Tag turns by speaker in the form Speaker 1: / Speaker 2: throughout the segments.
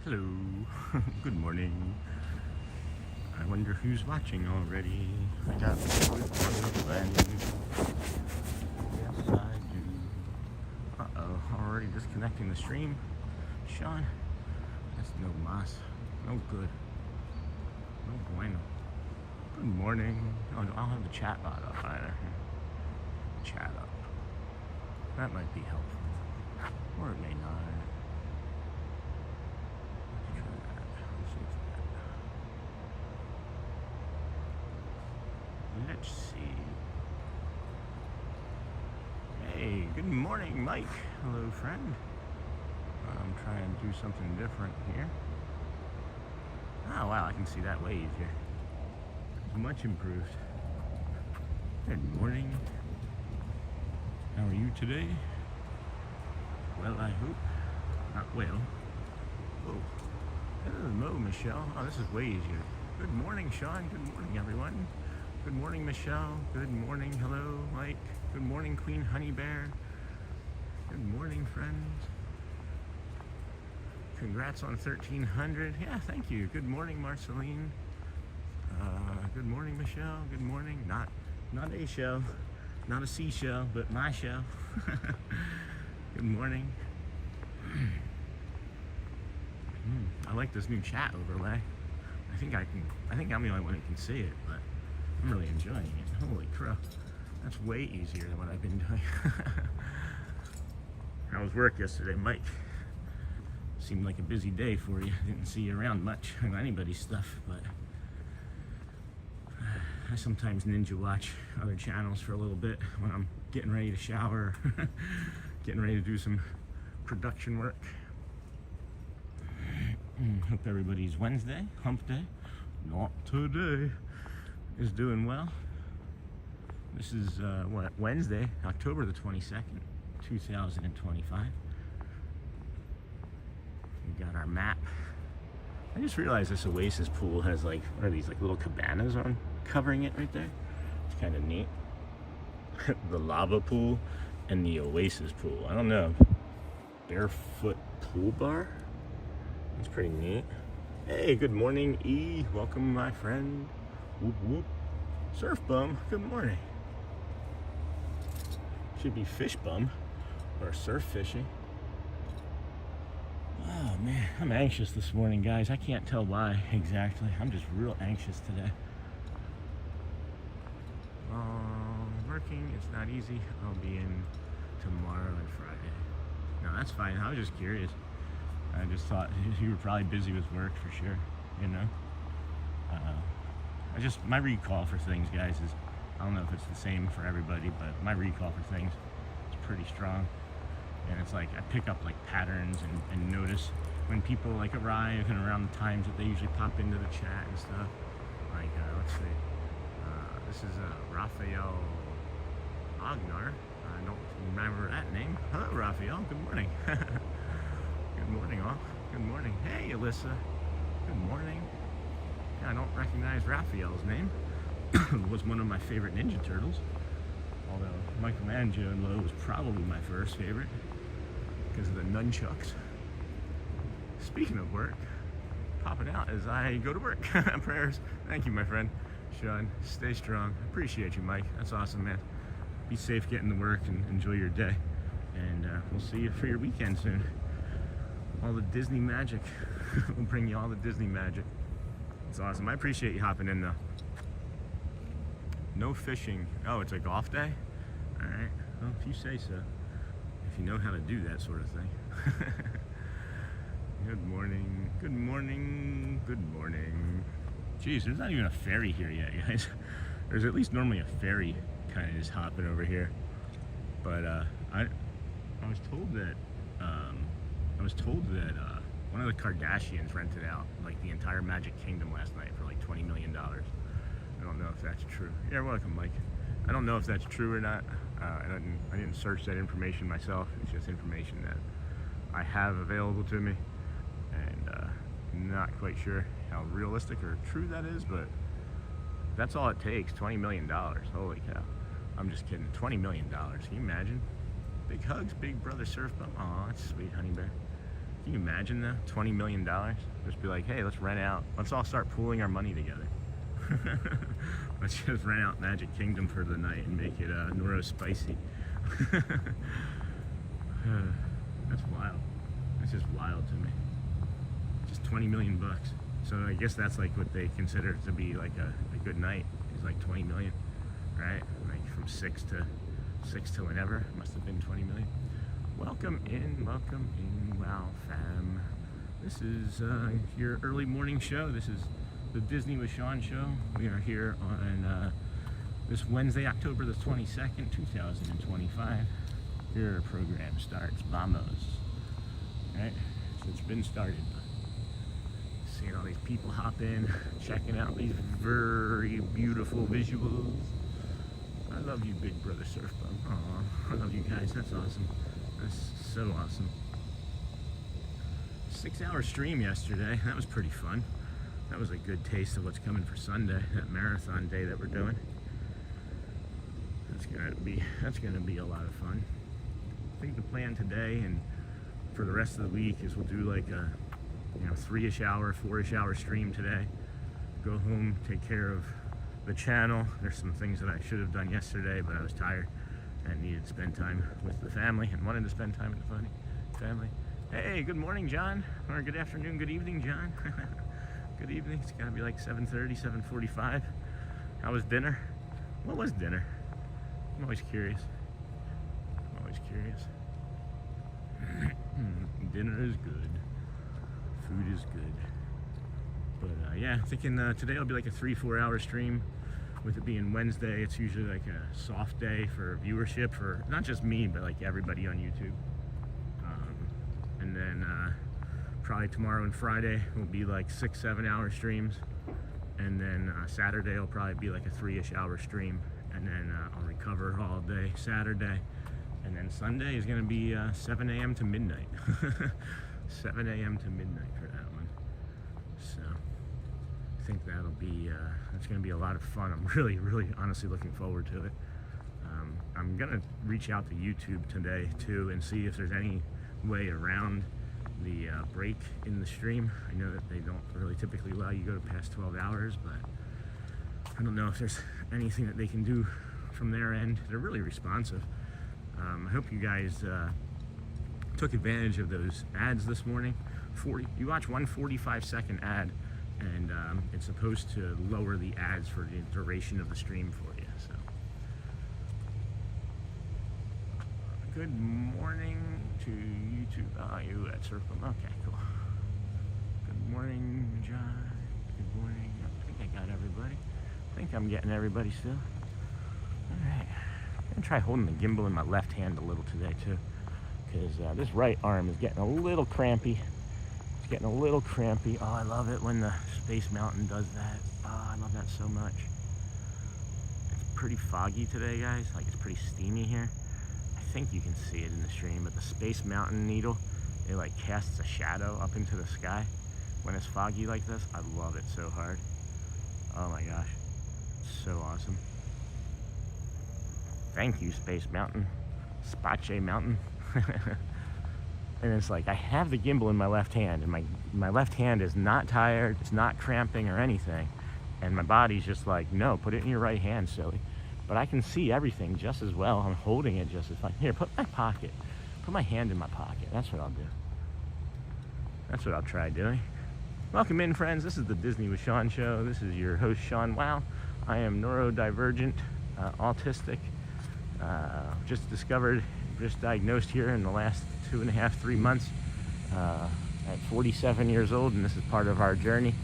Speaker 1: Hello. Good morning. I wonder who's watching already. I got friends. Yes, I do. Uh-oh, already disconnecting the stream. Sean, that's no mas. No good. No bueno. Good morning. Oh, I'll have the chat bot up either. Chat up. That might be helpful. Or it may not. Let's see. Hey, good morning, Mike. Hello, friend. I'm trying to do something different here. Oh, wow, I can see that way easier. It's much improved. Good morning. How are you today? Well, I hope. Not well. Oh, hello, Michelle. Oh, this is way easier. Good morning, Sean. Good morning, everyone. Good morning, Michelle. Good morning. Hello, Mike. Good morning, Queen Honey Bear. Good morning, friends. Congrats on 1,300. Yeah, thank you. Good morning, Marceline. Good morning, Michelle. Good morning. Not a show, not a seashell, but my show. Good morning. I like this new chat overlay. I think I'm the only one who can see it, but I'm really enjoying it. Holy crap. That's way easier than what I've been doing. How was work yesterday, Mike? Seemed like a busy day for you. Didn't see you around much of anybody's stuff, but I sometimes ninja watch other channels for a little bit when I'm getting ready to shower, getting ready to do some production work. Hope everybody's Wednesday, hump day, not today, is doing well. This is Wednesday, October the 22nd, 2025. We got our map. I just realized this Oasis pool has like, what are these, like little cabanas on covering it right there? It's kind of neat. The lava pool and the Oasis pool. I don't know. Barefoot pool bar? That's pretty neat. Hey, good morning, E. Welcome, my friend. Whoop, whoop. Surf bum, good morning. Should be fish bum or surf fishing. Oh man, I'm anxious this morning, guys. I can't tell why exactly. I'm just real anxious today. Working, it's not easy. I'll be in tomorrow and Friday. No, that's fine. I was just curious. I just thought you were probably busy with work for sure, you know? My recall for things, guys, is, I don't know if it's the same for everybody, but my recall for things is pretty strong. And it's like, I pick up like patterns and notice when people like arrive and around the times that they usually pop into the chat and stuff. Like, let's see, this is Raphael Agnar. I don't remember that name. Hello, Raphael, good morning. Good morning, all. Good morning. Hey, Alyssa. Good morning. Yeah, I don't recognize Raphael's name. Was one of my favorite Ninja Turtles. Although Michelangelo was probably my first favorite because of the nunchucks. Speaking of work, popping out as I go to work. Prayers. Thank you, my friend. Sean, stay strong. Appreciate you, Mike. That's awesome, man. Be safe getting to work and enjoy your day. And we'll see you for your weekend soon. All the Disney magic. We'll bring you all the Disney magic. It's awesome. I appreciate you hopping in though. No fishing. Oh, it's a golf day? Alright. Well, if you say so. If you know how to do that sort of thing. Good morning. Good morning. Good morning. Jeez, there's not even a ferry here yet, guys. There's at least normally a ferry kind of just hopping over here. But I was told that one of the Kardashians rented out like the entire Magic Kingdom last night for like $20 million. I don't know if that's true. You're welcome, Mike. I don't know if that's true or not. I didn't search that information myself. It's just information that I have available to me, and not quite sure how realistic or true that is, but that's all it takes. $20 million. Holy cow. I'm just kidding. $20 million. Can you imagine? Big hugs, big brother surf bum. Aw, that's sweet, honey bear. Can you imagine that? $20 million? Just be like, hey, let's all start pooling our money together. Let's just rent out Magic Kingdom for the night and make it Noro spicy. That's wild. That's just wild to me. Just 20 million bucks. So I guess that's like what they consider to be like a good night. Is like 20 million, right? Like from 6 to whenever. Must have been 20 million. Welcome in. Wow, fam. This is your early morning show. This is the Disney with Sean show. We are here on this Wednesday, October the 22nd, 2025. Your program starts. Vamos. Right? So it's been started. Seeing all these people hop in, checking out these very beautiful visuals. I love you, Big Brother Surf Bum. Aw, I love you guys. That's awesome. That's so awesome. 6-hour stream yesterday. That was pretty fun. That was a good taste of what's coming for Sunday, that marathon day that we're doing. That's gonna be a lot of fun. I think the plan today and for the rest of the week is we'll do like a 3-ish hour, 4-ish hour stream today. Go home, take care of the channel. There's some things that I should have done yesterday, but I was tired and needed to spend time with the family and wanted to spend time with the family. Hey, good morning, John. Or good afternoon, good evening, John. Good evening. It's gotta be like 7:30, 7:45. How was dinner? What was dinner? I'm always curious. Dinner is good. Food is good. But yeah, thinking today will be like a 3-4 hour stream. With it being Wednesday, it's usually like a soft day for viewership for not just me, but like everybody on YouTube. And then probably tomorrow and Friday will be like 6-7 hour streams. And then Saturday will probably be like a 3-ish hour stream. And then I'll recover all day Saturday. And then Sunday is going to be 7 a.m. to midnight. 7 a.m. to midnight for that one. So I think that'll be, that's going to be a lot of fun. I'm really honestly looking forward to it. I'm going to reach out to YouTube today too and see if there's any way around the break in the stream. I know that they don't really typically allow you to go to past 12 hours, but I don't know if there's anything that they can do from their end. They're really responsive. I hope you guys took advantage of those ads this morning. You watch one 45-second ad, and it's supposed to lower the ads for the duration of the stream for you. So, good morning to YouTube. Oh, you at Circus? Okay, cool. Good morning, John. Good morning. I think I got everybody. I think I'm getting everybody still. All right. I'm gonna try holding the gimbal in my left hand a little today too, because this right arm is getting a little crampy. It's getting a little crampy. Oh, I love it when the Space Mountain does that. Oh, I love that so much. It's pretty foggy today, guys. Like, it's pretty steamy here. I think you can see it in the stream, but the Space Mountain needle, it like casts a shadow up into the sky when it's foggy like this. I love it so hard. Oh my gosh, it's so awesome. Thank you, Space Mountain. Space Mountain. And it's like, I have the gimbal in my left hand, and my left hand is not tired, it's not cramping or anything. And my body's just like, no, put it in your right hand, silly. But I can see everything just as well. I'm holding it just as fine. Here, put my hand in my pocket. That's what I'll do. That's what I'll try doing. Welcome in, friends. This is the Disney with Sean show. This is your host, Sean. Wow. I am neurodivergent, autistic. Just diagnosed here in the last 2.5-3 months at 47 years old, and this is part of our journey.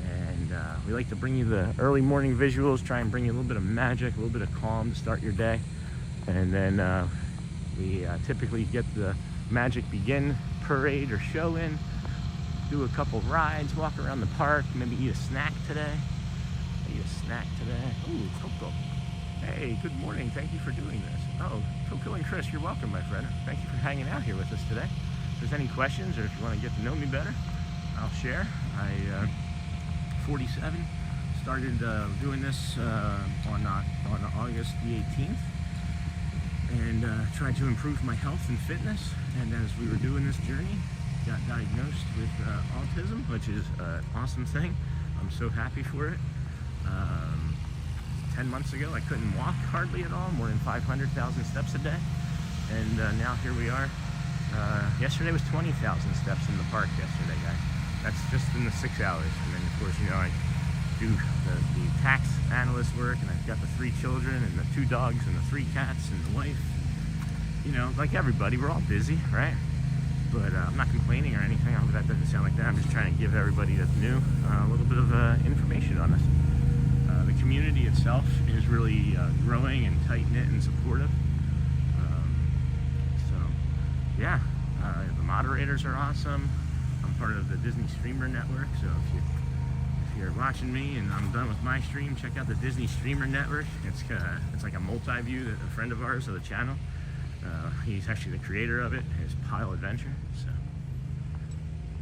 Speaker 1: And we like to bring you the early morning visuals, try and bring you a little bit of magic, a little bit of calm to start your day. And then we typically get the Magic Begin parade or show in, do a couple rides, walk around the park, maybe eat a snack today. Ooh, Coco. Hey, good morning. Thank you for doing this. Oh, Coco and Chris, you're welcome, my friend. Thank you for hanging out here with us today. If there's any questions or if you want to get to know me better, I'll share. I 47, started doing this on August the 18th, and tried to improve my health and fitness. And as we were doing this journey, got diagnosed with autism, which is an awesome thing. I'm so happy for it. 10 months ago, I couldn't walk hardly at all, more than 500,000 steps a day. And now here we are. Yesterday was 20,000 steps in the park yesterday, guys. That's just in the 6 hours. And then, of course, you know, I do the tax analyst work, and I've got the 3 children and the 2 dogs and the 3 cats and the wife. You know, like everybody, we're all busy, right? But I'm not complaining or anything. I hope that doesn't sound like that. I'm just trying to give everybody that's new a little bit of information on us. The community itself is really growing and tight-knit and supportive. Yeah, the moderators are awesome. I'm part of the Disney Streamer Network, so if you're watching me and I'm done with my stream, check out the Disney Streamer Network. It's like a multi-view that a friend of ours of the channel. He's actually the creator of it. His Pile Adventure. So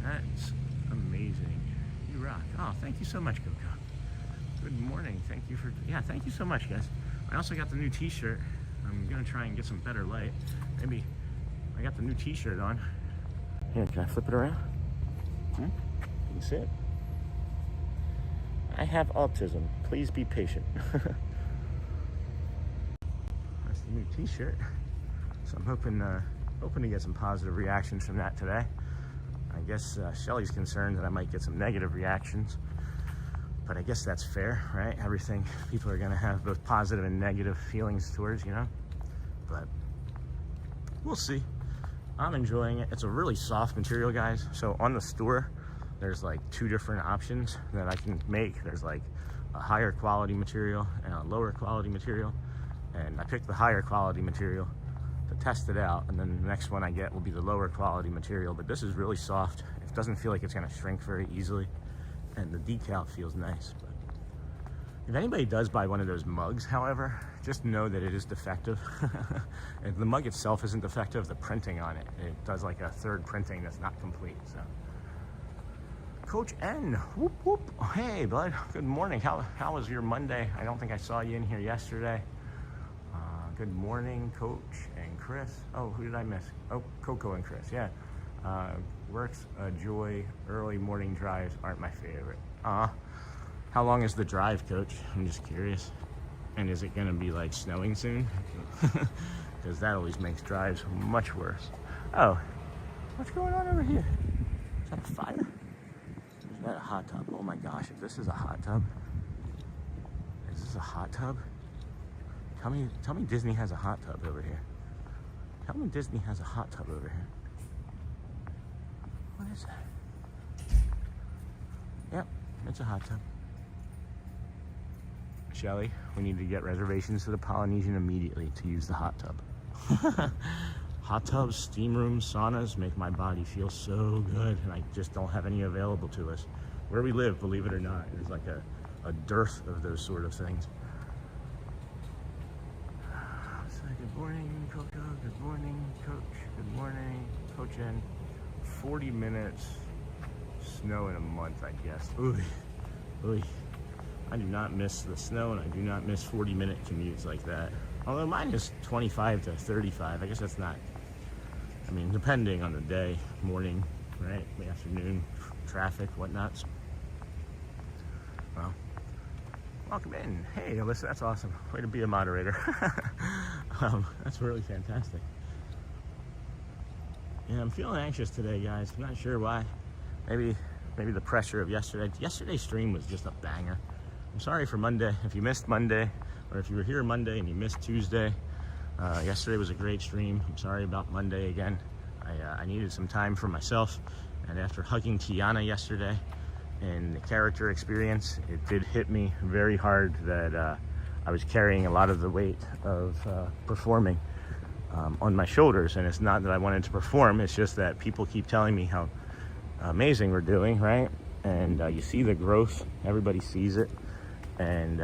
Speaker 1: that's amazing. You rock. Oh, thank you so much, Coco. Good morning. Thank you so much, guys. I also got the new T-shirt. I'm gonna try and get some better light. Maybe. I got the new T-shirt on. Here, can I flip it around? You can see it. I have autism. Please be patient. That's the new T-shirt. So I'm hoping to get some positive reactions from that today. I guess Shelly's concerned that I might get some negative reactions, but I guess that's fair, right? Everything, people are gonna have both positive and negative feelings towards, you know? But we'll see. I'm enjoying it. It's a really soft material, guys. So on the store, there's like 2 different options that I can make. There's like a higher quality material and a lower quality material. And I picked the higher quality material to test it out. And then the next one I get will be the lower quality material. But this is really soft. It doesn't feel like it's gonna shrink very easily. And the decal feels nice. But if anybody does buy one of those mugs, however, just know that it is defective. And the mug itself isn't defective, the printing on it. It does like a 3rd printing that's not complete, so. Coach N, whoop whoop. Hey, bud, good morning. How was your Monday? I don't think I saw you in here yesterday. Good morning, Coach and Chris. Oh, who did I miss? Oh, Coco and Chris, yeah. Work's a joy. Early morning drives aren't my favorite. How long is the drive, Coach? I'm just curious. And is it gonna be like snowing soon? Because that always makes drives much worse. Oh, what's going on over here? Is that a fire? Or is that a hot tub? Oh my gosh, if this is a hot tub. Is this a hot tub? Tell me Disney has a hot tub over here. Tell me Disney has a hot tub over here. What is that? Yep, it's a hot tub. Shelly, we need to get reservations to the Polynesian immediately to use the hot tub. Hot tubs, steam rooms, saunas make my body feel so good, and I just don't have any available to us. Where we live, believe it or not, there's like a dearth of those sort of things. So good morning, Coco. Good morning, Coach. Good morning, Coach N. 40 minutes, snow in a month, I guess. Ooh, ooh. I do not miss the snow, and I do not miss 40-minute commutes like that. Although mine is 25 to 35. I guess that's not, I mean, depending on the day, morning, right, the afternoon, traffic, whatnot. Well, welcome in. Hey, Alyssa, that's awesome. Way to be a moderator. That's really fantastic. Yeah, I'm feeling anxious today, guys. I'm not sure why. Maybe the pressure of yesterday. Yesterday's stream was just a banger. I'm sorry for Monday. If you missed Monday, or if you were here Monday and you missed Tuesday, yesterday was a great stream. I'm sorry about Monday again. I needed some time for myself, and after hugging Tiana yesterday and the character experience, it did hit me very hard that I was carrying a lot of the weight of performing on my shoulders. And it's not that I wanted to perform, it's just that people keep telling me how amazing we're doing, right? And you see the growth, everybody sees it. And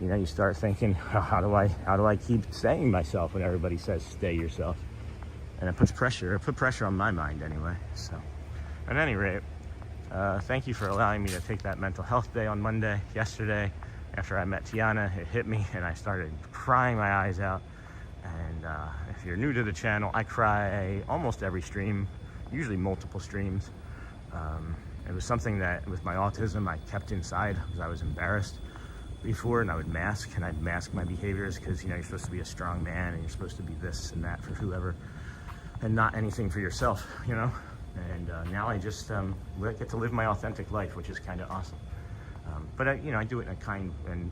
Speaker 1: you know, you start thinking, how do I keep saying myself when everybody says stay yourself? And it put pressure on my mind anyway. So at any rate, thank you for allowing me to take that mental health day on Monday. Yesterday, after I met Tiana, it hit me and I started crying my eyes out. And if you're new to the channel, I cry almost every stream. usually multiple streams. It was something that with my autism I kept inside because I was embarrassed before, and I would mask, and I'd mask my behaviors because, you know, you're supposed to be a strong man and you're supposed to be this and that for whoever and not anything for yourself, you know. And now I just get to live my authentic life, which is kind of awesome. But I, you know, I do it in a kind and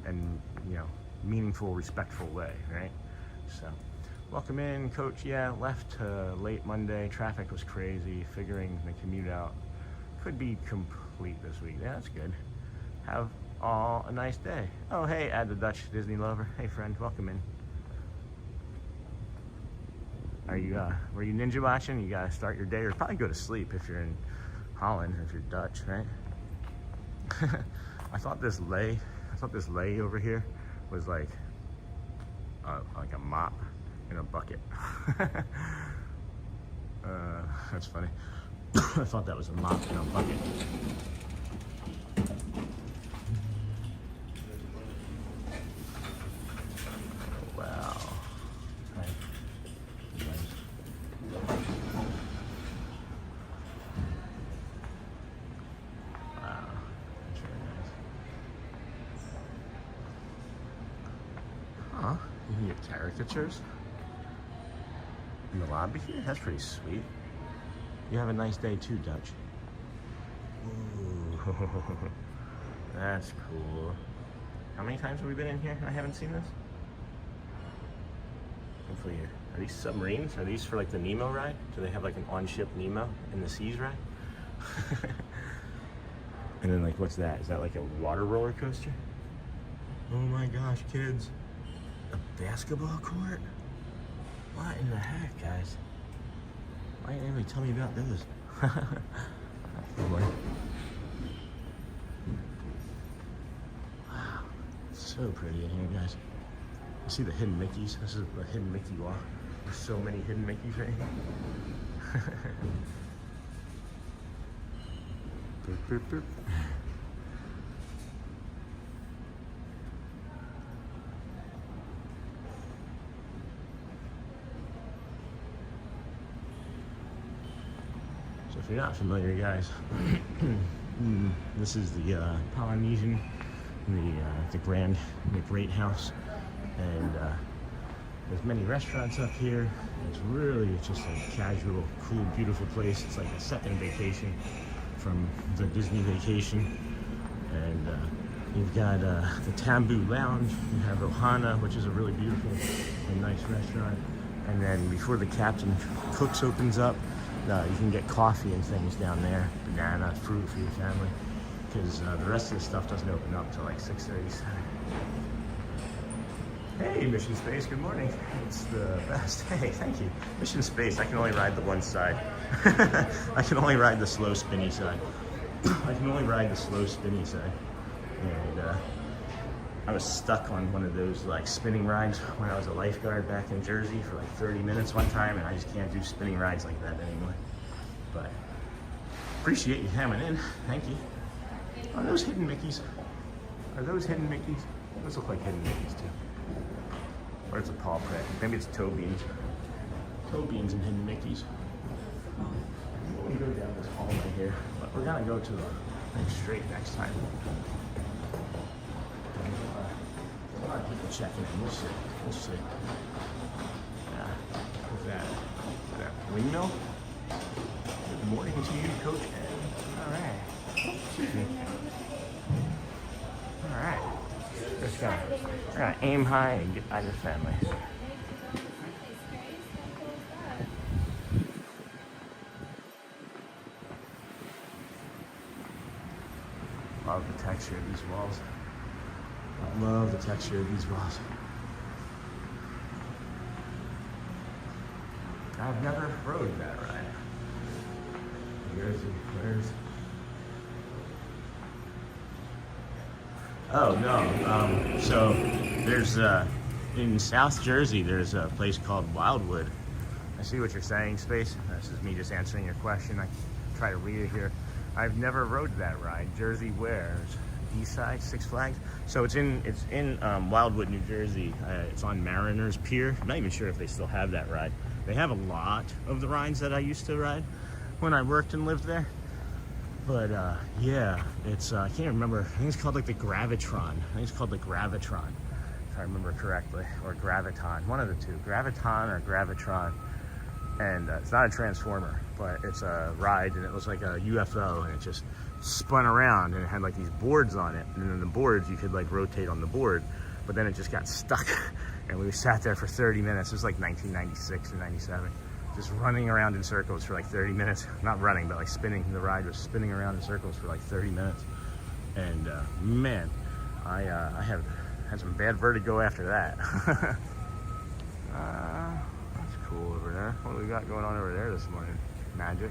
Speaker 1: you know, meaningful, respectful way, right? So welcome in, coach. Yeah, left late Monday. Traffic was crazy. Figuring the commute out could be complete this week. Yeah, that's good. Have all a nice day. Oh, hey, Add the Dutch Disney lover. Hey, friend, welcome in. Are you were you ninja watching? You gotta start your day, or probably go to sleep if you're in Holland, if you're Dutch, right? I thought this lay over here was like a mop in a bucket. That's funny. I thought that was a mop in a bucket. Oh, wow. Right. Wow. That's really nice. Huh? You can get caricatures in the lobby here? That's pretty sweet. You have a nice day too, Dutch. Ooh, that's cool. How many times have we been in here? I haven't seen this. Hopefully, are these submarines? Are these for like the Nemo ride? Do they have like an on-ship Nemo in the seas ride? And then like, what's that? Is that like a water roller coaster? Oh my gosh, kids. A basketball court? What in the heck, guys? Why didn't anybody tell me about those? Oh boy. Wow, it's so pretty in here, guys. You see the hidden Mickeys? This is the hidden Mickey walk. There's so many hidden Mickeys right here. Boop, boop, boop. If you're not familiar, guys, this is the Polynesian, the Great House, and there's many restaurants up here. It's just a casual, cool, beautiful place. It's like a second vacation from the Disney vacation. And you've got the Tambu Lounge. You have Ohana, which is a really beautiful and nice restaurant. And then before the Captain Cook's opens up, you can get coffee and things down there, banana, fruit for your family, because the rest of the stuff doesn't open up till like 6:30. Hey, Mission Space, good morning. It's the best. Hey, thank you. Mission Space, I can only ride the one side. I can only ride the slow spinny side. And I was stuck on one of those like spinning rides when I was a lifeguard back in Jersey for like 30 minutes one time, and I just can't do spinning rides like that anymore. But appreciate you coming in. Thank you. Are those hidden Mickeys? Are those hidden Mickeys? Those look like hidden Mickeys too. Or it's a paw print. Maybe it's toe beans. Toe beans and hidden Mickeys. We're going to go down this hallway here, but we're going to go to the straight next time. A lot of people checking in. We'll see. Yeah. What's that? Is that windmill? Good morning to you, Coach Ed. All right. Excuse me. All right. Just gotta aim high and get by your family. Love the texture of these walls. I love the texture of these walls. I've never rode that ride. Where's? Oh no. So there's in South Jersey there's a place called Wildwood. I see what you're saying, Space. This is me just answering your question. I try to read it here. I've never rode that ride. Jersey where? East Side, Six Flags. So it's in Wildwood, New Jersey. It's on Mariners Pier. I'm not even sure if they still have that ride. They have a lot of the rides that I used to ride, when I worked and lived there. But yeah, it's I can't remember. I think it's called like the Gravitron. I think it's called the Gravitron, if I remember correctly, or Graviton. One of the two, Graviton or Gravitron. And it's not a transformer, but it's a ride, and it was like a UFO, and it just spun around, and it had like these boards on it, and then the boards you could like rotate on the board, but then it just got stuck, and we sat there for 30 minutes. It was like 1996 or 97, just running around in circles for like 30 minutes. Not running, but like spinning. The ride was spinning around in circles for like 30 minutes, and man, I had some bad vertigo after that. Cool over there. What do we got going on over there this morning? Magic.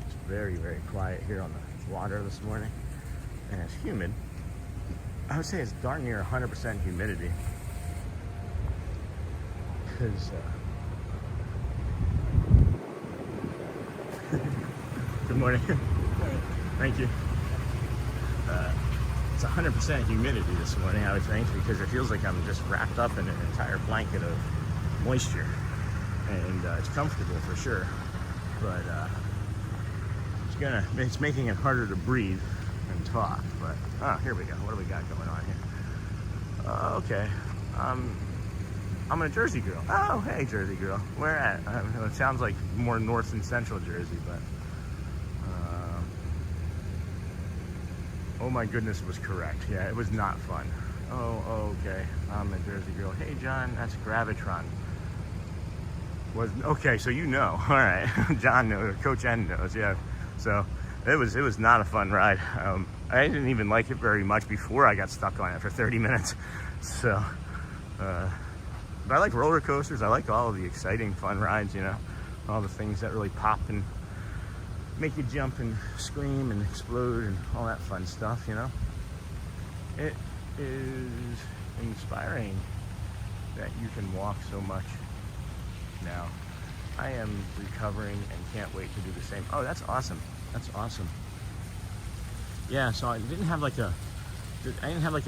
Speaker 1: It's very, very quiet here on the water this morning, and it's humid. I would say it's darn near 100% humidity. Because good morning. Thank you. It's 100% humidity this morning, I would think, because it feels like I'm just wrapped up in an entire blanket of moisture, and it's comfortable for sure, but it's making it harder to breathe and talk. But here we go. What do we got going on here? Okay, I'm a Jersey girl. Oh, hey, Jersey girl. Where at? It sounds like more north and central Jersey, but oh my goodness, it was correct. Yeah, it was not fun. Oh, okay. I'm a Jersey girl. Hey, John, that's Gravitron. Okay, so you know. All right, John knows. Coach N knows. Yeah. So it was not a fun ride. I didn't even like it very much before I got stuck on it for 30 minutes. So, but I like roller coasters. I like all of the exciting, fun rides. You know, all the things that really pop and make you jump and scream and explode and all that fun stuff, you know. It is inspiring that you can walk so much now. I am recovering and can't wait to do the same. Oh, that's awesome. That's awesome. Yeah, so I didn't have like a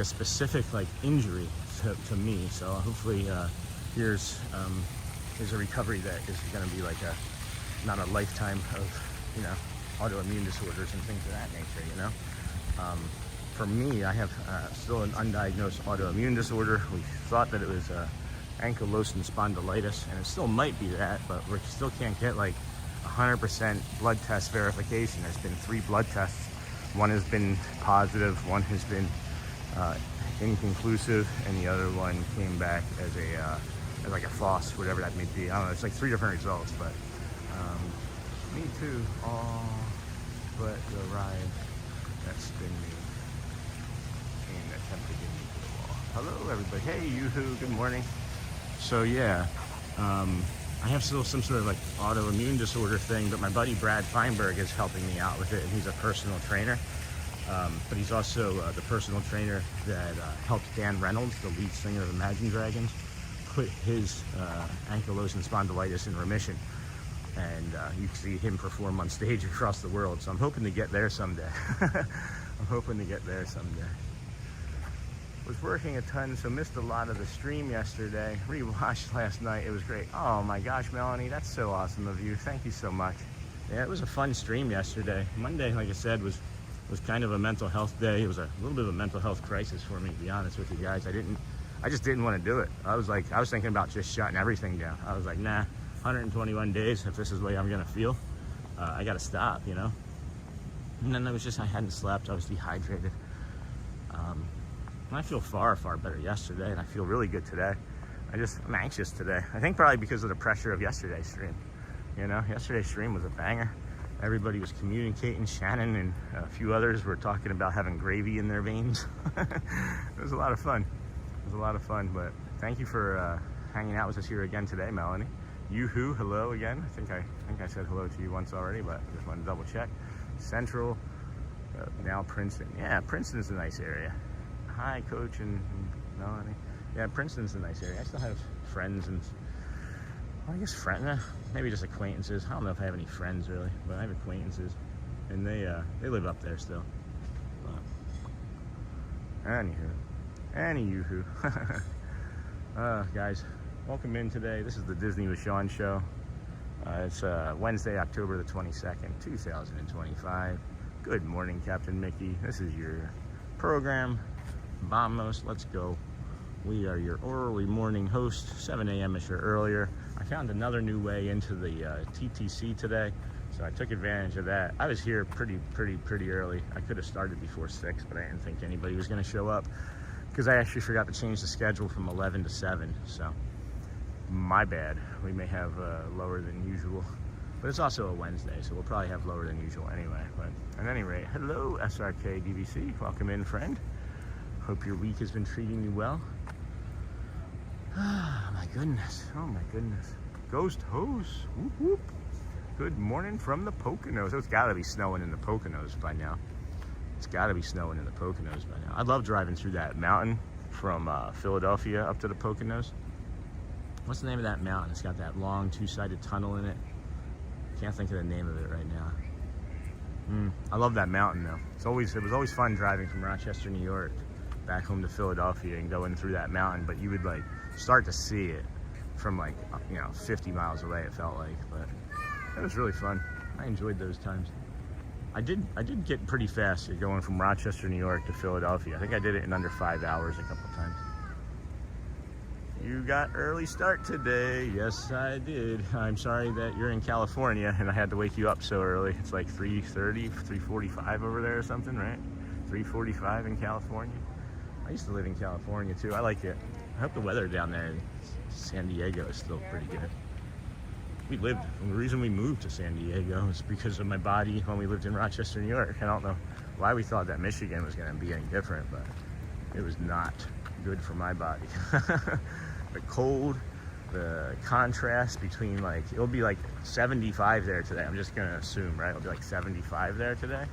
Speaker 1: specific like injury to me. So hopefully here's a recovery that is going to be like not a lifetime of, you know, autoimmune disorders and things of that nature, you know. For me, I have still an undiagnosed autoimmune disorder. We thought that it was ankylosing spondylitis, and it still might be that, but we still can't get like 100% blood test verification. There's been 3 blood tests. One has been positive, one has been inconclusive, and the other one came back as like a false, whatever that may be. I don't know. It's like 3 different results, but me too. Oh, but the ride that spin me and attempt to get me to the wall. Hello, everybody. Hey, yoo-hoo. Good morning. So yeah, I have still some sort of like autoimmune disorder thing, but my buddy Brad Feinberg is helping me out with it, and he's a personal trainer. But he's also the personal trainer that helped Dan Reynolds, the lead singer of Imagine Dragons, put his ankylosing spondylitis in remission. And you can see him perform on stage across the world. So I'm hoping to get there someday. I'm hoping to get there someday. Was working a ton, so missed a lot of the stream yesterday. Rewatched last night. It was great. Oh my gosh, Melanie, that's so awesome of you. Thank you so much. Yeah, it was a fun stream yesterday. Monday, like I said, was kind of a mental health day. It was a little bit of a mental health crisis for me, to be honest with you guys. I just didn't want to do it. I was thinking about just shutting everything down. I was like, nah. 121 days, if this is the way I'm gonna feel, I gotta stop, you know. And then I hadn't slept, I was dehydrated. And I feel far better yesterday, and I feel really good today. I'm anxious today. I think probably because of the pressure of yesterday's stream. You know, yesterday's stream was a banger. Everybody was communicating. Shannon and a few others were talking about having gravy in their veins. It was a lot of fun. But thank you for hanging out with us here again today, Melanie. Yoo-hoo, hello again. I think I said hello to you once already, but just wanted to double check. Central, now Princeton. Yeah, Princeton's a nice area. Hi, Coach and Melanie. Yeah, Princeton's a nice area. I still have friends and, well, I guess maybe just acquaintances. I don't know if I have any friends really, but I have acquaintances, and they live up there still. But, anywho. Guys, welcome in today. This is the Disney with Sean show. It's Wednesday, October the 22nd, 2025. Good morning, Captain Mickey. This is your program. Vamos, let's go. We are your early morning host, 7 a.m.ish or earlier. I found another new way into the TTC today, so I took advantage of that. I was here pretty early. I could have started before 6, but I didn't think anybody was going to show up because I actually forgot to change the schedule from 11 to 7, so my bad. We may have lower than usual, but it's also a Wednesday, so we'll probably have lower than usual anyway. But at any rate, hello SRK DVC, welcome in, friend. Hope your week has been treating you well. Ah, my goodness, oh my goodness. Ghost host, whoop whoop. Good morning from the Poconos. It's gotta be snowing in the Poconos by now. It's gotta be snowing in the Poconos by now. I love driving through that mountain from Philadelphia up to the Poconos. What's the name of that mountain? It's got that long two-sided tunnel in it. Can't think of the name of it right now. I love that mountain though. It was always fun driving from Rochester, New York, back home to Philadelphia and going through that mountain. But you would like start to see it from like 50 miles away. It felt like, but it was really fun. I enjoyed those times. I did get pretty fast going from Rochester, New York to Philadelphia. I think I did it in under 5 hours a couple times. You got early start today. Yes, I did. I'm sorry that you're in California and I had to wake you up so early. It's like 3:30, 3:45 over there or something, right? 3:45 in California. I used to live in California too. I like it. I hope the weather down there in San Diego is still pretty good. The reason we moved to San Diego is because of my body when we lived in Rochester, New York. I don't know why we thought that Michigan was going to be any different, but it was not good for my body. The cold, the contrast between it'll be like 75 there today. I'm just going to assume, right? It'll be like 75 there today.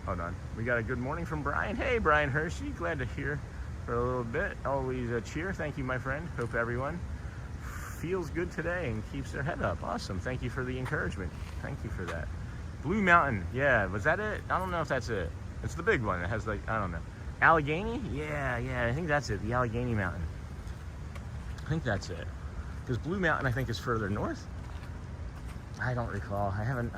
Speaker 1: Hold on. We got a good morning from Brian. Hey, Brian Hershey. Glad to hear for a little bit. Always a cheer. Thank you, my friend. Hope everyone feels good today and keeps their head up. Awesome. Thank you for the encouragement. Thank you for that. Blue Mountain. Yeah, was that it? I don't know if that's it. It's the big one. It has I don't know. Allegheny? Yeah, I think that's it. The Allegheny Mountain. I think that's it. Because Blue Mountain, I think, is further north. I don't recall. I haven't,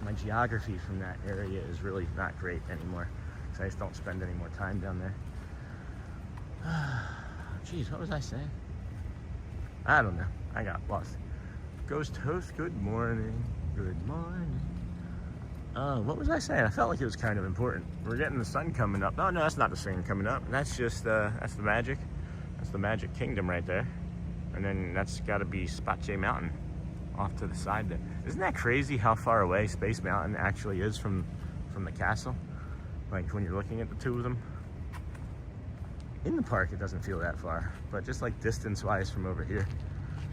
Speaker 1: my geography from that area is really not great anymore. So I just don't spend any more time down there. Jeez, what was I saying? I don't know. I got lost. Ghost host, good morning. Good morning. What was I saying? I felt like it was kind of important. We're getting the sun coming up. Oh, no, that's not the sun coming up. That's just, that's the magic. That's the Magic Kingdom right there. And then that's got to be Space Mountain off to the side there. Isn't that crazy how far away Space Mountain actually is from the castle? Like when you're looking at the two of them. In the park, it doesn't feel that far, but just like distance-wise from over here.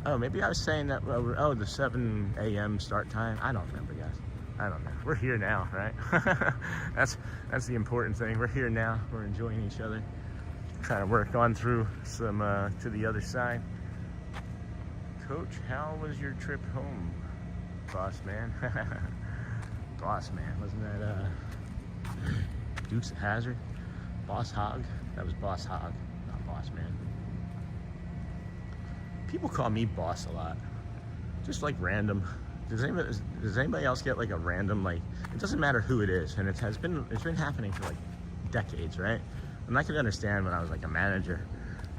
Speaker 1: Oh, maybe I was saying that, the 7 a.m. start time. I don't remember, guys. I don't know. We're here now, right? That's the important thing. We're here now. We're enjoying each other. Trying to work on through some to the other side. Coach, how was your trip home, boss man? Boss man, wasn't that Dukes of Hazzard? Boss Hog? That was Boss Hog, not Boss Man. People call me boss a lot, just like random. Does anybody else get like a random, it doesn't matter who it is, and it's been happening for like decades, right? And I could understand when I was like a manager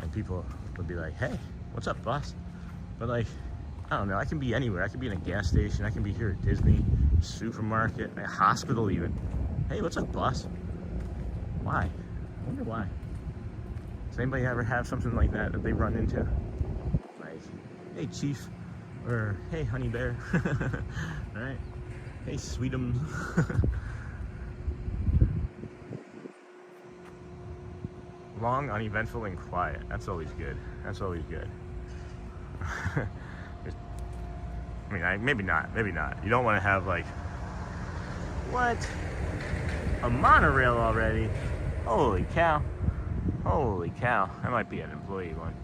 Speaker 1: and people would be like, hey, what's up, boss? But I don't know, I can be anywhere. I can be in a gas station, I can be here at Disney, supermarket, a hospital even. Hey, what's up, boss? Why? I wonder why. Does anybody ever have something like that they run into? Like, hey, chief, or hey, honey bear, all right? Hey, sweetums. Long, uneventful, and quiet. That's always good. That's always good. I mean, maybe not. Maybe not. You don't want to have what? A monorail already? Holy cow. Holy cow. That might be an employee one.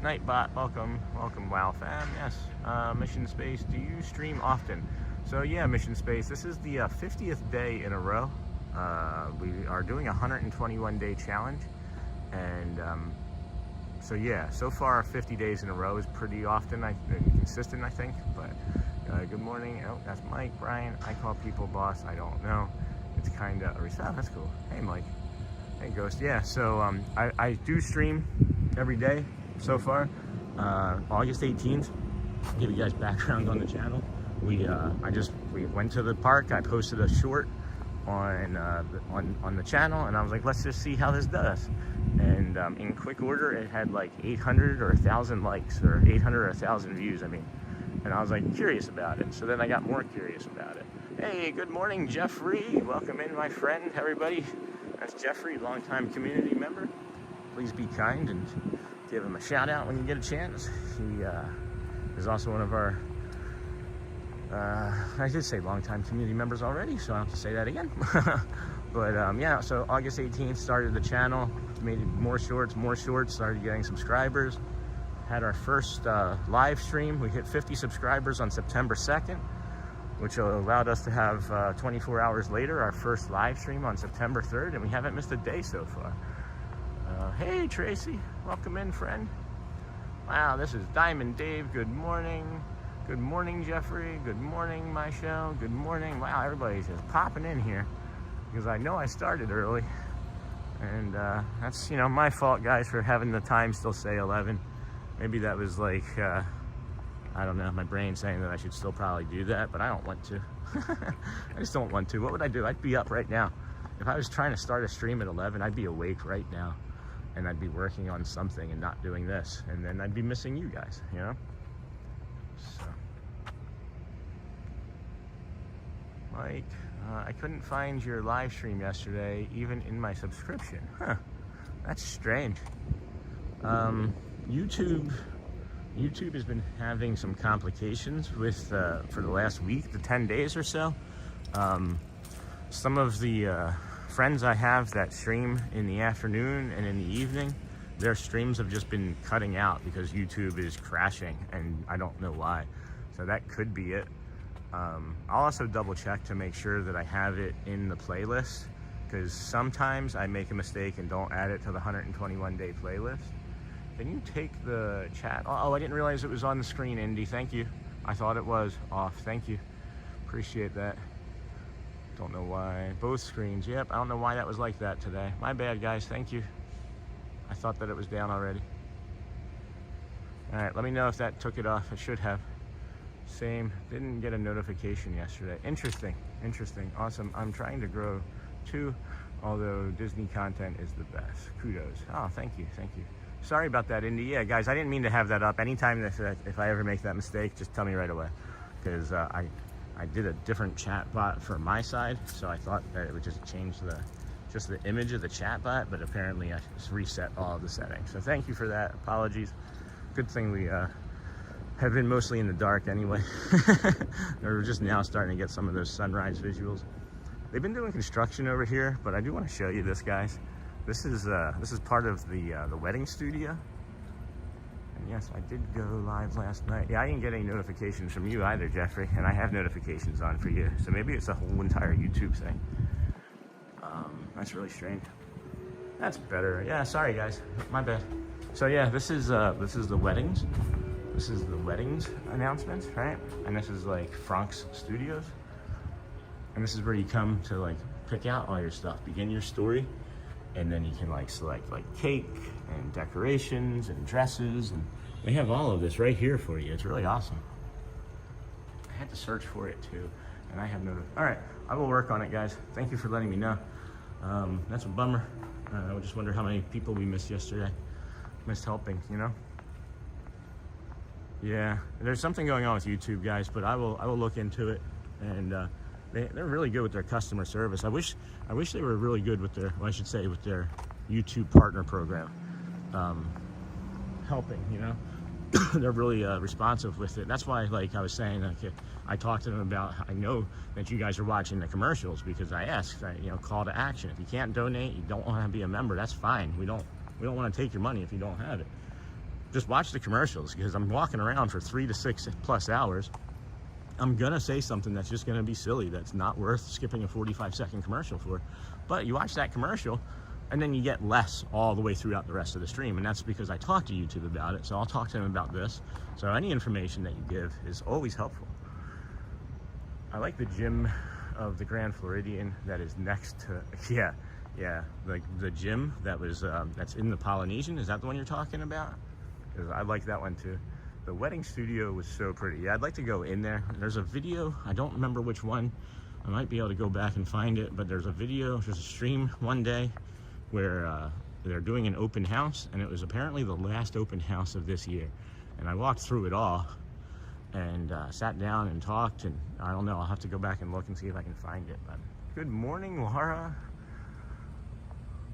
Speaker 1: Nightbot, welcome. Welcome, WoW fam. Yes. Mission Space, do you stream often? So yeah, Mission Space, this is the 50th day in a row. We are doing a 121-day challenge. And So yeah, so far 50 days in a row is pretty often and consistent, I think. But good morning. Oh, that's Mike. Brian, I call people boss. I don't know. It's kind of oh, that's cool. Hey Mike. Hey Ghost. Yeah, so I do stream every day so far. August 18th. Give you guys background on the channel. We went to the park. I posted a short on the channel, and I was like, let's just see how this does. And in quick order, it had like 800 or 1,000 likes, or 800 or 1,000 views. I mean, and I was like curious about it. So then I got more curious about it. Hey, good morning, Jeffrey. Welcome in, my friend. Everybody, that's Jeffrey, longtime community member. Please be kind and give him a shout out when you get a chance. He is also one of our, I did say longtime community members already, so I don't have to say that again. But yeah, so August 18th started the channel, made more shorts, started getting subscribers. Had our first live stream. We hit 50 subscribers on September 2nd, which allowed us to have 24 hours later our first live stream on September 3rd, and we haven't missed a day so far. Hey Tracy, welcome in, friend. Wow, this is Diamond Dave. Good morning. Good morning, Jeffrey. Good morning, Michelle. Good morning. Wow, everybody's just popping in here because I know I started early, and that's, you know, my fault, guys, for having the time still say 11. Maybe that was like I don't know, my brain saying that I should still probably do that, but I don't want to. I just don't want to. What would I do? I'd be up right now. If I was trying to start a stream at 11, I'd be awake right now, and I'd be working on something and not doing this, and then I'd be missing you guys, you know? So, Mike, I couldn't find your live stream yesterday, even in my subscription. Huh, that's strange. YouTube has been having some complications with, for the last week, the 10 days or so. Some of the friends I have that stream in the afternoon and in the evening, their streams have just been cutting out because YouTube is crashing, and I don't know why. So that could be it. I'll also double check to make sure that I have it in the playlist, because sometimes I make a mistake and don't add it to the 121-day playlist. Can you take the chat? Oh, I didn't realize it was on the screen, Indy. Thank you. I thought it was off. Thank you. Appreciate that. Don't know why. Both screens. Yep, I don't know why that was like that today. My bad, guys. Thank you. I thought that it was down already. All right, let me know if that took it off. It should have. Same. Didn't get a notification yesterday. Interesting. Interesting. Awesome. I'm trying to grow too, although Disney content is the best. Kudos. Oh, thank you. Thank you. Sorry about that, Indy. Yeah, guys, I didn't mean to have that up. Anytime if I ever make that mistake, just tell me right away, because I did a different chat bot for my side, so I thought that it would just change the image of the chat bot, but apparently I just reset all of the settings. So thank you for that. Apologies. Good thing we have been mostly in the dark anyway. We're just now starting to get some of those sunrise visuals. They've been doing construction over here, but I do want to show you this, guys. This is part of the wedding studio. And yes, I did go live last night. Yeah, I didn't get any notifications from you either, Jeffrey, and I have notifications on for you. So maybe it's a whole entire YouTube thing. That's really strange. That's better. Yeah, sorry guys, my bad. So yeah, this is the weddings. This is the weddings announcements, right? And this is like Frank's Studios. And this is where you come to like pick out all your stuff, begin your story. And then you can like select like cake and decorations and dresses, and they have all of this right here for you. It's really awesome. I had to search for it too, and I have no. All right, I will work on it, guys. Thank you for letting me know. That's a bummer. I just wonder how many people we missed yesterday. Missed helping, you know. Yeah, there's something going on with YouTube, guys, but I will look into it, and they're really good with their customer service. I wish they were really good with their, well, I should say, with their YouTube partner program, helping, you know. They're really responsive with it. That's why, like I was saying, like, I talked to them about, I know that you guys are watching the commercials, because I asked, you know, call to action. If you can't donate, you don't want to be a member, that's fine. We don't want to take your money if you don't have it. Just watch the commercials, because I'm walking around for 3 to 6 plus hours. I'm gonna say something that's just gonna be silly, that's not worth skipping a 45-second commercial for. But you watch that commercial, and then you get less all the way throughout the rest of the stream, and that's because I talked to YouTube about it. So I'll talk to him about this. So any information that you give is always helpful. I like the gym of the Grand Floridian that is next to, yeah, like the gym that was that's in the Polynesian. Is that the one you're talking about? Because I like that one too. The wedding studio was so pretty. Yeah, I'd like to go in there. There's a video, I don't remember which one. I might be able to go back and find it, but there's a video, there's a stream one day where they're doing an open house, and it was apparently the last open house of this year. And I walked through it all and sat down and talked, and I don't know, I'll have to go back and look and see if I can find it. But good morning, Laura.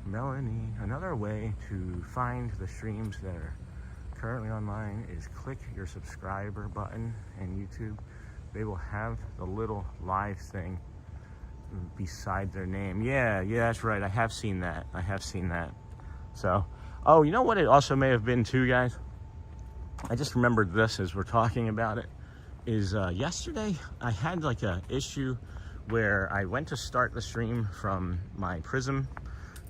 Speaker 1: Melanie. Another way to find the streams that are currently online is click your subscriber button in YouTube. They will have the little live thing beside their name. Yeah, that's right. I have seen that. So, oh, you know what it also may have been too, guys? I just remembered this as we're talking about it, is yesterday I had like a issue where I went to start the stream from my Prism.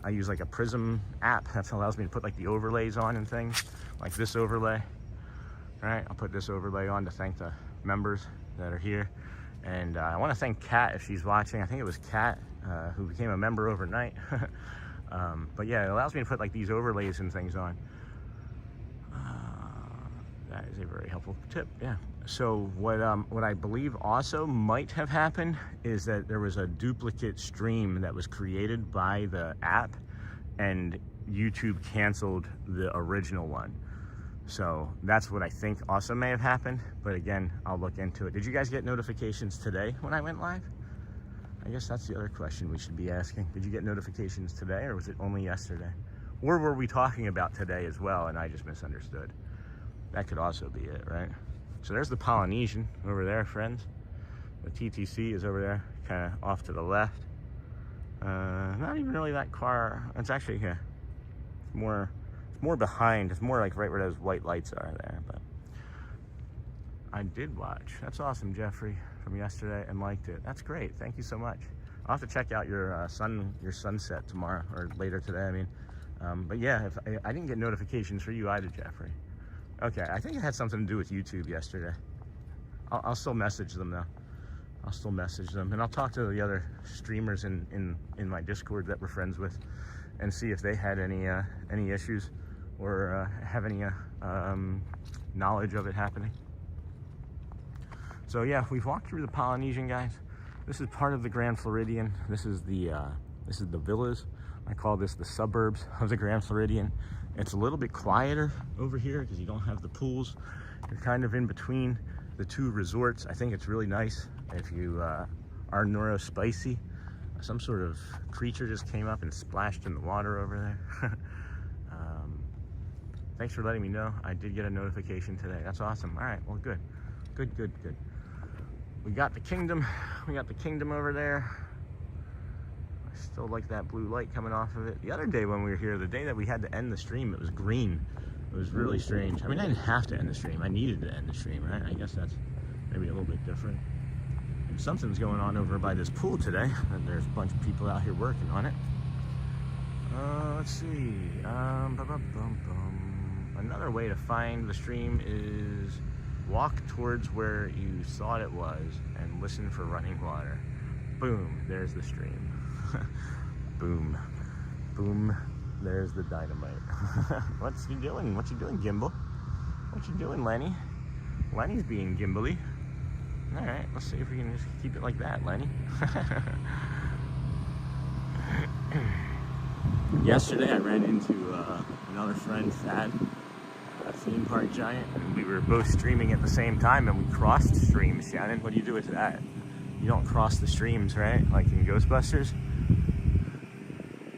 Speaker 1: I use like a Prism app that allows me to put like the overlays on and things, like this overlay, right? I'll put this overlay on to thank the members that are here. And I want to thank Kat if she's watching. I think it was Kat who became a member overnight. But yeah, it allows me to put like these overlays and things on. That is a very helpful tip, yeah. So what I believe also might have happened is that there was a duplicate stream that was created by the app, and YouTube canceled the original one. So that's what I think also may have happened, but again, I'll look into it. Did you guys get notifications today when I went live? I guess that's the other question we should be asking. Did you get notifications today, or was it only yesterday? Or were we talking about today as well and I just misunderstood? That could also be it, right? So there's the Polynesian over there, friends. The TTC is over there, kind of off to the left. Not even really that car. It's actually here. It's more behind. It's more like right where those white lights are there. But I did watch. That's awesome, Jeffrey, from yesterday, and liked it. That's great. Thank you so much. I'll have to check out your sunset tomorrow, or later today. I mean, but yeah, if I didn't get notifications for you either, Jeffrey. Okay, I think it had something to do with YouTube yesterday. I'll still message them though. I'll still message them, and I'll talk to the other streamers in my Discord that we're friends with, and see if they had any issues or have any knowledge of it happening. So yeah, we've walked through the Polynesian, guys. This is part of the Grand Floridian. This is the villas. I call this the suburbs of the Grand Floridian. It's a little bit quieter over here because you don't have the pools. You're kind of in between the two resorts. I think it's really nice if you are neurospicy. Some sort of creature just came up and splashed in the water over there. Thanks for letting me know. I did get a notification today. That's awesome. All right, well, good. We got the kingdom. We got the kingdom over there. I still like that blue light coming off of it. The other day when we were here, the day that we had to end the stream, it was green. It was really strange. I mean, I didn't have to end the stream. I needed to end the stream, right? I guess that's maybe a little bit different. And something's going on over by this pool today, and there's a bunch of people out here working on it. Let's see. Another way to find the stream is walk towards where you thought it was and listen for running water. Boom, there's the stream. Boom, boom, there's the dynamite. What's you doing? What you doing, Gimbal? What you doing, Lenny? Lenny's being gimbally. All right, let's see if we can just keep it like that, Lenny. Yesterday I ran into another friend, Thad, a theme park giant, and we were both streaming at the same time, and we crossed streams. Shannon, what do you do with that? You don't cross the streams, right? Like in Ghostbusters.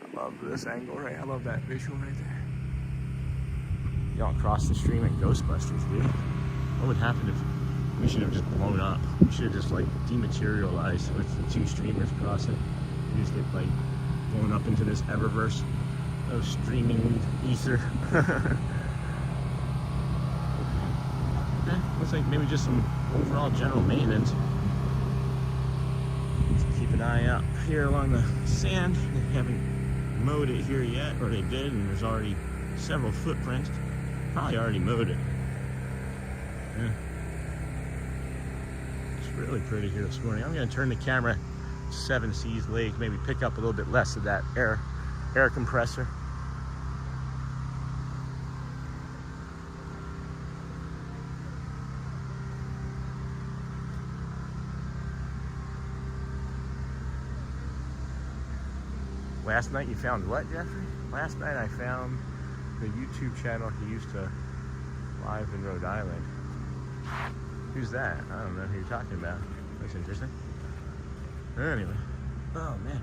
Speaker 1: I love this angle, right? I love that visual right there. You don't cross the stream in Ghostbusters, dude. What would happen if we should have just blown up? We should have just like dematerialized with the two streamers crossing. We just get like blown up into this eververse of streaming ether. Okay, looks like maybe just some overall general maintenance. Keep an eye out here along the sand. They haven't mowed it here yet, or they did, and there's already several footprints. Probably already mowed it. Yeah. It's really pretty here this morning. I'm going to turn the camera to 7 Seas Lake, maybe pick up a little bit less of that air compressor. Last night you found what, Jeffrey? Last night I found the YouTube channel he used to live in Rhode Island. Who's that? I don't know who you're talking about. That's interesting. Anyway. Oh man.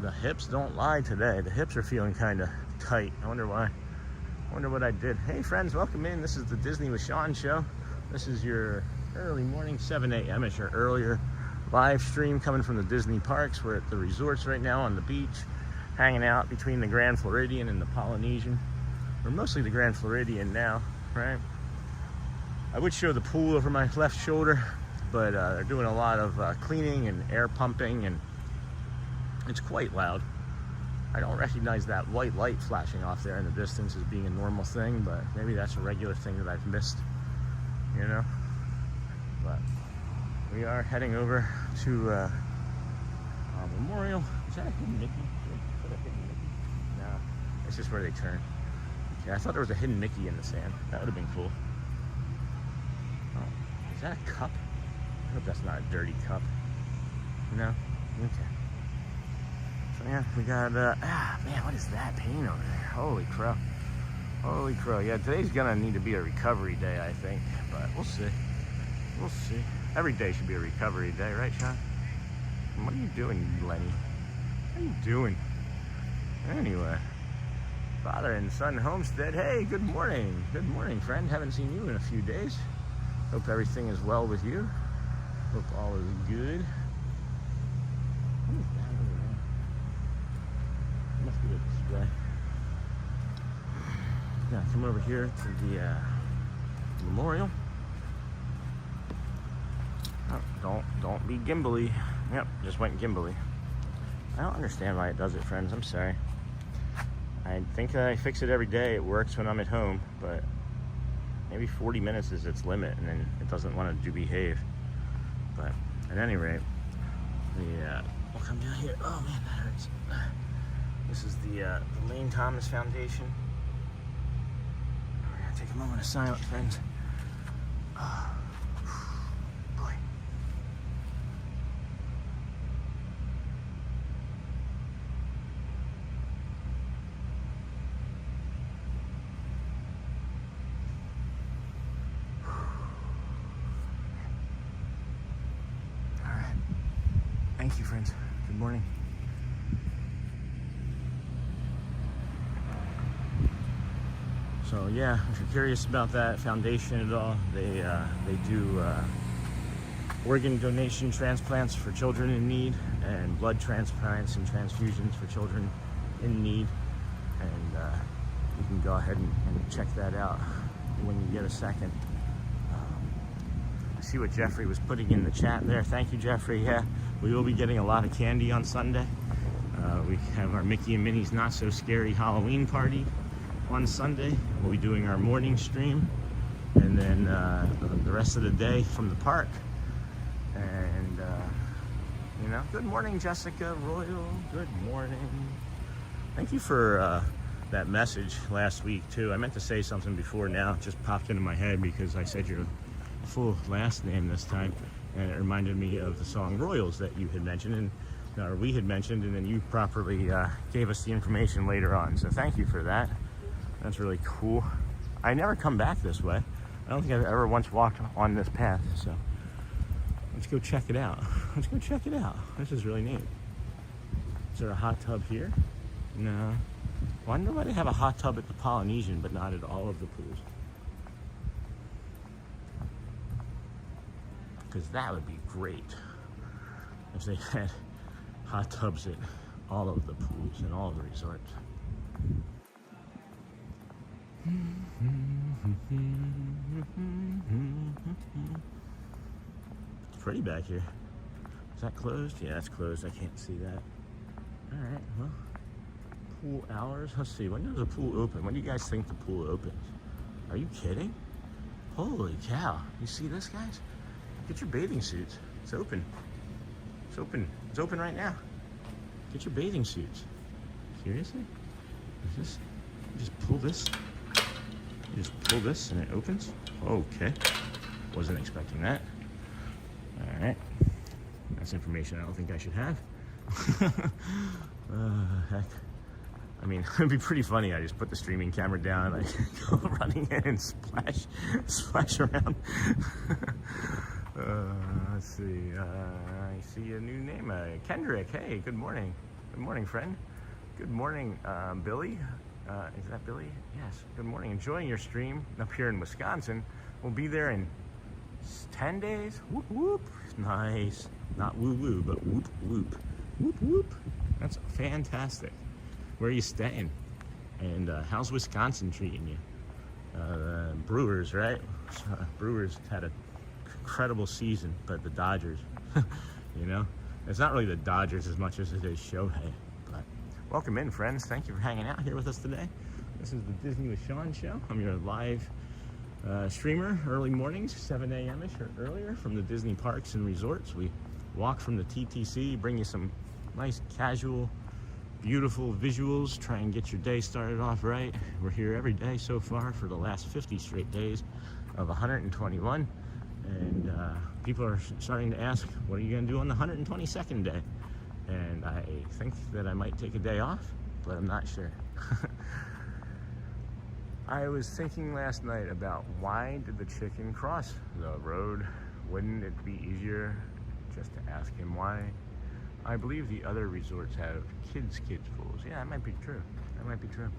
Speaker 1: The hips don't lie today. The hips are feeling kind of tight. I wonder why. I wonder what I did. Hey friends, welcome in. This is the Disney with Sean show. This is your early morning, 7 a.m. or earlier live stream coming from the Disney parks. We're at the resorts right now on the beach, hanging out between the Grand Floridian and the Polynesian. We're mostly the Grand Floridian now, right? I would show the pool over my left shoulder, but they're doing a lot of cleaning and air pumping, and it's quite loud. I don't recognize that white light flashing off there in the distance as being a normal thing, but maybe that's a regular thing that I've missed, you know? But we are heading over to Memorial. Is that a hidden Mickey? Is that a hidden Mickey? No, it's just where they turn. Yeah, I thought there was a hidden Mickey in the sand. That would have been cool. Oh, is that a cup? I hope that's not a dirty cup. No? Okay. So yeah, we got, man, what is that paint over there? Holy crow. Holy crow. Yeah, today's gonna need to be a recovery day, I think, but we'll see. We'll see. Every day should be a recovery day, right, Sean? What are you doing, Lenny? What are you doing? Anyway, father and son homestead. Hey, good morning. Good morning, friend. Haven't seen you in a few days. Hope everything is well with you. Hope all is good. What is that over there? Must be a display. Yeah, come over here to the memorial. Oh, don't be gimbally. Yep, just went gimbally. I don't understand why it does it, friends. I'm sorry. I think I fix it every day. It works when I'm at home, but maybe 40 minutes is its limit, and then it doesn't want to behave. But at any rate, we'll come down here. Oh man, that hurts. This is the Lane Thomas Foundation. We're gonna take a moment of silence, friends. Oh. Thank you, friends. Good morning. So yeah, if you're curious about that foundation at all, they do organ donation transplants for children in need, and blood transplants and transfusions for children in need. And you can go ahead and check that out when you get a second. I see what Jeffrey was putting in the chat there. Thank you, Jeffrey. Yeah. We will be getting a lot of candy on Sunday. We have our Mickey and Minnie's Not So Scary Halloween party on Sunday. We'll be doing our morning stream, and then the rest of the day from the park. And, you know, good morning, Jessica Royal. Good morning. Thank you for that message last week, too. I meant to say something before now. It just popped into my head because I said your full last name this time. And it reminded me of the song Royals that you had mentioned, or we had mentioned, and then you properly gave us the information later on. So thank you for that. That's really cool. I never come back this way. I don't think I've ever once walked on this path. So let's go check it out. Let's go check it out. This is really neat. Is there a hot tub here? No. Wonder why they have a hot tub at the Polynesian, but not at all of the pools. Because that would be great if they had hot tubs at all of the pools and all of the resorts. It's pretty back here. Is that closed? Yeah, it's closed. I can't see that. All right, well, pool hours. Let's see, when does the pool open? When do you guys think the pool opens? Are you kidding? Holy cow. You see this, guys? Get your bathing suits. It's open. It's open. It's open right now. Get your bathing suits. Seriously? Is this, you just pull this? You just pull this and it opens? Okay. Wasn't expecting that. All right. That's information I don't think I should have. Heck. I mean, it'd be pretty funny. I just put the streaming camera down, I go running in and splash around. Let's see. I see a new name, Kendrick. Hey, good morning. Good morning, friend. Good morning, Billy. Is that Billy? Yes. Good morning. Enjoying your stream up here in Wisconsin. We'll be there in 10 days. Whoop whoop. Nice. Not woo woo, but whoop whoop. Whoop whoop. That's fantastic. Where are you staying? And how's Wisconsin treating you? Brewers, right? Brewers had an incredible season, but the Dodgers, you know? It's not really the Dodgers as much as it is Shohei. But welcome in, friends. Thank you for hanging out here with us today. This is the Disney with Sean show. I'm your live streamer, early mornings, 7 a.m.-ish or earlier from the Disney parks and resorts. We walk from the TTC, bring you some nice, casual, beautiful visuals, try and get your day started off right. We're here every day so far for the last 50 straight days of 121. And people are starting to ask, what are you going to do on the 122nd day? And I think that I might take a day off, but I'm not sure. I was thinking last night about why did the chicken cross the road? Wouldn't it be easier just to ask him why? I believe the other resorts have kids pools. Yeah, that might be true. That might be true.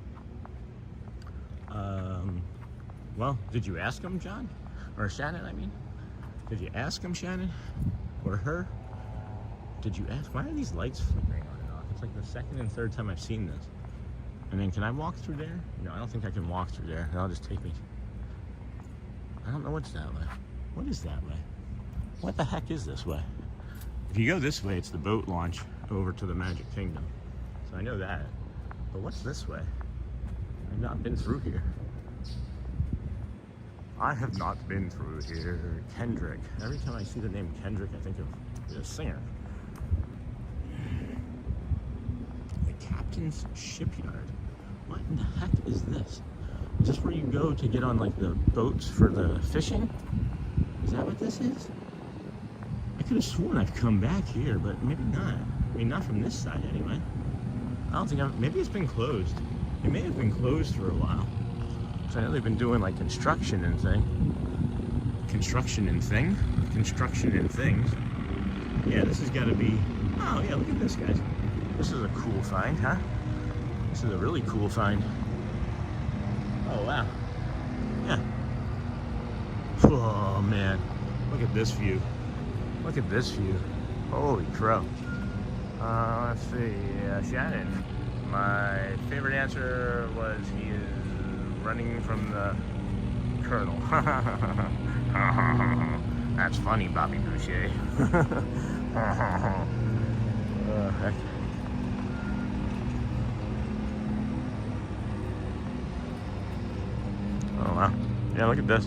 Speaker 1: Well, did you ask him, John? Or Shannon, I mean? Did you ask him, Shannon? Or her? Did you ask? Why are these lights flickering on and off? It's like the second and third time I've seen this. And then can I walk through there? No, I don't think I can walk through there. That'll just take me. I don't know what's that way. What is that way? What the heck is this way? If you go this way, it's the boat launch over to the Magic Kingdom. So I know that. But what's this way? I've not been through here. I have not been through here. Kendrick. Every time I see the name Kendrick, I think of the singer. The Captain's Shipyard. What in the heck is this? Is this where you go to get on like the boats for the fishing? Is that what this is? I could have sworn I've come back here, but maybe not. I mean, not from this side anyway. I don't think maybe it's been closed. It may have been closed for a while. So I know they've been doing like construction and things. Yeah, this has got to be, oh yeah, look at this, guys. This is a cool find, huh? This is a really cool find. Oh, wow. Yeah. Oh, man. Look at this view. Look at this view. Holy crow. Let's see. Shannon. My favorite answer was he is running from the Colonel. That's funny, Bobby Boucher. Heck. Oh, wow. Yeah, look at this.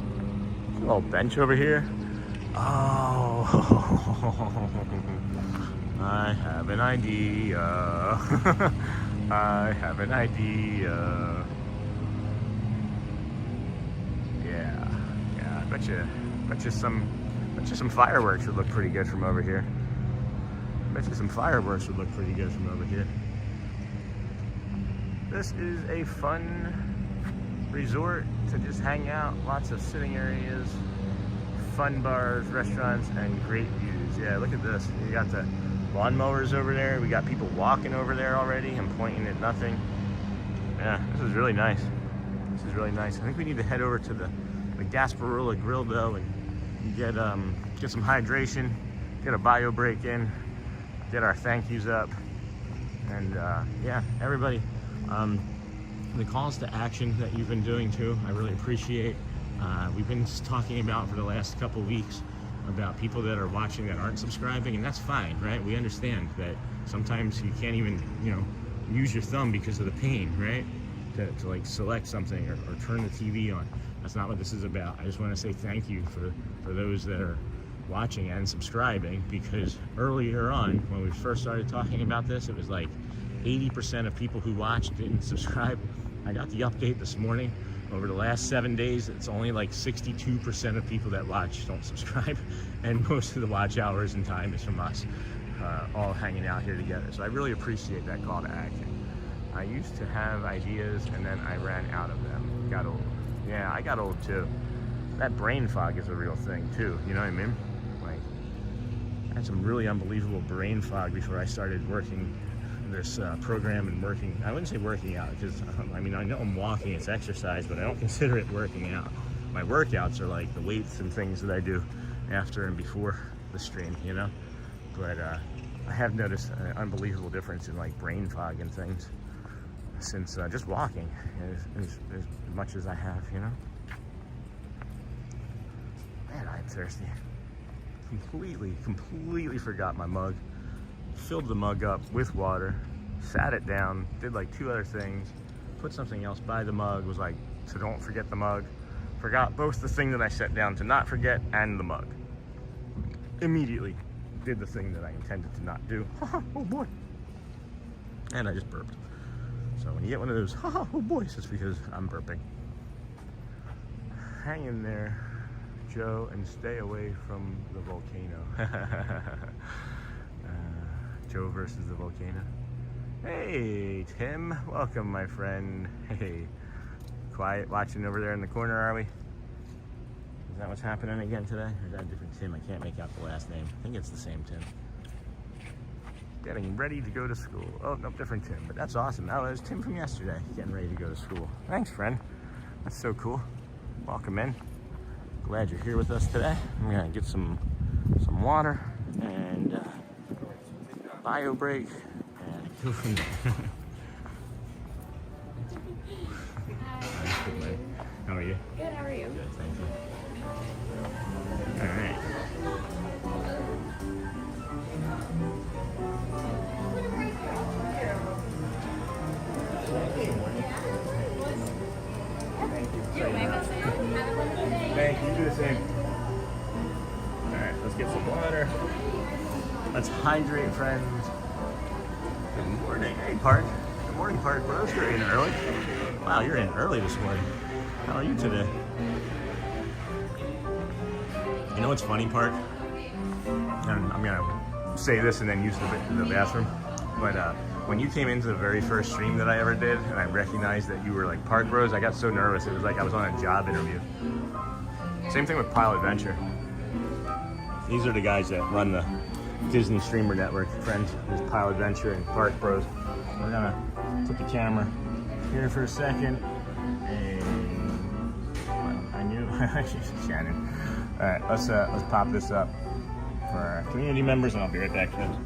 Speaker 1: A little bench over here. Oh, I have an idea. I have an idea. Yeah, I bet you some fireworks would look pretty good from over here. This is a fun resort to just hang out. Lots of sitting areas, fun bars, restaurants, and great views. Yeah, look at this. You got the lawnmowers over there. We got people walking over there already and pointing at nothing. Yeah, this is really nice. I think we need to head over to the Gasparilla Grill though and get some hydration, get a bio break in, get our thank yous up, and yeah, everybody. The calls to action that you've been doing too, I really appreciate. We've been talking about for the last couple weeks about people that are watching that aren't subscribing, and that's fine, right? We understand that sometimes you can't even, use your thumb because of the pain, right? To like select something or turn the TV on. That's not what this is about. I just want to say thank you for those that are watching and subscribing, because earlier on when we first started talking about this, it was like 80% of people who watched didn't subscribe. I got the update this morning. Over the last 7 days, it's only like 62% of people that watch don't subscribe, and most of the watch hours and time is from us all hanging out here together. So I really appreciate that call to action. I used to have ideas and then I ran out of them. Got old. Yeah, I got old too. That brain fog is a real thing too, you know what I mean? Like, I had some really unbelievable brain fog before I started working this program and working. I wouldn't say working out, because I mean, I know I'm walking, it's exercise, but I don't consider it working out. My workouts are like the weights and things that I do after and before the stream, you know? But I have noticed an unbelievable difference in like brain fog and things since just walking as much as I have, you know? Man, I'm thirsty. Completely forgot my mug. Filled the mug up with water, sat it down, did like 2 other things, put something else by the mug, was like, so don't forget the mug. Forgot both the thing that I set down to not forget and the mug. Immediately did the thing that I intended to not do. Oh boy. And I just burped. So when you get one of those, oh boy, it's because I'm burping. Hang in there, Joe, and stay away from the volcano. Joe versus the volcano. Hey, Tim, welcome, my friend. Hey, quiet watching over there in the corner, are we? Is that what's happening again today? Or is that a different Tim? I can't make out the last name. I think it's the same Tim. Getting ready to go to school. Oh, no, different Tim, but that's awesome. That was Tim from yesterday, getting ready to go to school. Thanks, friend. That's so cool. Welcome in. Glad you're here with us today. I'm gonna get some water and bio break and go from there. How are you?
Speaker 2: Good, how are you?
Speaker 1: Good, thank you. All right. Thank you. You do the same. All right, let's get some water. Let's hydrate, friends. Good morning. Hey, Park. Good morning, Park Bros. You're in early. Wow, you're in early this morning. How are you today? You know what's funny, Park? And I'm gonna say this and then use the bathroom. But when you came into the very first stream that I ever did, and I recognized that you were like Park Bros, I got so nervous. It was like I was on a job interview. Same thing with Pile Adventure. These are the guys that run the Disney Streamer Network, friends. There's Pile Adventure and Park Bros. We're gonna put the camera here for a second. And I knew Shannon. All right, let's pop this up for our community members, and I'll be right back, friends.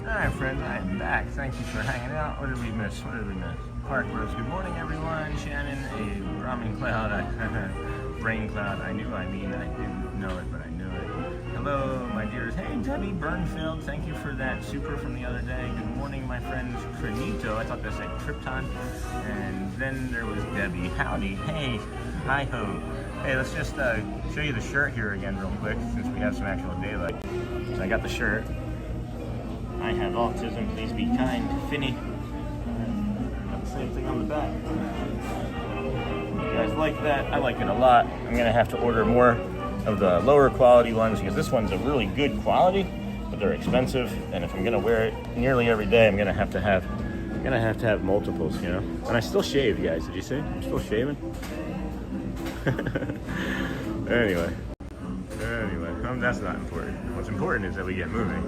Speaker 1: Alright, friends, I am back. Thank you for hanging out. What did we miss? Park Bros. Good morning, everyone. Shannon, a ramen cloud, brain cloud. I didn't know it, but I knew it. Hello, my dears. Hey, Debbie Burnfield. Thank you for that super from the other day. Good morning, my friends. Crinito. I thought that said Krypton. And then there was Debbie. Howdy. Hey. Hi-ho. Hey, let's just show you the shirt here again real quick, since we have some actual daylight. So I got the shirt. I have autism, please be kind, Finny. Got the same thing on the back. You guys like that? I like it a lot. I'm gonna have to order more of the lower quality ones because this one's a really good quality, but they're expensive. And if I'm gonna wear it nearly every day, I'm gonna have to have multiples, you know. And I still shave, guys. Did you see? I'm still shaving. Anyway, that's not important. What's important is that we get moving,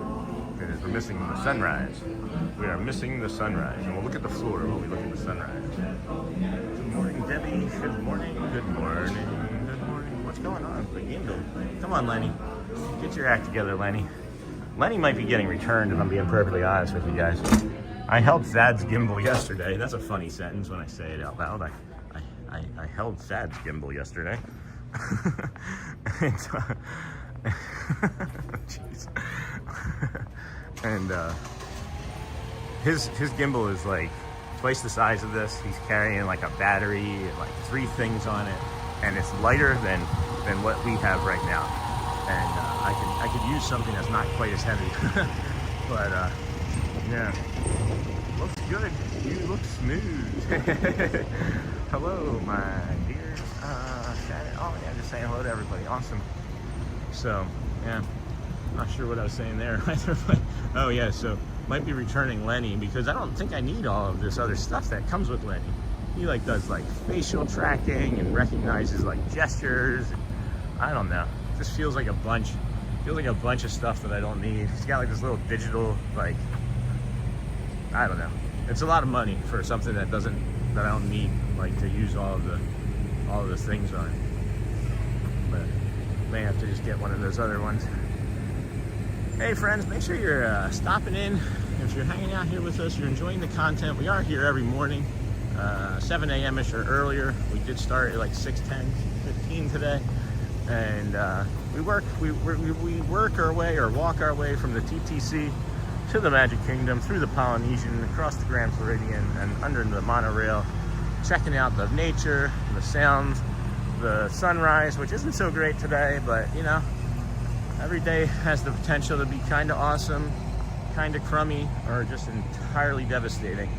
Speaker 1: because we're missing the sunrise. We are missing the sunrise, and we'll look at the floor while we look at the sunrise. Good morning, Debbie. Good morning. Good morning. Good morning. What's going on? The gimbal. Come on, Lenny. Get your act together, Lenny. Lenny might be getting returned, if I'm being perfectly honest with you guys. I held Thad's gimbal yesterday. That's a funny sentence when I say it out loud. I held Thad's gimbal yesterday. And, jeez. And his gimbal is like twice the size of this. He's carrying like a battery, like 3 things on it, and it's lighter than what we have right now. And I could use something that's not quite as heavy. But yeah, looks good. You look smooth. Hello, my dear. Oh yeah, just saying hello to everybody. Awesome. So yeah, not sure what I was saying there either. But oh yeah, so might be returning Lenny because I don't think I need all of this other stuff that comes with Lenny. He like does like facial tracking and recognizes like gestures. And, I don't know. Just feels like a bunch. Feels like a bunch of stuff that I don't need. He's got like this little digital like. I don't know. It's a lot of money for something that I don't need like to use all of the things on. But may have to just get one of those other ones. Hey friends, make sure you're stopping in. If you're hanging out here with us, you're enjoying the content. We are here every morning, 7 a.m.-ish or earlier. We did start at like 6:10, 15 today. And we work our way or walk our way from the TTC to the Magic Kingdom, through the Polynesian, across the Grand Floridian, and under the monorail, checking out the nature, the sounds, the sunrise, which isn't so great today, but you know, every day has the potential to be kind of awesome, kind of crummy, or just entirely devastating.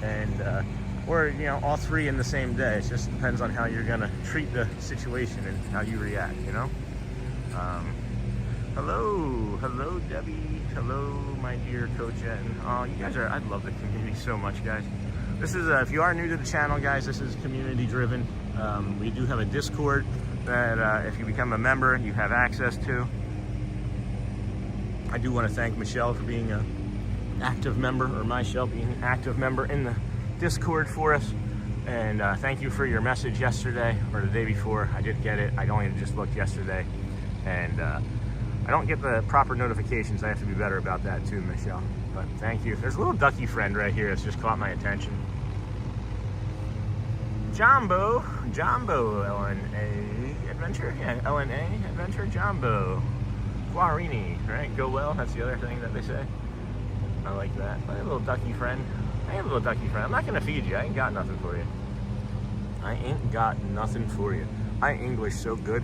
Speaker 1: And or you know, all 3 in the same day. It just depends on how you're gonna treat the situation and how you react, you know. Hello Debbie, hello my dear Coach Etten. Oh, you guys I love the community so much, guys. This is if you are new to the channel, guys, this is community driven. We do have a Discord that if you become a member, you have access to. I do want to thank Michelle for being an active member, or Michelle being an active member in the Discord for us. And thank you for your message yesterday or the day before. I did get it. I only just looked yesterday, and I don't get the proper notifications. I have to be better about that too, Michelle. But thank you. There's a little ducky friend right here that's just caught my attention. Jumbo, LNA Adventure, yeah, LNA Adventure, Jumbo, Guarini, right? Go well. That's the other thing that they say. I like that. I have a little ducky friend. I'm not gonna feed you. I ain't got nothing for you. I English so good.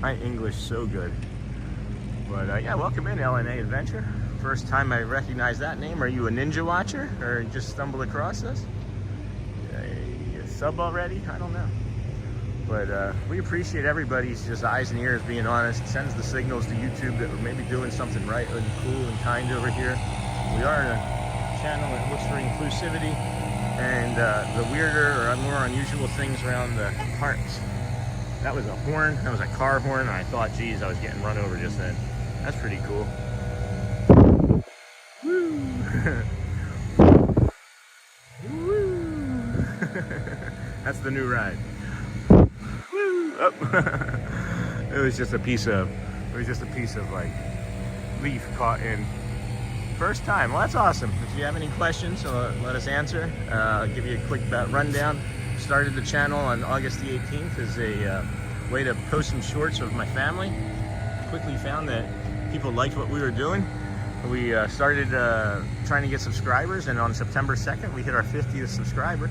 Speaker 1: I English so good. But yeah, welcome in LNA Adventure. First time I recognize that name. Are you a ninja watcher or just stumbled across us? You sub already? I don't know. But we appreciate everybody's just eyes and ears being honest. Sends the signals to YouTube that we're maybe doing something right and cool and kind over here. We are in a channel that looks for inclusivity and the weirder or more unusual things around the parks. That was a horn. That was a car horn, and I thought, geez, I was getting run over just then. That's pretty cool. Woo! Woo! That's the new ride. Woo! Oh. It was just a piece of like leaf caught in. First time. Well, that's awesome. If you have any questions, let us answer. I'll give you a quick rundown. Started the channel on August the 18th as a way to post some shorts of my family. Quickly found that people liked what we were doing. We started trying to get subscribers, and on September 2nd we hit our 50th subscriber.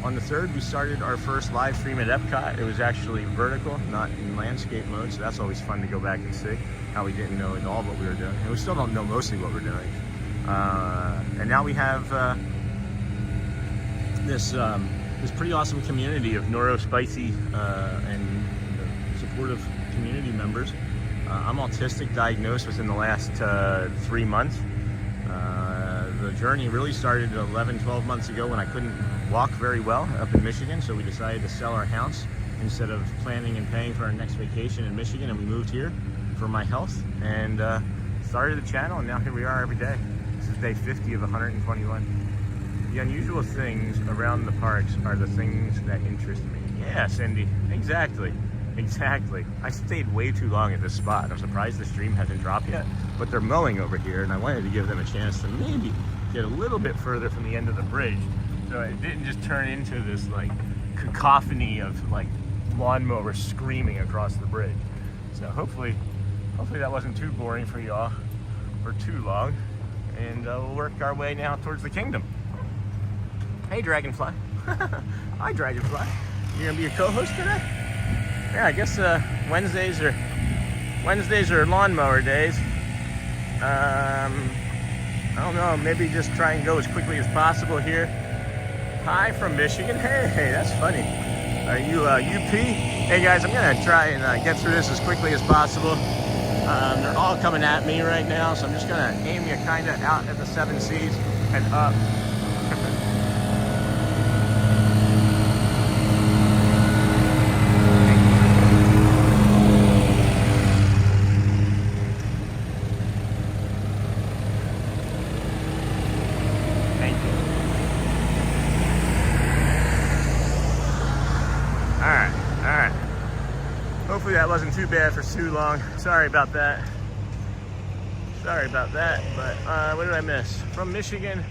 Speaker 1: On the 3rd, we started our first live stream at Epcot. It was actually vertical, not in landscape mode, so that's always fun to go back and see how we didn't know at all what we were doing. And we still don't know mostly what we're doing. And now we have this pretty awesome community of neurospicy and supportive community members. I'm autistic, diagnosed within the last 3 months. The journey really started 11, 12 months ago when I couldn't walk very well up in Michigan, so we decided to sell our house instead of planning and paying for our next vacation in Michigan, and we moved here for my health and started the channel, and now here we are every day. This is day 50 of 121. The unusual things around the parks are the things that interest me. Yeah, Cindy, exactly. Exactly. I stayed way too long at this spot. I'm surprised the stream hasn't dropped yet, but they're mowing over here, and I wanted to give them a chance to maybe get a little bit further from the end of the bridge, so it didn't just turn into this like cacophony of like lawnmower screaming across the bridge. So hopefully that wasn't too boring for y'all for too long, and we'll work our way now towards the kingdom. Hey, Dragonfly. Hi, Dragonfly. You gonna be a co-host today? Yeah, I guess Wednesdays are lawnmower days. I don't know, maybe just try and go as quickly as possible here. Hi from Michigan. Hey, that's funny. Are you UP? Hey guys, I'm gonna try and get through this as quickly as possible. They're all coming at me right now, so I'm just gonna aim you kind of out at the 7 Cs and up. Hopefully that wasn't too bad for too long. Sorry about that. But what did I miss? From Michigan.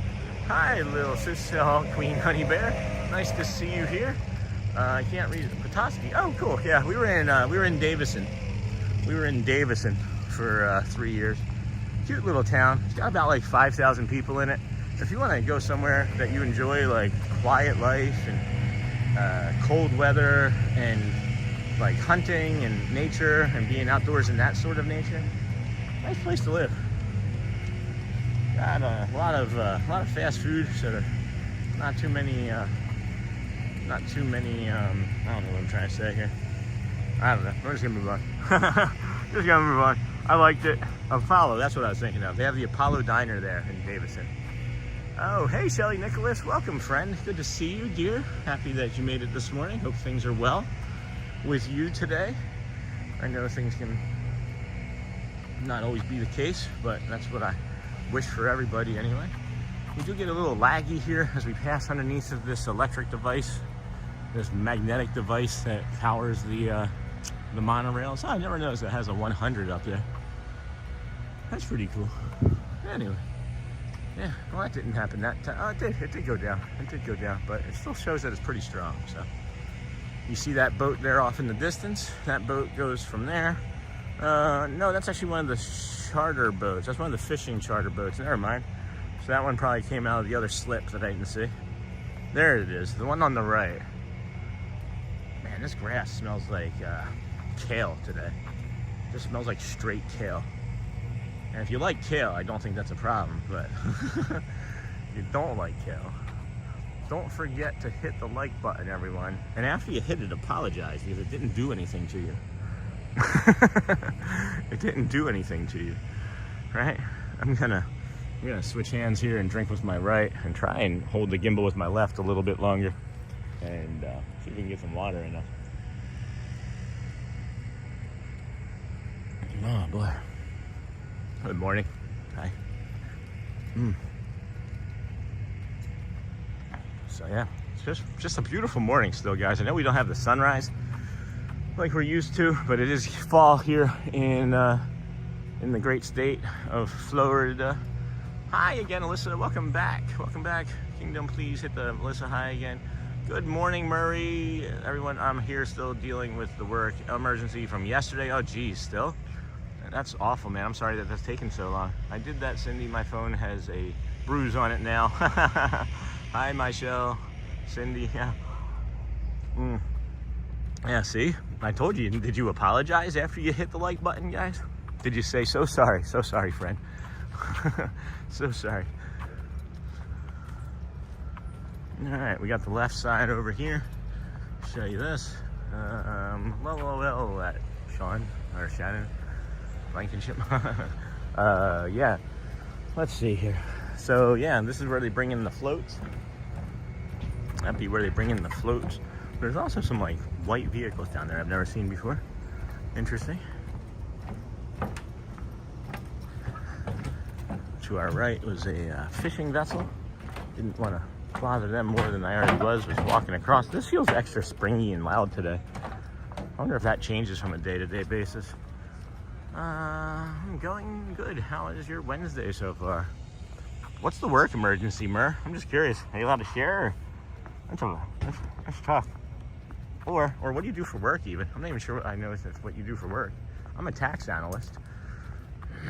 Speaker 1: Hi, little Cecil Queen Honey Bear. Nice to see you here. I can't read it. Petoskey. Oh, cool. Yeah, we were in Davison. We were in Davison for 3 years. Cute little town. It's got about like 5,000 people in it. If you want to go somewhere that you enjoy, like quiet life and cold weather and like hunting and nature and being outdoors in that sort of nature, nice place to live. Got a lot of fast food, so not too many. I don't know what I'm trying to say here. I don't know. We're just gonna move on. I liked it. Apollo. That's what I was thinking of. They have the Apollo Diner there in Davison. Oh, hey, Shelly Nicholas. Welcome, friend. Good to see you, dear. Happy that you made it this morning. Hope things are well with you today. I know things can not always be the case, but that's what I wish for everybody anyway. We do get a little laggy here as we pass underneath of this electric device, this magnetic device that powers the monorail. So I never noticed it has a 100 up there. That's pretty cool. Anyway, yeah, well, that didn't happen that time. Oh, it did go down. It did go down, but it still shows that it's pretty strong. So you see that boat there off in the distance? That boat goes from there. No, that's actually one of the charter boats. That's one of the fishing charter boats. Never mind. So that one probably came out of the other slip that I didn't see. There it is, the one on the right. Man, this grass smells like kale today. It just smells like straight kale. And if you like kale, I don't think that's a problem, but if you don't like kale, don't forget to hit the like button, everyone. And after you hit it, apologize, because it didn't do anything to you. It didn't do anything to you, right? I'm gonna switch hands here and drink with my right and try and hold the gimbal with my left a little bit longer, and see if we can get some water in. Oh boy. Good morning. Hi. So yeah, it's just a beautiful morning still, guys. I know we don't have the sunrise like we're used to, but it is fall here in the great state of Florida. Hi again, Alyssa. Welcome back. Welcome back. Kingdom, please hit the Alyssa hi again. Good morning, Murray. Everyone, I'm here still dealing with the work emergency from yesterday. Oh, geez, still? That's awful, man. I'm sorry that that's taken so long. I did that, Cindy. My phone has a bruise on it now. Hi, Michelle. Cindy, yeah. Yeah, see? I told you. Did you apologize after you hit the like button, guys? Did you say, so sorry, friend? So sorry. All right, we got the left side over here. Show you this. Well, Sean, or Shannon, Blankenship. Yeah, let's see here. So yeah, this is where they bring in the floats. That'd be where they bring in the floats. There's also some like white vehicles down there I've never seen before. Interesting. To our right was a fishing vessel. Didn't want to bother them more than I already was walking across. This feels extra springy and loud today. I wonder if that changes from a day-to-day basis. I'm going good. How is your Wednesday so far? What's the work emergency, Mur? I'm just curious. Are you allowed to share? That's tough. Or what do you do for work even? I'm not even sure I know if that's what you do for work. I'm a tax analyst.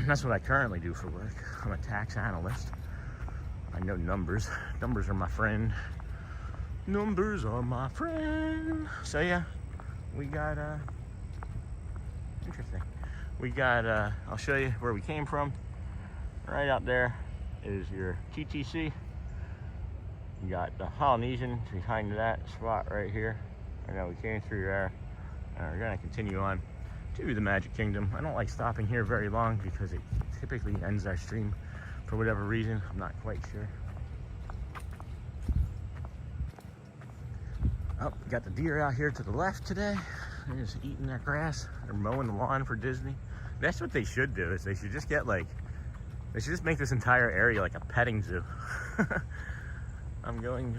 Speaker 1: That's what I currently do for work. I'm a tax analyst. I know numbers. Numbers are my friend. Numbers are my friend. So yeah, we got, interesting. We got, I'll show you where we came from. Right out there is your TTC. You got the Polynesian behind that spot right here. I know we came through there. We're gonna continue on to the Magic Kingdom. I don't like stopping here very long because it typically ends our stream for whatever reason. I'm not quite sure. Oh, we got the deer out here to the left today. They're just eating their grass. They're mowing the lawn for Disney. That's what they should do, is they should just get like, they should just make this entire area like a petting zoo. I'm going,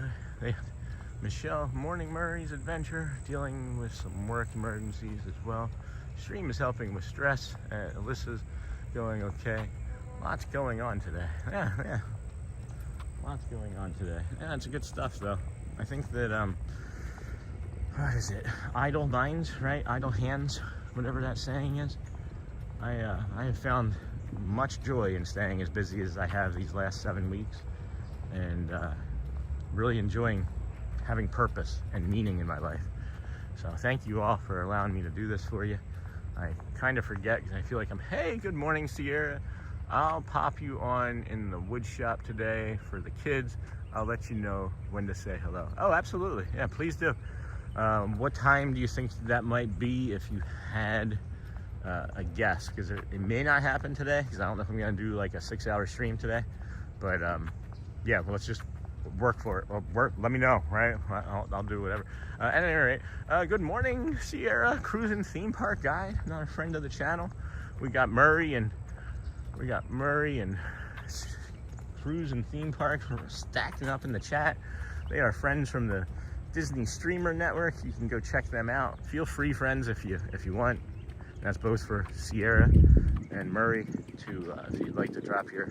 Speaker 1: Michelle, Morning Murray's adventure, dealing with some work emergencies as well. Stream is helping with stress. Alyssa's going okay. Lots going on today. Yeah. Lots going on today. Yeah, it's good stuff though. I think that, what is it? Idle minds, right? Idle hands, whatever that saying is. I have found much joy in staying as busy as I have these last 7 weeks, and really enjoying having purpose and meaning in my life. So thank you all for allowing me to do this for you. I kind of forget because I feel like hey, good morning, Sierra. I'll pop you on in the wood shop today for the kids. I'll let you know when to say hello. Oh, absolutely. Yeah, please do. What time do you think that might be if you had a guess? Because it may not happen today, because I don't know if I'm going to do like a 6-hour stream today. But yeah, well, let's just work for it. Let me know, right? I'll do whatever. At any rate, good morning, Sierra, cruising theme park guide, another friend of the channel. We got Murray and Cruise and Theme Park stacking up in the chat. They are friends from the Disney Streamer Network. You can go check them out. Feel free, friends, if you want. That's both for Sierra and Murray to if you'd like to drop your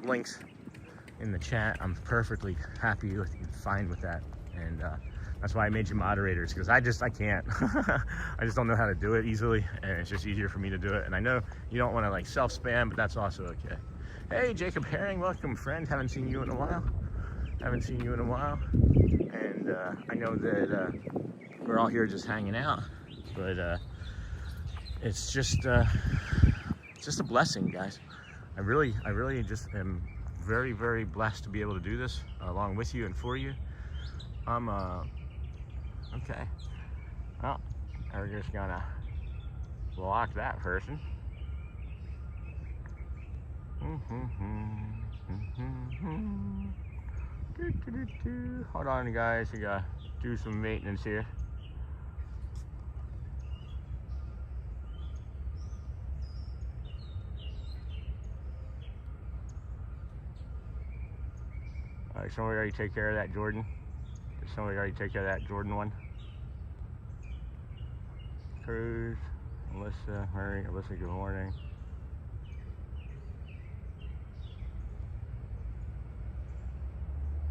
Speaker 1: links in the chat. I'm perfectly happy with and fine with that, and that's why I made you moderators, because I can't. I just don't know how to do it easily, and it's just easier for me to do it. And I know you don't want to like self-spam, but that's also okay. Hey, Jacob Herring, welcome, friend. Haven't seen you in a while. And I know that we're all here just hanging out, but it's just a blessing, guys. I really just am very, very blessed to be able to do this along with you and for you. I'm okay. Well, we're just gonna block that person. Hold on, guys. We gotta do some maintenance here. Alright, somebody already take care of that, Jordan? Did somebody already take care of that Jordan one? Cruz, Alyssa, Murray, Alyssa, good morning.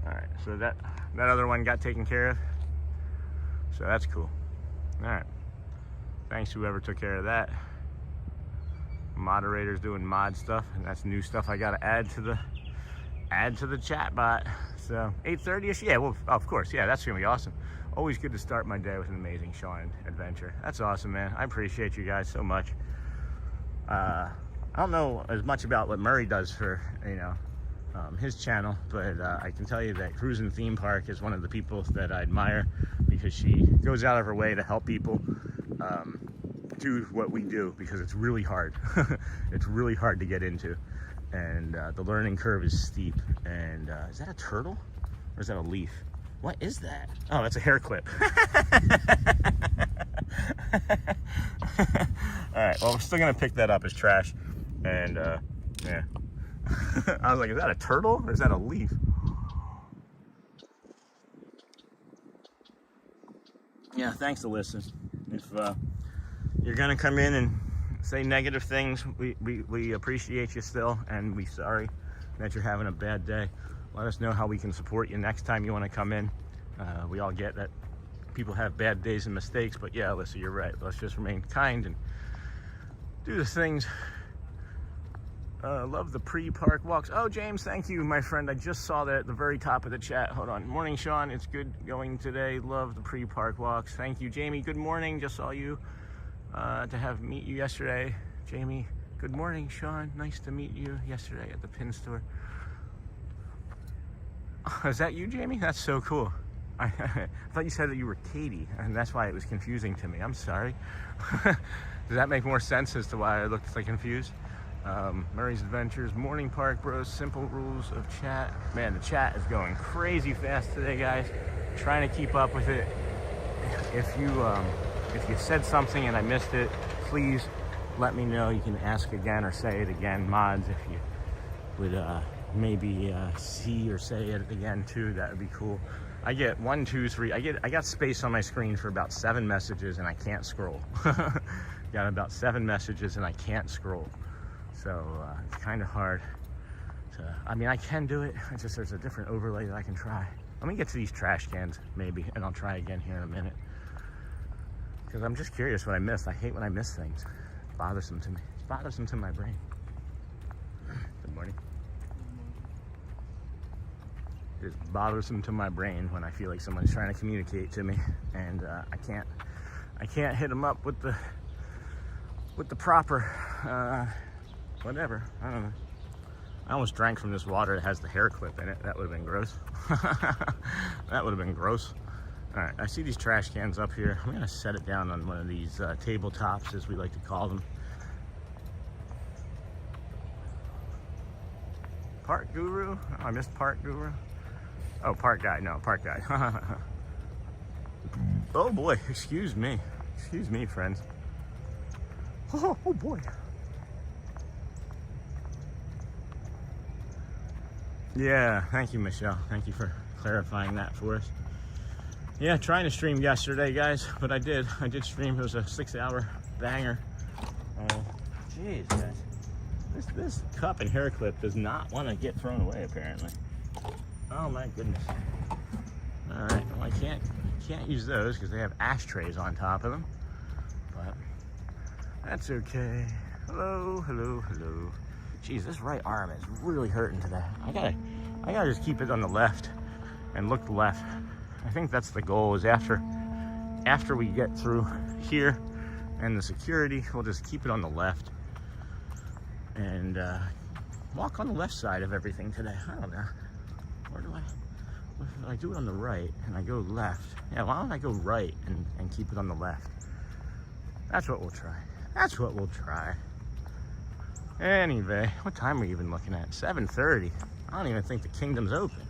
Speaker 1: Alright, so that other one got taken care of. So that's cool. Alright. Thanks whoever took care of that. Moderators doing mod stuff, and that's new stuff I gotta add to the chat bot. So 8:30ish. Yeah, well, of course. Yeah, that's gonna be awesome. Always good to start my day with an amazing Sean adventure. That's awesome, man. I appreciate you guys so much. I don't know as much about what Murray does for, you know, his channel, but I can tell you that Cruisin' Theme Park is one of the people that I admire, because she goes out of her way to help people do what we do, because it's really hard. It's really hard to get into, and the learning curve is steep. And is that a turtle or is that a leaf? What is that? Oh, that's a hair clip. All right, well, we're still gonna pick that up as trash. And yeah. I was like, is that a turtle or is that a leaf? Yeah, thanks, Alyssa. If you're gonna come in and say negative things, we appreciate you still, and we're sorry that you're having a bad day. Let us know how we can support you next time you want to come in. We all get that people have bad days and mistakes, but yeah, Alyssa, you're right. Let's just remain kind and do the things. Love the pre-park walks. Oh, James, thank you, my friend. I just saw that at the very top of the chat. Hold on. Morning, Sean. It's good going today. Love the pre-park walks. Thank you, Jamie. Good morning. Just saw you to meet you yesterday. Jamie, good morning, Sean. Nice to meet you yesterday at the pin store. Oh, is that you, Jamie? That's so cool. I thought you said that you were Katie, and that's why it was confusing to me. I'm sorry. Does that make more sense as to why I looked like confused? Murray's Adventures, Morning Park Bros, Simple Rules of Chat. Man, the chat is going crazy fast today, guys. Trying to keep up with it. If you said something and I missed it, please let me know. You can ask again or say it again. Mods, if you would maybe see or say it again too, that would be cool. I get 1, 2, 3. I got space on my screen for about 7 messages and I can't scroll. Got about 7 messages and I can't scroll. So it's kind of hard to, I mean, I can do it. It's just there's a different overlay that I can try. Let me get to these trash cans maybe, and I'll try again here in a minute. Because I'm just curious what I missed. I hate when I miss things. It's bothersome to me. It's bothersome to my brain. Good morning. It's bothersome to my brain when I feel like someone's trying to communicate to me, and I can't hit them up with the proper whatever. I don't know. I almost drank from this water that has the hair clip in it. That would have been gross. That would have been gross. All right, I see these trash cans up here. I'm gonna set it down on one of these tabletops, as we like to call them. Park Guru? Oh, I missed Park Guru. Oh, Park Guy. No, Park Guy. Oh boy, excuse me. Excuse me, friends. Oh boy. Yeah, thank you, Michelle. Thank you for clarifying that for us. Yeah, trying to stream yesterday, guys, but I did stream. It was a 6-hour banger. Jeez, guys. This cup and hair clip does not want to get thrown away, apparently. Oh my goodness. All right, well, I can't use those because they have ashtrays on top of them, but that's okay. Hello, hello, hello. Jeez, this right arm is really hurting today. I gotta just keep it on the left and look left. I think that's the goal, is after we get through here and the security, we'll just keep it on the left and walk on the left side of everything today. I don't know. Where do I do it on the right and I go left? Yeah, why don't I go right and keep it on the left? That's what we'll try. That's what we'll try. Anyway, what time are we even looking at? 7:30. I don't even think the kingdom's open.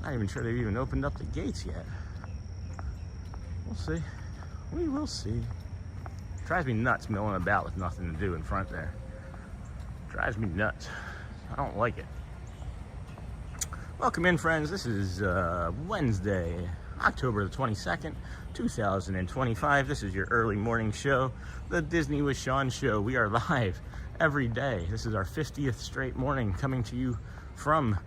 Speaker 1: Not even sure they've even opened up the gates yet. We'll see. We will see. Drives me nuts milling about with nothing to do in front there. Drives me nuts. I don't like it. Welcome in, friends. This is Wednesday, October the 22nd, 2025. This is your early morning show, the Disney with Sean show. We are live every day. This is our 50th straight morning coming to you from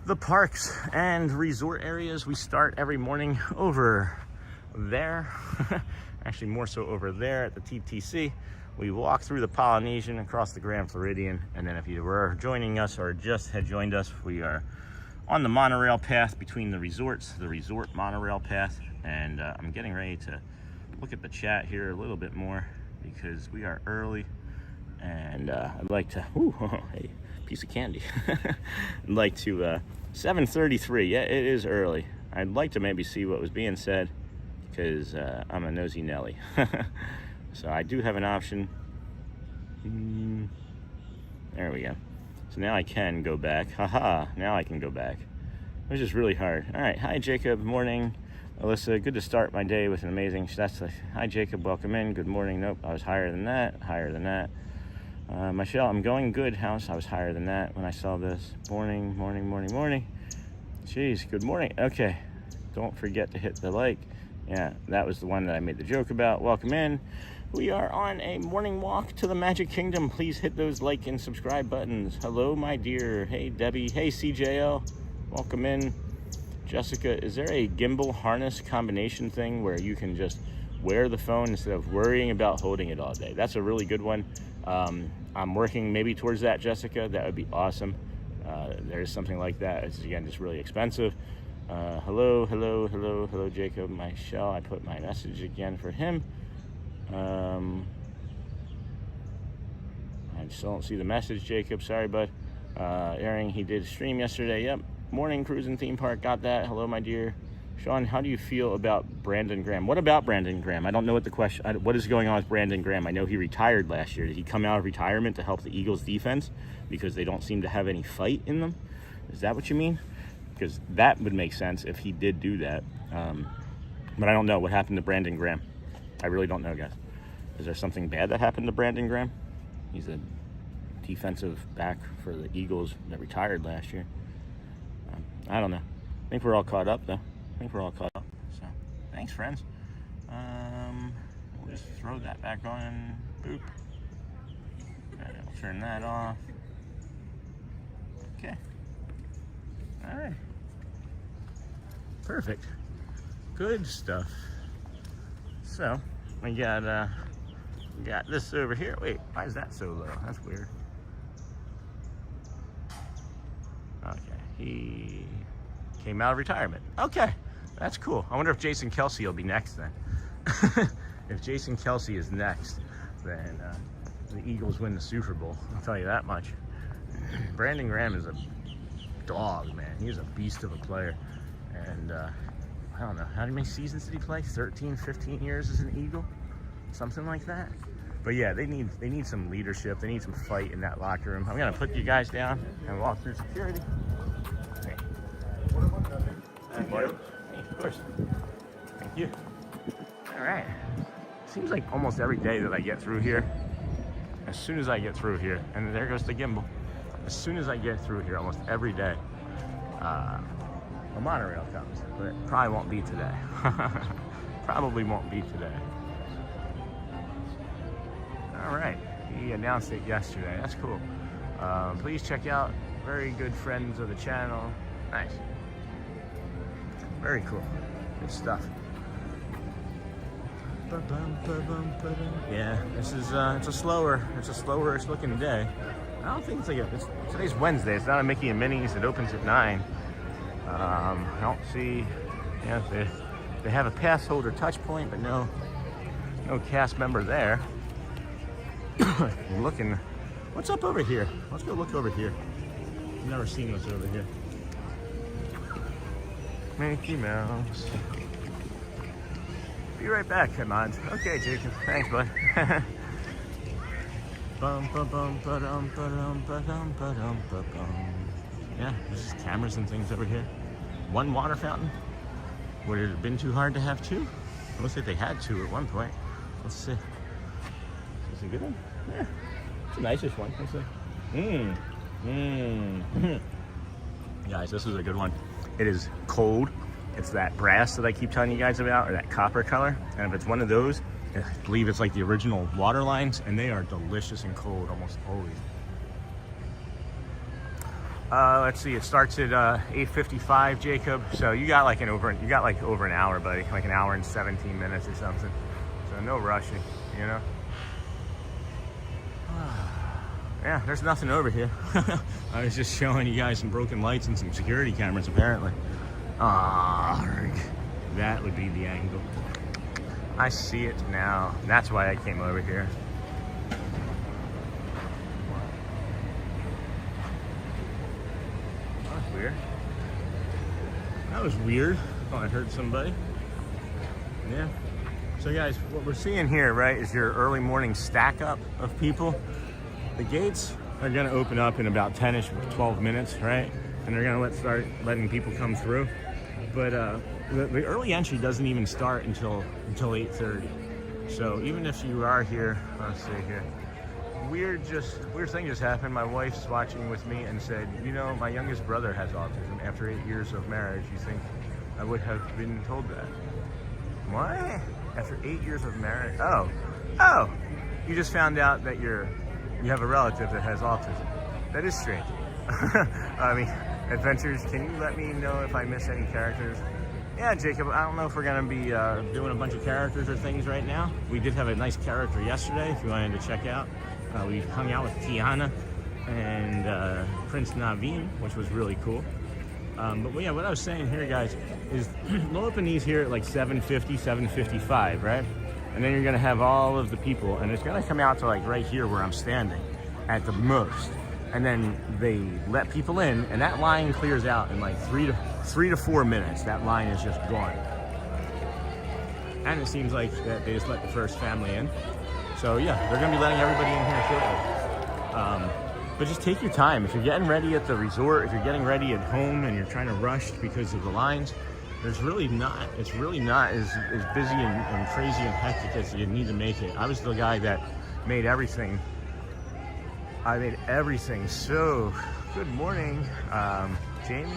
Speaker 1: the parks and resort areas. We start every morning over there, actually more so over there at the TTC. We walk through the Polynesian across the Grand Floridian, and then if you were joining us or just had joined us, we are on the monorail path between the resorts, the resort monorail path, and I'm getting ready to look at the chat here a little bit more because we are early, and I'd like to, hey, piece of candy. I'd like to, 7:33, yeah, it is early. I'd like to maybe see what was being said because I'm a nosy Nelly. So I do have an option. There we go. So now I can go back. Haha, now I can go back. It was just really hard. All right, hi Jacob, morning. Alyssa, good to start my day with an amazing, that's like, hi Jacob, welcome in, good morning. Nope, I was higher than that. Michelle, I'm going good, house. I was higher than that when I saw this. Morning. Jeez, good morning. Okay, don't forget to hit the like. Yeah, that was the one that I made the joke about. Welcome in. We are on a morning walk to the Magic Kingdom. Please hit those like and subscribe buttons. Hello, my dear. Hey, Debbie. Hey, CJL. Welcome in. Jessica, is there a gimbal harness combination thing where you can just wear the phone instead of worrying about holding it all day? That's a really good one. I'm working maybe towards that, Jessica. That would be awesome. There's something like that. It's, again, just really expensive. Hello, Jacob. Michelle, I put my message again for him. I still don't see the message, Jacob. Sorry, bud. Aaron, he did stream yesterday. Yep. Morning cruising theme park. Got that. Hello, my dear. Sean, how do you feel about Brandon Graham? What about Brandon Graham? I don't know what the question. What is going on with Brandon Graham? I know he retired last year. Did he come out of retirement to help the Eagles defense because they don't seem to have any fight in them? Is that what you mean? Because that would make sense if he did do that. But I don't know what happened to Brandon Graham. I really don't know, guys. Is there something bad that happened to Brandon Graham? He's a defensive back for the Eagles that retired last year. I don't know. I think we're all caught up, though. So, thanks, friends. We'll just throw that back on. Boop. Okay, I'll turn that off. Okay. All right. Perfect. Good stuff. So, we got this over here. Wait, why is that so low? That's weird. Okay, he came out of retirement. Okay, that's cool. I wonder if Jason Kelsey will be next then. If Jason Kelsey is next, then the Eagles win the Super Bowl. I'll tell you that much. Brandon Graham is a dog, man. He's a beast of a player. And I don't know, how many seasons did he play? 13, 15 years as an Eagle? Something like that. But yeah, they need some leadership. They need some fight in that locker room. I'm gonna put you guys down and walk through security. Hey. Hey, of course. Thank you. All right. Seems like almost every day that I get through here, as soon as I get through here, and there goes the gimbal. As soon as I get through here, almost every day, a monorail comes, but it probably won't be today. Probably won't be today. All right, he announced it yesterday. That's cool. Please check out very good friends of the channel. Nice. Very cool. Good stuff. Yeah, this is it's a slower looking day. I don't think today's Wednesday. It's not a Mickey and Minnie's. It opens at 9. I don't see. Yeah, they have a pass holder touch point, but no cast member there. Looking, what's up over here? Let's go look over here. I've never seen what's over here. Mickey Mouse. Be right back, Hemant. Okay, Jacob. Thanks, bud. Yeah, there's just cameras and things over here. One water fountain. Would it have been too hard to have two? It looks like they had two at one point. Let's see. Is this a good one? Yeah. It's the nicest one. Let's see. Guys, this is a good one. It is cold. It's that brass that I keep telling you guys about, or that copper color. And if it's one of those, I believe it's like the original water lines, and they are delicious and cold almost always. Let's see, it starts at 8:55, Jacob. So you got like over an hour, buddy, like an hour and 17 minutes or something. So no rushing, you know. Yeah, there's nothing over here. I was just showing you guys some broken lights and some security cameras, apparently. Arrgh. That would be the angle. I see it now. That's why I came over here. That was weird. That was weird. Oh, I heard somebody. Yeah. So guys, what we're seeing here, right, is your early morning stack up of people. The gates are gonna open up in about 10-ish, 12 minutes, right? And they're gonna start letting people come through. But the early entry doesn't even start until 8:30. So even if you are here, let's see here. Weird thing just happened. My wife's watching with me and said, you know, my youngest brother has autism. After 8 years of marriage, you think I would have been told that? What? After 8 years of marriage? Oh, you just found out that you have a relative that has autism. That is strange. I mean, Adventures, can you let me know if I miss any characters? Yeah, Jacob, I don't know if we're gonna be doing a bunch of characters or things right now. We did have a nice character yesterday, if you wanted to check out. We hung out with Tiana and Prince Naveen, which was really cool. But yeah, what I was saying here, guys, is we'll open these here at like 7:50, 7:55, right? And then you're gonna have all of the people, and it's gonna come out to like right here where I'm standing at the most. And then they let people in, and that line clears out in like 3 to 4 minutes. That line is just gone. And it seems like that they just let the first family in. So yeah, they're gonna be letting everybody in here shortly. But just take your time. If you're getting ready at the resort, if you're getting ready at home and you're trying to rush because of the lines, it's really not as busy and crazy and hectic as you need to make it. I was the guy that made everything. I made everything so, good morning, Jamie.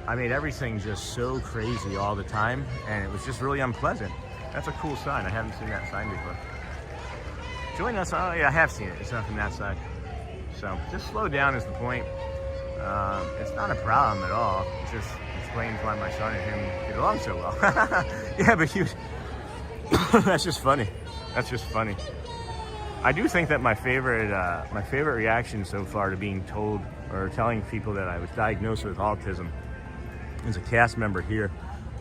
Speaker 1: I made everything just so crazy all the time, and it was just really unpleasant. That's a cool sign. I haven't seen that sign before. Join us. Oh yeah, I have seen it. It's not from that side. So just slow down is the point. It's not a problem at all. It just explains why my son and him get along so well. Yeah, but that's just funny. That's just funny. I do think that my favorite reaction so far to being told or telling people that I was diagnosed with autism is a cast member here,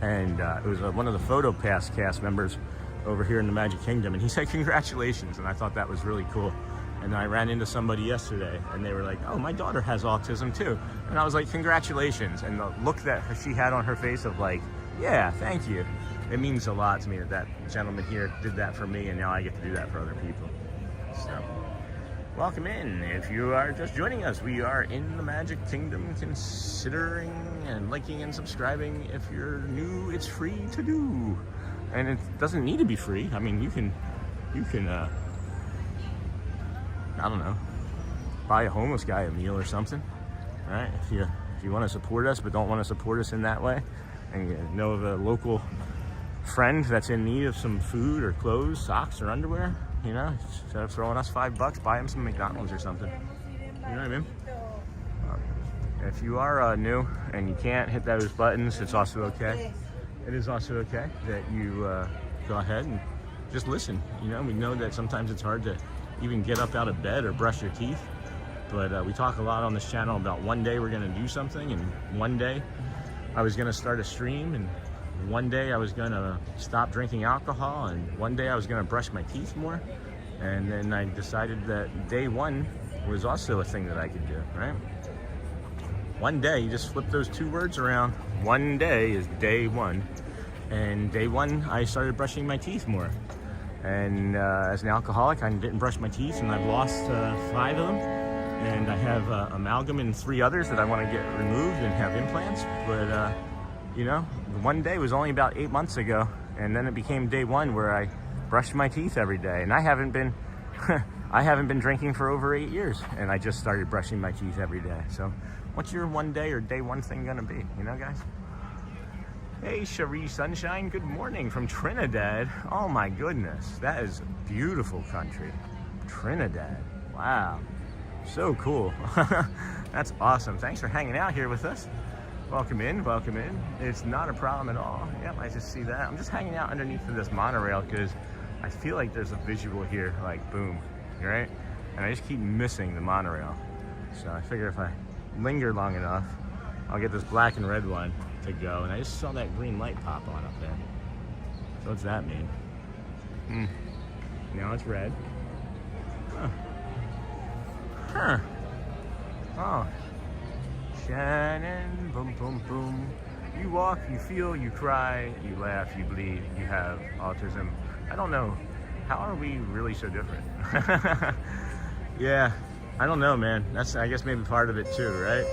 Speaker 1: and it was one of the PhotoPass cast members over here in the Magic Kingdom, and he said congratulations, and I thought that was really cool. And I ran into somebody yesterday, and they were like, oh, my daughter has autism too. And I was like, congratulations. And the look that she had on her face of like, yeah, thank you. It means a lot to me that gentleman here did that for me, and now I get to do that for other people. So, welcome in. If you are just joining us, we are in the Magic Kingdom. Considering and liking and subscribing. If you're new, it's free to do. And it doesn't need to be free. I mean, you can I don't know, buy a homeless guy a meal or something, right? If you want to support us but don't want to support us in that way, and you know of a local friend that's in need of some food or clothes, socks or underwear, you know, instead of throwing us $5, buy him some McDonald's or something. You know what I mean? If you are new and you can't hit those buttons, it's also okay. It is also okay that you go ahead and just listen. You know, we know that sometimes it's hard to even get up out of bed or brush your teeth, but we talk a lot on this channel about one day we're going to do something, and one day I was going to start a stream, and one day I was going to stop drinking alcohol, and one day I was going to brush my teeth more, and then I decided that day one was also a thing that I could do, right? One day, you just flip those two words around. One day is day one, and day one I started brushing my teeth more. And as an alcoholic, I didn't brush my teeth, and I've lost 5 of them. And I have amalgam and 3 others that I want to get removed and have implants. But, you know, one day was only about 8 months ago. And then it became day one where I brushed my teeth every day. And I haven't been, I haven't been drinking for over 8 years. And I just started brushing my teeth every day. So what's your one day or day one thing going to be? You know, guys? Hey, Cherie Sunshine, good morning from Trinidad. Oh my goodness, that is beautiful country. Trinidad, wow, so cool. That's awesome. Thanks for hanging out here with us. Welcome in, welcome in. It's not a problem at all. Yep, I just see that. I'm just hanging out underneath of this monorail because I feel like there's a visual here, like boom, right? and I just keep missing the monorail. So I figure if I linger long enough, I'll get this black and red one to go. And I just saw that green light pop on up there. So what's that mean? Now it's red. Oh. Shannon, boom, boom, boom. You walk, you feel, you cry, you laugh, you bleed, you have autism. I don't know. How are we really so different? Yeah, I don't know, man. That's, I guess, maybe part of it too, right?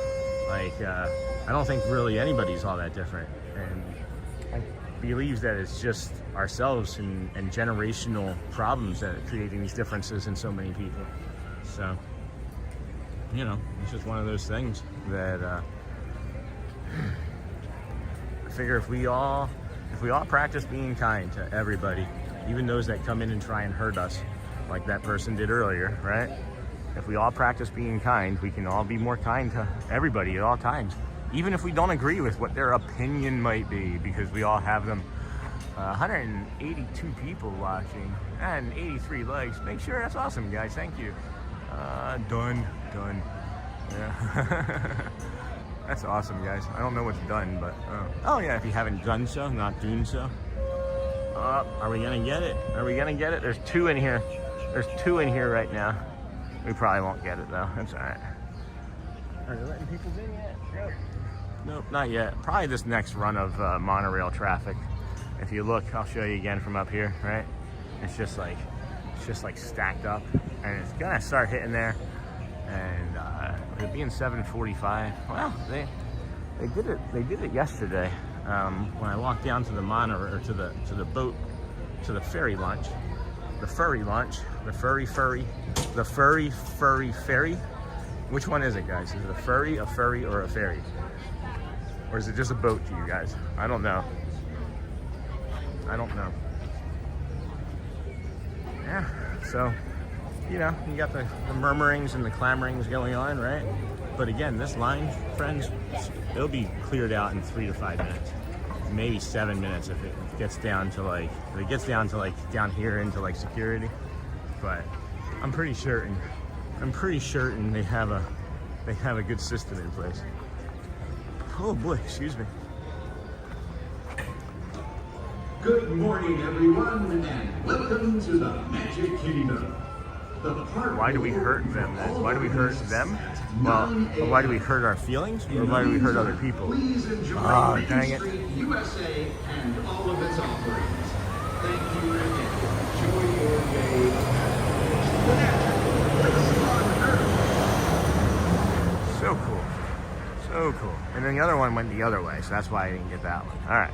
Speaker 1: Like, I don't think really anybody's all that different. And I believe that it's just ourselves and generational problems that are creating these differences in so many people. So, you know, it's just one of those things that I figure if we all practice being kind to everybody, even those that come in and try and hurt us, like that person did earlier, right? If we all practice being kind, we can all be more kind to everybody at all times, even if we don't agree with what their opinion might be, because we all have them. 182 people watching and 83 likes. Make sure that's awesome, guys. Thank you. Done. Yeah. That's awesome, guys. I don't know what's done, but oh yeah, if you haven't done so, not doing so. Are we gonna get it? Are we gonna get it? There's 2 in here. There's 2 in here right now. We probably won't get it though. That's all right. Are they letting people in yet? Nope, not yet. Probably this next run of monorail traffic. If you look, I'll show you again from up here, right? It's just like stacked up, and it's gonna start hitting there. And it being 7:45. Well, they did it. They did it yesterday when I walked down to the monorail, or to the boat, to the ferry launch, the furry ferry. Which one is it, guys? Is it a furry, or a ferry? Or is it just a boat to you guys? I don't know. Yeah, so, you know, you got the murmurings and the clamorings going on, right? But again, this line, friends, it'll be cleared out in 3 to 5 minutes. Maybe 7 minutes if it gets down to like, down here into like security. But I'm pretty certain they have a good system in place. Oh boy, excuse me.
Speaker 2: Good morning, everyone, and welcome to the Magic Kingdom.
Speaker 1: Why do we hurt them then? Why do we hurt them? Well, why do we hurt our feelings? Or why do we hurt other people? Oh, dang it.
Speaker 2: USA and all of its offerings. Thank you and enjoy your day.
Speaker 1: So cool. So cool. And then the other one went the other way, so that's why I didn't get that one. All right.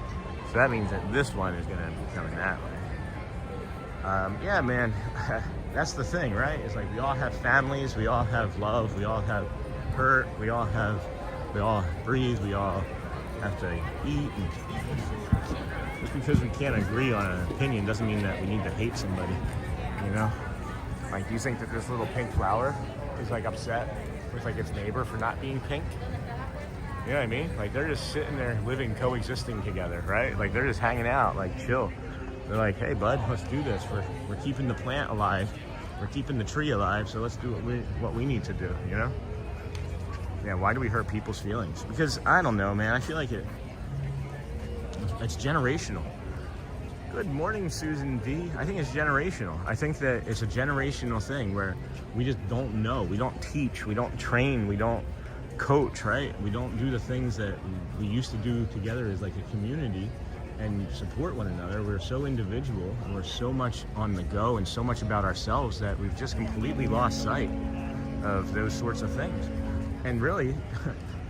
Speaker 1: So that means that this one is going to be coming that way. Yeah, man. That's the thing, right? It's like we all have families, we all have love, we all have hurt, we all breathe, we all have to eat. And just because we can't agree on an opinion doesn't mean that we need to hate somebody, you know? Like, do you think that this little pink flower is like upset with like its neighbor for not being pink? You know what I mean? Like, they're just sitting there living, coexisting together, right? Like, they're just hanging out, like, chill. They're like, hey, bud, let's do this. We're keeping the plant alive. We're keeping the tree alive, so let's do what we need to do, you know? Yeah, why do we hurt people's feelings? Because, I don't know, man. I feel like it's generational. Good morning, Susan D. I think it's generational. I think that it's a generational thing where we just don't know. We don't teach. We don't train. We don't coach, right? We don't do the things that we used to do together as like a community and support one another. We're so individual and we're so much on the go and so much about ourselves that we've just completely lost sight of those sorts of things. And really,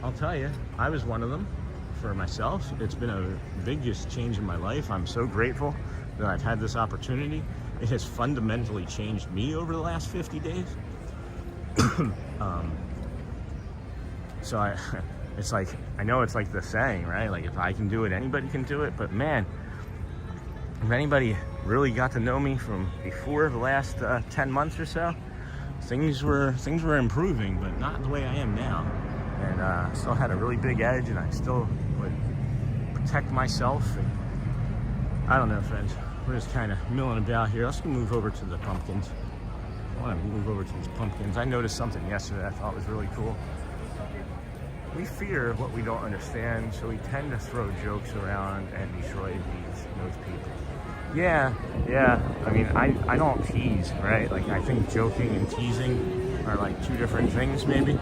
Speaker 1: I'll tell you, I was one of them for myself. It's been a biggest change in my life. I'm so grateful that I've had this opportunity. It has fundamentally changed me over the last 50 days. So it's like, I know it's like the saying, right? Like, if I can do it, anybody can do it. But man, if anybody really got to know me from before the last 10 months or so, things were improving, but not the way I am now. And I still had a really big edge, and I still would protect myself. And I don't know, friends. We're just kind of milling about here. Let's move over to the pumpkins. I want to move over to these pumpkins. I noticed something yesterday I thought was really cool. We fear what we don't understand, so we tend to throw jokes around and destroy those people. Yeah. I mean, I don't tease, right? Like, I think joking and teasing are like two different things, maybe.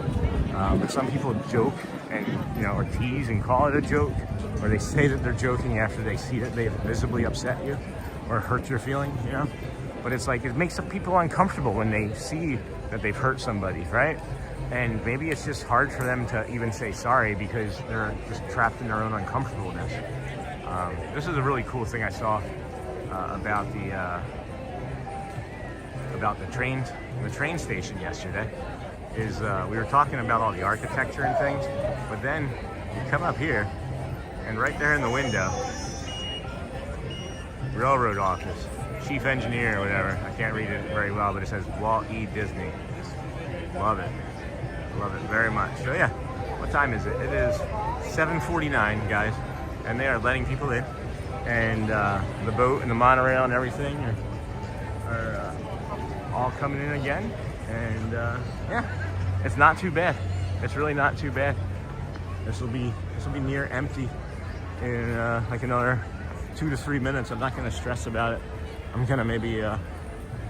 Speaker 1: But some people joke and, or tease and call it a joke, or they say that they're joking after they see that they've visibly upset you or hurt your feelings, But it's like, it makes some people uncomfortable when they see that they've hurt somebody, right? And maybe it's just hard for them to even say sorry because they're just trapped in their own uncomfortableness. This is a really cool thing I saw about the train station yesterday. Is we were talking about all the architecture and things, but then you come up here, and right there in the window, railroad office, chief engineer or whatever. I can't read it very well, but it says Walt E. Disney. Love it. Love it very much. So yeah, what time is it? It is 7:49, guys, and they are letting people in, and the boat and the monorail and everything are all coming in again, and yeah, it's not too bad. It's really not too bad. This will be near empty in like another 2 to 3 minutes. I'm not going to stress about it. I'm gonna maybe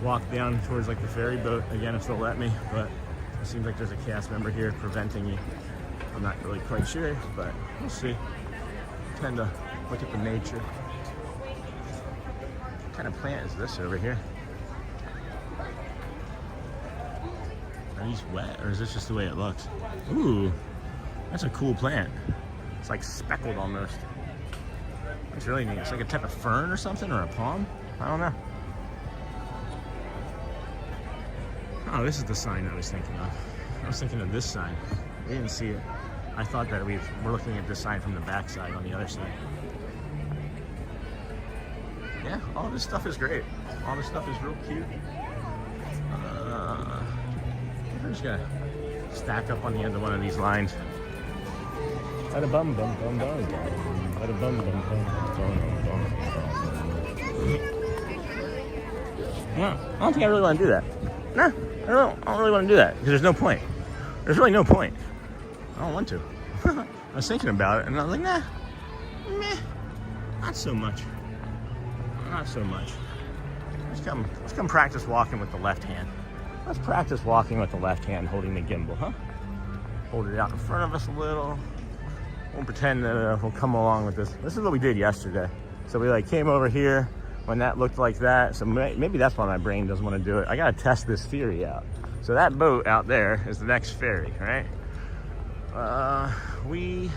Speaker 1: walk down towards like the ferry boat again if they'll let me, but it seems like there's a cast member here preventing me. I'm not really quite sure, but we'll see. Tend to look at the nature. What kind of plant is this over here? Are these wet, or is this just the way it looks? Ooh, that's a cool plant. It's like speckled almost. It's really neat. It's like a type of fern or something, or a palm. I don't know. Oh, this is the sign I was thinking of. I was thinking of this sign. We didn't see it. I thought that we're looking at this sign from the back side on the other side. Yeah, all this stuff is great. All this stuff is real cute. We're just gonna stack up on the end of one of these lines. Bada bum bum bum bum. Bada bum bum bum bum. No, I don't think I really want to do that. No, I don't really want to do that because there's no point. There's really no point. I don't want to. I was thinking about it and I was like, nah, meh, not so much. Not so much. Let's come practice walking with the left hand. Let's practice walking with the left hand holding the gimbal, huh? Hold it out in front of us a little. We'll pretend that we'll come along with this. This is what we did yesterday. So we like came over here when that looked like that. So maybe that's why my brain doesn't want to do it. I gotta test this theory out. So that boat out there is the next ferry, right? We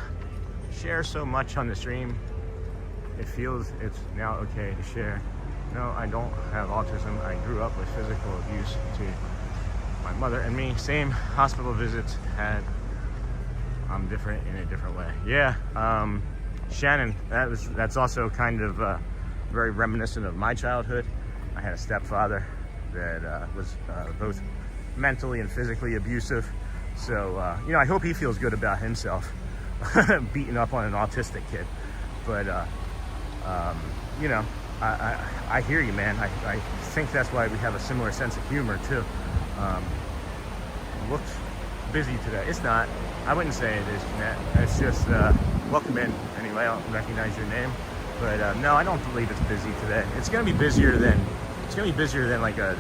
Speaker 1: share so much on the stream. It feels it's now okay to share. No, I don't have autism. I grew up with physical abuse to my mother and me. Same hospital visits had. I'm different in a different way. Yeah, Shannon, that's also kind of very reminiscent of my childhood. I had a stepfather that was both mentally and physically abusive. So, I hope he feels good about himself beating up on an autistic kid. But, I hear you, man. I think that's why we have a similar sense of humor, too. Looks busy today. It's not. I wouldn't say it is, Jeanette. It's just, welcome in. Anyway, I don't recognize your name. But, no, I don't believe it's busy today. It's going to be busier than like a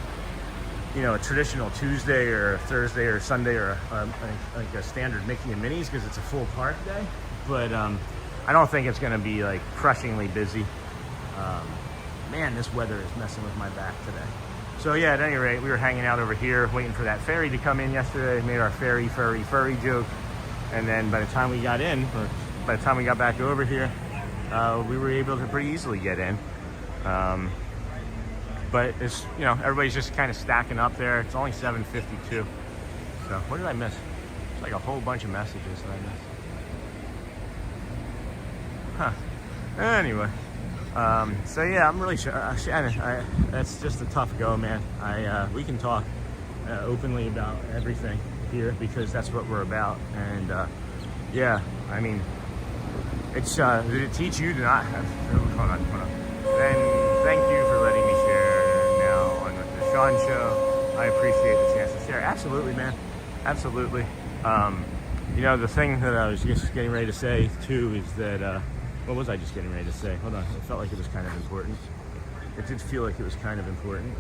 Speaker 1: traditional Tuesday or Thursday or Sunday or like a standard Mickey and Minnie's because it's a full park day. But I don't think it's going to be like crushingly busy. Man, this weather is messing with my back today. So yeah, at any rate, we were hanging out over here waiting for that ferry to come in yesterday. Made our furry joke. And then by the time we got in, or by the time we got back over here, we were able to pretty easily get in. But it's, everybody's just kind of stacking up there. It's only 7:52. So what did I miss? It's like a whole bunch of messages that I missed. Huh. Anyway. So yeah, I'm really sure, Shannon, that's just a tough go, man. We can talk openly about everything here because that's what we're about. And yeah, I mean, it's, did it teach you to not have, hold on. And thank you for letting me share now on the Sean Show. I appreciate the chance to share. Absolutely, man. Absolutely. You know, the thing that I was just getting ready to say too is that, what was I just getting ready to say? Hold on. It felt like it was kind of important. It did feel like it was kind of important.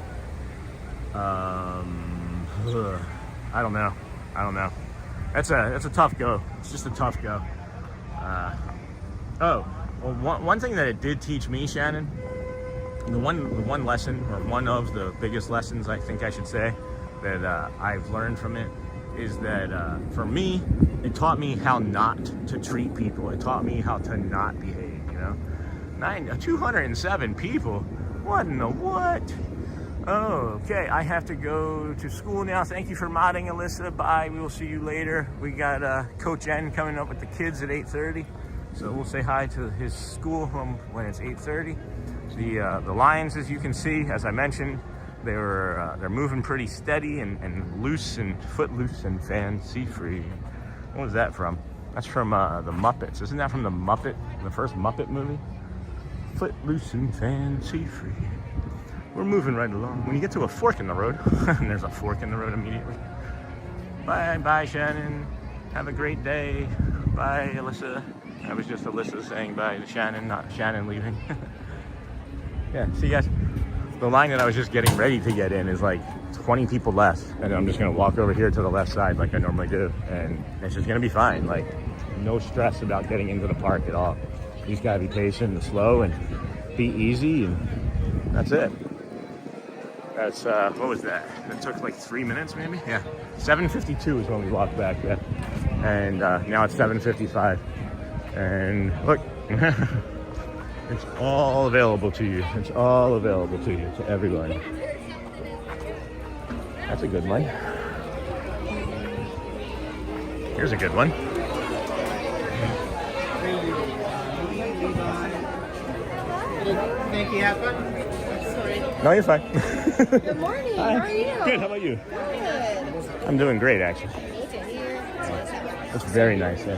Speaker 1: I don't know. That's a tough go. It's just a tough go. One thing that it did teach me, Shannon, the one lesson, or one of the biggest lessons I think I should say, that I've learned from it is that for me, it taught me how not to treat people. It taught me how to not behave, you know? 207 people? What in the what? Oh, okay, I have to go to school now. Thank you for modding, Alyssa. Bye, we will see you later. We got Coach N coming up with the kids at 8:30. So we'll say hi to his school when it's 8:30. The Lions, as you can see, as I mentioned, they're moving pretty steady and loose and footloose and fancy free. What was that from? That's from the Muppets. Isn't that from the first Muppet movie? Footloose and fancy free. We're moving right along. When you get to a fork in the road, and there's a fork in the road immediately. Bye, Shannon. Have a great day. Bye, Alyssa. That was just Alyssa saying bye to Shannon, not Shannon leaving. Yeah, see guys, the line that I was just getting ready to get in is like 20 people less. And I'm just gonna walk over here to the left side like I normally do. And it's just gonna be fine. Like, no stress about getting into the park at all. You just gotta be patient and slow and be easy, and that's it. That's, what was that? It took like 3 minutes maybe? Yeah, 7:52 is when we walked back, yeah. And now it's 7:55. And look, it's all available to you. It's all available to you, to everyone. That's a good one. Here's a good one.
Speaker 3: Thank you, have fun. Sorry.
Speaker 1: No, you're fine.
Speaker 4: Good morning.
Speaker 1: Hi.
Speaker 4: How are you?
Speaker 1: Good. How about you?
Speaker 4: Good.
Speaker 1: I'm doing great, actually.
Speaker 4: Good to hear.
Speaker 1: That's very nice. Yeah.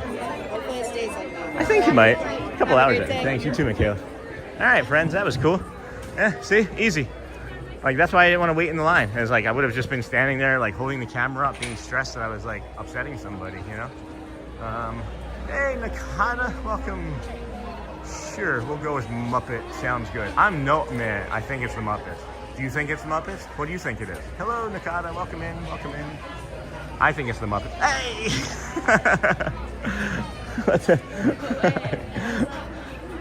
Speaker 4: Hopefully it stays like that.
Speaker 1: I think you might. A couple
Speaker 4: Have a
Speaker 1: hours.
Speaker 4: great day.
Speaker 1: Thanks. You too, Michaela. All right, friends. That was cool. Yeah. See, easy. Like, that's why I didn't want to wait in the line. It was like I would have just been standing there, like holding the camera up, being stressed that I was like upsetting somebody, you know. Hey, Nakata, welcome. Sure, we'll go with Muppet. Sounds good. Man, I think it's the Muppets. Do you think it's the Muppets? What do you think it is? Hello, Nakata. Welcome in. Welcome in. I think it's the Muppets. Hey!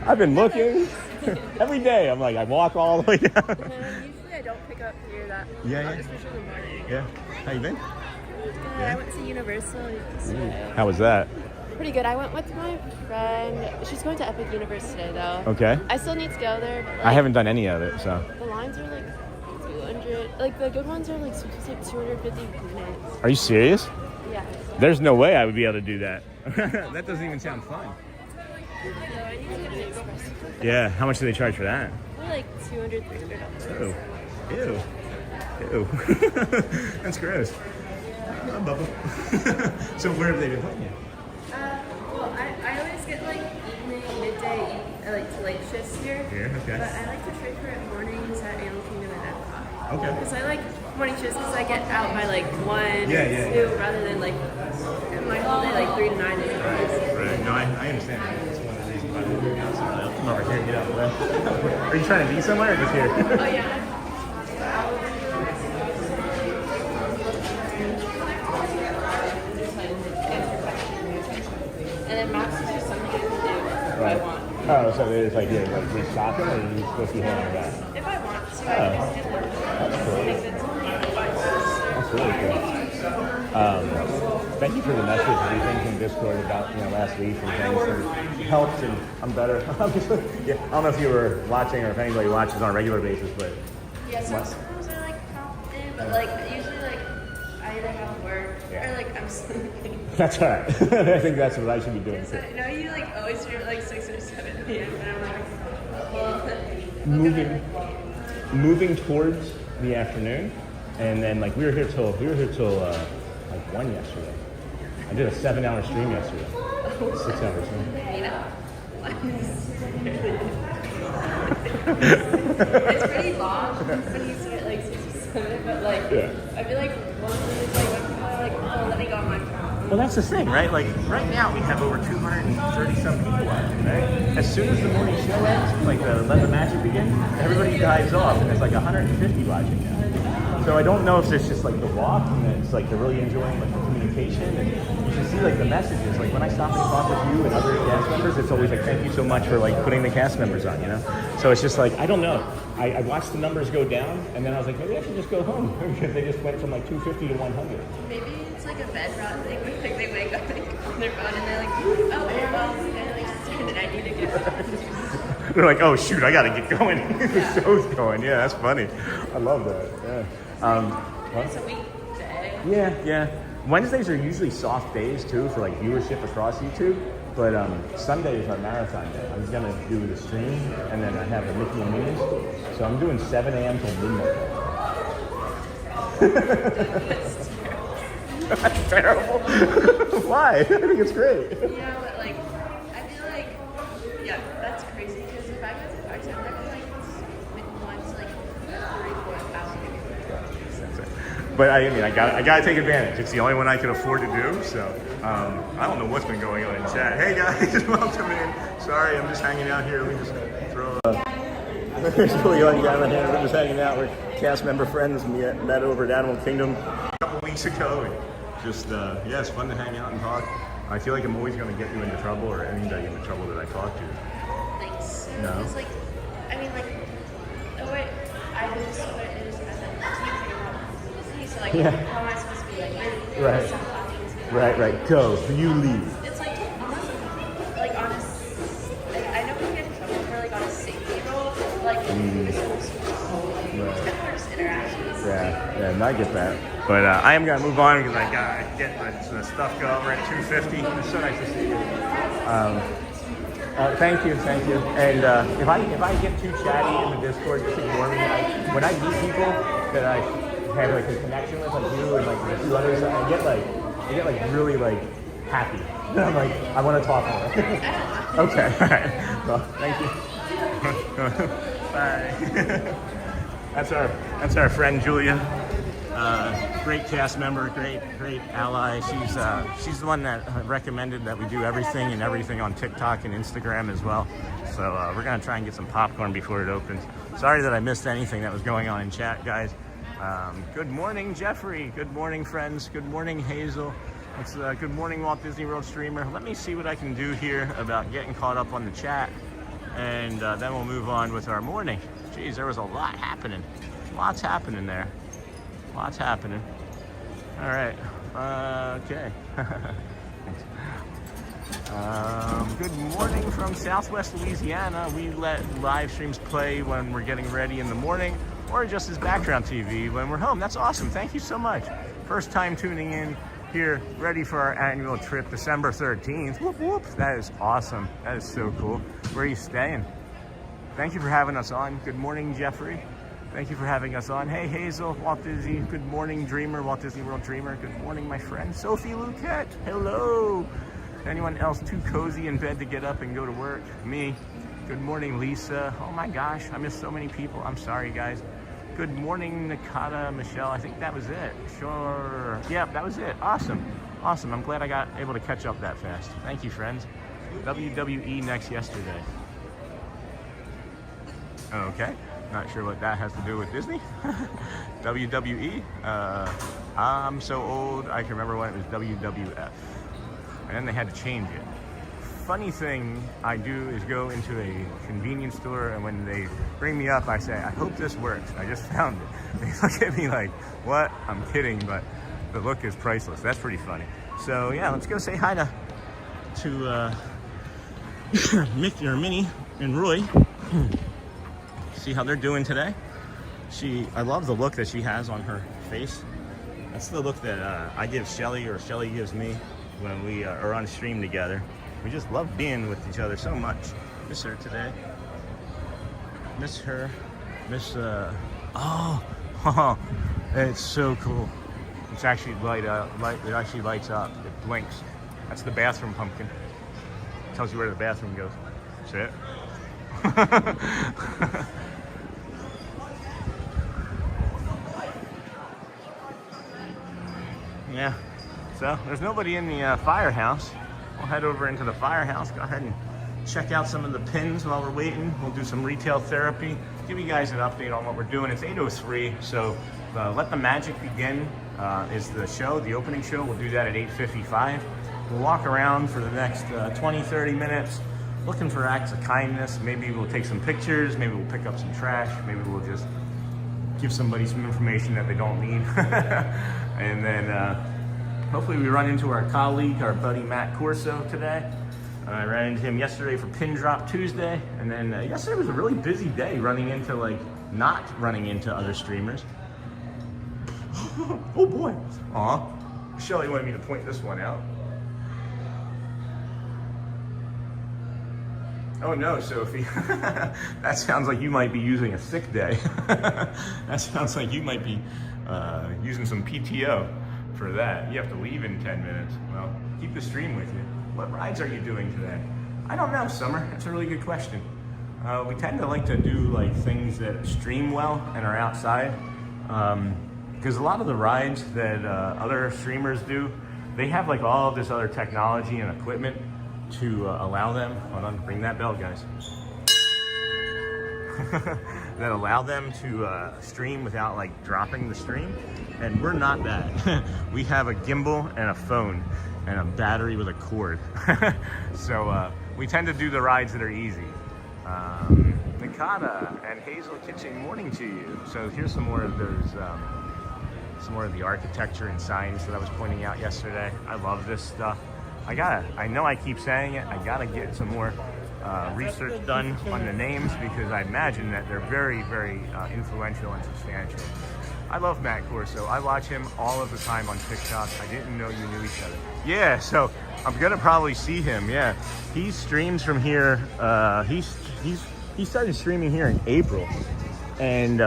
Speaker 1: I've been looking every day. I'm like, I walk all the way down.
Speaker 5: Usually I don't pick up here that
Speaker 1: Yeah.
Speaker 5: especially in the morning.
Speaker 1: Yeah. How you been?
Speaker 5: Yeah. I went to Universal yesterday.
Speaker 1: How was that?
Speaker 5: Pretty good. I went with my friend. She's going to Epic Universe today though.
Speaker 1: Okay.
Speaker 5: I still need to go there. But,
Speaker 1: I haven't done any of it, so.
Speaker 5: The lines are like 200. Like the good ones are like sometimes like 250 minutes.
Speaker 1: Are you serious?
Speaker 5: Yeah.
Speaker 1: There's no way I would be able to do that. That doesn't even sound fun.
Speaker 5: So I need to get an express.
Speaker 1: Yeah. How much do they charge for that?
Speaker 5: Probably like $200, $300.
Speaker 1: Ew. Ew. Ew. That's gross. Bubba. So where have they been putting you?
Speaker 5: Well, I always get like evening, midday, like late shifts here.
Speaker 1: Here, okay.
Speaker 5: But I like to trade for it mornings at Animal Kingdom and Epcot.
Speaker 1: Okay.
Speaker 5: Because I like morning shifts because I get out by like 1
Speaker 1: Yeah,
Speaker 5: or 2 rather than like my whole day like 3 to 9 is nice.
Speaker 1: Right. No, I understand. That's one of the reasons why I'm moving out. So I'll come over here and get out of the way. Are you trying to be somewhere or just here?
Speaker 5: Oh yeah. And then Max is just something you can do if I want.
Speaker 1: Oh, so there's like, you're like restocking, or you're supposed to be handling that?
Speaker 5: If I want to,
Speaker 1: Oh.
Speaker 5: I just get them.
Speaker 1: That's cool.
Speaker 5: Make the
Speaker 1: That's really cool. Thank you for the message that you think in Discord about, last week and things. It helps, and I'm better. Yeah, I don't know if you were watching or if anybody watches on a regular basis, but
Speaker 5: Yeah, sometimes I like pop in, but like usually like I either have work or like I'm sleeping.
Speaker 1: that's all right. I think that's what I should be doing
Speaker 5: So,
Speaker 1: too.
Speaker 5: you like always stream at like 6 or 7 p.m. and I'm like, well,
Speaker 1: Moving towards the afternoon, and then like we were here till like 1 yesterday. I did a 7-hour stream yesterday. 6 hours.
Speaker 5: you know, it's pretty long when you start like 6 or 7. it, but like, I feel like mostly it's like when people are like, oh, let me go on my phone.
Speaker 1: Well, that's the thing, right? Like, right now we have over 230 some people watching, right? As soon as the morning show ends, like Let the Magic begin, everybody dives off, and there's like 150 watching now. So I don't know if it's just like the walk, and it's like they're really enjoying like the communication, and you can see like the messages. Like when I stop and talk with you and other cast members, it's always like, thank you so much for like putting the cast members on, you know? So it's just like, I don't know. I watched the numbers go down, and then I was like, maybe I should just go home, because they just went from like 250 to 100.
Speaker 5: Maybe it's like a bed rot thing where like they wake up like, on their phone and they're like, oh, well, and like, and I need to get up.
Speaker 1: They're like, oh shoot, I gotta get going. The show's going. Yeah, that's funny. I love that. Yeah.
Speaker 5: It's a weekday.
Speaker 1: Yeah. Wednesdays are usually soft days too for like viewership across YouTube. But Sunday is our marathon day. I'm gonna do the stream, and then I have a Mickey and Minnie's. So I'm doing 7 a.m. till midnight. That's terrible. Why? I think it's great.
Speaker 5: Yeah, but like, I feel like, yeah, that's crazy. Because if I go to Parks, I'm never like once like 3-4 hours.
Speaker 1: But I mean, I gotta take advantage. It's the only one I can afford to do. So I don't know what's been going on in chat. Hey guys, welcome in. Sorry, I'm just hanging out here. Let me just throw. There's Julio and Gavin here. We're just hanging out. We're cast member friends. Met over at Animal Kingdom a couple weeks ago. And just yeah, it's fun to hang out and talk. I feel like I'm always going to get you into trouble, or anybody into trouble that I talk to.
Speaker 5: Thanks.
Speaker 1: No.
Speaker 5: It's like, I mean, like, the way I do this, what it is, as a you figure out. So like, how am I supposed to be like,
Speaker 1: Right.
Speaker 5: stop talking to me?
Speaker 1: Right. Go. You leave.
Speaker 5: It's like almost like on a, I know we get in trouble for like on a safety roll, like it's just interactions.
Speaker 1: Yeah, and I get that. But I am gonna move on because I gotta get the stuff going. We're at 250. It's so nice to see you. Thank you. And if I get too chatty in the Discord, just ignore me. When I meet people that I have like a connection with, like you and like a few others, I get like really like happy. I'm like, I want to talk more. Okay, all right. Well, thank you. Bye. That's our friend Julia. Great cast member, great ally. She's the one that recommended that we do everything on TikTok and Instagram as well. So we're gonna try and get some popcorn before it opens. Sorry that I missed anything that was going on in chat, guys. Good morning, Jeffrey. Good morning, friends. Good morning, Hazel. It's good morning, Walt Disney World streamer. Let me see what I can do here about getting caught up on the chat, and then we'll move on with our morning. Geez, there was a lot happening. Lots happening there. Lots happening. All right. Okay. Good morning from Southwest Louisiana. We let live streams play when we're getting ready in the morning, or just as background TV when we're home. That's awesome. Thank you so much. First time tuning in here, ready for our annual trip, December 13th. Whoop, whoop. That is awesome. That is so cool. Where are you staying? Thank you for having us on. Good morning, Jeffrey. Thank you for having us on. Hey, Hazel, Walt Disney. Good morning, Dreamer, Walt Disney World Dreamer. Good morning, my friend, Sophie Luquette. Hello. Anyone else too cozy in bed to get up and go to work? Me. Good morning, Lisa. Oh my gosh, I missed so many people. I'm sorry, guys. Good morning, Nakata, Michelle. I think that was it. Sure. Yep, that was it. Awesome. I'm glad I got able to catch up that fast. Thank you, friends. WWE next yesterday. Okay. Not sure what that has to do with Disney. WWE. I'm so old, I can remember when it was WWF. And then they had to change it. Funny thing I do is go into a convenience store, and when they bring me up, I say, I hope this works. I just found it. They look at me like, what? I'm kidding, but the look is priceless. That's pretty funny. So yeah, let's go say hi to Mickey or Minnie and Roy. See how they're doing today. I love the look that she has on her face. That's the look that I give Shelly, or Shelly gives me when we are on stream together. We just love being with each other so much. Miss her today. Miss her. Oh, it's so cool. It's actually it actually lights up. It blinks. That's the bathroom pumpkin. It tells you where the bathroom goes. See it? Yeah. So there's nobody in the firehouse. We'll head over into the firehouse. Go ahead and check out some of the pins while we're waiting. We'll do some retail therapy. Give you guys an update on what we're doing. It's 8:03, so Let the Magic Begin is the show, the opening show. We'll do that at 8:55. We'll walk around for the next 20, 30 minutes looking for acts of kindness. Maybe we'll take some pictures. Maybe we'll pick up some trash. Maybe we'll just give somebody some information that they don't need. And then hopefully we run into our colleague, our buddy Matt Corso today. I ran into him yesterday for Pin Drop Tuesday. And then yesterday was a really busy day not running into other streamers. Oh boy. Aw. Shelly wanted me to point this one out. Oh no, Sophie. That sounds like you might be using a sick day. That sounds like you might be using some PTO for that. You have to leave in 10 minutes. Well, keep the stream with you. What rides are you doing today? I don't know, Summer. That's a really good question. We tend to like to do things that stream well and are outside. Because a lot of the rides that other streamers do, they have all of this other technology and equipment to allow them, hold on, ring that bell, guys, that allow them to stream without dropping the stream, and we're not that. We have a gimbal and a phone and a battery with a cord. So we tend to do the rides that are easy. Nakata and Hazel Kitchen, morning to you. So here's some more of those, some more of the architecture and signs that I was pointing out yesterday. I love this stuff. I know I keep saying it, I gotta get some more research done on the names, because I imagine that they're very, very influential and substantial. I love Matt Corso. I watch him all of the time on TikTok. I didn't know you knew each other. Yeah, so I'm gonna probably see him, yeah. He streams from here, he started streaming here in April, and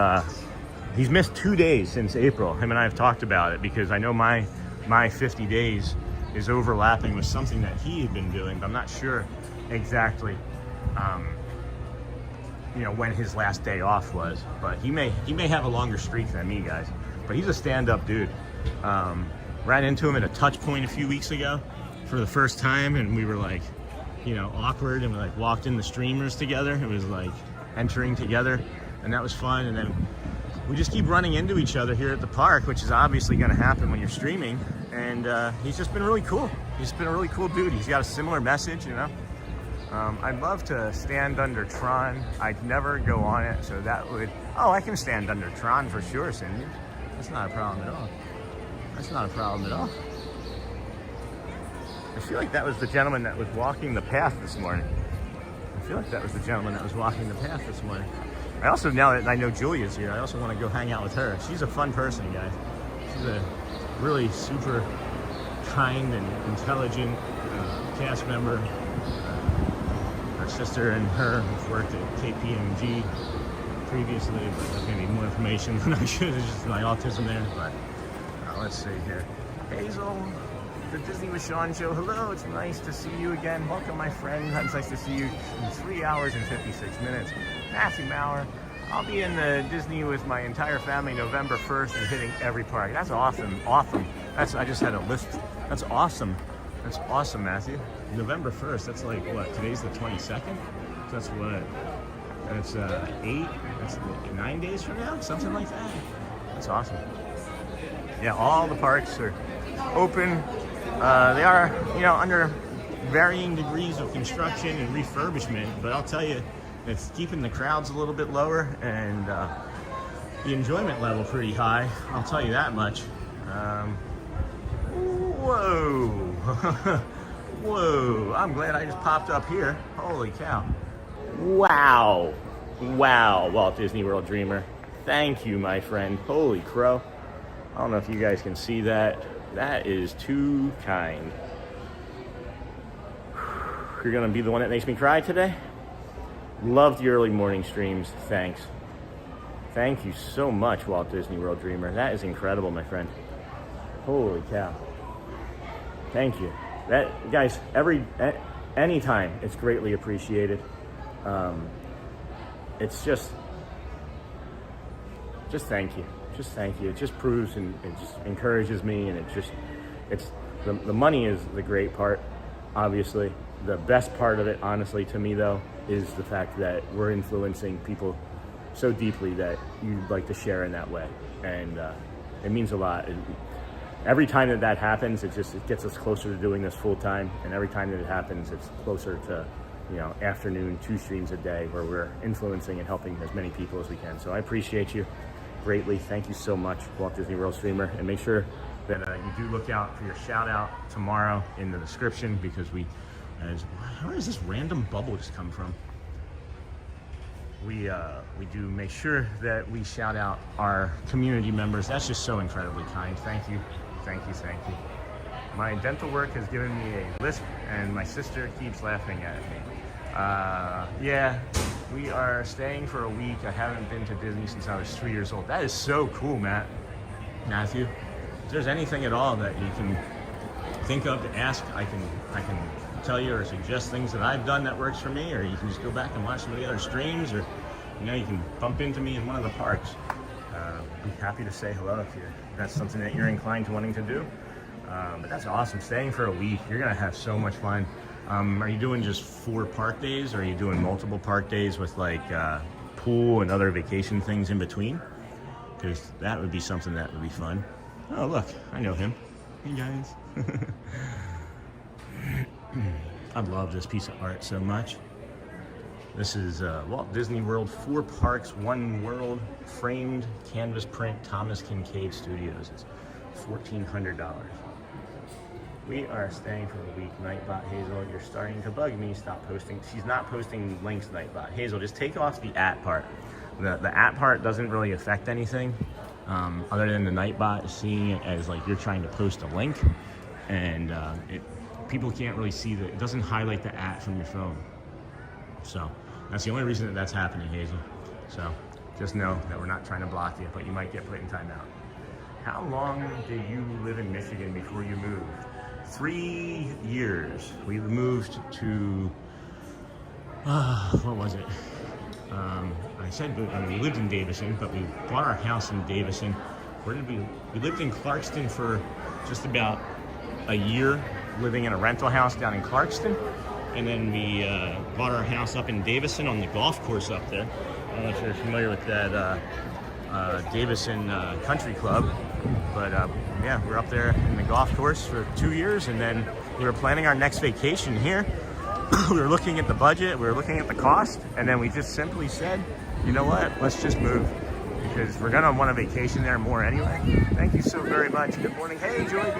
Speaker 1: he's missed 2 days since April. Him and I have talked about it, because I know my 50 days is overlapping with something that he had been doing, but I'm not sure exactly when his last day off was. But he may have a longer streak than me, guys. But he's a stand-up dude. Ran into him at a touch point a few weeks ago for the first time, and we were awkward, and we walked in the streamers together. It was entering together, and that was fun. And then we just keep running into each other here at the park, which is obviously going to happen when you're streaming. And he's just been really cool. He's been a really cool dude. He's got a similar message, I'd love to stand under Tron. I'd never go on it, so that would... Oh, I can stand under Tron for sure, Cindy. That's not a problem at all. That's not a problem at all. I feel like that was the gentleman that was walking the path this morning. I also, now that I know Julia's here, I also want to go hang out with her. She's a fun person, guys. She's a really super kind and intelligent cast member. Her sister and her have worked at KPMG previously, but there's going to be more information than I should. It's just my autism there. But let's see here. Hazel, the Disney with Sean show. Hello, it's nice to see you again. Welcome, my friend. It's nice to see you in 3 hours and 56 minutes. Matthew Maurer. I'll be in the Disney with my entire family November 1st and hitting every park. That's awesome. I just had a list. That's awesome. That's awesome, Matthew. November 1st, that's what? Today's the 22nd? So that's what? That's 9 days from now? Something like that. That's awesome. Yeah, all the parks are open. They are, under varying degrees of construction and refurbishment, but I'll tell you, it's keeping the crowds a little bit lower and the enjoyment level pretty high. I'll tell you that much. Whoa. Whoa. I'm glad I just popped up here. Holy cow. Wow. Wow, Walt Disney World Dreamer. Thank you, my friend. Holy crow. I don't know if you guys can see that. That is too kind. You're going to be the one that makes me cry today? Love the early morning streams. Thanks. Thank you so much, Walt Disney World Dreamer. That is incredible, my friend. Holy cow. Thank you. That, guys, anytime, it's greatly appreciated. It's just thank you. just thank you. It just proves and it just encourages me, and it's the money is the great part, obviously. The best part of it, honestly, to me though, is the fact that we're influencing people so deeply that you'd like to share in that way, and it means a lot. Every time that happens, it gets us closer to doing this full time, and every time that it happens, it's closer to, you know, afternoon 2 streams a day where we're influencing and helping as many people as we can. So I appreciate you greatly. Thank you so much, Walt Disney World streamer, and make sure that you do look out for your shout out tomorrow in the description, because where does this random bubble just come from? We do make sure that we shout out our community members. That's just so incredibly kind. Thank you, thank you, thank you. My dental work has given me a lisp, and my sister keeps laughing at me. Yeah, we are staying for a week. I haven't been to Disney since I was 3 years old. That is so cool, Matthew. If there's anything at all that you can think of to ask, I can tell you or suggest things that I've done that works for me, or you can just go back and watch some of the other streams, or you can bump into me in one of the parks. Be happy to say hello if that's something that you're inclined to wanting to do. But that's awesome. Staying for a week, you're gonna have so much fun. Are you doing just 4 park days, or are you doing multiple park days with like pool and other vacation things in between? Because that would be something that would be fun. Oh look, I know him. Hey guys. I love this piece of art so much. This is Walt Disney World 4 Parks, 1 World framed canvas print, Thomas Kincaid Studios. It's $1,400. We are staying for the week. Nightbot Hazel, you're starting to bug me. Stop posting. She's not posting links, Nightbot Hazel. Just take off the @ part. The @ part doesn't really affect anything, other than the Nightbot seeing it as like you're trying to post a link, and people can't really see that. It doesn't highlight the @ from your phone. So that's the only reason that's happening, Hazel. So just know that we're not trying to block you, but you might get put in timeout. How long did you live in Michigan before you moved? 3 years. We moved to, what was it? We lived in Davison, but we bought our house in Davison. Where did we lived in Clarkston for just about a year, living in a rental house down in Clarkston. And then we bought our house up in Davison on the golf course up there. I don't know if you're familiar with that Davison Country Club, but yeah, we're up there in the golf course for 2 years, and then we were planning our next vacation here. We were looking at the budget, we were looking at the cost, and then we just simply said, you know what, let's just move, because we're gonna want a vacation there more anyway. Thank you so very much. Good morning. Hey, Joy.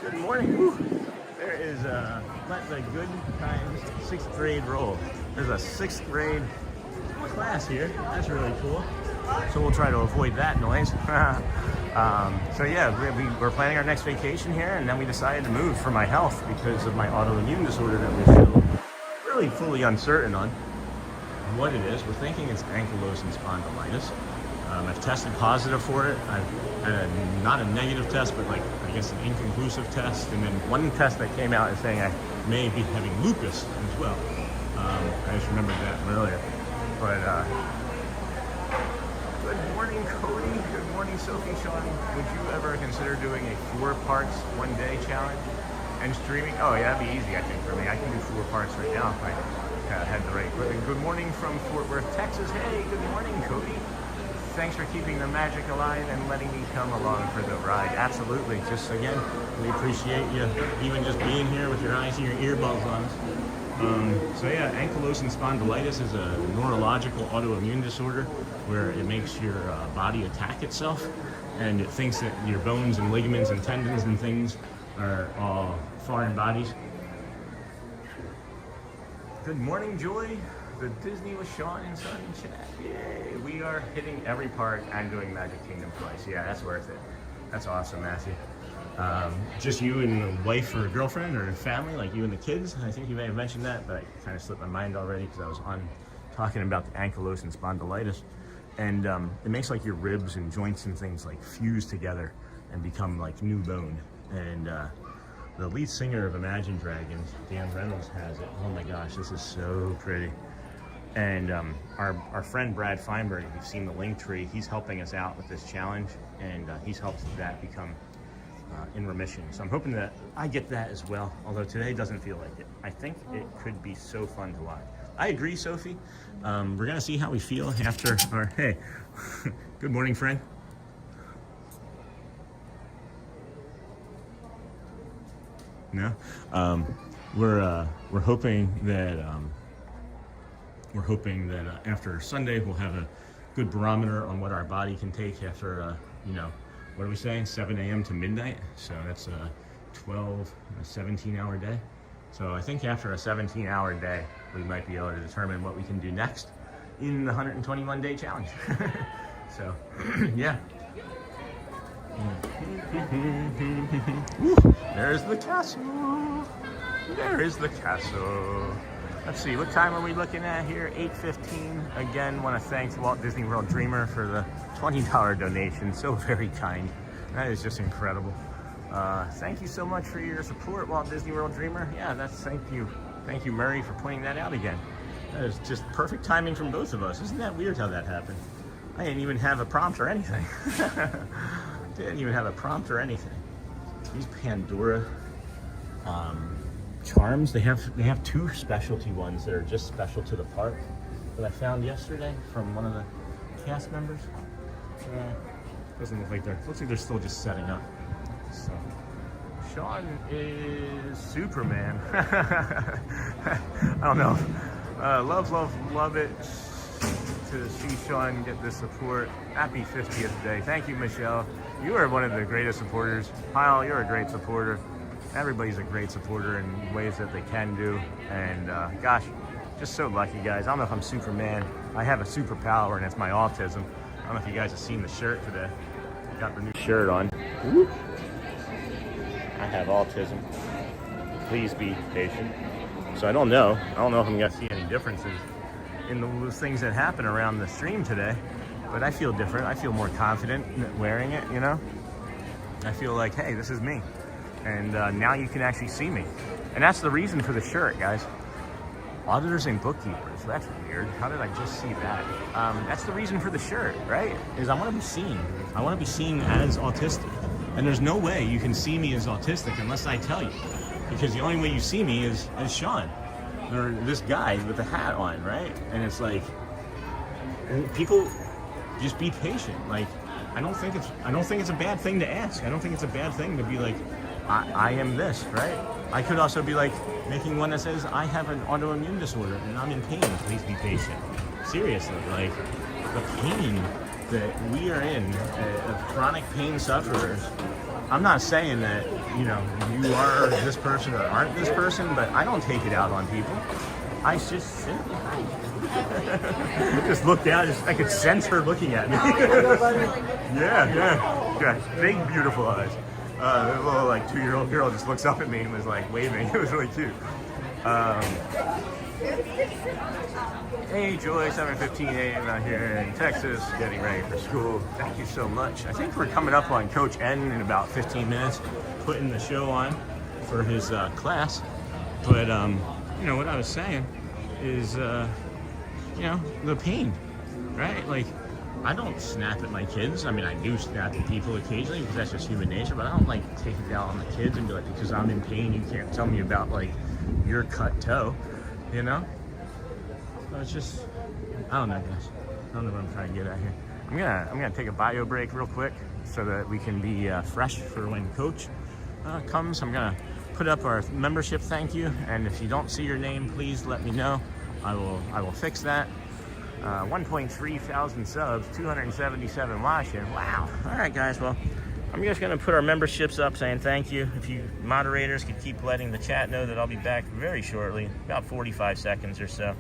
Speaker 1: Good morning. Woo. There is let the good times 6th grade roll. There's a 6th grade class here. That's really cool. So we'll try to avoid that noise. So yeah, we're planning our next vacation here, and then we decided to move for my health because of my autoimmune disorder that we're still really fully uncertain on what it is. We're thinking it's ankylosing spondylitis. I've tested positive for it. I've had not a negative test, but like I guess an inconclusive test, and then one test that came out is saying I may be having lupus as well. I just remembered that from earlier. But good morning, Cody. Good morning, Sophie. Sean, would you ever consider doing a 4 parks 1 day challenge and streaming? Oh yeah, that'd be easy, I think, for me. I can do 4 parks right now if I had the right equipment. Good morning from Fort Worth, Texas. Hey, good morning, Cody. Thanks for keeping the magic alive and letting me come along for the ride. Absolutely. Just again, we appreciate you even just being here with your eyes and your earbuds on. So yeah, ankylosing spondylitis is a neurological autoimmune disorder where it makes your body attack itself, and it thinks that your bones and ligaments and tendons and things are all foreign bodies. Good morning, Joy. The Disney with Sean and Son chat. Yay! We are hitting every park and doing Magic Kingdom twice. Yeah, that's worth it. That's awesome, Matthew. Just you and a wife or a girlfriend or a family, like you and the kids? I think you may have mentioned that, but I kind of slipped my mind already because I was talking about the ankylosing spondylitis. And it makes like your ribs and joints and things like fuse together and become like new bone. And the lead singer of Imagine Dragons, Dan Reynolds, has it. Oh my gosh, this is so pretty. And our friend Brad Feinberg, you've seen the link tree, he's helping us out with this challenge, and he's helped that become in remission. So I'm hoping that I get that as well, although today doesn't feel like it. I think it could be so fun to watch. I agree, Sophie. We're gonna see how we feel after our, hey, good morning, friend. No? We're hoping that after Sunday we'll have a good barometer on what our body can take after you know, what are we saying, 7 a.m. to midnight? So that's a 17-hour day. So I think after a 17-hour day, we might be able to determine what we can do next in the 121-day challenge. So, yeah. There's the castle. There is the castle. Let's see, what time are we looking at here? 8:15. Again, want to thank Walt Disney World Dreamer for the $20 donation. So very kind. That is just incredible. Thank you so much for your support, Walt Disney World Dreamer. Yeah, thank you. Thank you, Murray, for pointing that out again. That is just perfect timing from both of us. Isn't that weird how that happened? I didn't even have a prompt or anything. Didn't even have a prompt or anything. These Pandora charms, they have two specialty ones that are just special to the park that I found yesterday from one of the cast members. Doesn't look like looks like they're still just setting up. So Sean is Superman. I don't know. Love it to see Sean get this support. Happy 50th day. Thank you, Michelle. You are one of the greatest supporters. Kyle, you're a great supporter. Everybody's a great supporter in ways that they can do. And gosh, just so lucky, guys. I don't know if I'm Superman. I have a superpower, and it's my autism. I don't know if you guys have seen the shirt today. Got the new shirt on. Woo. I have autism. Please be patient. So I don't know if I'm gonna see any differences in those things that happen around the stream today, but I feel different. I feel more confident wearing it, you know? I feel like, hey, this is me. And now you can actually see me. And that's the reason for the shirt, guys. Auditors and bookkeepers, that's weird. How did I just see that? That's the reason for the shirt, right? Is I want to be seen. I want to be seen as autistic. And there's no way you can see me as autistic unless I tell you. Because the only way you see me is as Sean. Or this guy with the hat on, right? And it's like, people just be patient. Like, I don't think it's a bad thing to ask. I don't think it's a bad thing to be like, I am this, right? I could also be like making one that says, I have an autoimmune disorder and I'm in pain, please be patient. Seriously, like the pain that we are in, of chronic pain sufferers. I'm not saying that, you know, you are this person or aren't this person, but I don't take it out on people. I just sit just looked out, I could sense her looking at me. Yeah. Big, beautiful eyes. The little like 2-year-old girl just looks up at me and was like waving. It was really cute. Hey Joy, 7:15 a.m. out here in Texas, getting ready for school. Thank you so much. I think we're coming up on Coach N in about 15 minutes, putting the show on for his class. But you know what I was saying is, you know, the pain, right? Like, I don't snap at my kids. I mean, I do snap at people occasionally because that's just human nature, but I don't like take it out on the kids and be like, because I'm in pain, you can't tell me about like your cut toe, you know? So it's just, I don't know, guys. I don't know what I'm trying to get at here. I'm gonna take a bio break real quick so that we can be fresh for when Coach comes. I'm gonna put up our membership thank you, and if you don't see your name, please let me know. I will fix that. 1.3 thousand subs, 277 watching. Wow. All right, guys. Well, I'm just going to put our memberships up saying thank you. If you moderators could keep letting the chat know that I'll be back very shortly, about 45 seconds or so.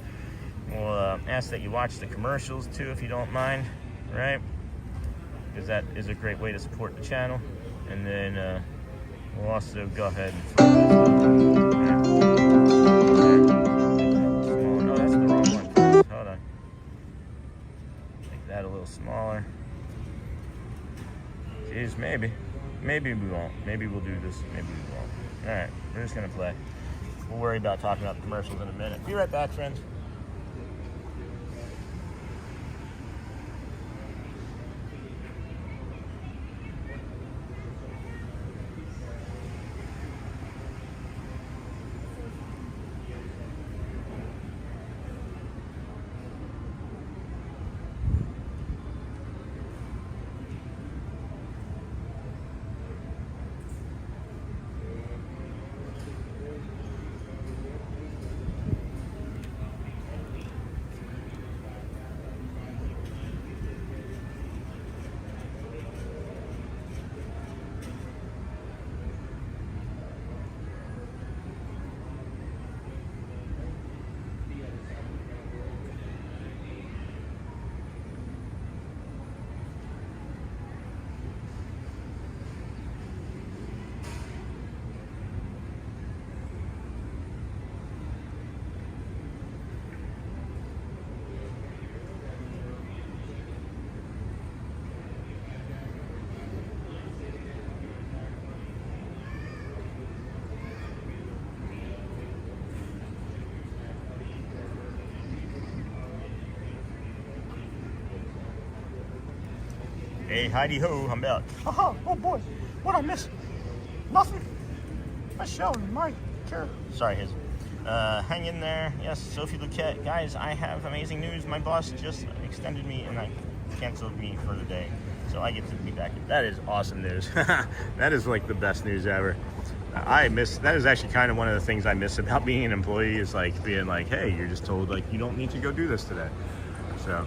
Speaker 1: We'll ask that you watch the commercials too, if you don't mind, right? Because that is a great way to support the channel. And then we'll also go ahead and... Oh, that's the wrong one. Hold on. Make that a little smaller. Jeez, maybe. Maybe we won't. Maybe we'll do this. Maybe we won't. Alright, we're just going to play. We'll worry about talking about commercials in a minute. Be right back, friends. Hey, Heidi ho, I'm back. Haha, oh boy, what'd I miss? Nothing. Michelle, my chair. Sorry, his. Hang in there. Yes, Sophie Luquette. Guys, I have amazing news. My boss just extended me and canceled me for the day. So I get to be back. That is awesome news. That is like the best news ever. That is actually kind of one of the things I miss about being an employee, is like being like, hey, you're just told like you don't need to go do this today. So,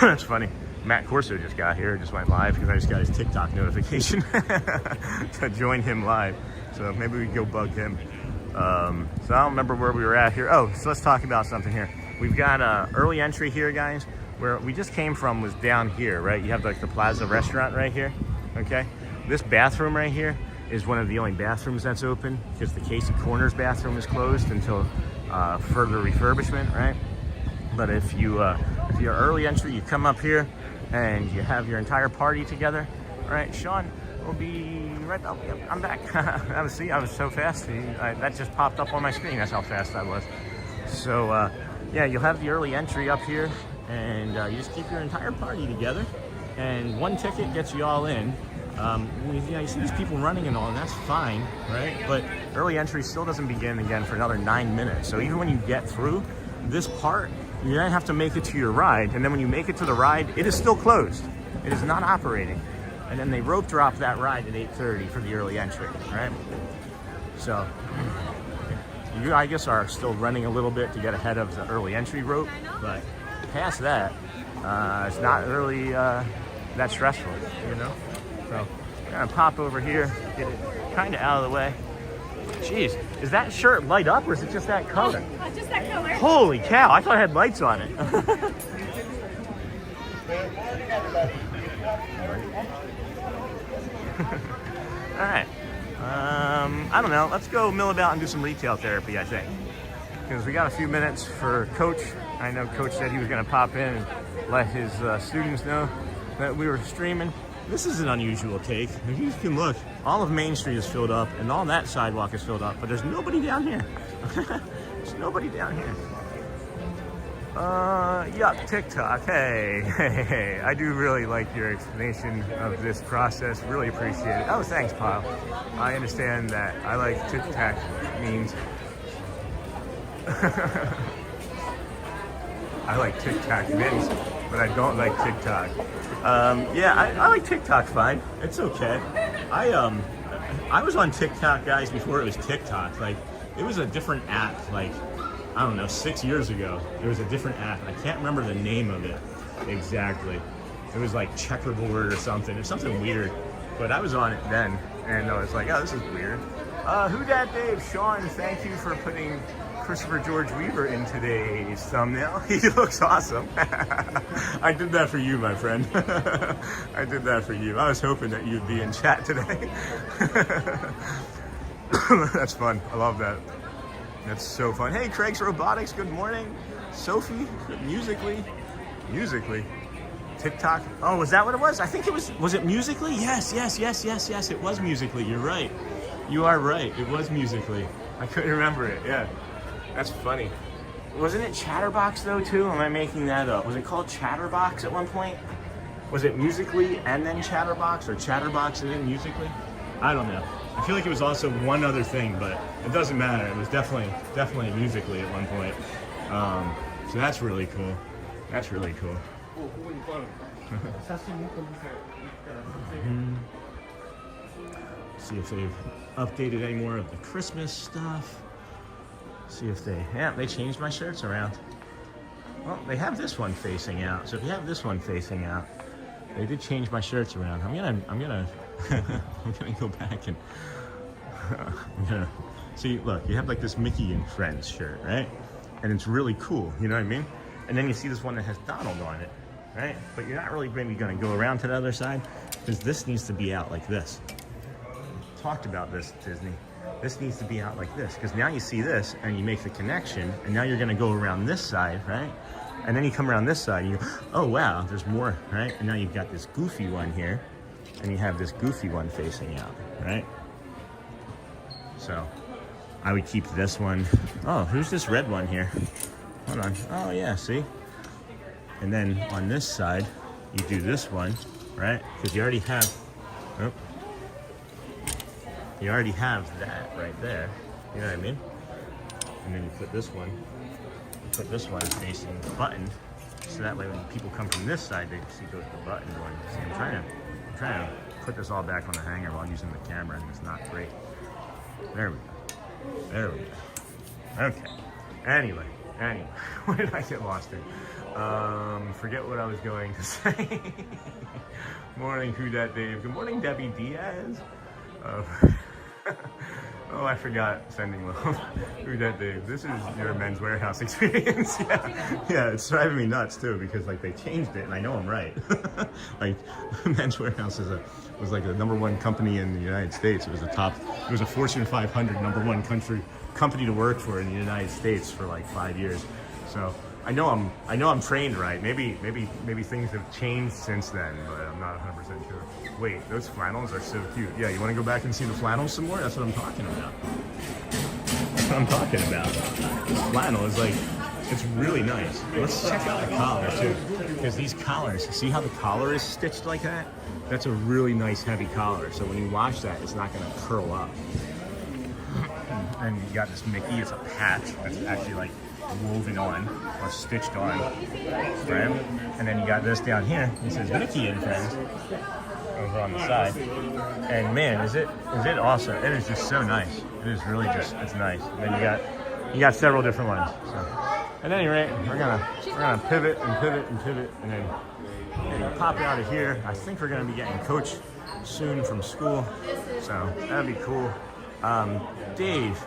Speaker 1: that's funny. Matt Corso just got here, just went live because I just got his TikTok notification to join him live. So maybe we can go bug him. So I don't remember where we were at here. Oh, so let's talk about something here. We've got early entry here, guys. Where we just came from was down here, right? You have like the Plaza restaurant right here, okay? This bathroom right here is one of the only bathrooms that's open because the Casey Corners bathroom is closed until further refurbishment, right? But if you're early entry, you come up here and you have your entire party together. All right, Sean will be right up. Yep, I'm back. I was so fast. That just popped up on my screen. That's how fast I was. So yeah, you'll have the early entry up here, and you just keep your entire party together. And one ticket gets you all in. You see these people running and all, and that's fine, right? But early entry still doesn't begin again for another 9 minutes. So even when you get through this part, you're gonna have to make it to your ride, and then when you make it to the ride, it is still closed. It is not operating. And then they rope drop that ride at 8:30 for the early entry, right? So you, I guess, are still running a little bit to get ahead of the early entry rope, but past that, it's not really that stressful, you know? So I'm gonna pop over here, get it kind of out of the way. Jeez, is that shirt light up or is it just that color?
Speaker 3: Oh, just that color.
Speaker 1: Holy cow, I thought it had lights on it. All right, I don't know, let's go mill about and do some retail therapy, I think. Because we got a few minutes for Coach. I know Coach said he was gonna pop in and let his students know that we were streaming. This is an unusual take. If you can look, all of Main Street is filled up and all that sidewalk is filled up, but there's nobody down here. There's nobody down here. Yup, TikTok. Hey. I do really like your explanation of this process. Really appreciate it. Oh, thanks, Pyle. I understand that. I like TikTok means. I like TikTok means, but I don't like TikTok. Yeah, I like TikTok fine. It's okay. I was on TikTok, guys, before it was TikTok. Like, it was a different app, like, I don't know, 6 years ago. There was a different app. I can't remember the name of it exactly. It was like Checkerboard or something. It was something weird. But I was on it then, and I was like, oh, this is weird. Who dat Dave? Sean, thank you for putting Christopher George Weaver in today's thumbnail. He looks awesome. I did that for you, my friend. I did that for you. I was hoping that you'd be in chat today. That's fun. I love that. That's so fun. Hey, Craig's Robotics, good morning. Sophie, Musically. TikTok. Oh, was that what it was? I think it was it Musically? Yes. It was Musically. You're right. You are right. It was Musically. I couldn't remember it. Yeah. That's funny. Wasn't it Chatterbox though too? Am I making that up? Was it called Chatterbox at one point? Was it Musically and then Chatterbox, or Chatterbox and then Musically? I don't know. I feel like it was also one other thing, but it doesn't matter. It was definitely Musically at one point. So that's really cool. That's really cool. See if they've updated any more of the Christmas stuff. See if they changed my shirts around. Well, they have this one facing out. So if you have this one facing out, they did change my shirts around. I'm gonna I'm gonna go back and I'm gonna see. Look, you have like this Mickey and Friends shirt, right? And it's really cool. You know what I mean? And then you see this one that has Donald on it, right? But you're not really maybe gonna go around to the other side because this needs to be out like this. Talked about this, Disney. This needs to be out like this, because now you see this and you make the connection, and now you're going to go around this side, right? And then you come around this side and you go, oh wow, there's more, right? And now you've got this goofy one here, and you have this goofy one facing out, right? So I would keep this one. Oh, who's this red one here? Hold on. Oh yeah, see? And then on this side, you do this one, right? Because you already have, oh, you already have that right there. You know what I mean? And then you put this one facing the button, so that way when people come from this side, they see the button going. See, I'm trying to put this all back on the hanger while using the camera, and it's not great. There we go. There we go. Okay. Anyway, where did I get lost in? Forget what I was going to say. Morning, Who Dat Dave. Good morning, Debbie Diaz. Oh, I forgot sending love. Who Dat Dave. This is your Men's Warehouse experience. Yeah, it's driving me nuts too because like they changed it, and I know I'm right. Like Men's Warehouse was like the #1 company in the United States. It was a Fortune 500 #1 company to work for in the United States for like 5 years. So I know I'm trained right. Maybe things have changed since then, but I'm not 100% sure. Wait, those flannels are so cute. Yeah, you want to go back and see the flannels some more? That's what I'm talking about. That's what I'm talking about. This flannel is like, it's really nice. Let's check out the collar too, because these collars, see how the collar is stitched like that? That's a really nice heavy collar. So when you wash that, it's not going to curl up. And you got this Mickey, it's a patch that's actually like woven on or stitched on, right? And then you got this down here. It says Mickey and Friends over on the side. And man, is it awesome? It is just so nice. It is really just, it's nice. And then you got several different ones. So at any rate, we're gonna pivot and pivot and pivot, and then pop out of here. I think we're gonna be getting Coach soon from school, so that'd be cool. Dave,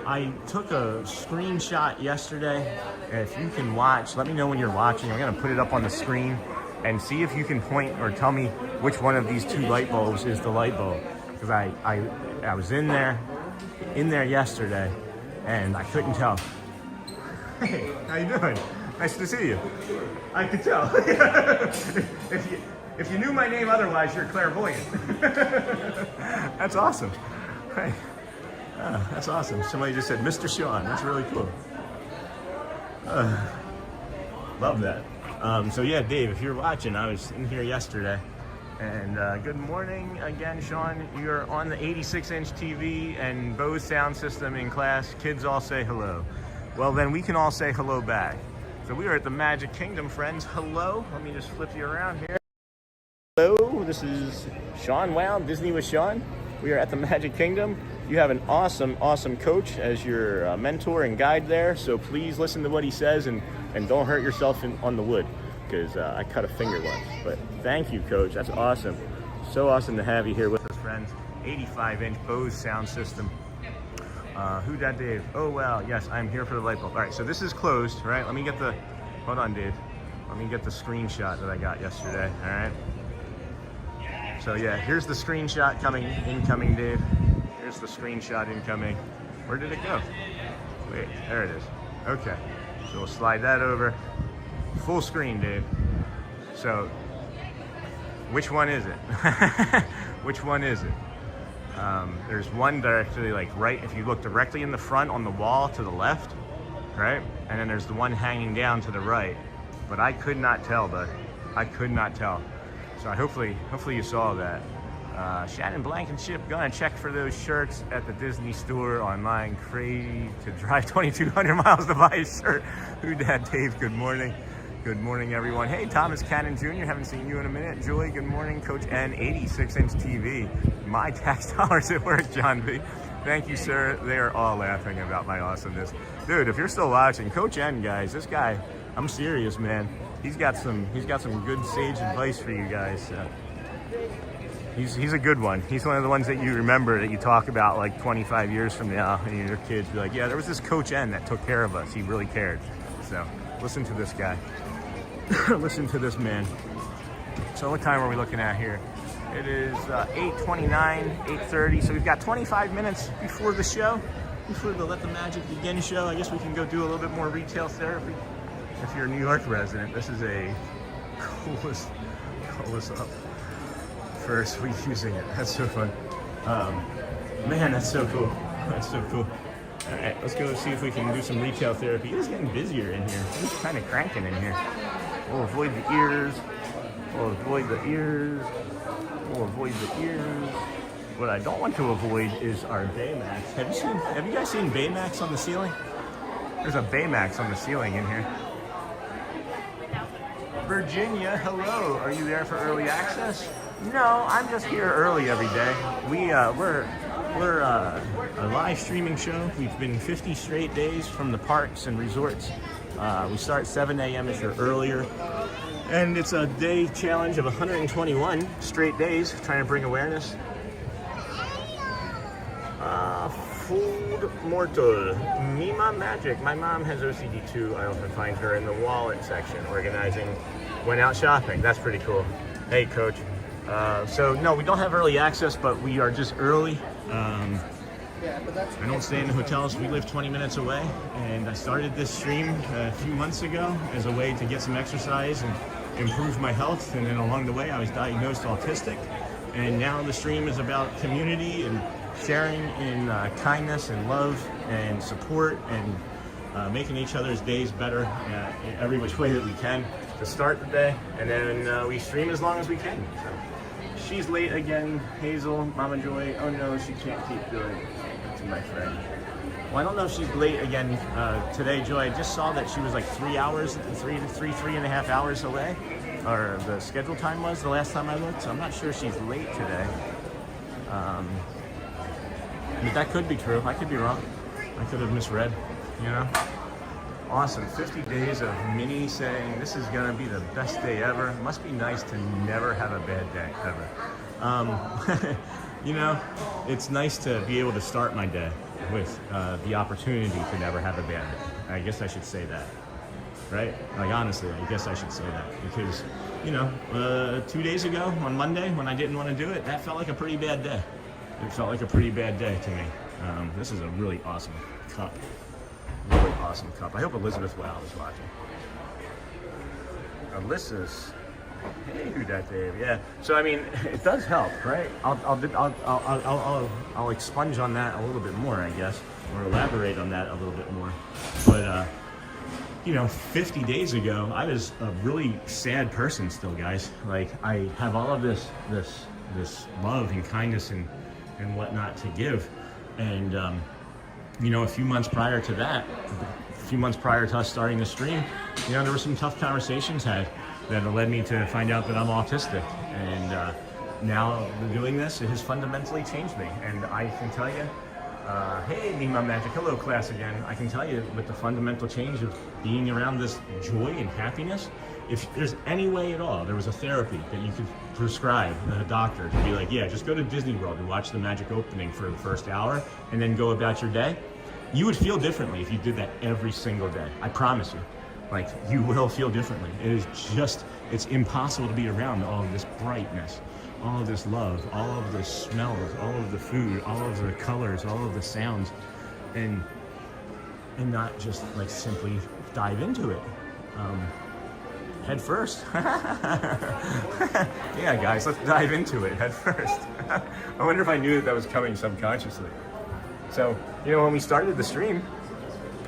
Speaker 1: I took a screenshot yesterday. If you can watch, let me know when you're watching. I'm gonna put it up on the screen and see if you can point or tell me which one of these two light bulbs is the light bulb. Because I was in there yesterday and I couldn't tell. Hey, how you doing? Nice to see you. I could tell. If you knew my name otherwise, you're clairvoyant. That's awesome. Hey. That's awesome. Somebody just said, Mr. Sean. That's really cool. Love that. So yeah, Dave, if you're watching, I was in here yesterday. And good morning again, Sean. You're on the 86-inch TV and Bose sound system in class. Kids all say hello. Well, then we can all say hello back. So we are at the Magic Kingdom, friends. Hello. Let me just flip you around here. Hello, this is Sean Wow, Disney with Sean. We are at the Magic Kingdom. You have an awesome, awesome coach as your mentor and guide there. So please listen to what he says and don't hurt yourself on the wood, because I cut a finger once. But thank you, Coach. That's awesome. So awesome to have you here with us, friends. 85-inch Bose sound system. Who Dat Dave? Oh, well, yes, I'm here for the light bulb. All right, so this is closed, right? Let me get the, hold on, Dave. Let me get the screenshot that I got yesterday, all right? So yeah, here's the screenshot incoming, Dave. Here's the screenshot incoming. Where did it go? Wait, there it is. Okay, so we'll slide that over. Full screen, Dave. So, which one is it? Which one is it? There's one directly, like right, if you look directly in the front on the wall to the left, right? And then there's the one hanging down to the right. But I could not tell, bud. I could not tell. So hopefully you saw that. Shannon Blankenship, gonna check for those shirts at the Disney store online. Crazy to drive 2,200 miles to buy a shirt. Who Dat Dave, good morning. Good morning, everyone. Hey, Thomas Cannon Jr., haven't seen you in a minute. Joy, good morning. Coach N, 86-inch TV. My tax dollars at work, John B. Thank you, sir. They are all laughing about my awesomeness. Dude, if you're still watching, Coach N, guys, this guy, I'm serious, man. He's got some good sage advice for you guys. He's a good one. He's one of the ones that you remember, that you talk about like 25 years from now, and your kids be like, yeah, there was this Coach N that took care of us. He really cared. So listen to this guy. Listen to this man. So what time are we looking at here? It is 8:29, 8:30. So we've got 25 minutes before the show, before the Let the Magic Begin show. I guess we can go do a little bit more retail therapy. If you're a New York resident, this is a coolest up first week using it. That's so fun. Man, that's so cool. That's so cool. All right, let's go see if we can do some retail therapy. It is getting busier in here. It's kind of cranking in here. We'll avoid the ears. We'll avoid the ears. We'll avoid the ears. What I don't want to avoid is our Baymax. Have you guys seen Baymax on the ceiling? There's a Baymax on the ceiling in here. Virginia, hello. Are you there for early access? No, I'm just here early every day. We're a live streaming show. We've been 50 straight days from the parks and resorts. We start 7 a.m. or earlier. And it's a day challenge of 121 straight days, trying to bring awareness. Food mortal. Mima Magic. My mom has OCD too. I often find her in the wallet section organizing when out shopping. That's pretty cool. Hey, coach. So no, we don't have early access, but we are just early. I don't stay in the hotels. We live 20 minutes away, and I started this stream a few months ago as a way to get some exercise and improve my health. And then along the way, I was diagnosed autistic, and now the stream is about community and sharing in kindness and love and support and making each other's days better in every which way that we can to start the day. And then we stream as long as we can. So. She's late again, Hazel, Mama Joy. Oh no, she can't keep doing it to my friend. Well, I don't know if she's late again today, Joy. I just saw that she was like 3 hours, three and a half hours away, or the schedule time was the last time I looked. So I'm not sure she's late today. But that could be true. I could be wrong. I could have misread, you know? Awesome. 50 days of Minnie saying this is going to be the best day ever. It must be nice to never have a bad day, ever. You know, it's nice to be able to start my day with the opportunity to never have a bad day. I guess I should say that, right? Like, honestly, I guess I should say that. Because, you know, 2 days ago on Monday when I didn't want to do it, that felt like a pretty bad day. It felt like a pretty bad day to me. This is a really awesome cup. Really awesome cup. I hope Elizabeth Wow is watching. Alyssa's. Hey, who dat Dave? Yeah. So I mean, it does help, right? I'll expunge on that a little bit more, I guess, or elaborate on that a little bit more. But you know, 50 days ago, I was a really sad person still, guys. Like, I have all of this love and kindness and whatnot to give, and you know, a few months prior to that, a few months prior to us starting the stream, you know, there were some tough conversations had that led me to find out that I'm autistic, and now doing this, it has fundamentally changed me. And I can tell you, hey, Mima Magic, hello class again. I can tell you, with the fundamental change of being around this joy and happiness, if there's any way at all, there was a therapy that you could prescribe, a doctor, to be like, yeah, just go to Disney World and watch the magic opening for the first hour and then go about your day, you would feel differently if you did that every single day. I promise you. Like, you will feel differently. It is just, it's impossible to be around all of this brightness, all of this love, all of the smells, all of the food, all of the colors, all of the sounds, and not just like simply dive into it. Head first. Yeah, guys, let's dive into it head first. I wonder if I knew that was coming subconsciously. So, you know, when we started the stream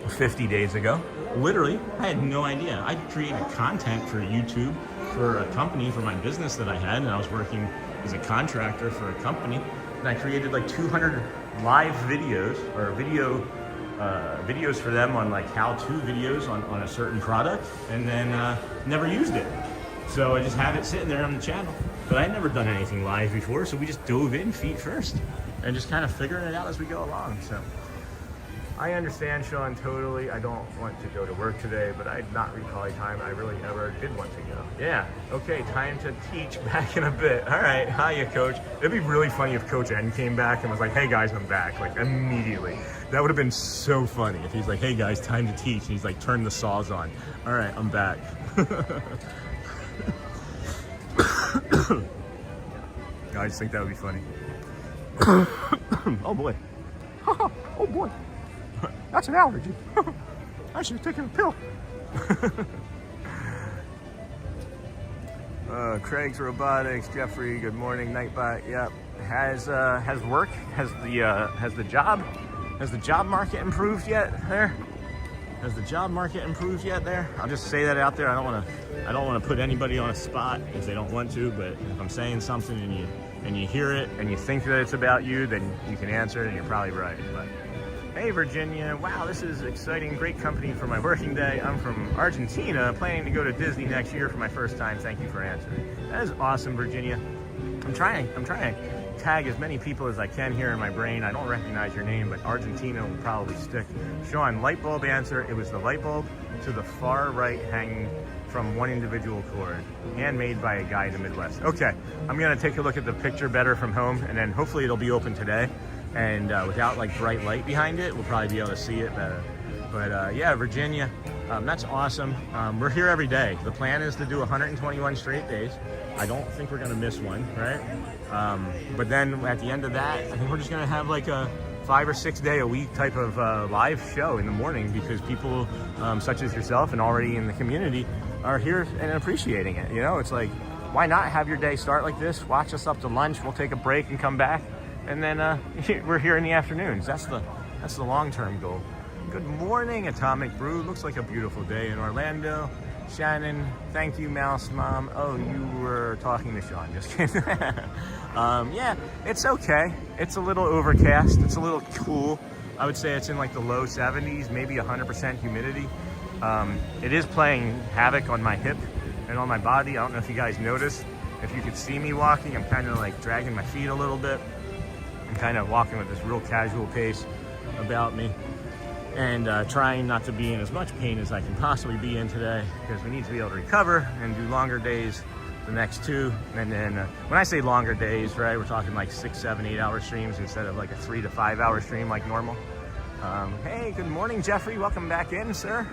Speaker 1: 50 days ago, literally, I had no idea. I created content for YouTube for a company, for my business that I had, and I was working as a contractor for a company, and I created like 200 live videos, or videos for them on like how-to videos on a certain product, and then never used it. So I just have it sitting there on the channel. But I'd never done anything live before, so we just dove in feet first and just kind of figuring it out as we go along. So I understand, Sean, totally. I don't want to go to work today, but I not recall a time I really ever did want to go. Yeah, okay, time to teach back in a bit. All right, hiya, Coach. It'd be really funny if Coach N came back and was like, hey guys, I'm back, like immediately. That would have been so funny if he's like, hey guys, time to teach. And he's like, turn the saws on. All right, I'm back. I just think that would be funny. Oh boy. Oh boy. That's an allergy. I should have taken a pill. Craig's Robotics, Jeffrey, good morning. Nightbot, yep. Has the job market improved yet there? Has the job market improved yet there? I'll just say that out there. I don't want to put anybody on a spot if they don't want to, but if I'm saying something and you hear it and you think that it's about you, then you can answer it and you're probably right. But hey, Virginia, wow, this is exciting, great company for my working day. I'm from Argentina, planning to go to Disney next year for my first time. Thank you for answering. That is awesome, Virginia. I'm trying to tag as many people as I can here in my brain. I don't recognize your name, but Argentina will probably stick. Sean, light bulb answer. It was the light bulb to the far right hanging from one individual cord, handmade by a guy in the Midwest. Okay, I'm gonna take a look at the picture better from home, and then hopefully it'll be open today. And without like bright light behind it, we'll probably be able to see it better. But yeah, Virginia, that's awesome. We're here every day. The plan is to do 121 straight days. I don't think we're gonna miss one, right? But then at the end of that, I think we're just gonna have like a 5 or 6 day a week type of live show in the morning, because people such as yourself and already in the community are here and appreciating it. You know, it's like, why not have your day start like this? Watch us up to lunch. We'll take a break and come back, and then we're here in the afternoons. That's the long-term goal. Good morning, Atomic Brew. Looks like a beautiful day in Orlando. Shannon, thank you, Mouse Mom. Oh, you were talking to Sean, just kidding. Yeah, it's okay. It's a little overcast. It's a little cool. I would say it's in like the low 70s, maybe 100% humidity. It is playing havoc on my hip and on my body. I don't know if you guys noticed. If you could see me walking, I'm kind of like dragging my feet a little bit. I'm kind of walking with this real casual pace about me, and trying not to be in as much pain as I can possibly be in today, because we need to be able to recover and do longer days the next 2. And then when I say longer days, right, we're talking like 6, 7, 8 hour streams instead of like a 3 to 5 hour stream like normal. Hey, good morning, Jeffrey. Welcome back in, sir.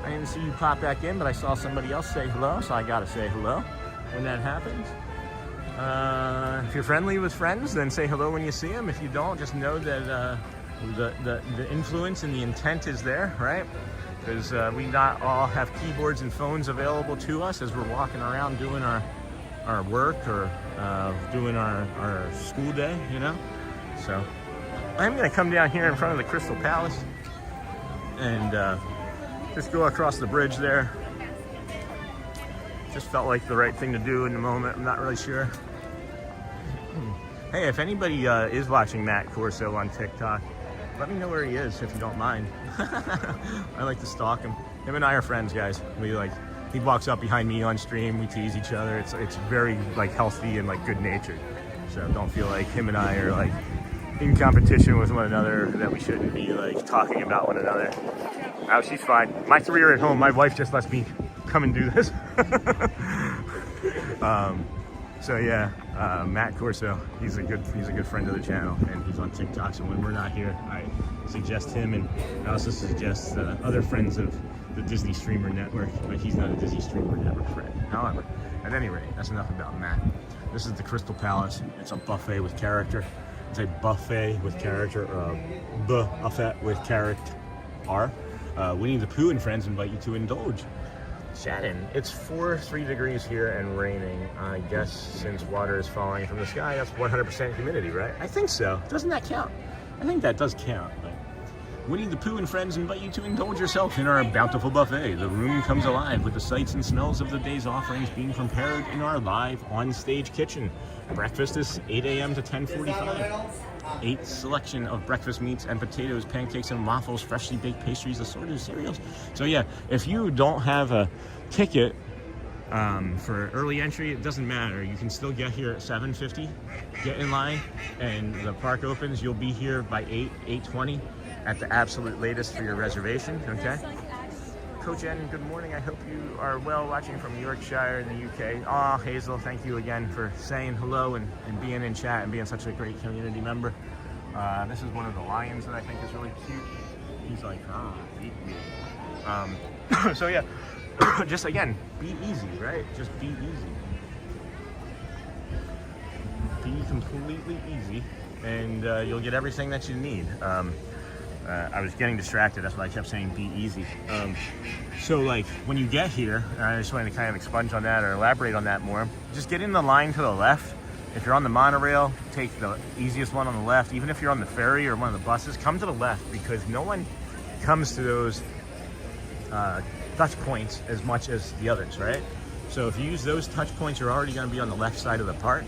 Speaker 1: I didn't see you pop back in, but I saw somebody else say hello, so I gotta say hello when that happens. If you're friendly with friends, then say hello when you see them. If you don't, just know that the influence and the intent is there, right? Because we not all have keyboards and phones available to us as we're walking around doing our work or doing our school day, you know? So I'm gonna come down here in front of the Crystal Palace and just go across the bridge there. Just felt like the right thing to do in the moment. I'm not really sure. Hey, if anybody is watching Matt Corso on TikTok, let me know where he is if you don't mind. I like to stalk him. Him and I are friends, guys. He walks up behind me on stream. We tease each other. It's very like healthy and like good natured. So don't feel like him and I are like in competition with one another, that we shouldn't be like talking about one another. Oh, she's fine. My 3 are at home. My wife just lets me come and do this. So yeah, Matt Corso, he's a good friend of the channel, and he's on TikTok. So when we're not here, I suggest him, and I also suggest other friends of the Disney Streamer Network, but he's not a Disney Streamer Network friend. However, at any rate, that's enough about Matt. This is the Crystal Palace. It's a buffet with character. It's a buffet with character, buffet with character. Winnie the Pooh and friends invite you to indulge. Shannon, it's 3 degrees here and raining. I guess since water is falling from the sky, that's 100% humidity, right? I think so. Doesn't that count? I think that does count. But Winnie the Pooh and friends invite you to indulge yourself in our bountiful buffet. The room comes alive with the sights and smells of the day's offerings being prepared in our live on-stage kitchen. Breakfast is 8 a.m. to 10:45. 8 selection of breakfast meats and potatoes, pancakes and waffles, freshly baked pastries, assorted cereals. So yeah, if you don't have a ticket for early entry, it doesn't matter. You can still get here at 7:50. Get in line, and the park opens. You'll be here by 8:20 at the absolute latest for your reservation. Okay. Coach N, good morning. I hope you are well, watching from Yorkshire in the UK. Oh, Hazel, thank you again for saying hello and being in chat and being such a great community member. This is one of the lions that I think is really cute. He's like, eat me. So yeah, just again, be easy, right? Just be easy. Be completely easy, and you'll get everything that you need. I was getting distracted, that's why I kept saying be easy. So like when you get here, I just wanted to kind of expunge on that or elaborate on that more. Just get in the line to the left. If you're on the monorail, take the easiest one on the left. Even if you're on the ferry or one of the buses, come to the left, because no one comes to those touch points as much as the others, right? So if you use those touch points, you're already going to be on the left side of the park.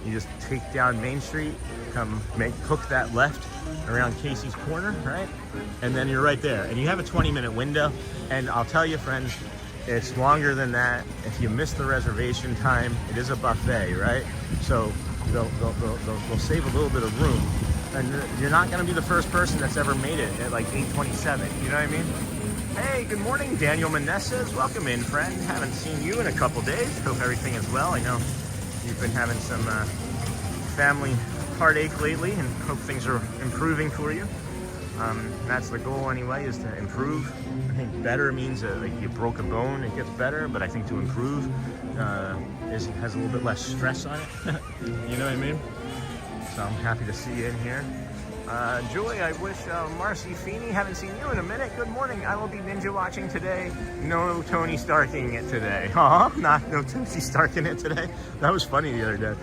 Speaker 1: You just take down Main Street, hook that left around Casey's Corner, right? And then you're right there. And you have a 20-minute window. And I'll tell you, friends, it's longer than that. If you miss the reservation time, it is a buffet, right? So they'll save a little bit of room. And you're not going to be the first person that's ever made it at like 8:27. You know what I mean? Hey, good morning, Daniel Menezes. Welcome in, friend. Haven't seen you in a couple days. Hope everything is well. I know you've been having some family heartache lately, and hope things are improving for you. That's the goal anyway, is to improve. I think better means that like you broke a bone, it gets better, but I think to improve has a little bit less stress on it. You know what I mean? So I'm happy to see you in here. Joy, I wish Marcy Feeney, haven't seen you in a minute. Good morning. I will be ninja watching today. No Tony Starking it today. No Tony Starking it today. That was funny the other day.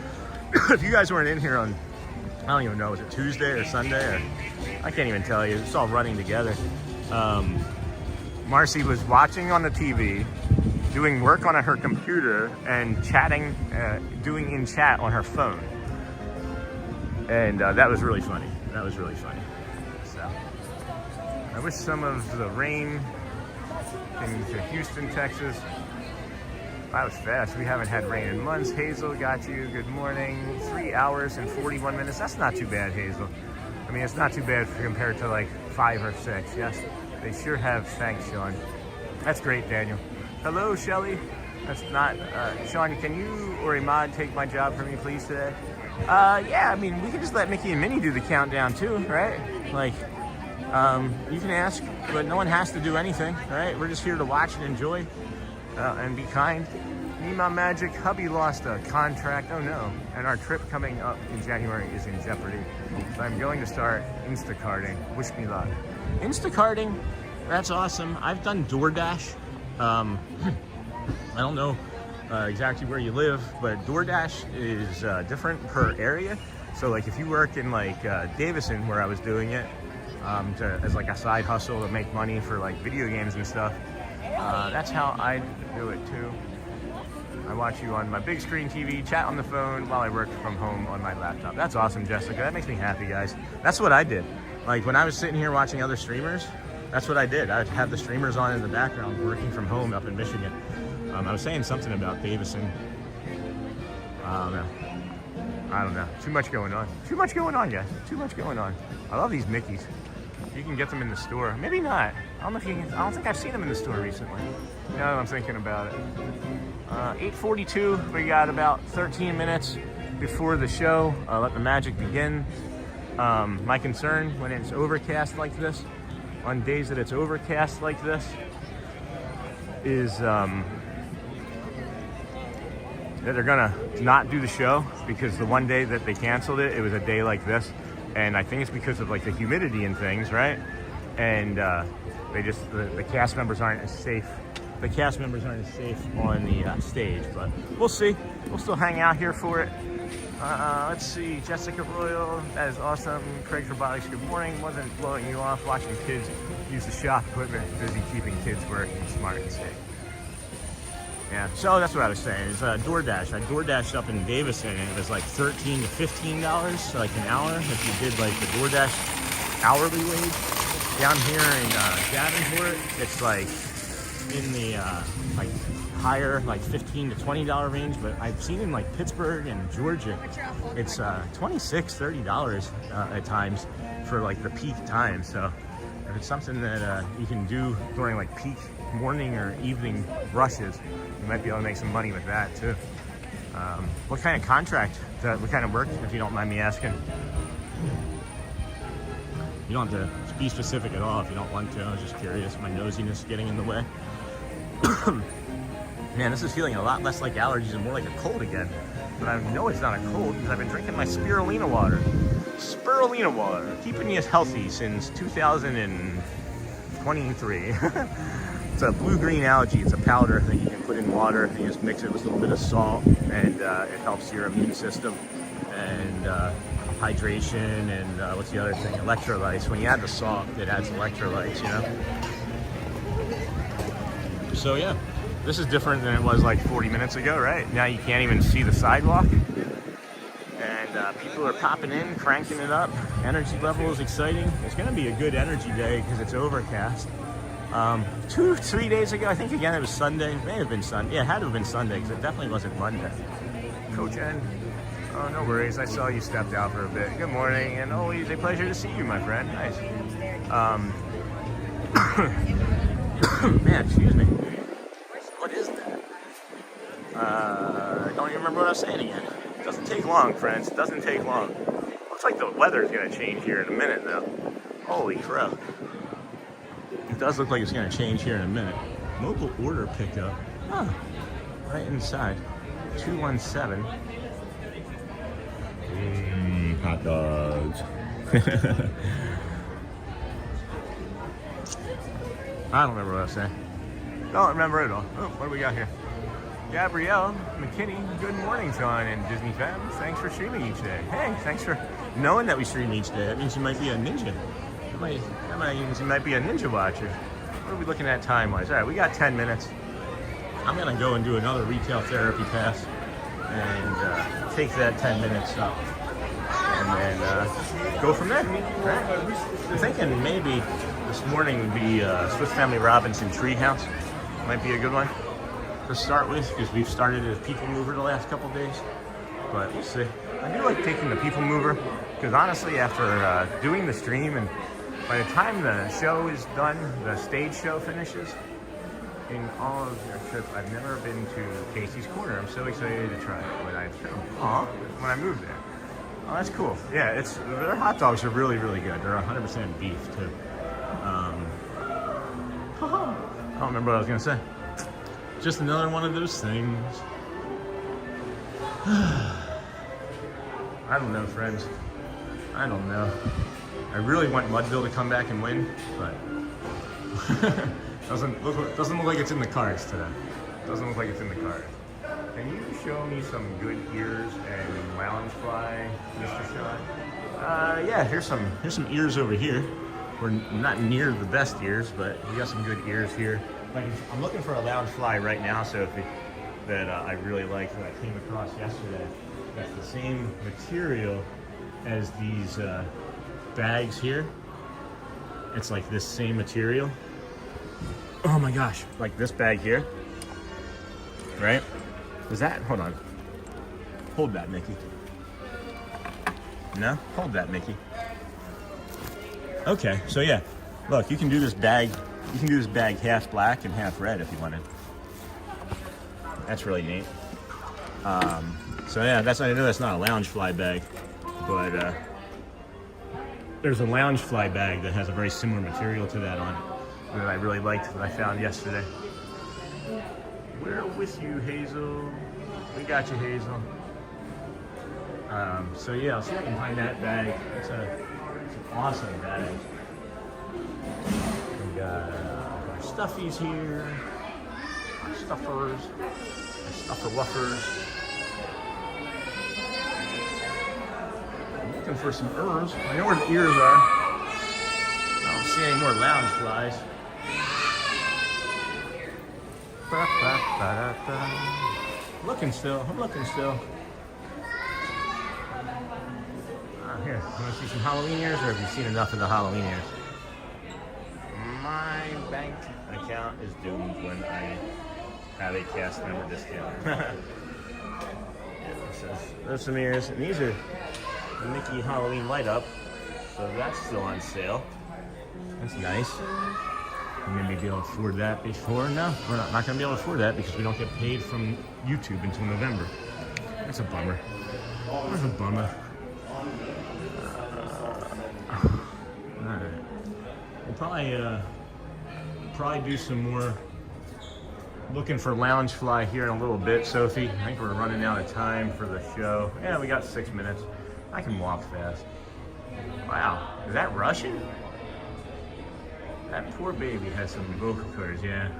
Speaker 1: If you guys weren't in here on, I don't even know, was it Tuesday or Sunday? Or I can't even tell you. It's all running together. Marcy was watching on the TV, doing work on her computer, and chatting, doing in chat on her phone. And that was really funny. That was really funny. So I wish some of the rain into Houston, Texas. That was fast. We haven't had rain in months. Hazel, got you. Good morning. 3 hours and 41 minutes. That's not too bad, Hazel. I mean, it's not too bad compared to like 5 or 6. Yes, they sure have. Thanks, Sean. That's great, Daniel. Hello, Shelly. That's not, Sean, can you or Imad take my job for me, please, today? Yeah, I mean, we can just let Mickey and Minnie do the countdown too, right? Like, you can ask, but no one has to do anything, right? We're just here to watch and enjoy and be kind. Nima Magic, hubby lost a contract. Oh no. And our trip coming up in January is in jeopardy. So I'm going to start Instacarting. Wish me luck. Instacarting, that's awesome. I've done DoorDash. I don't know exactly where you live, but DoorDash is different per area. So like if you work in like Davison, where I was doing it as like a side hustle to make money for like video games and stuff, that's how I do it too. I watch you on my big screen TV, chat on the phone while I work from home on my laptop. That's awesome, Jessica. That makes me happy, guys. That's what I did. Like when I was sitting here watching other streamers, that's what I did. I would have the streamers on in the background working from home up in Michigan. I was saying something about Davison. I don't know. Too much going on. Too much going on, guys. Too much going on. I love these Mickeys. You can get them in the store. Maybe not. I don't know if you can. I don't think I've seen them in the store recently. Now that I'm thinking about it. 8:42. We got about 13 minutes before the show. Let the magic begin. My concern when it's overcast like this, on days that it's overcast like this, is that they're gonna not do the show, because the one day that they canceled it, it was a day like this, and I think it's because of like the humidity and things, right? And they just the cast members aren't as safe. The cast members aren't as safe on the stage, but we'll see. We'll still hang out here for it. Let's see, Jessica Royal, that is awesome. Craig Robotics, good morning. Wasn't blowing you off, watching kids use the shop equipment, busy keeping kids working, smart and safe. Yeah, so that's what I was saying. It's DoorDash. I DoorDashed up in Davison, and it was like $13 to $15, so like an hour. If you did like the DoorDash hourly wage down here in Davenport, it's like in the like higher, like $15 to $20 range. But I've seen in like Pittsburgh and Georgia, it's $26, $30 at times for like the peak time. So if it's something that you can do during like peak morning or evening rushes, you might be able to make some money with that too. What kind of contract, what kind of work, if you don't mind me asking? You don't have to be specific at all if you don't want to. I was just curious, my nosiness getting in the way. Man, this is feeling a lot less like allergies and more like a cold again. But I know it's not a cold because I've been drinking my spirulina water. Spirulina water, keeping you healthy since 2023. It's a blue-green algae. It's a powder that you can put in water, and you just mix it with a little bit of salt, and it helps your immune system and hydration, and what's the other thing? Electrolytes. When you add the salt, it adds electrolytes, you know? So yeah, this is different than it was like 40 minutes ago, right? Now you can't even see the sidewalk. And people are popping in, cranking it up. Energy level is exciting. It's gonna be a good energy day because it's overcast. 2-3 days ago, I think again it was Sunday. It may have been Sunday. Yeah, it had to have been Sunday because it definitely wasn't Monday. Coach N. Oh, no worries. I saw you stepped out for a bit. Good morning, and always a pleasure to see you, my friend. Nice. Man, excuse me. What is that? I don't even remember what I was saying again. It doesn't take long, friends. It doesn't take long. Looks like the weather's gonna change here in a minute, though. Holy crap. It does look like it's gonna change here in a minute. Local order pickup. Huh. Right inside. 217. Hot dogs. I don't remember what I was saying. Don't remember it all. Oh, what do we got here? Gabrielle McKinney, good morning, Tron and Disney fans. Thanks for streaming each day. Hey, thanks for knowing that we stream each day. That means you might be a ninja. That means you might be a ninja watcher. What are we looking at time-wise? All right, we got 10 minutes. I'm gonna go and do another retail therapy pass and take that 10 minutes up. And then go from there. Right? I'm thinking maybe this morning would be Swiss Family Robinson Treehouse. Might be a good one to start with because we've started as PeopleMover the last couple days. But we'll see. I do like taking the PeopleMover because honestly, after doing the stream and by the time the show is done, the stage show finishes, in all of their trips, I've never been to Casey's Corner. I'm so excited to try it when I moved there. Oh, that's cool. Yeah, their hot dogs are really, really good. They're 100% beef too. I don't remember what I was gonna say. Just another one of those things. I don't know, friends. I don't know. I really want Mudville to come back and win, but doesn't look like it's in the cards today. Doesn't look like it's in the cards. Can you show me some good ears and lounge fly, Mr. Sean? Yeah, here's some ears over here. We're not near the best ears, but we got some good ears here. I'm looking for a lounge fly right now, so that I really like that I came across yesterday. That's the same material as these bags here. It's like this same material. Oh my gosh, like this bag here, right? Is that, hold on. Hold that, Mickey. No? Hold that, Mickey. Okay, so yeah, look, you can do this bag half black and half red if you wanted. That's really neat. So yeah, I know that's not a lounge fly bag, but there's a lounge fly bag that has a very similar material to that on it that I really liked that I found yesterday. We're with you, Hazel. We got you, Hazel. So yeah, I'll see if I can find that bag. It's an awesome bag. We got our stuffies here, our stuffers, our stuffer wuffers. I'm looking for some ears. I know where the ears are. I don't see any more lounge flies. I'm looking still. Here, you want to see some Halloween ears, or have you seen enough of the Halloween ears? My bank account is doomed when I have a cast member discount. Yeah, so there's some ears, and these are the Mickey Halloween light up, so that's still on sale. That's nice. We're going to be able to afford that before. No, we're not going to be able to afford that because we don't get paid from YouTube until November. That's a bummer. That's a bummer. Alright. We'll probably do some more looking for lounge fly here in a little bit, Sophie. I think we're running out of time for the show. Yeah, we got 6 minutes. I can walk fast. Wow, is that Russian? That poor baby has some vocal cords, yeah.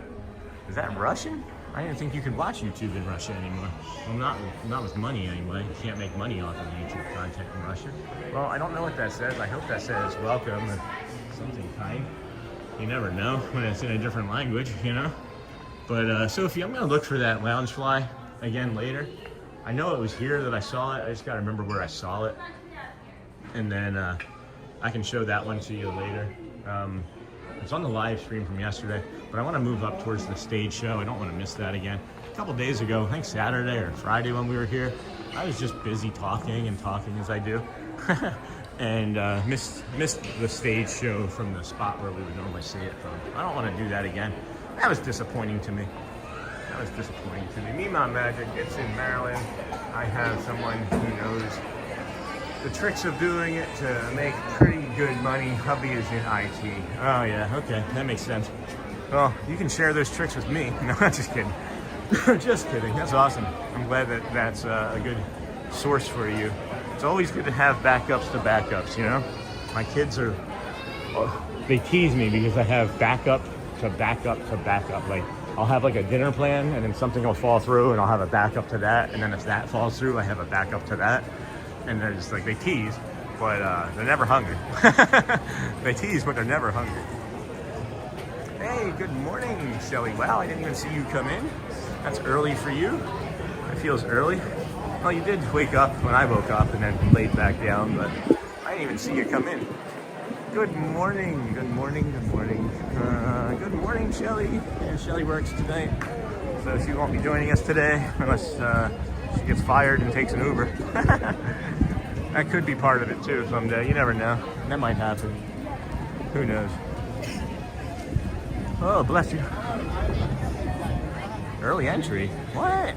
Speaker 1: Is that Russian? I didn't think you could watch YouTube in Russia anymore. Well, not with money anyway. You can't make money off of YouTube content in Russia. Well, I don't know what that says. I hope that says welcome or something kind. You never know when it's in a different language, you know? But Sophie, I'm gonna look for that loungefly again later. I know it was here that I saw it. I just gotta remember where I saw it. And then I can show that one to you later. It's on the live stream from yesterday, but I wanna move up towards the stage show. I don't wanna miss that again. A couple days ago, I think Saturday or Friday when we were here, I was just busy talking and talking as I do. And missed the stage show from the spot where we would normally see it from. I don't wanna do that again. That was disappointing to me. That was disappointing to me. Mima Magic, it's in Maryland. I have someone who knows the tricks of doing it to make pretty good money. Hubby is in IT. Oh yeah, okay, that makes sense. Well, you can share those tricks with me. No, I'm just kidding. Just kidding, that's awesome. I'm glad that that's a good source for you. It's always good to have backups to backups, you know? My kids are, they tease me because I have backup to backup to backup. Like, I'll have like a dinner plan and then something will fall through and I'll have a backup to that. And then if that falls through, I have a backup to that. And they're just like, they tease, but they're never hungry. They tease, but they're never hungry. Hey, good morning, Shelly. Wow, I didn't even see you come in. That's early for you. It feels early. Well, you did wake up when I woke up and then laid back down, but I didn't even see you come in. Good morning, good morning, good morning. Good morning, Shelly. Yeah, Shelly works tonight, so she won't be joining us today unless she gets fired and takes an Uber. That could be part of it too someday. You never know. That might happen. Who knows? Oh, bless you. Early entry? What?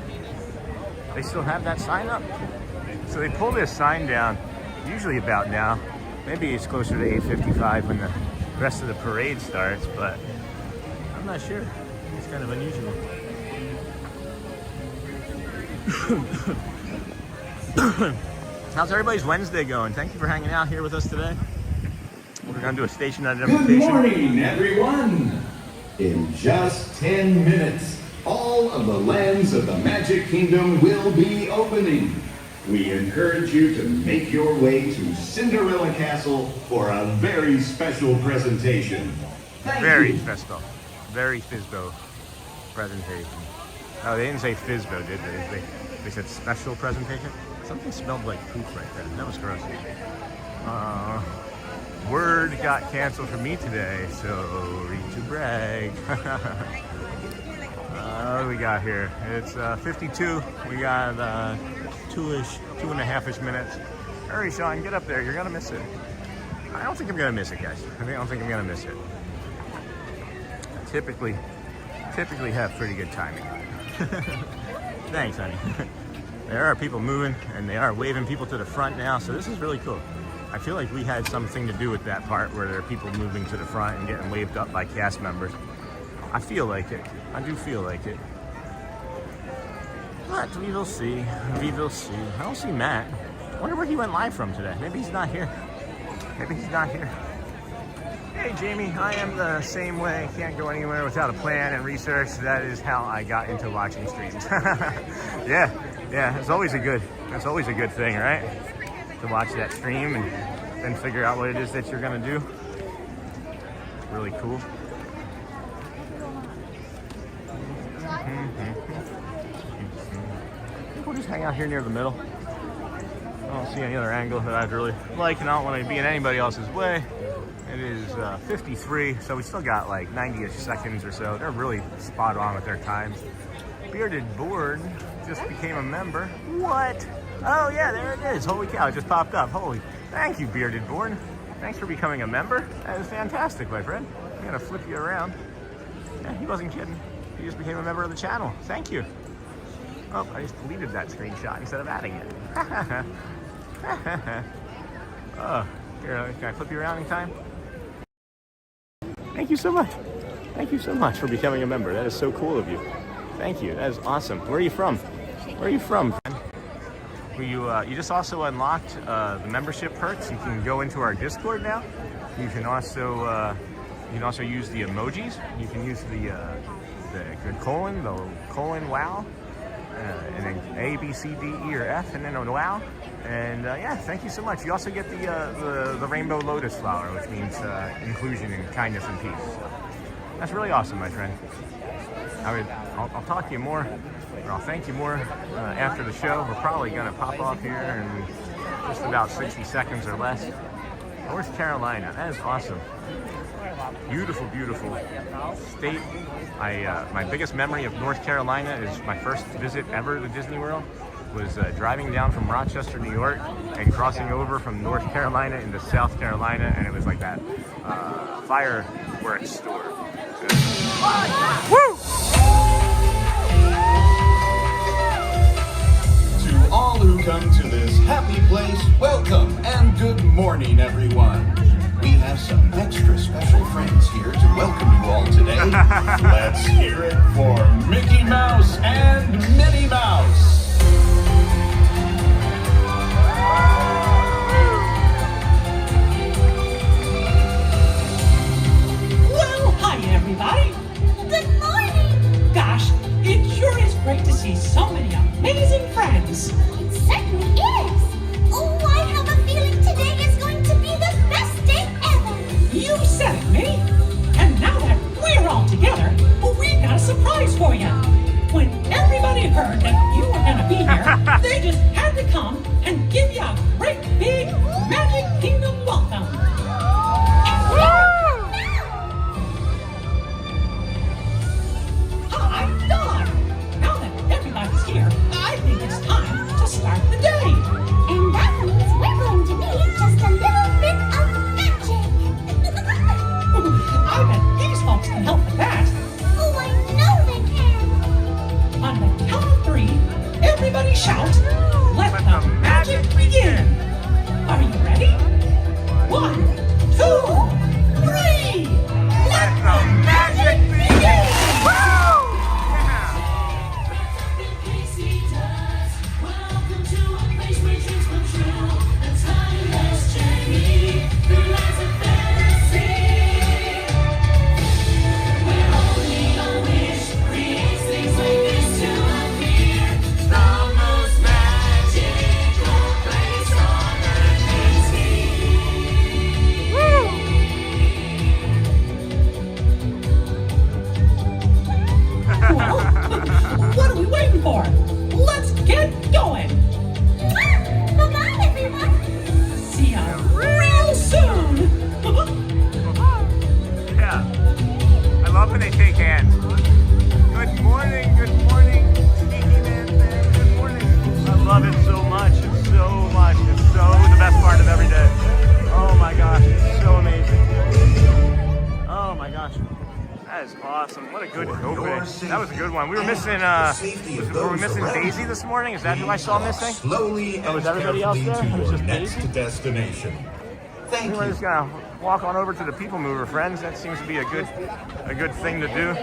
Speaker 1: They still have that sign up? So they pull this sign down, usually about now. Maybe it's closer to 8:55 when the rest of the parade starts, but I'm not sure. It's kind of unusual. How's everybody's Wednesday going? Thank you for hanging out here with us today. We're going to do a station identification.
Speaker 2: Good morning, everyone. In just 10 minutes, all of the lands of the Magic Kingdom will be opening. We encourage you to make your way to Cinderella Castle for a very special presentation.
Speaker 1: Very FISBO presentation. Oh, they didn't say FISBO, did they? They said special presentation? Something smelled like poop right there. That was gross. Word got canceled for me today, so read to brag. What do we got here? It's 52. We got 2.5-ish minutes. Hurry, Sean, get up there. You're gonna miss it. I don't think I'm gonna miss it, guys. I don't think I'm gonna miss it. I typically have pretty good timing. Thanks, honey. There are people moving, and they are waving people to the front now, so this is really cool. I feel like we had something to do with that part where there are people moving to the front and getting waved up by cast members. I feel like it. I do feel like it. But we will see. We will see. I don't see Matt. I wonder where he went live from today. Maybe he's not here. Maybe he's not here. Hey, Jamie. I am the same way. Can't go anywhere without a plan and research. That is how I got into watching streams. Yeah. It's always a good thing, right? To watch that stream and then figure out what it is that you're gonna do. Really cool. We'll just hang out here near the middle. I don't see any other angle that I'd really like, and I don't want to be in anybody else's way. It is 53, so we still got like 90-ish seconds or so. They're really spot on with their times. Bearded Board just became a member. What? Oh yeah, there it is. Holy cow, it just popped up. Holy, thank you, Bearded Board. Thanks for becoming a member. That is fantastic, my friend. I'm gonna flip you around. Yeah, he wasn't kidding. He just became a member of the channel. Thank you. Oh, I just deleted that screenshot instead of adding it. Oh, here, can I flip you around in time? Thank you so much. Thank you so much for becoming a member. That is so cool of you. Thank you. That is awesome. Where are you from? Where are you from, friend? You just also unlocked the membership perks. You can go into our Discord now. You can also use the emojis. You can use the colon wow, and then A, B, C, D, E, or F, and then a wow. And yeah, thank you so much. You also get the rainbow lotus flower, which means inclusion and kindness and peace. So that's really awesome, my friend. I would I'll talk to you more, or I'll thank you more after the show. We're probably gonna pop off here in just about 60 seconds or less. North Carolina, that is awesome. Beautiful, beautiful state. My biggest memory of North Carolina is my first visit ever to Disney World was driving down from Rochester, New York, and crossing over from North Carolina into South Carolina, and it was like that fireworks store. Woo!
Speaker 2: To all who come to this happy place, welcome and good morning, everyone. We have some extra special friends here to welcome you all today. Let's hear it for Mickey Mouse and Minnie Mouse.
Speaker 6: Well, hi everybody.
Speaker 7: Good morning!
Speaker 6: Gosh, it sure is great to see so many amazing friends.
Speaker 7: It certainly is! Oh, I have a feeling today is going to be the best day ever!
Speaker 6: You said it, Minnie. And now that we're all together, we've got a surprise for you. When everybody heard that you were going to be here, they just had to come and give you a great big Magic Kingdom welcome. Hi, Dawn. Now that everybody's here, I think it's time to start the day.
Speaker 7: And that means we're going to need just a little bit of magic!
Speaker 6: I bet these folks can help with that.
Speaker 7: Oh, I know they can!
Speaker 6: On the count of 3, everybody shout, "Let the magic begin!" Are you ready? 1, 2, 3! Let the magic begin! What are we waiting for? Let's get going!
Speaker 7: Bye-bye, everyone!
Speaker 6: See ya real soon!
Speaker 1: Yeah, I love when they shake hands. Good morning, Sneaky Man fan, good morning. I love it so much, it's so much. It's so the best part of every day. Oh my gosh, it's so amazing. Oh my gosh. That is awesome. What a good opening. That was a good one. We were missing, were we missing Daisy this morning? Is that who I saw missing?
Speaker 2: Slowly
Speaker 1: Oh, was
Speaker 2: and
Speaker 1: everybody else
Speaker 2: carefully
Speaker 1: there?
Speaker 2: to
Speaker 1: It was
Speaker 2: your
Speaker 1: just
Speaker 2: next
Speaker 1: Daisy?
Speaker 2: destination. Thank
Speaker 1: We're
Speaker 2: you.
Speaker 1: just gonna walk on over to the PeopleMover, friends. That seems to be a good thing to do.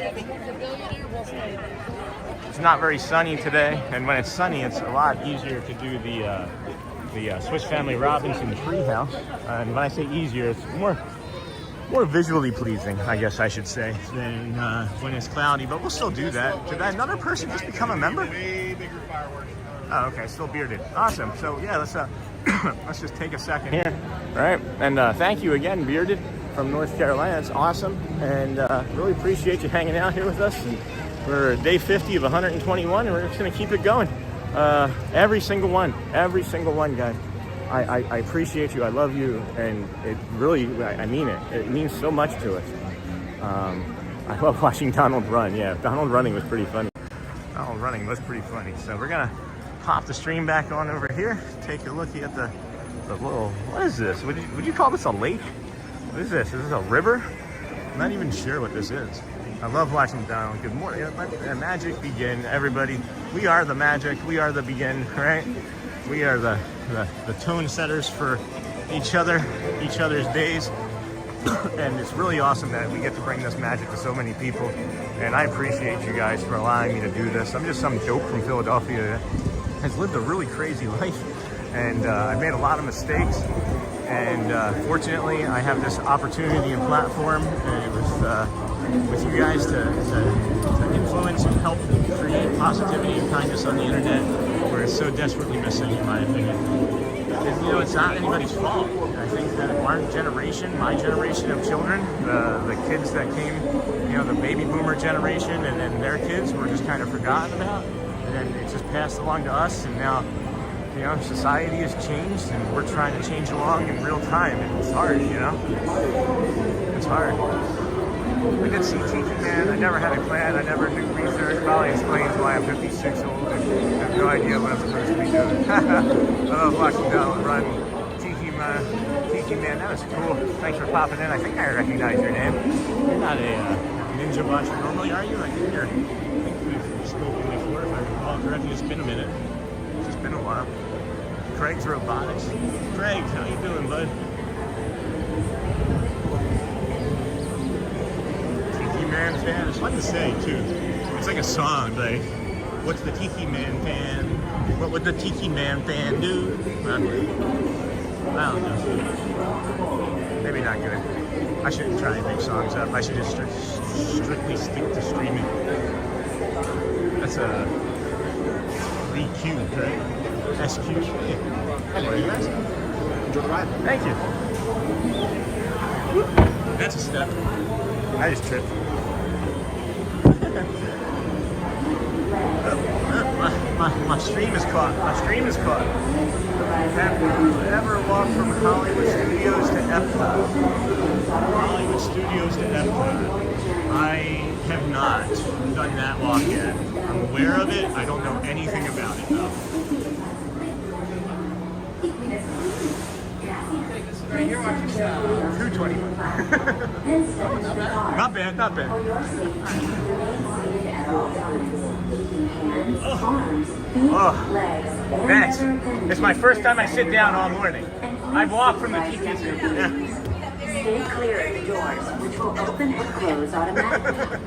Speaker 1: It's not very sunny today, and when it's sunny, it's a lot easier to do the Swiss Family Robinson treehouse. And when I say easier, it's more visually pleasing, I guess I should say, than when it's cloudy. But we'll still do that. Did that another person just become a member? Way bigger fireworks. Oh, okay, still bearded. Awesome. So yeah, let's let's just take a second here. All right, and thank you again, Bearded from North Carolina. It's awesome, and really appreciate you hanging out here with us. And we're day 50 of 121, and we're just gonna keep it going. Every single one, guys. I appreciate you. I love you, and it really, I mean it. It means so much to us. I love watching Donald run. Yeah, Donald running was pretty funny. Donald running was pretty funny. So we're gonna pop the stream back on over here. Take a look at the little. What is this? Would you call this a lake? What is this? Is this a river? I'm not even sure what this is. I love watching Donald. Good morning. Let the magic begin, everybody. We are the magic. We are the begin, right? We are the tone setters for each other's days. And it's really awesome that we get to bring this magic to so many people. And I appreciate you guys for allowing me to do this. I'm just some dope from Philadelphia that has lived a really crazy life. And I've made a lot of mistakes. And fortunately, I have this opportunity and platform with you guys to influence and help create positivity and kindness on the internet, where it's so desperately missing, in my opinion. And, you know, it's not anybody's fault. I think that our generation, my generation of children, the kids that came, you know, the baby boomer generation and then their kids were just kind of forgotten about. And then it just passed along to us, and now, you know, society has changed and we're trying to change along in real time, and it's hard, you know? It's hard. I did see Tiki Man. I never had a plan. I never knew research. Probably explains why I'm 56 old and have no idea what I'm supposed to be doing. I love watching Donald run. Tiki Man, that was cool. Thanks for popping in. I think I recognize your name. You're not a ninja watcher normally, are you? I think you're. I think we've spoken before, if I recall correctly. It's been a minute. It's just been a while. Craig's Robotics. Craig, how you doing, bud? Man fan. It's fun to say too. It's like a song, like, what's the Tiki Man fan? What would the Tiki Man fan do? I don't know. Maybe not good. I shouldn't try and make songs up. I should just strictly stick to streaming. That's a VQ, right? SQ. How are you guys? Enjoy the ride. Thank you. That's a step. I just tripped. My stream is caught. My stream is caught. Have you ever walked from Hollywood Studios to Epcot? Hollywood Studios to Epcot. I have not done that walk yet. I'm aware of it. I don't know anything about it though. You're watching 221. Not bad, not bad. Oh, thanks. It's my first time I sit down all morning. I've walked from the TTC. Yeah.
Speaker 8: Stay clear of the doors, which will open and close automatically.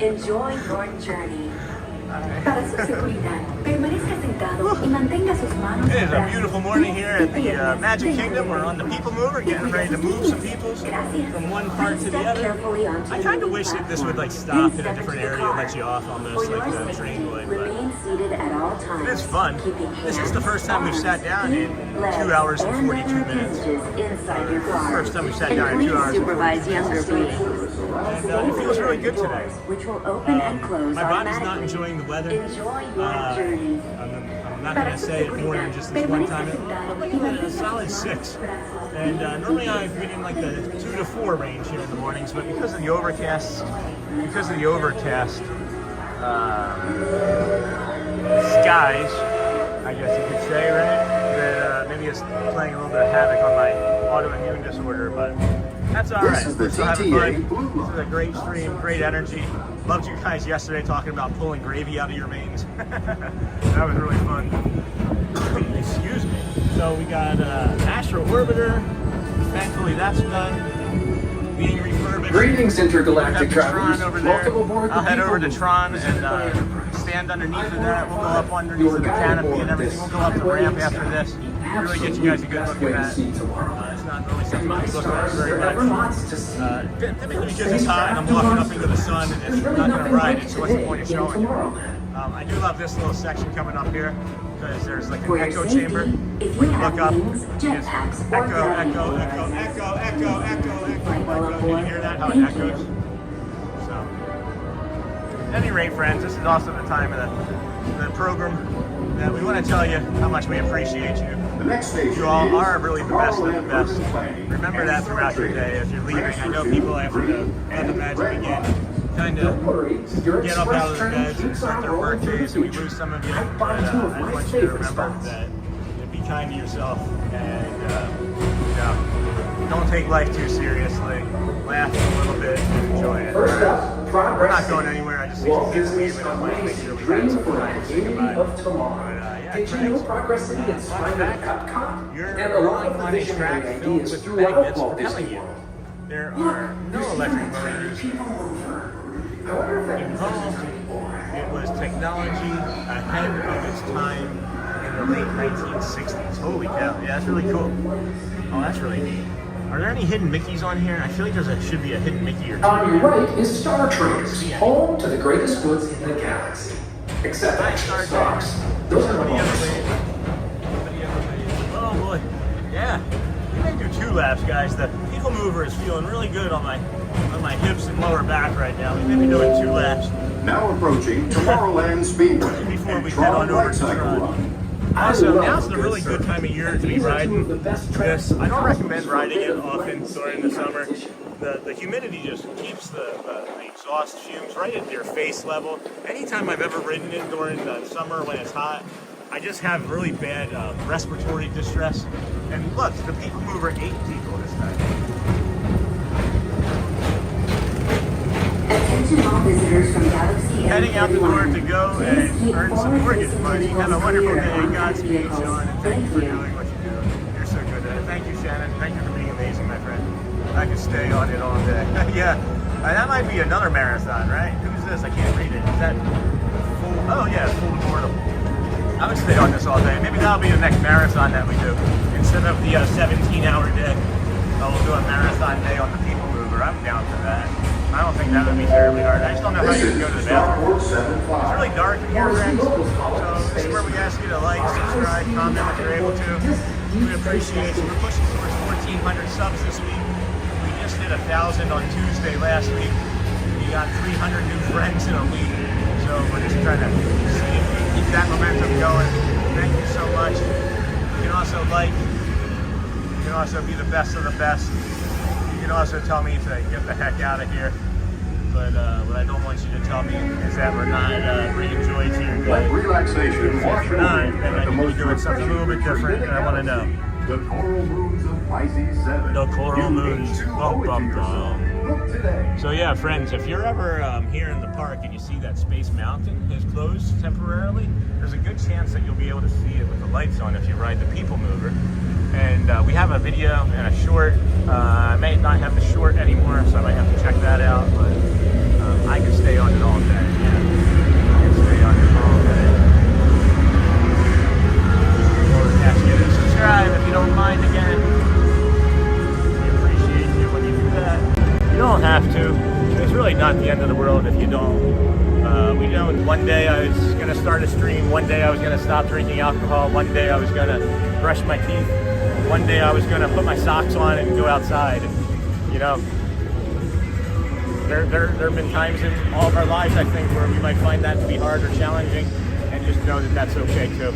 Speaker 8: Enjoy your journey. Para su seguridad, permanezca sentado y mantenga sus manos.
Speaker 1: It is a beautiful morning here at the Magic Kingdom. We're on the PeopleMover, getting ready to move some peoples from one part to the other. I kind of wish that this would like stop in a different area and let you off almost like the train would, but it is fun. This is the first time we've sat down in 2 hours and 42 minutes. First time we've sat down in 2 hours and 42 minutes. And it feels really good today. My body's not enjoying the weather. I'm not going to say it more than just this one time. I'm looking at a solid 6. And normally I've been in like the 2 to 4 range here in the mornings, but because of the overcast skies, I guess you could say, right? That maybe it's playing a little bit of havoc on my autoimmune disorder, but that's all right. We're still having fun. This is a great stream, great energy. Loved you guys yesterday talking about pulling gravy out of your veins. That was really fun. Excuse me. So we got Astro Orbiter. Thankfully that's done. Being refurbished.
Speaker 9: Greetings, intergalactic travelers.
Speaker 1: Over there. I'll head over to Tron and stand underneath of that. We'll go up underneath of the canopy and everything. We'll go up the ramp after this. Really get you guys a good look at that. It's not really something you look at very much. Typically because it's hot and I'm walking up into the sun and it's not going to ride it, so what's the point of showing you? I do love this little section coming up here because there's like an echo chamber. When you look up, it's echo, echo, echo, echo, echo, echo, echo. Can you hear that? How it echoes? So, at any rate, friends, this is also the time of the program that we want to tell you how much we appreciate you. You all are really the best of the best. Remember that throughout your day as you're leaving. I know people after the magic begin kind of get up out of their beds and start their work days, and we lose some of you. But I want you to remember that be kind to yourself and don't take life too seriously. Laugh a little bit and enjoy it. We're not going anywhere. I just need to get leaving. I want to make sure we had some time to say goodbye.
Speaker 9: Continue progressing in spite of Epcot
Speaker 1: and allowing for visionary ideas throughout Walt Disney World. There are no electric motors involved. It was technology ahead of its time in the late 1960s. Holy cow, yeah, that's really cool. Oh, that's really neat. Are there any hidden Mickeys on here? I feel like should be a hidden Mickey or two.
Speaker 9: On your right is Star Trails, home to the greatest woods in the galaxy. Except for stocks. Those are the
Speaker 1: Oh boy. Yeah, we may do 2 laps, guys. The PeopleMover is feeling really good on my hips and lower back right now. We may be doing 2 laps.
Speaker 2: Now approaching Tomorrowland Speedway
Speaker 1: Before we
Speaker 2: and
Speaker 1: head on
Speaker 2: Tron
Speaker 1: over to
Speaker 2: Lightcycle
Speaker 1: Tron.
Speaker 2: Run.
Speaker 1: Also, now's the really good time of year to be riding this. I don't recommend riding it often during the summer. The humidity just keeps the exhaust fumes right at your face level. Anytime I've ever ridden it during the summer when it's hot, I just have really bad respiratory distress. And look, the PeopleMover 8 people this time.
Speaker 8: Attention all visitors from Galaxy
Speaker 1: Heading out the door to go and
Speaker 8: Please keep
Speaker 1: earn some
Speaker 8: forward
Speaker 1: mortgage
Speaker 8: facing
Speaker 1: money. Have a
Speaker 8: vehicles
Speaker 1: wonderful
Speaker 8: clear
Speaker 1: day.
Speaker 8: on
Speaker 1: Godspeed,
Speaker 8: vehicles.
Speaker 1: Sean, and thank you for
Speaker 8: Thank you.
Speaker 1: doing what you do. You're so good at it. Thank you, Shannon. Thank you for being amazing, my friend. I could stay on it all day. Yeah, that might be another marathon, right? Who's this? I can't read it. Is that full? Oh yeah, full of boredom. I would stay on this all day. Maybe that'll be the next marathon that we do. Instead of the 17-hour day, we'll do a marathon day on the PeopleMover. I'm down for that. I don't think that would be terribly hard. I just don't know how you can go to the bathroom. It's really dark in here, friends. So this is where we ask you to like, subscribe, comment if you're able to. We appreciate you. We're pushing towards 1,400 subs this week. We just hit 1,000 on Tuesday last week. We got 300 new friends in a week. So we're just trying to see if we keep that momentum going. Thank you so much. You can also like. You can also be the best of the best. You can also tell me to get the heck out of here. But what I don't want you to tell me is that we're not bringing joy to your day.
Speaker 2: Relaxation.
Speaker 1: If we're not, then I need to be doing something a little bit different, and I want to know.
Speaker 2: The Coral Moons of Pisces 7.
Speaker 1: The Coral Moons. Bum, bum, bum.
Speaker 2: Look today.
Speaker 1: So yeah, friends, if you're ever here in the park and you see that Space Mountain is closed temporarily, there's a good chance that you'll be able to see it with the lights on if you ride the PeopleMover. And we have a video and a short. I may not have the short anymore, so I might have to check that out. But I can stay on it all day. Yeah, I can stay on it all day. Or ask you to subscribe if you don't mind again. We appreciate you when you do that. You don't have to. It's really not the end of the world if you don't. We know one day I was going to start a stream. One day I was going to stop drinking alcohol. One day I was going to brush my teeth. One day I was going to put my socks on and go outside. You know, there have been times in all of our lives, I think, where we might find that to be hard or challenging, and just know that that's okay too.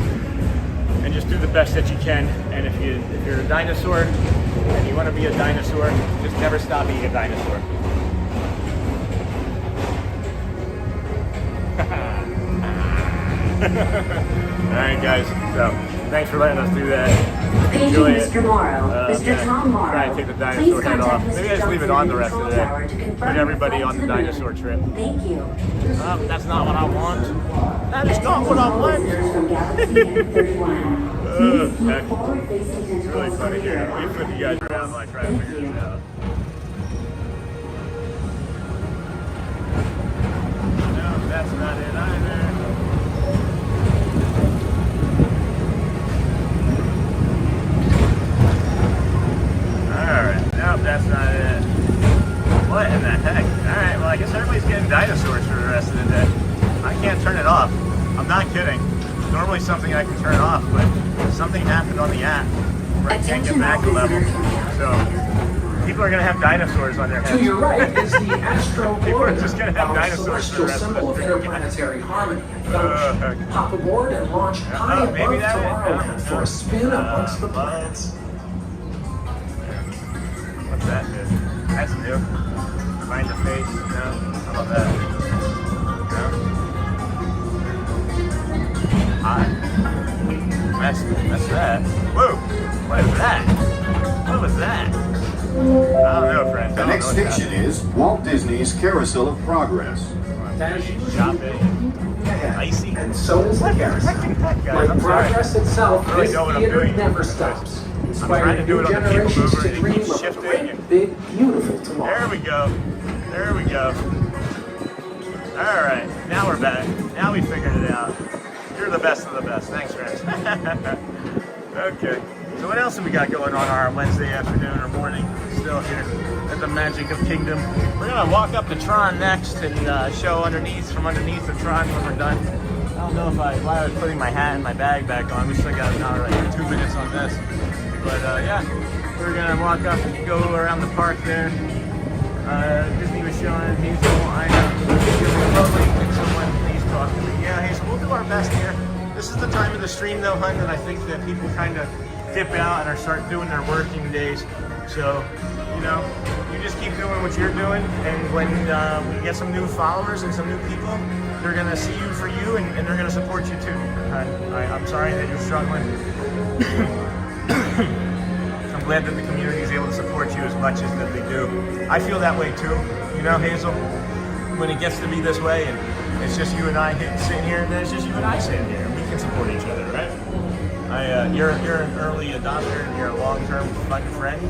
Speaker 1: And just do the best that you can. And if you're a dinosaur and you want to be a dinosaur, just never stop being a dinosaur. Alright guys, so thanks for letting us do that. Enjoy it.
Speaker 8: Mr. Morrow, Mr. Tom Morrow,
Speaker 1: try and take the
Speaker 8: please
Speaker 1: dinosaur head off.
Speaker 8: contact
Speaker 1: Maybe I
Speaker 8: Mr.
Speaker 1: just leave it
Speaker 8: Johnson
Speaker 1: on the rest of the
Speaker 8: Control
Speaker 1: day.
Speaker 8: Tower to confirm
Speaker 1: Put everybody
Speaker 8: your
Speaker 1: on the
Speaker 8: flight to
Speaker 1: dinosaur trip.
Speaker 8: Thank you.
Speaker 1: That's not what I want. That is not what I want.
Speaker 8: Visitors from Galaxy N31. Please keep forward-facing
Speaker 1: It's really
Speaker 8: tentacles
Speaker 1: funny here.
Speaker 8: clear.
Speaker 1: We put you guys around while I try to figure this out. No, that's not it either. Alright, nope, that's not it. What in the heck? Alright, well I guess everybody's getting dinosaurs for the rest of the day. I can't turn it off. I'm not kidding. It's normally something I can turn off, but something happened on the app where I can't get back to level. So people are going to have dinosaurs on their heads.
Speaker 9: To your right is the Astro
Speaker 1: People are just going to have
Speaker 9: our
Speaker 1: dinosaurs for the
Speaker 9: celestial
Speaker 1: rest of
Speaker 9: symbol of
Speaker 1: the
Speaker 9: interplanetary harmony and fellowship. Hop aboard and launch high above
Speaker 1: maybe that is.
Speaker 9: Tomorrowland for a spin amongst the planets.
Speaker 1: What's that do? That's new. Find the face. No. How about that? No. Hi. That's that. Whoa. What is that? What was that? I don't know, friends.
Speaker 2: The next station is Walt Disney's Carousel of Progress.
Speaker 1: Shopping. Icy.
Speaker 9: And so is the carousel. Like progress itself,
Speaker 1: I really
Speaker 9: this
Speaker 1: know what I'm
Speaker 9: theater
Speaker 1: doing.
Speaker 9: never stops.
Speaker 1: I'm trying to
Speaker 9: Inspiring
Speaker 1: do
Speaker 9: new
Speaker 1: it on the
Speaker 9: generations
Speaker 1: PeopleMover
Speaker 9: to
Speaker 1: and it
Speaker 9: dream
Speaker 1: keeps
Speaker 9: of a
Speaker 1: shifting
Speaker 9: great,
Speaker 1: and-
Speaker 9: big, beautiful tomorrow.
Speaker 1: There we go. There we go. All right, now we're back. Now we figured it out. You're the best of the best. Thanks, friends. Okay. So what else have we got going on our Wednesday afternoon or morning? Still here at the Magic of Kingdom. We're gonna walk up to Tron next and show from underneath the Tron when we're done. I don't know while I was putting my hat and my bag back on. We still got another like 2 minutes on this. But yeah, we're gonna walk up and go around the park there. Disney was showing Hazel, I remotely, can someone please talk to me? Yeah, Hazel, we'll do our best here. This is the time of the stream though, hun, that I think that people kind of dip out and are start doing their working days. So, you know, you just keep doing what you're doing, and when we get some new followers and some new people, they're gonna see you for you, and they're gonna support you too. I'm sorry that you're struggling. I'm glad that the community is able to support you as much as that they do. I feel that way too, you know, Hazel. When it gets to be this way, and it's just you and I sitting here, and then it's just you and I sitting here, and we can support each other, right? You're an early adopter, and you're a long-term fun friend.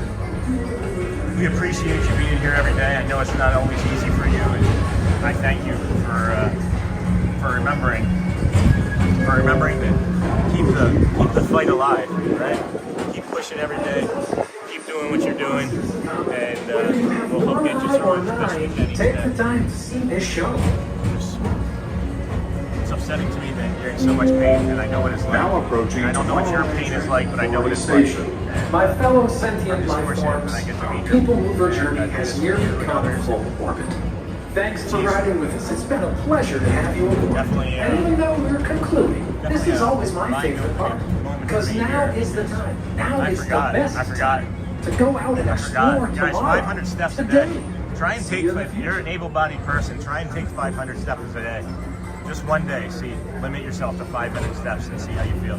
Speaker 1: We appreciate you being here every day. I know it's not always easy for you, and I thank you for remembering that keep the fight alive, right? Keep pushing every day, keep doing what you're doing, and we'll help get you through it the best we can each day.
Speaker 9: Take the time to see this show.
Speaker 1: It's upsetting to me that you're in so much pain, and I know what it's like.
Speaker 2: Now approaching.
Speaker 1: I don't know what your pain is like, but I know what it's like.
Speaker 9: My fellow sentient
Speaker 1: I'm
Speaker 9: life
Speaker 1: just fortunate
Speaker 9: forms,
Speaker 1: that I get to
Speaker 9: our
Speaker 1: meet you.
Speaker 9: PeopleMover journey has nearly come full orbit. Thanks for riding with us. It's been a pleasure to have you aboard.
Speaker 1: Definitely,
Speaker 9: and even though we're concluding, this is always my favorite part. Because now is the time. Now is the best
Speaker 1: forgot.
Speaker 9: time to go out and explore
Speaker 1: Guys,
Speaker 9: tomorrow.
Speaker 1: 500 steps a
Speaker 9: today.
Speaker 1: day. Try and take, if you're an able-bodied person, try and take 500 steps a day. Just one day, see, limit yourself to 500 steps and see how you feel.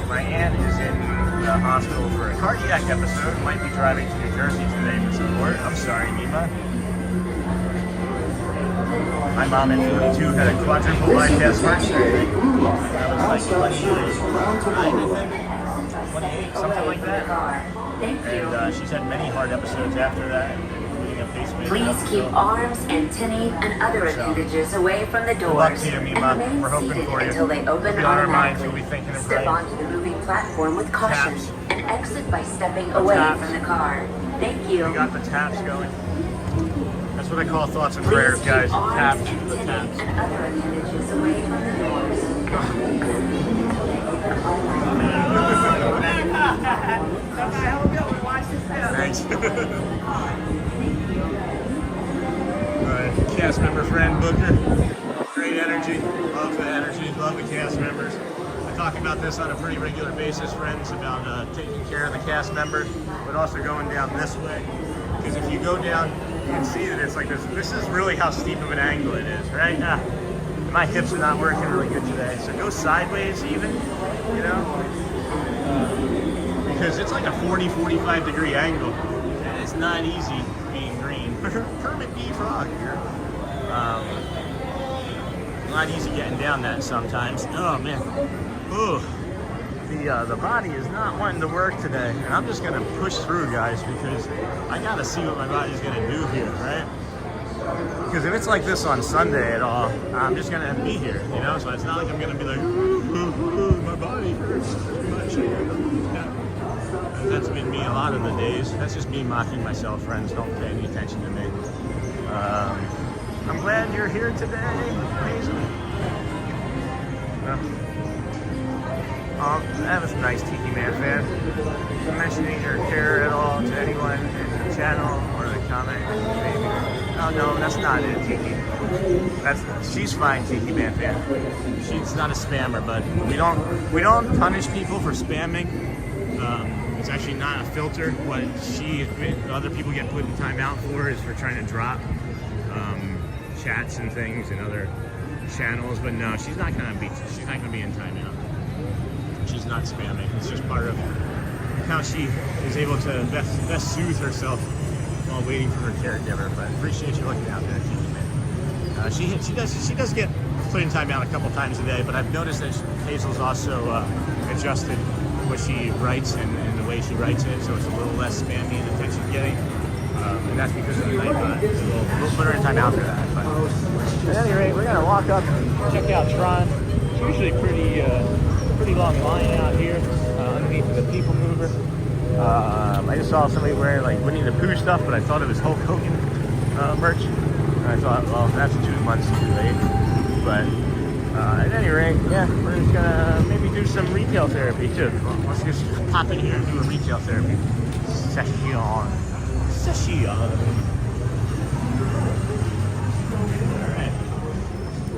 Speaker 1: My aunt is in the hospital for a cardiac episode, might be driving to New Jersey today for support. I'm sorry, Nima. My mom at 42 had a quadruple bypass heart surgery. That was like 28, something like that. And she's had many hard episodes after that, including a pacemaker.
Speaker 8: Please keep arms, antennae, and other appendages away from the
Speaker 1: Good luck
Speaker 8: doors
Speaker 1: to you,
Speaker 8: and
Speaker 1: Mima.
Speaker 8: remain
Speaker 1: We're hoping
Speaker 8: seated
Speaker 1: for you.
Speaker 8: until they open
Speaker 1: Be on our minds,
Speaker 8: automatically.
Speaker 1: we'll be thinking and
Speaker 8: Step
Speaker 1: praying.
Speaker 8: onto the moving platform with caution
Speaker 1: Taps.
Speaker 8: and exit by stepping away
Speaker 1: taps.
Speaker 8: from the car. Thank you.
Speaker 1: We got the taps going. That's what I call thoughts and
Speaker 8: Please
Speaker 1: prayers,
Speaker 8: keep
Speaker 1: guys.
Speaker 8: arms,
Speaker 1: Taps, the
Speaker 8: antennae,
Speaker 1: taps.
Speaker 8: and other appendages away from the doors.
Speaker 1: Thanks. Alright, cast member friend Booker. Great energy. Love the energy. Love the cast members. I talk about this on a pretty regular basis, friends, about taking care of the cast members, but also going down this way. Because if you go down, you can see that it's like this. This is really how steep of an angle it is, right? My hips are not working really good today, so go sideways even, you know? Because it's like a 40-45 degree angle, and it's not easy being green. Kermit D. Frog here. Not easy getting down that sometimes. Oh man. Ooh. The body is not wanting to work today, and I'm just gonna push through, guys, because I gotta see what my body's gonna do here, right? Because if it's like this on Sunday at all, I'm just gonna be here, you know. So it's not like I'm gonna be like, my body hurts too much. That's been me a lot of the days. That's just me mocking myself, friends. Don't pay any attention to me. I'm glad you're here today, Hazel. That was nice, Tiki Man fan. Mentioning your care at all to anyone in the channel or the comment, maybe. Oh no, that's not it, Tiki. She's fine, Tiki Man fan. She's not a spammer, but we don't punish people for spamming. It's actually not a filter. What other people get put in timeout for is for trying to drop chats and things and other channels. But no, she's not gonna be in timeout. She's not spamming. It's just part of how she is able to best soothe herself while waiting for her caregiver. But appreciate you looking out there, Tiki Man. She does get put in timeout a couple times a day, but I've noticed that Hazel's also adjusted what she writes and the way she writes it, so it's a little less spammy and attention getting. And that's because of the night. We'll put her in timeout for that. But at any rate, we're gonna walk up and check out Tron. It's usually pretty long line out here underneath the PeopleMover. I just saw somebody wearing like Winnie the Pooh stuff, but I thought it was Hulk Hogan merch. And I thought, well, that's 2 months too late. But At any rate, yeah, we're just gonna maybe do some retail therapy too. Well, let's just pop in here and do a retail therapy session. Alright.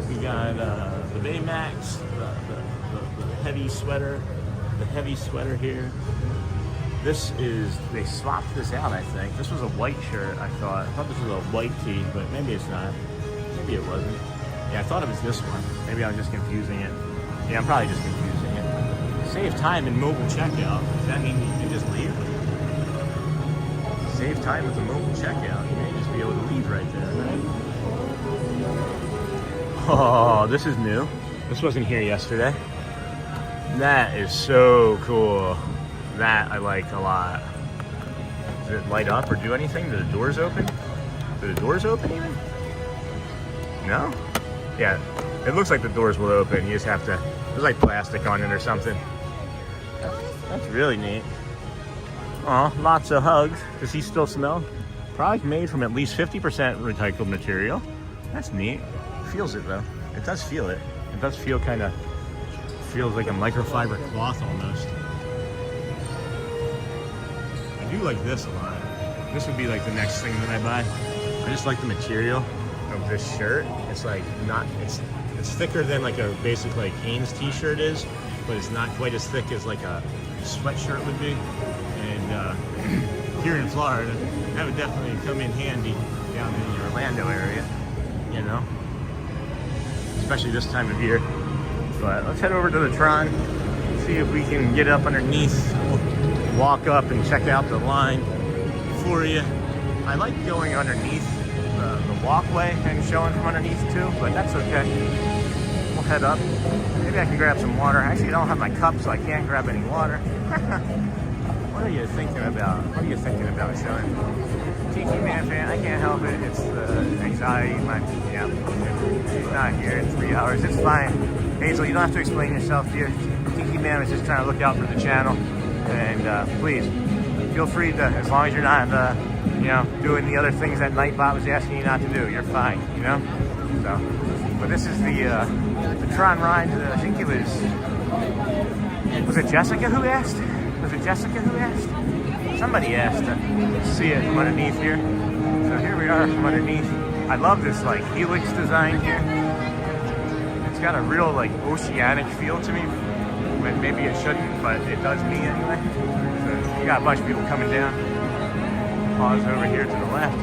Speaker 1: We got the Baymax, the heavy sweater. The heavy sweater here. This is, they swapped this out, I think. This was a white shirt, I thought. I thought this was a white tee, but maybe it's not. Maybe it wasn't. Yeah, I thought it was this one. Maybe I was just confusing it. Yeah, I'm probably just confusing it. Save time in mobile checkout. Does that mean you can just leave? Save time with the mobile checkout. You may just be able to leave right there, right? Oh, this is new. This wasn't here yesterday. That is so cool. That I like a lot. Does it light up or do anything? Do the doors open? Do the doors open even? No? Yeah, it looks like the doors will open. You just have to, there's like plastic on it or something. That's really neat. Aw, lots of hugs. Does he still smell? Product made from at least 50% recycled material. That's neat. Feels it though. It does feel it. It does feel kind of, feels like a microfiber cloth almost. I do like this a lot. This would be like the next thing that I buy. I just like the material of this shirt. It's like not, it's thicker than like a basic like Hanes t-shirt is, but it's not quite as thick as like a sweatshirt would be. And here in Florida, that would definitely come in handy down in the Orlando area, you know, especially this time of year. But let's head over to the Tron, see if we can get up underneath, walk up and check out the line for you. I like going underneath the walkway and showing from underneath too, but that's okay. We'll head up. Maybe I can grab some water. Actually, I don't have my cup, so I can't grab any water. What are you thinking about? What are you thinking about showing? Tiki Man fan, I can't help it. It's the anxiety. Yeah, she's not here in 3 hours. It's fine. Hazel, you don't have to explain yourself here. Tiki Man is just trying to look out for the channel. And please, feel free to, as long as you're not, you know, doing the other things that Nightbot was asking you not to do, you're fine, you know? So, but this is the Tron ride. I think it was it Jessica who asked? Was it Jessica who asked? Somebody asked to see it from underneath here. So here we are from underneath. I love this like helix design here. It's got a real like oceanic feel to me. When maybe it shouldn't, but it does me anyway. So you got a bunch of people coming down. Pause over here to the left.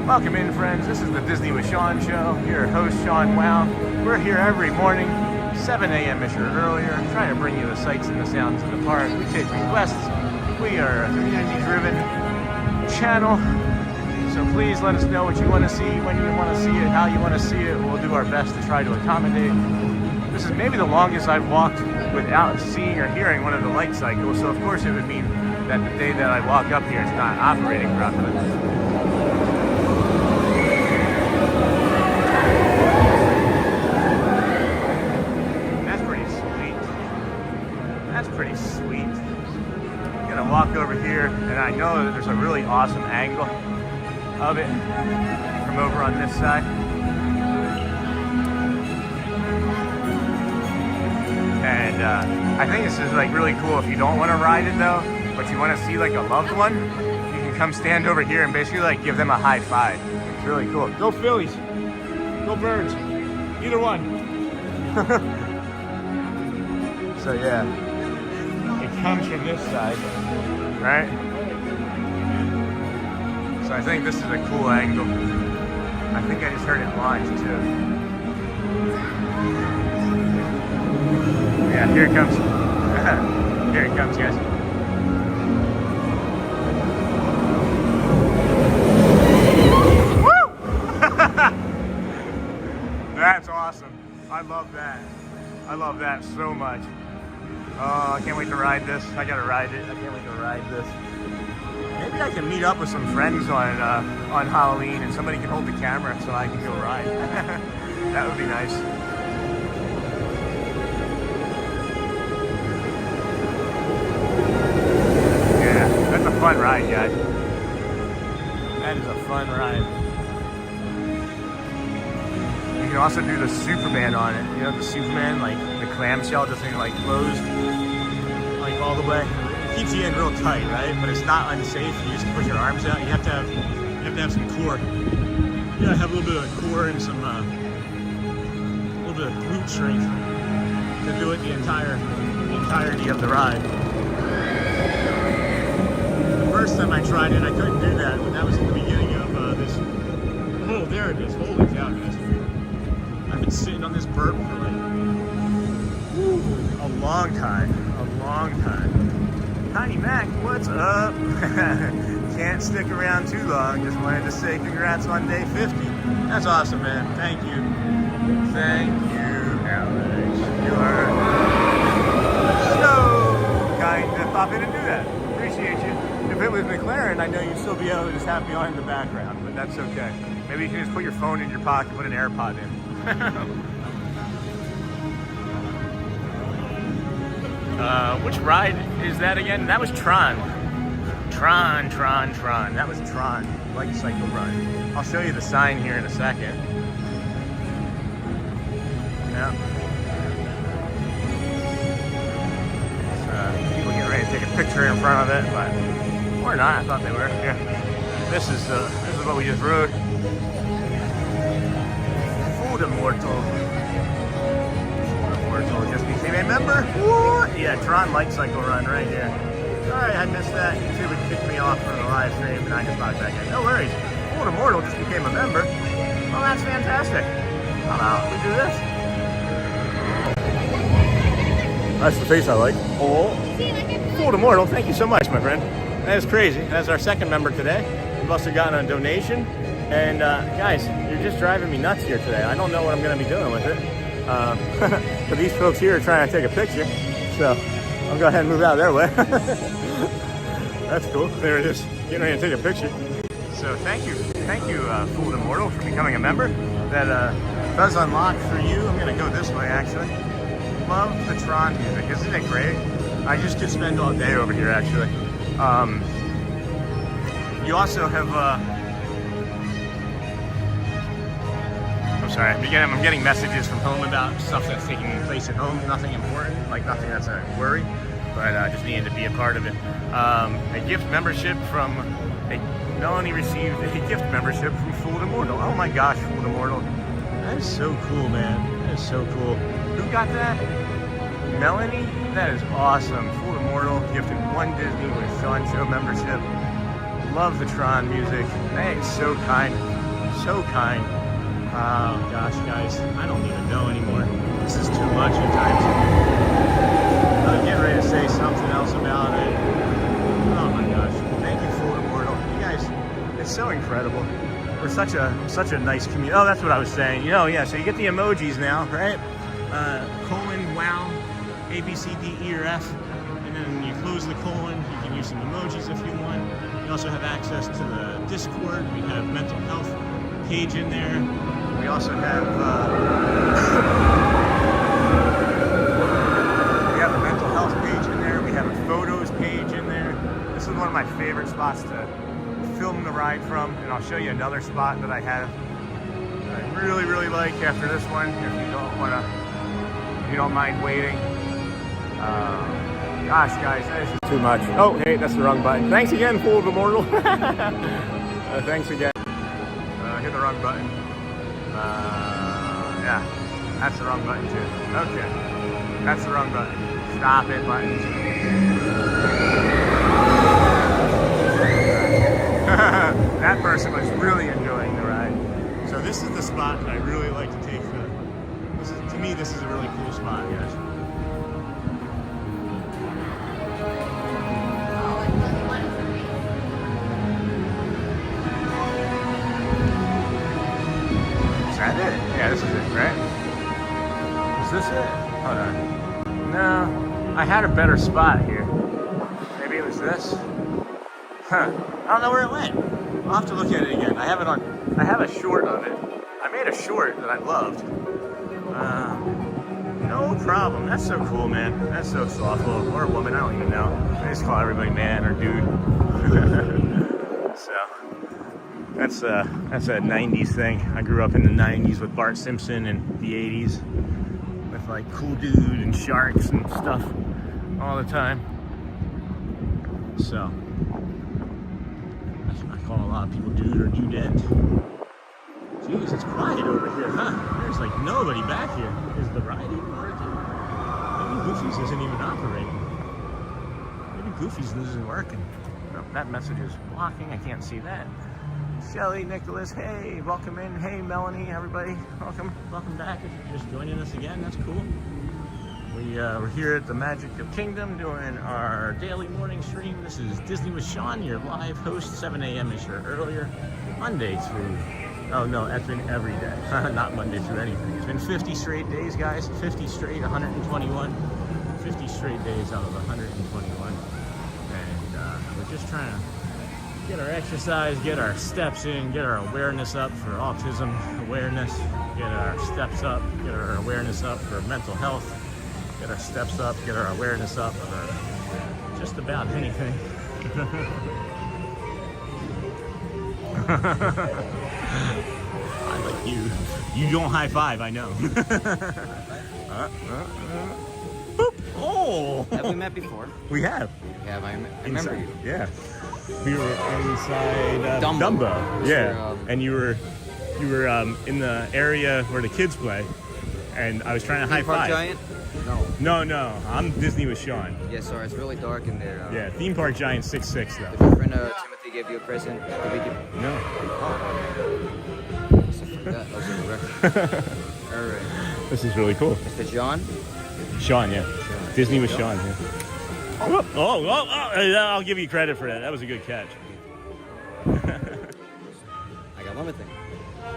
Speaker 1: Welcome in, friends. This is the Disney with Sean show. Your host, Sean Wow. We're here every morning, 7 a.m.-ish or earlier, trying to bring you the sights and the sounds of the park. We take requests. We are a community-driven channel. So please let us know what you want to see, when you want to see it, how you want to see it. We'll do our best to try to accommodate. This is maybe the longest I've walked without seeing or hearing one of the light cycles. So of course it would mean that the day that I walk up here it's not operating properly. That's pretty sweet. That's pretty sweet. I'm gonna walk over here and I know that there's a really awesome angle of it from over on this side. And I think this is like really cool if you don't want to ride it though, but you want to see like a loved one, you can come stand over here and basically like give them a high five. It's really cool. Go Phillies, go Birds, either one. So yeah, it comes from this side, right? So I think this is a cool angle. I think I just heard it launch too. Yeah, here it comes. Here it comes, guys. Woo! That's awesome. I love that. I love that so much. Oh, I can't wait to ride this. I gotta ride it. I can't wait to ride this. Maybe I can meet up with some friends on Halloween and somebody can hold the camera so I can go ride. That would be nice. That's a fun ride, guys. That is a fun ride. can also do the Superman on it. You know, the Superman, like the clamshell doesn't like close like all the way. It keeps you in real tight, right? But it's not unsafe. You just put your arms out. You have to have some core. You gotta have a little bit of core and some a little bit of glute strength to do it the entirety of the ride. The first time I tried it, I couldn't do that. When that was in the beginning of this. Oh, there it is. Holy cow, guys. I've been sitting on this burp for like a long time. Tiny Mac, what's up? Can't stick around too long. Just wanted to say congrats on day 50. That's awesome, man. Thank you. Thank you, Alex. You are so kind to pop in and do that. Appreciate you. If it was McLaren, I know you'd still be able to just have me on in the background, but that's okay. Maybe you can just put your phone in your pocket, put an AirPod in. Which ride is that again? That was Tron. Tron. That was Tron Lightcycle Run. I'll show you the sign here in a second. Yeah. People getting ready to take a picture in front of it, but or not. I thought they were. Yeah. This is what we just rode. Immortal just became a member. What? Yeah, Tron Lightcycle Run right here. Sorry, I missed that. YouTube would kick me off from the live stream, and I just logged back in. No worries. Immortal just became a member. Well, that's fantastic. How about we do this? That's the face I like. Oh, Immortal. Thank you so much, my friend. That is crazy. That's our second member today. We must have gotten a donation. And guys, you're just driving me nuts here today. I don't know what I'm going to be doing with it. But these folks here are trying to take a picture. So I'll go ahead and move out of their way. That's cool. There it is. Getting ready to take a picture. So thank you, Fooled Immortal, for becoming a member. That does unlock for you. I'm going to go this way, actually. Love the Tron music. Isn't it great? I just could spend all day over here, actually. You also have... Sorry, I'm getting messages from home about stuff that's taking place at home. Nothing important, like nothing that's a worry, but I just needed to be a part of it. A gift membership from Melanie received a gift membership from Fooled Immortal. Oh my gosh, Fooled Immortal. That is so cool, man. That is so cool. Who got that? Melanie? That is awesome. Fooled Immortal gifted one Disney with Sean Show membership. Love the Tron music. That is so kind. So kind. Oh gosh, guys, I don't even know anymore. This is too much at times. I'm getting ready to say something else about it. Oh my gosh, thank you, Fooled Immortal. You guys, it's so incredible. We're such a nice community. Oh, that's what I was saying. You know, yeah. So you get the emojis now, right? Colon, wow, A, B, C, D, E, or F, and then you close the colon. You can use some emojis if you want. You also have access to the Discord. We have mental health page in there. We also have a mental health page in there. We have a photos page in there. This is one of my favorite spots to film the ride from, and I'll show you another spot that I have that I really, really like after this one. If you don't mind waiting. Gosh, guys, this is too much. Oh, hey, that's the wrong button. Thanks again, Fooled Immortal. Thanks again. Hit the wrong button. Yeah, that's the wrong button too. Okay, that's the wrong button. Stop it, buttons. That person was really enjoying the ride. So this is the spot that I really like to take. To me, this is a really cool spot, guys. Is that it? Yeah, this is it, right? Is this it? Hold on. No, I had a better spot here. Maybe it was this? Huh. I don't know where it went. I'll have to look at it again. I have a short of it. I made a short that I loved. No problem. That's so cool, man. That's so thoughtful. Or a woman, I don't even know. I just call everybody man or dude. So, That's a 90s thing. I grew up in the 90s with Bart Simpson and the 80s with like Cool Dude and sharks and stuff all the time. So I call a lot of people dude or dudette. Jeez, it's quiet over here, huh? There's like nobody back here. Is the ride even working? Maybe Goofy's isn't even operating. Maybe Goofy's isn't working. Oh, that message is blocking. I can't see that. Shelly, Nicholas, hey, welcome in. Hey, Melanie, everybody, welcome back. If you're just joining us again, that's cool. We're here at the Magic of Kingdom doing our daily morning stream. This is Disney with Sean, your live host, 7 a.m.ish or earlier, Monday through, oh no, that's been every day, not Monday through anything. It's been 50 straight days, guys, 50 straight, 121, 50 straight days out of 121. And we're just trying to get our exercise, get our steps in, get our awareness up for autism awareness, get our steps up, get our awareness up for mental health, get our steps up, get our awareness up for just about anything. I like you. You don't high five, I know. Boop. Oh!
Speaker 10: Have we met before?
Speaker 1: We have.
Speaker 10: Yeah, I remember you.
Speaker 1: Yeah. We were inside Dumbo. Yeah, and you were in the area where the kids play, and I was trying to high five.
Speaker 10: Giant?
Speaker 1: No. I'm Disney with Sean.
Speaker 10: Yeah, sorry, it's really dark in there.
Speaker 1: Yeah, Theme Park Giant 6'6" though.
Speaker 10: Did your friend Timothy give you a present? Did we give...
Speaker 1: No.
Speaker 10: Oh. So that was a record. All right.
Speaker 1: This is really cool.
Speaker 10: Mr. John?
Speaker 1: Sean, yeah. Sean. Disney with Sean, yeah. Oh, I'll give you credit for that. That was a good catch.
Speaker 10: I got one more thing. All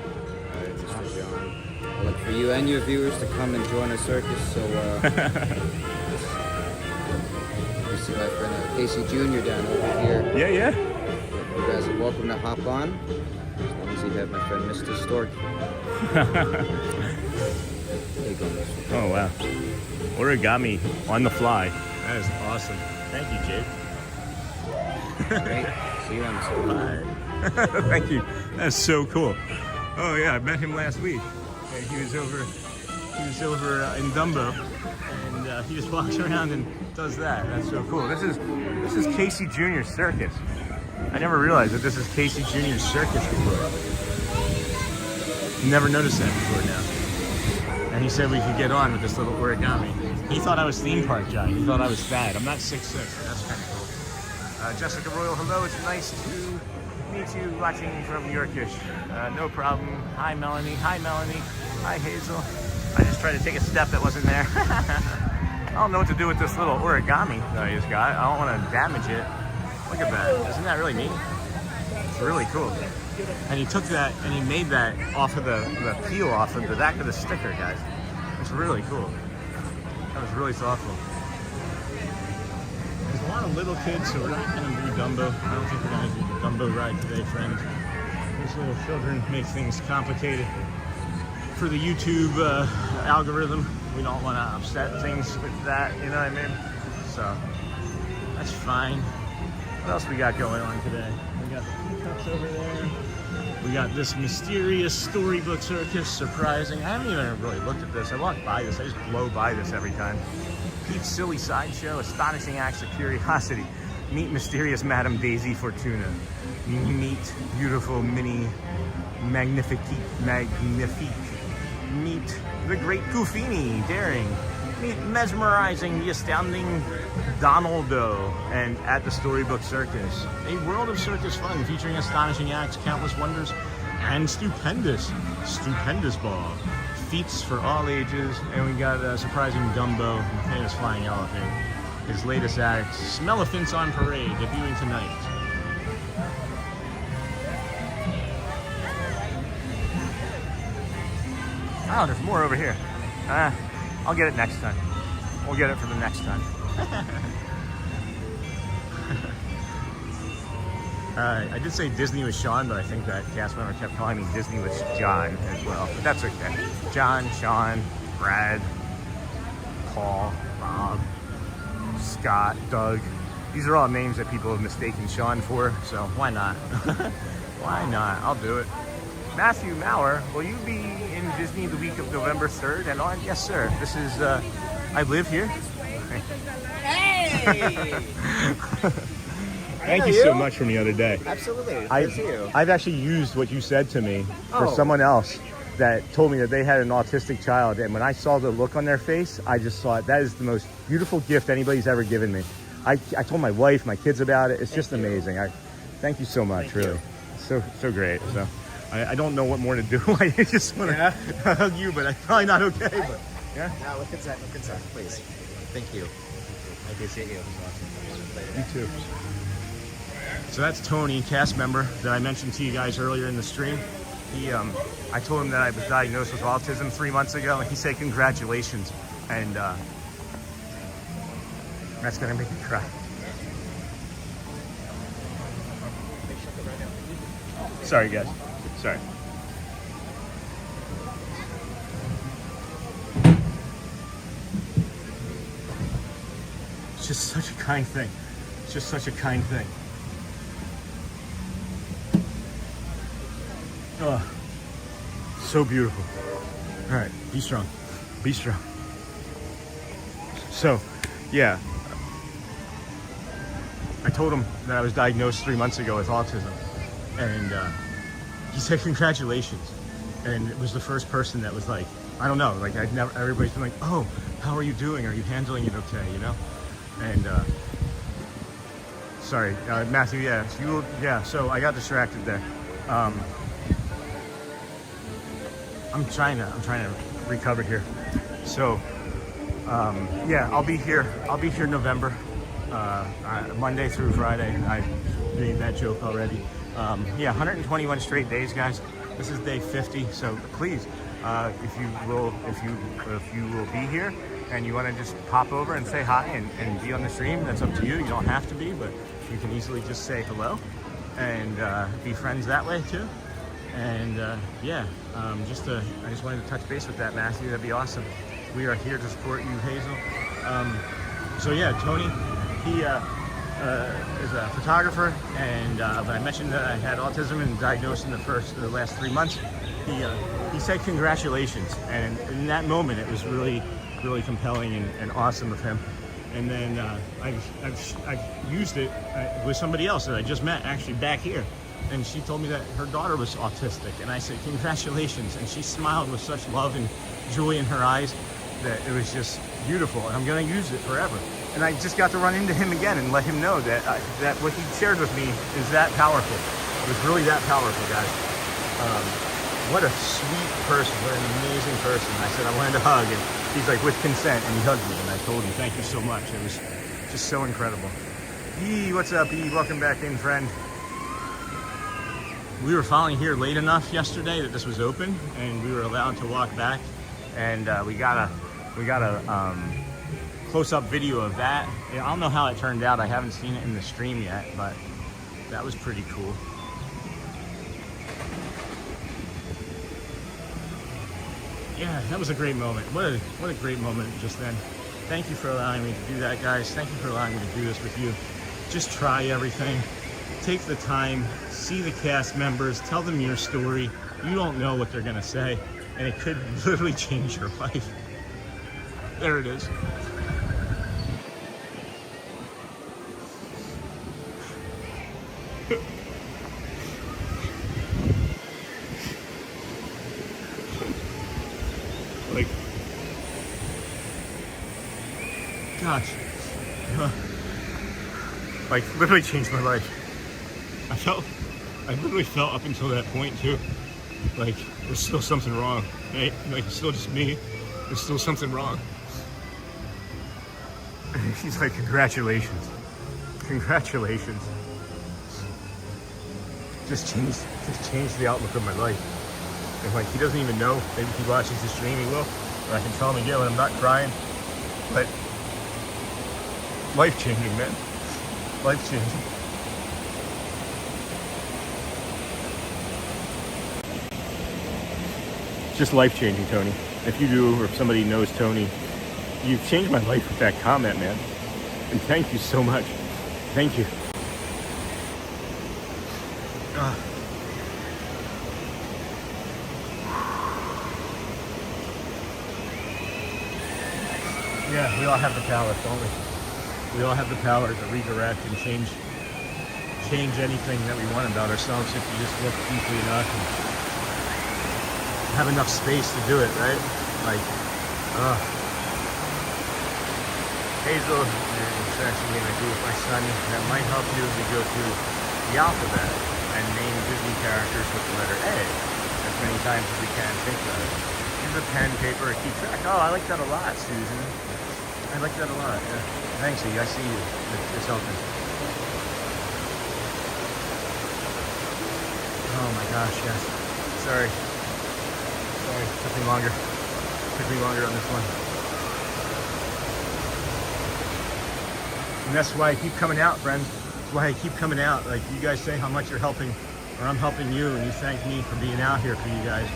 Speaker 10: right, Mr. John. I'd like for you and your viewers to come and join our circus. So, you see my friend Casey Jr. down over here.
Speaker 1: Yeah.
Speaker 10: You guys are welcome to hop on. As long as you have my friend Mr. Stork. There you go, Mr.
Speaker 1: Oh, wow. Origami on the fly. That is awesome. Thank you, Jake.
Speaker 10: Great. See you on the
Speaker 1: Bye. Thank you. That's so cool. Oh yeah, I met him last week. And he was over in Dumbo, and he just walks around and does that. That's so cool. This is Casey Jr.'s Circus. I never realized that this is Casey Jr.'s Circus before. Never noticed that before now. And he said we could get on with this little origami. He thought I was Theme Park Giant. He thought I was fat. I'm not 6'6". That's kind of cool. Jessica Royal, hello. It's nice to meet you watching from Yorkish. No problem. Hi, Melanie. Hi, Hazel. I just tried to take a step that wasn't there. I don't know what to do with this little origami that I just got. I don't want to damage it. Look at that. Isn't that really neat? It's really cool. And he took that and he made that off of the peel off of the back of the sticker, guys. It's really cool. That was really thoughtful. There's a lot of little kids, so we're not going to do Dumbo. I don't think we're going to do the Dumbo ride today, friends. These little children make things complicated for the YouTube algorithm. We don't want to upset things with that, you know what I mean? So, that's fine. What else we got going on today? We got the teacups over there. We got this mysterious Storybook Circus, surprising. I haven't even really looked at this. I walk by this. I just blow by this every time. Pete's Silly Sideshow, Astonishing Acts of Curiosity. Meet Mysterious Madame Daisy Fortuna. Meet Beautiful Minnie Magnifique. Meet the Great Goofini, Daring. Meet Mesmerizing, the Astounding Donaldo, and at the Storybook Circus. A world of circus fun featuring astonishing acts, countless wonders, and stupendous ball. Feats for all ages, and we got a surprising Dumbo, the famous flying elephant. His latest act, Smelephants on Parade, debuting tonight. Oh, there's more over here. I'll get it next time. We'll get it for the next time. I did say Disney with Sean, but I think that cast member kept calling me Disney with John as well. But that's okay. John, Sean, Brad, Paul, Bob, Scott, Doug. These are all names that people have mistaken Sean for, so why not? Why not? I'll do it. Matthew Maurer, will you be in Disney the week of November 3rd and on? Yes, sir. This is, I live here.
Speaker 10: Hey!
Speaker 1: Thank you so much from the other day.
Speaker 10: Absolutely. Good to see you.
Speaker 1: I've actually used what you said to me for
Speaker 10: Oh.
Speaker 1: someone else that told me that they had an autistic child, and when I saw the look on their face, I just thought that is the most beautiful gift anybody's ever given me. I told my wife, my kids about it. It's just amazing. Thank you so much, really. So great. So I don't know what more to do. I just want to hug you, but I'm probably not okay. But yeah.
Speaker 10: No, look inside, please. Thank you. I appreciate you.
Speaker 1: You too. So that's Tony, cast member that I mentioned to you guys earlier in the stream. He, I told him that I was diagnosed with autism 3 months ago, and he said congratulations, and that's gonna make me cry. Sorry, guys. Sorry. It's just such a kind thing. It's just such a kind thing. Oh, so beautiful. All right, be strong. Be strong. So, yeah. I told him that I was diagnosed 3 months ago with autism. And he said, congratulations. And it was the first person that was like, I don't know, like I've never, everybody's been like, oh, how are you doing? Are you handling it okay, you know? And, sorry, Matthew, so I got distracted there. I'm trying to recover here. So, yeah, I'll be here November, Monday through Friday. I made that joke already. 121 straight days, guys. This is day 50, so please, if you will be here and you want to just pop over and say hi and be on the stream, that's up to you. You don't have to be, but you can easily just say hello and be friends that way too. And I just wanted to touch base with that, Matthew. That'd be awesome. We are here to support you, Hazel. Tony, he is a photographer, and when I mentioned that I had autism and diagnosed in the last 3 months, he said congratulations, and in that moment it was really, really compelling and awesome of him. And then I've used it with somebody else that I just met actually back here, and she told me that her daughter was autistic, and I said congratulations, and she smiled with such love and joy in her eyes that it was just beautiful, and I'm going to use it forever. And I just got to run into him again and let him know that that what he shared with me is that powerful. It was really that powerful, guys. What a sweet person, what an amazing person. I said I wanted to hug, and he's like, with consent, and he hugged me, and I told him thank you so much. It was just so incredible. Yee, what's up, E? Welcome back in, friend. We were finally here late enough yesterday that this was open, and we were allowed to walk back, and we got a close-up video of that. I don't know how it turned out. I haven't seen it in the stream yet, but that was pretty cool. Yeah, that was a great moment. What a great moment just then. Thank you for allowing me to do that, guys. Thank you for allowing me to do this with you. Just try everything. Take the time, see the cast members, tell them your story. You don't know what they're gonna say, and it could literally change your life. There it is. Like, gosh, like literally changed my life. I literally felt up until that point too, like there's still something wrong, right? Like it's still just me. There's still something wrong. And he's like, congratulations, congratulations. Just changed the outlook of my life. And like, he doesn't even know. Maybe if he watches the stream, he will. Or I can tell him again when I'm not crying. But life-changing, man. Life-changing. Just life-changing, Tony. If you do, or if somebody knows Tony, you've changed my life with that comment, man. And thank you so much. Thank you. Yeah, we all have the power, don't we? We all have the power to redirect and change anything that we want about ourselves if we just look deeply enough and have enough space to do it, right? Like, Hazel, it's actually going to do with my son. That might help you as we go through the alphabet and name Disney characters with the letter A as many times as we can think about it. Here's a pen, paper, to keep track. Oh, I like that a lot, Susan. I like that a lot. Yeah. Thanks, E. I see you. It's helping. Oh my gosh, yes. Sorry. Took me longer. On this one. And that's why I keep coming out, friends. That's why I keep coming out. Like, you guys say how much you're helping, or I'm helping you, and you thank me for being out here for you guys.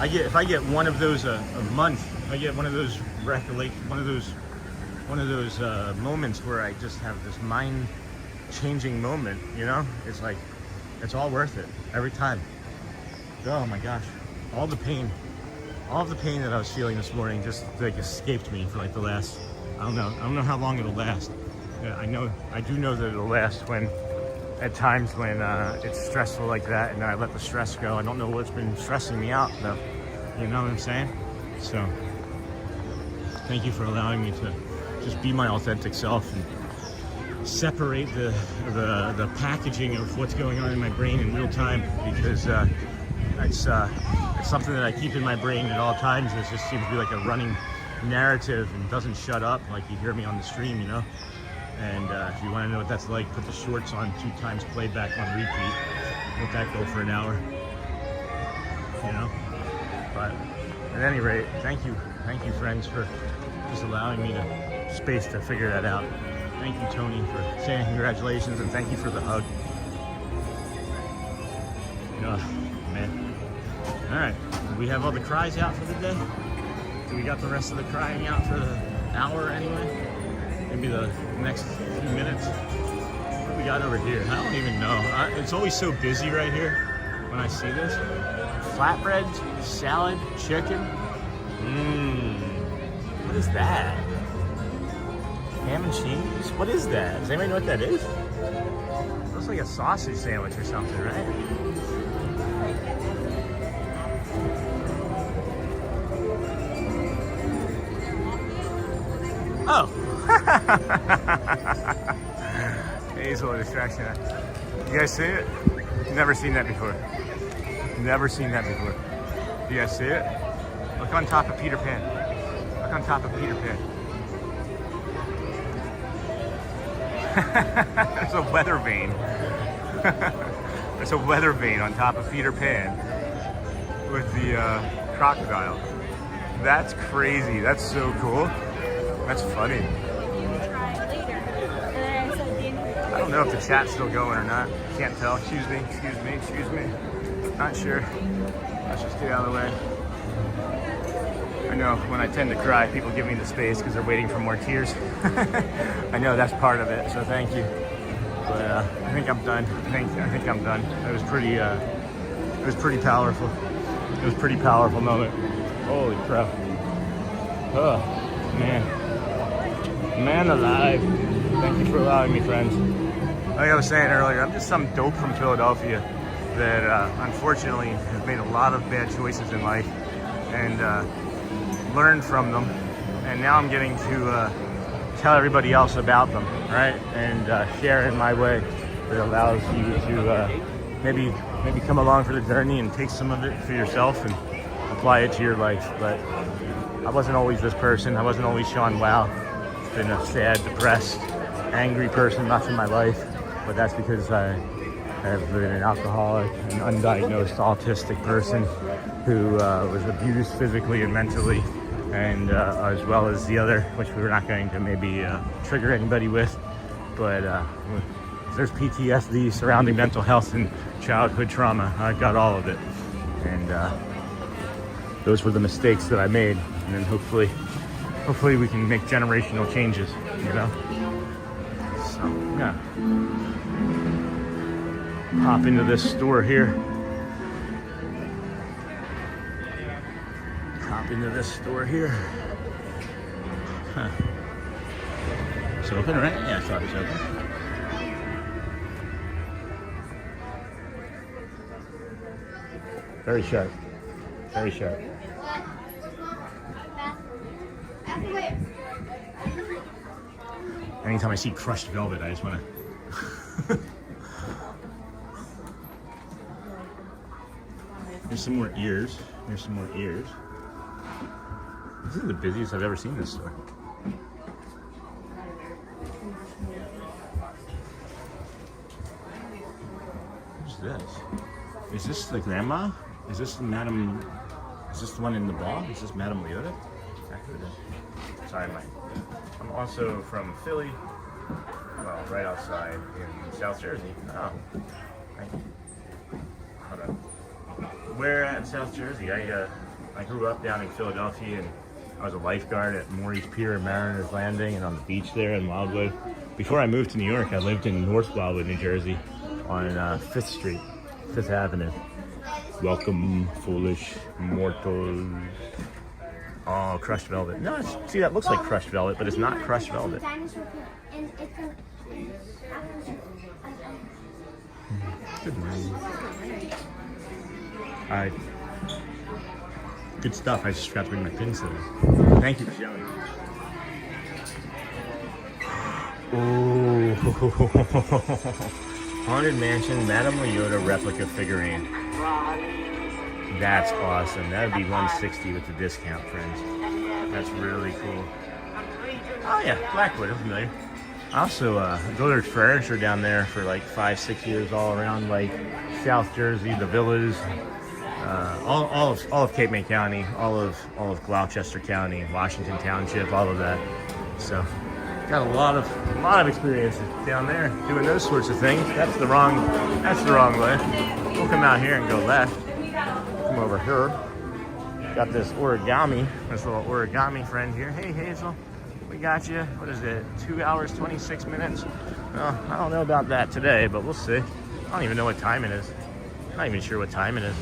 Speaker 1: If I get one of those a month, if I get one of those moments where I just have this mind-changing moment, you know, it's like, it's all worth it every time. Oh my gosh, all the pain that I was feeling this morning just like escaped me for like the last, I don't know how long it'll last. I do know that it'll last at times when it's stressful like that, and I let the stress go. I don't know what's been stressing me out though. You know what I'm saying? So thank you for allowing me to just be my authentic self and separate the packaging of what's going on in my brain in real time, because it's something that I keep in my brain at all times. It just seems to be like a running narrative and doesn't shut up, like you hear me on the stream, you know. And if you want to know what that's like, put the shorts on 2 times playback on repeat. Let that go for an hour, you know. But at any rate, thank you friends for just allowing me space to figure that out. Thank you, Tony, for saying congratulations, and thank you for the hug. Oh, man. All right, we have all the cries out for the day. Do we got the rest of the crying out for the hour anyway? Maybe the next few minutes. What do we got over here? I don't even know. It's always so busy right here when I see this. Flatbreads, salad, chicken. What is that? Ham and cheese? What is that? Does anybody know what that is? It looks like a sausage sandwich or something, right? Oh! Hazel distraction. You guys see it? Never seen that before. Never seen that before. You guys see it? Look on top of Peter Pan. Look on top of Peter Pan. There's a weather vane. There's a weather vane on top of Peter Pan with the crocodile. That's crazy. That's so cool. That's funny. I don't know if the chat's still going or not. Can't tell. Excuse me. Not sure. Let's just get out of the way. I know when I tend to cry, people give me the space because they're waiting for more tears. I know that's part of it, so thank you. But I think I'm done. I think I'm done. It was pretty powerful. It was a pretty powerful moment. Holy crap. Oh, man alive. Thank you for allowing me, friends. Like I was saying earlier, I'm just some dope from Philadelphia that unfortunately has made a lot of bad choices in life and learned from them, and now I'm getting to tell everybody else about them, right? And share in my way that allows you to maybe come along for the journey and take some of it for yourself and apply it to your life. But I wasn't always this person. I wasn't always Sean Wow. It's been a sad, depressed, angry person much of my life, but that's because I have been an alcoholic, an undiagnosed autistic person who was abused physically and mentally, and as well as the other, which we were not going to maybe trigger anybody with, but there's PTSD surrounding mental health and childhood trauma. I've got all of it, and those were the mistakes that I made, and then hopefully we can make generational changes, you know? So Yeah. Hop into this store here. Hop into this store here. Huh. It's open, right? Yeah, I thought it was open. Very sharp. Very sharp. Anytime I see crushed velvet, I just want to. Here's some more ears. Here's some more ears. This is the busiest I've ever seen this store. Who's this? Is this the grandma? Is this the Madam? Is this the one in the ball? Is this Madam Leota? Exactly it is. Sorry, Mike. I'm also from Philly. Well, right outside in South Jersey. Oh, thank you. Hold on. Where at South Jersey? I grew up down in Philadelphia, and I was a lifeguard at Maurice Pier and Mariners Landing and on the beach there in Wildwood. Before I moved to New York, I lived in North Wildwood, New Jersey on 5th Street, 5th Avenue. Welcome, foolish mortals. Oh, crushed velvet. No, see, that looks like crushed velvet, but it's not crushed velvet. Good morning. Alright. Good stuff. I just forgot to bring my pins today. Thank you for showing. Oh, Haunted Mansion Madame Leota replica figurine. That's awesome. That would be $160 with the discount, friends. That's really cool. Oh yeah, Blackwood, I'm familiar. I also go to furniture down there for like 5-6 years, all around like South Jersey, the villas, all of Cape May County, all of Gloucester County, Washington Township, all of that. So got a lot of experience down there doing those sorts of things. That's the wrong way. We'll come out here and go left. Come over here. Got this origami, this little origami friend here. Hey Hazel, we got you. What is it? 2 hours, 26 minutes? Well, I don't know about that today, but we'll see. I don't even know what time it is. I'm not even sure what time it is.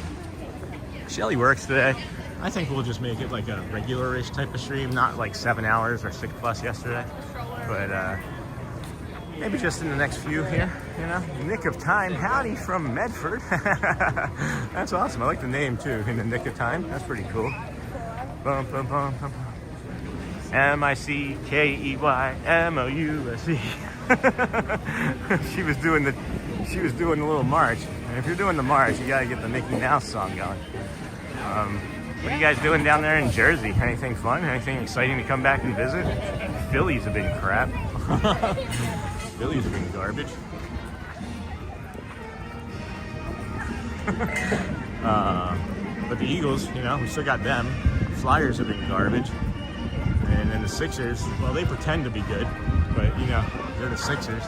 Speaker 1: Shelly works today. I think we'll just make it like a regular-ish type of stream, not like 7 hours or 6+ yesterday, but maybe just in the next few here, you know. Nick of Time, howdy from Medford. That's awesome. I like the name too, in the nick of time. That's pretty cool. Bum, bum, bum, bum. MICKEYMOUSE. She was doing the little march. And if you're doing the march, you gotta get the Mickey Mouse song going. What are you guys doing down there in Jersey? Anything fun? Anything exciting to come back and visit? Phillies have been crap. Phillies have been garbage. But the Eagles, you know, we still got them. Flyers have been garbage. And then the Sixers, well, they pretend to be good, but, you know, they're the Sixers.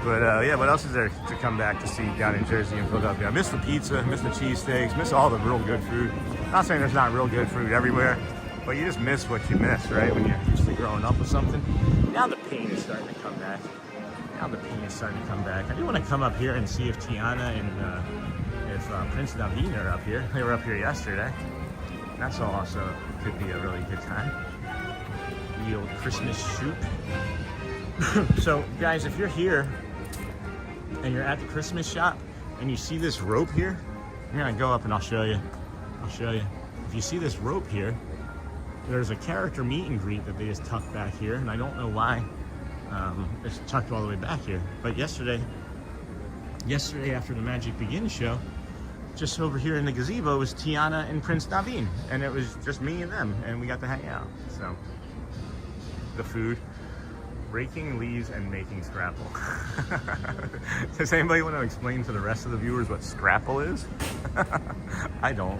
Speaker 1: But, yeah, what else is there to come back to see down in Jersey and Philadelphia? I miss the pizza, miss the cheesesteaks, miss all the real good food. Not saying there's not real good food everywhere, but you just miss what you miss, right, when you're used to growing up with something. Now the pain is starting to come back. I do want to come up here and see if Tiana and if Prince Naveen are up here. They were up here yesterday. That's also could be a really good time. The old Christmas shoot. So, guys, if you're here and you're at the Christmas shop and you see this rope here, I'm gonna go up and I'll show you. If you see this rope here, there's a character meet and greet that they just tucked back here, and I don't know why it's tucked all the way back here. But yesterday after the Magic Begins show, just over here in the gazebo was Tiana and Prince Naveen, and it was just me and them, and we got to hang out. So, the food. Raking leaves and making scrapple. Does anybody want to explain to the rest of the viewers what scrapple is? I don't.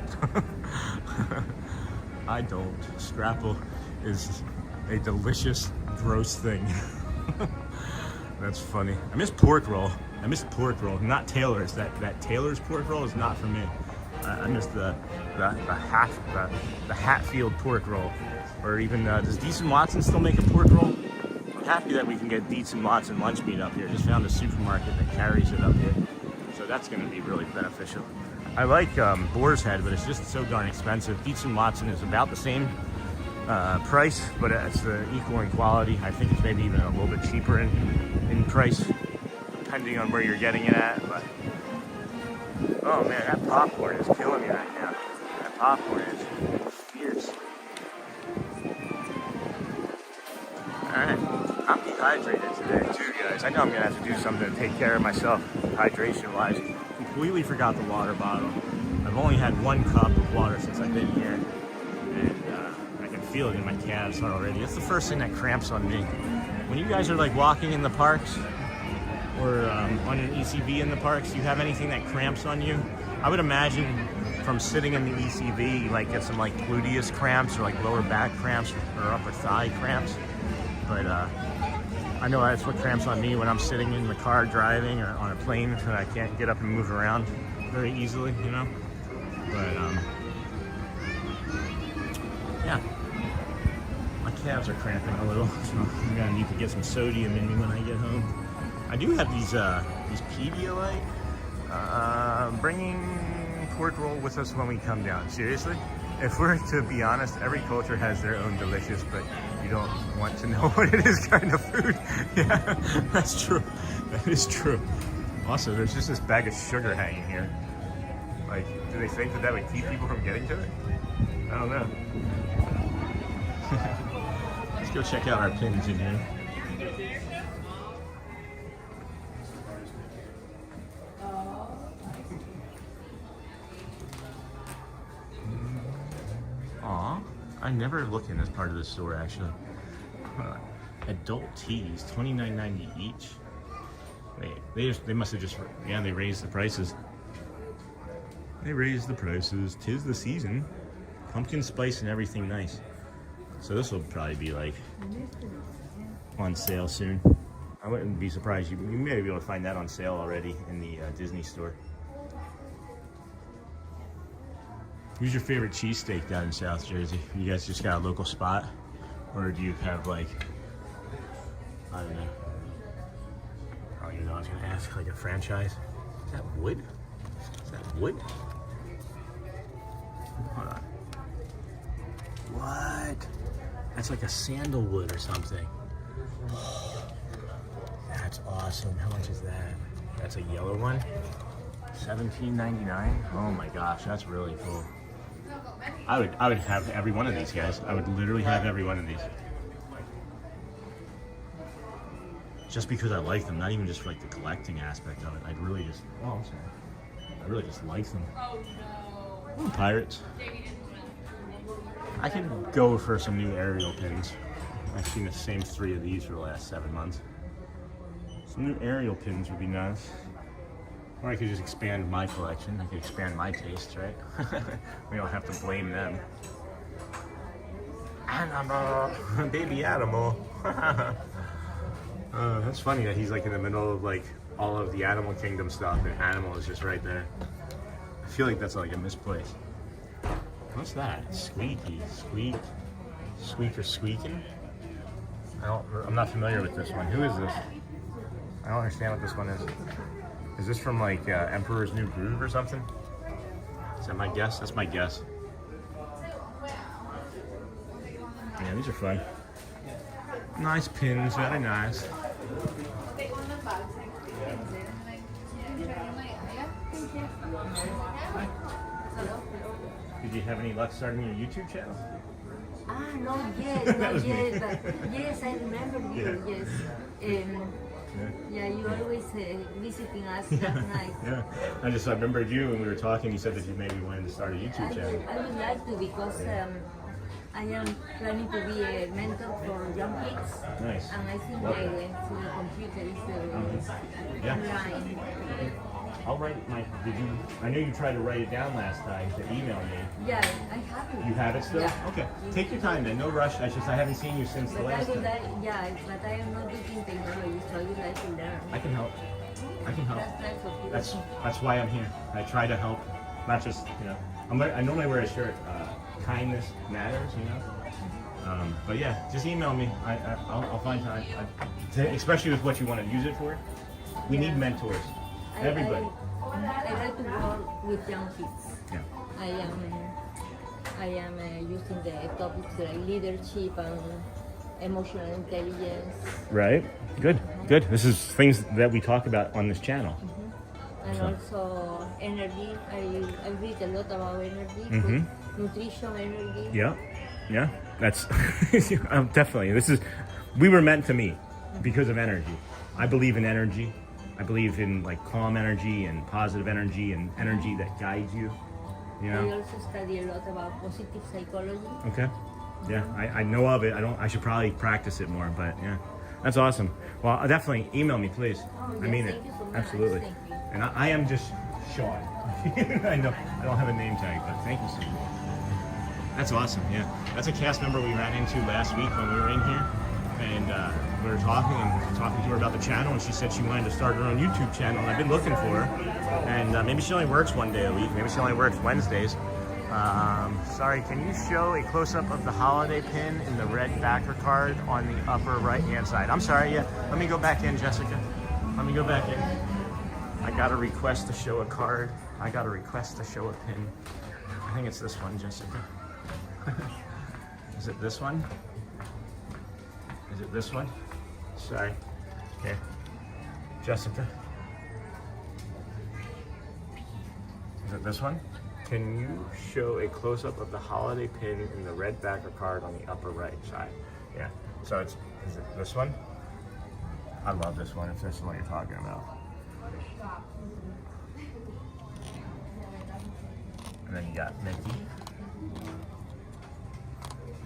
Speaker 1: I don't. Scrapple is a delicious, gross thing. That's funny. I miss pork roll. Not Taylor's. That Taylor's pork roll is not for me. I miss the Hatfield pork roll. Or even, does Decent Watson still make a pork roll? happy that we can get Dietz and Watson lunch meat up here. Just found a supermarket that carries it up here. So that's going to be really beneficial. I like Boar's Head, but it's just so darn expensive. Dietz and Watson is about the same price, but it's equal in quality. I think it's maybe even a little bit cheaper in price, depending on where you're getting it at. But oh man, that popcorn is killing me right now. That popcorn is fierce. Alright, I'm dehydrated today too, guys. I know I'm going to have to do something to take care of myself hydration-wise. Completely forgot the water bottle. I've only had 1 cup of water since I've been here, and I can feel it in my calves already. It's the first thing that cramps on me. When you guys are like walking in the parks, or on an ECV in the parks, do you have anything that cramps on you? I would imagine from sitting in the ECV, you might get some like gluteus cramps or like lower back cramps or upper thigh cramps. But I know that's what cramps on me when I'm sitting in the car driving or on a plane, and I can't get up and move around very easily, you know? But yeah, my calves are cramping a little, so I'm gonna need to get some sodium in me when I get home. I do have these Pedialyte. Bringing pork roll with us when we come down. Seriously? If we're to be honest, every culture has their own delicious, but you don't want to know what it is kind of food. Yeah, that's true. That is true. Also, there's just this bag of sugar hanging here. Like, do they think that would keep people from getting to it? I don't know. Let's go check out our pins in here. I never look in this part of the store actually. Adult teas, $29.90 each. Wait, they must have just, yeah, they raised the prices. They raised the prices. 'Tis the season. Pumpkin spice and everything nice. So this will probably be like on sale soon. I wouldn't be surprised. You may be able to find that on sale already in the Disney store. Who's your favorite cheesesteak down in South Jersey? You guys just got a local spot? Or do you have like, I don't know. I don't even know, I was gonna ask, like a franchise. Is that wood? Is that wood? Hold on. What? That's like a sandalwood or something. That's awesome. How much is that? That's a yellow one? $17.99? Oh my gosh, that's really cool. I would have every one of these, guys. I would literally have every one of these. Just because I like them, not even just for like the collecting aspect of it. I'd really just, oh, I'm sorry. I really just like them. Ooh, pirates. I could go for some new aerial pins. I've seen the same 3 of these for the last 7 months. Some new aerial pins would be nice. Or I could just expand my collection. I could expand my tastes, right? We don't have to blame them. Animal, baby animal. That's funny that he's like in the middle of like all of the Animal Kingdom stuff, and Animal is just right there. I feel like that's like a misplaced. What's that? Squeaky, squeak, squeak or squeaking? I'm not familiar with this one. Who is this? I don't understand what this one is. Is this from like Emperor's New Groove or something? Is that my guess? That's my guess. Yeah, these are fun. Nice pins, very nice. Did you have any luck starting your YouTube channel?
Speaker 8: Not yet, not yet, but yes, I remember you, yes. Yeah, you always visiting us last night.
Speaker 1: Yeah, I remembered you when we were talking. You said that you maybe wanted to start a YouTube channel.
Speaker 8: I would like to because I am planning to be a mentor for young kids.
Speaker 1: Nice.
Speaker 8: And I think I went to the computer online.
Speaker 1: I'll write I know you tried to write it down last time to email me.
Speaker 8: Yeah, I have it.
Speaker 1: You have it still?
Speaker 8: Yeah.
Speaker 1: Okay. Take your time then, no rush. I haven't seen you since the last time.
Speaker 8: Yeah, but I am not using technology, so I would like to learn.
Speaker 1: I can help. I can help.
Speaker 8: That's
Speaker 1: That's why I'm here. I try to help, not just, I normally wear a shirt, kindness matters, But yeah, just email me. I'll find time. Especially with what you want to use it for. We need mentors. Everybody.
Speaker 3: I like to work with young kids.
Speaker 1: Yeah.
Speaker 3: I am using the topics like leadership and emotional intelligence.
Speaker 1: Right. Good. Good. This is things that we talk about on this channel.
Speaker 3: And also energy. I read a lot about energy, nutrition, energy.
Speaker 1: Yeah. Yeah. That's definitely. We were meant to meet because of energy. I believe in energy. I believe in like calm energy and positive energy and energy that guides you. You know?
Speaker 3: I also study a lot about positive psychology.
Speaker 1: Okay. Yeah, I know of it. I should probably practice it more, but yeah. That's awesome. Well, definitely email me, please.
Speaker 3: Oh,
Speaker 1: I mean
Speaker 3: yes,
Speaker 1: it.
Speaker 3: thank you so much.
Speaker 1: Absolutely.
Speaker 3: Thank you.
Speaker 1: And I am just Sean. I know I don't have a name tag, but thank you so much. That's awesome, yeah. That's a cast member we ran into last week when we were in here. And we were talking to her about the channel, and she said she wanted to start her own YouTube channel, and I've been looking for her. And maybe she only works one day a week. Maybe she only works Wednesdays. Sorry, can you show a close-up of the holiday pin in the red backer card on the upper right-hand side? I'm sorry, yeah. Let me go back in, Jessica. Let me go back in. I got a request to show a card. I got a request to show a pin. I think it's this one, Jessica. Is it this one? Is it this one? Sorry. Okay. Jessica. Is it this one? Can you show a close-up of the holiday pin in the red backer card on the upper right side? Yeah. So is it this one? I love this one, if this is what you're talking about. And then you got Mickey.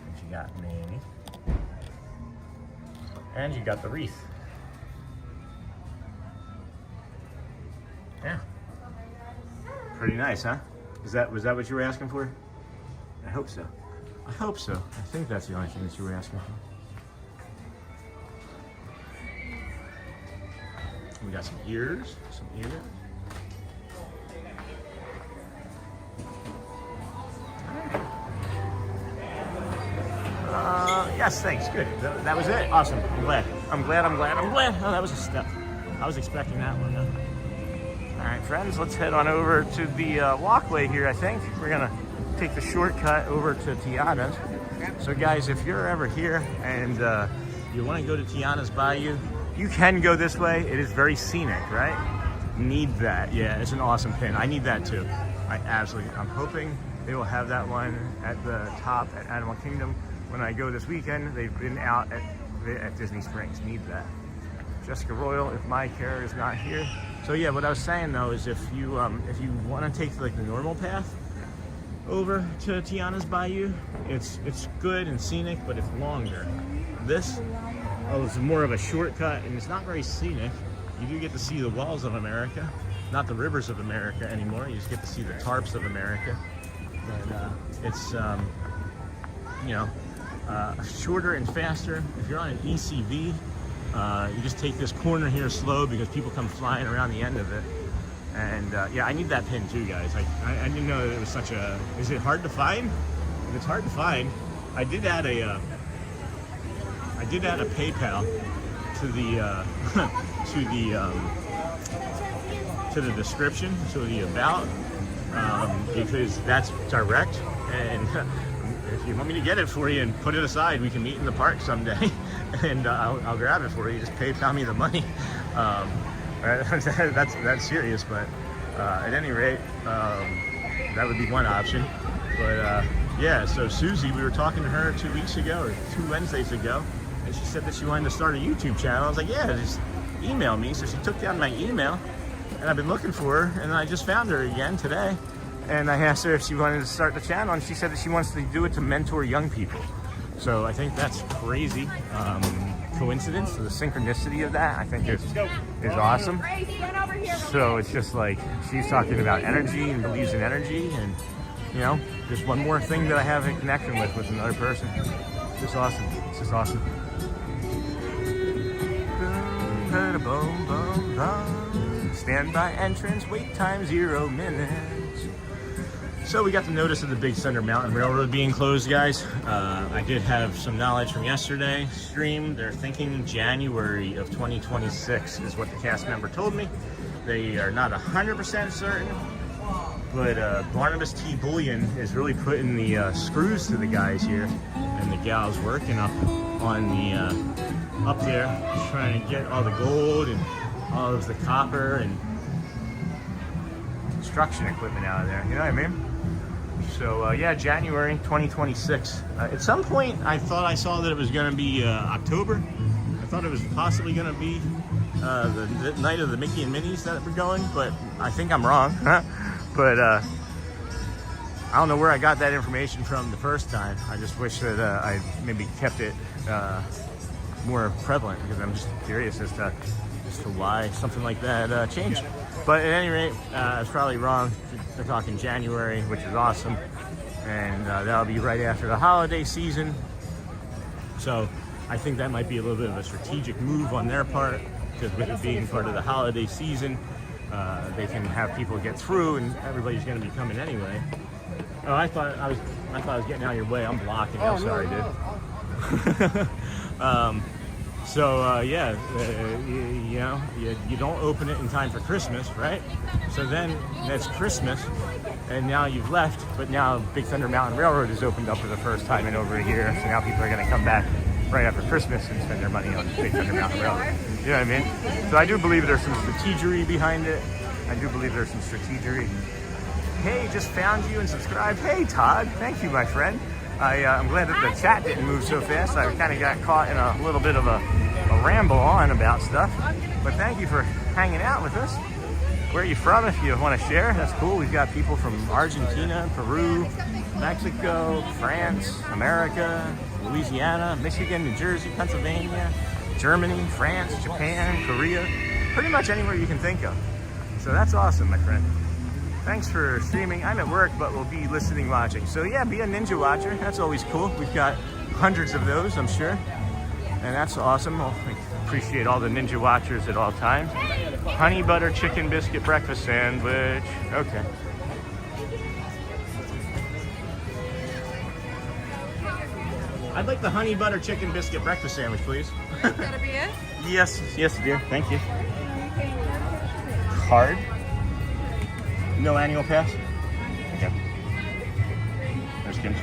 Speaker 1: And you got Minnie. And you got the wreath. Yeah. Pretty nice, huh? Was that what you were asking for? I hope so. I hope so. I think that's the only thing that you were asking for. We got some ears. Some ears. Yes, thanks. Good. That was it. Awesome. I'm glad. Oh, that was a step. I was expecting that one, though. All right, friends, let's head on over to the walkway here, I think. We're going to take the shortcut over to Tiana's. So, guys, if you're ever here and you want to go to Tiana's Bayou, you can go this way. It is very scenic, right? Need that. Yeah, it's an awesome pin. I need that, too. I'm hoping they will have that one at the top at Animal Kingdom. When I go this weekend, they've been out at Disney Springs. Need that. Jessica Royal, if my care is not here. So yeah, what I was saying though is if you want to take like the normal path over to Tiana's Bayou, it's good and scenic, but it's longer. This is more of a shortcut, and it's not very scenic. You do get to see the walls of America, not the rivers of America anymore. You just get to see the tarps of America. But it's shorter and faster. If you're on an ECV, you just take this corner here slow because people come flying around the end of it. And yeah, I need that pin too, guys. I didn't know that it was such a. Is it hard to find? If it's hard to find, I did add a PayPal to the to the description, to the about, because that's direct. And if you want me to get it for you and put it aside, we can meet in the park someday, and I'll grab it for you. Just PayPal me the money. That's serious, but at any rate, that would be one option. But yeah, so Susie, we were talking to her 2 weeks ago or 2 Wednesdays ago, and she said that she wanted to start a YouTube channel. I was like, yeah, just email me. So she took down my email, and I've been looking for her, and I just found her again today. And I asked her if she wanted to start the channel, and she said that she wants to do it to mentor young people. So I think that's crazy coincidence, the synchronicity of that, I think is awesome. So it's just like she's talking about energy and believes in energy, and you know, just one more thing that I have a connection with another person. It's just awesome. It's just awesome. Standby entrance, wait time 0 minutes. So we got the notice of the Big Thunder Mountain Railroad being closed, guys. I did have some knowledge from yesterday's stream. They're thinking January of 2026 is what the cast member told me. They are not 100% certain, but Barnabas T. Bullion is really putting the screws to the guys here, and the gals working up on the up there, just trying to get all the gold and all of the copper and construction equipment out of there. You know what I mean? So yeah, January 2026. At some point, I thought I saw that it was going to be October. I thought it was possibly going to be the night of the Mickey and Minnie's that were going, but I think I'm wrong. But I don't know where I got that information from the first time. I just wish that I maybe kept it more prevalent, because I'm just curious as to why something like that changed. But at any rate, I was probably wrong. They're talking January, which is awesome. And that'll be right after the holiday season. So I think that might be a little bit of a strategic move on their part, because with it being part of the holiday season, they can have people get through, and everybody's going to be coming anyway. Oh, I thought I was getting out of your way. I'm blocking. I'm sorry, dude. So yeah, you know, you don't open it in time for Christmas, right? So then that's Christmas, and now you've left, but now Big Thunder Mountain Railroad is opened up for the first time in over a year. So now people are going to come back right after Christmas and spend their money on Big Thunder Mountain Railroad. You know what I mean? So I do believe there's some strategery behind it. I do believe there's some strategery. Hey, just found you and subscribed. Hey, Todd, thank you, my friend. I'm glad that the chat didn't move so fast. I kind of got caught in a little bit of a ramble on about stuff. But thank you for hanging out with us. Where are you from, if you want to share? That's cool. We've got people from Argentina, Peru, Mexico, France, America, Louisiana, Michigan, New Jersey, Pennsylvania, Germany, France, Japan, Korea, pretty much anywhere you can think of. So that's awesome, my friend. Thanks for streaming. I'm at work, but we'll be listening, watching. So yeah, be a ninja watcher. That's always cool. We've got hundreds of those, I'm sure. And that's awesome. Well, I appreciate all the ninja watchers at all times. Honey butter chicken biscuit breakfast sandwich. Okay. I'd like the honey butter chicken biscuit breakfast sandwich, please.
Speaker 4: That'll be it?
Speaker 1: Yes, yes, dear. Thank you. Card? No annual pass? Okay. There's Kim.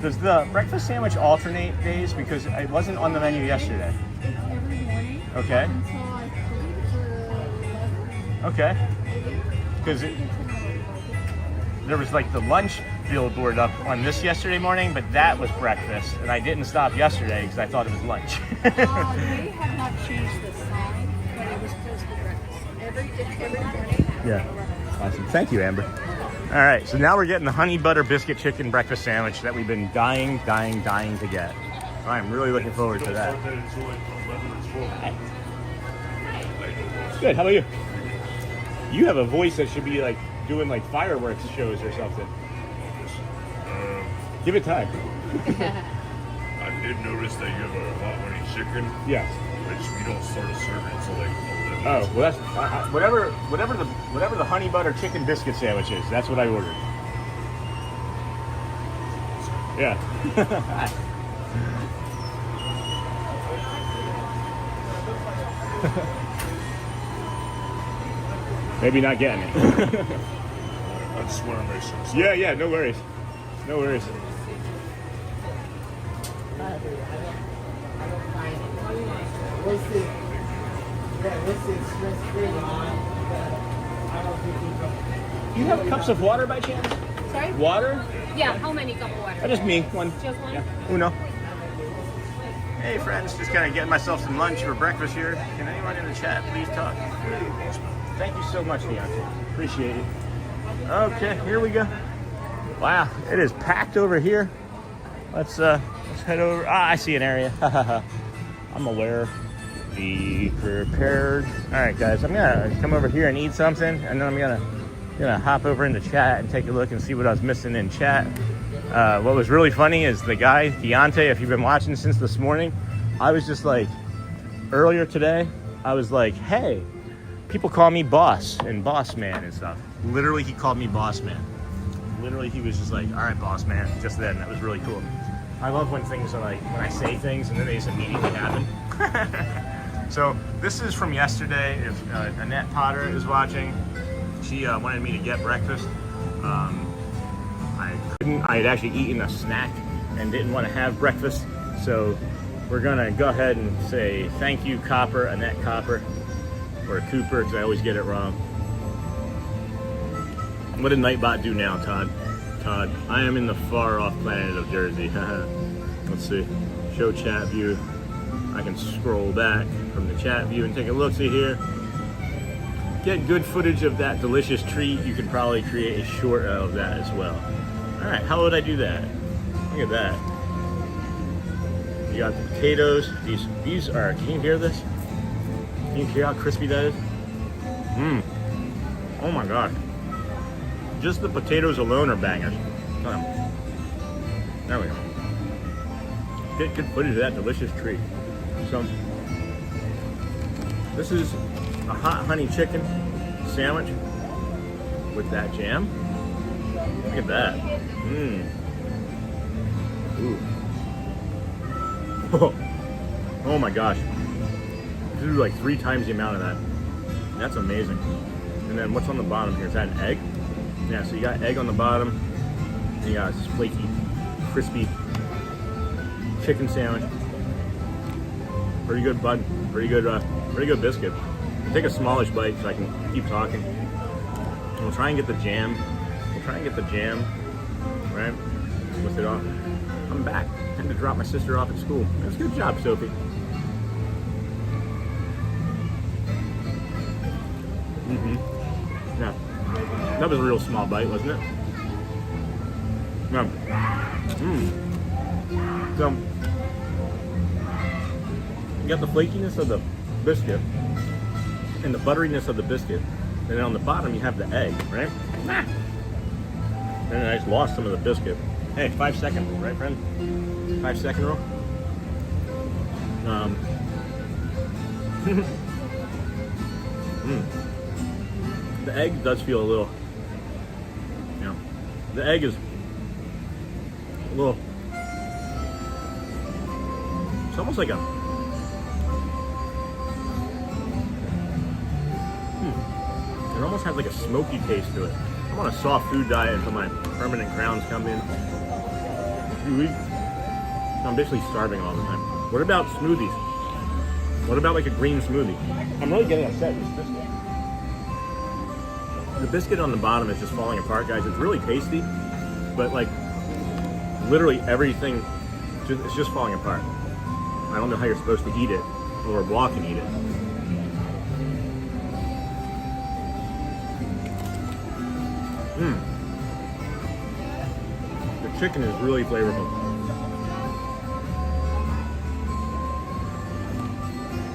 Speaker 1: Does the breakfast sandwich alternate days? Because it wasn't on the menu yesterday.
Speaker 3: Every morning.
Speaker 1: Okay.
Speaker 3: Until I believe it's 11.
Speaker 1: Okay. Because there was like the lunch billboard up on this yesterday morning, but that was breakfast, and I didn't stop yesterday because I thought it was lunch.
Speaker 3: They have not changed the sign, but it was close to breakfast. Every morning.
Speaker 1: Yeah. Awesome. Thank you, Amber. All right, so now we're getting the honey butter biscuit chicken breakfast sandwich that we've been dying to get. I'm really looking forward to that. Good. How about you? You have a voice that should be like doing like fireworks shows or something. Give it time.
Speaker 11: I did notice that you have a hot honey chicken.
Speaker 1: Yes.
Speaker 11: Which we don't start serving until like 11.
Speaker 1: Oh, well, that's whatever the honey butter chicken biscuit sandwich is. That's what I ordered. Yeah. Maybe not getting it.
Speaker 11: I just want to make sure.
Speaker 1: Yeah, no worries. No worries. You have cups of water by chance?
Speaker 3: Sorry?
Speaker 1: Water?
Speaker 3: Yeah, how many cup of water?
Speaker 1: Just me, one.
Speaker 3: Just one?
Speaker 1: Yeah. Uno. Hey friends, just kind of getting myself some lunch for breakfast here. Can anyone in the chat please talk? Thank you so much, Deontay. Appreciate it. Okay, here we go. Wow, it is packed over here. Let's head over. Ah, I see an area. I'm aware. Be prepared. All right, guys, I'm gonna come over here and eat something, and then I'm gonna hop over into chat and take a look and see what I was missing in chat. What was really funny is the guy Deontay. If you've been watching since this morning, I was just like earlier today. I was like, hey, people call me boss and boss man and stuff. Literally, he called me boss man. Literally, he was just like, all right, boss man, just then. That was really cool. I love when things are like, when I say things and then they just immediately happen. So this is from yesterday. If Annette Potter is watching, she wanted me to get breakfast. I couldn't. I had actually eaten a snack and didn't want to have breakfast. So we're gonna go ahead and say thank you, Copper, Annette Copper, or Cooper, because I always get it wrong. What did Nightbot do now, Todd? Todd, I am in the far off planet of Jersey. Let's see. Show chat view. I can scroll back from the chat view and take a look. See here. Get good footage of that delicious treat. You can probably create a short of that as well. All right, how would I do that? Look at that. You got the potatoes. These are. Can you hear this? Can you hear how crispy that is? Mmm. Oh my god. Just the potatoes alone are bangers. There we go. Get good footage of that delicious treat. So, this is a hot honey chicken sandwich with that jam. Look at that. Mmm. Ooh. Oh my gosh. This is like 3 times the amount of that. That's amazing. And then what's on the bottom here? Is that an egg? Yeah, so you got egg on the bottom. And you got this flaky, crispy chicken sandwich. Pretty good bun. Pretty good biscuit. I'll take a smallish bite so I can keep talking. And we'll try and get the jam. Right? With it on. I'm back. I had to drop my sister off at school. That was a good job, Sophie. Yeah. That was a real small bite, wasn't it? Yeah. So, you got the flakiness of the biscuit and the butteriness of the biscuit. And then on the bottom you have the egg, right? And then I just lost some of the biscuit. Hey, 5 second rule, right, friend? 5 second rule. The egg does feel a little, you know, the egg is a little, it's almost like a, it almost has like a smoky taste to it. I'm on a soft food diet until my permanent crowns come in. A few weeks. I'm basically starving all the time. What about smoothies? What about like a green smoothie? I'm really getting upset with this biscuit. The biscuit on the bottom is just falling apart, guys. It's really tasty, but like literally everything, it's just falling apart. I don't know how you're supposed to eat it or walk and eat it. The chicken is really flavorful.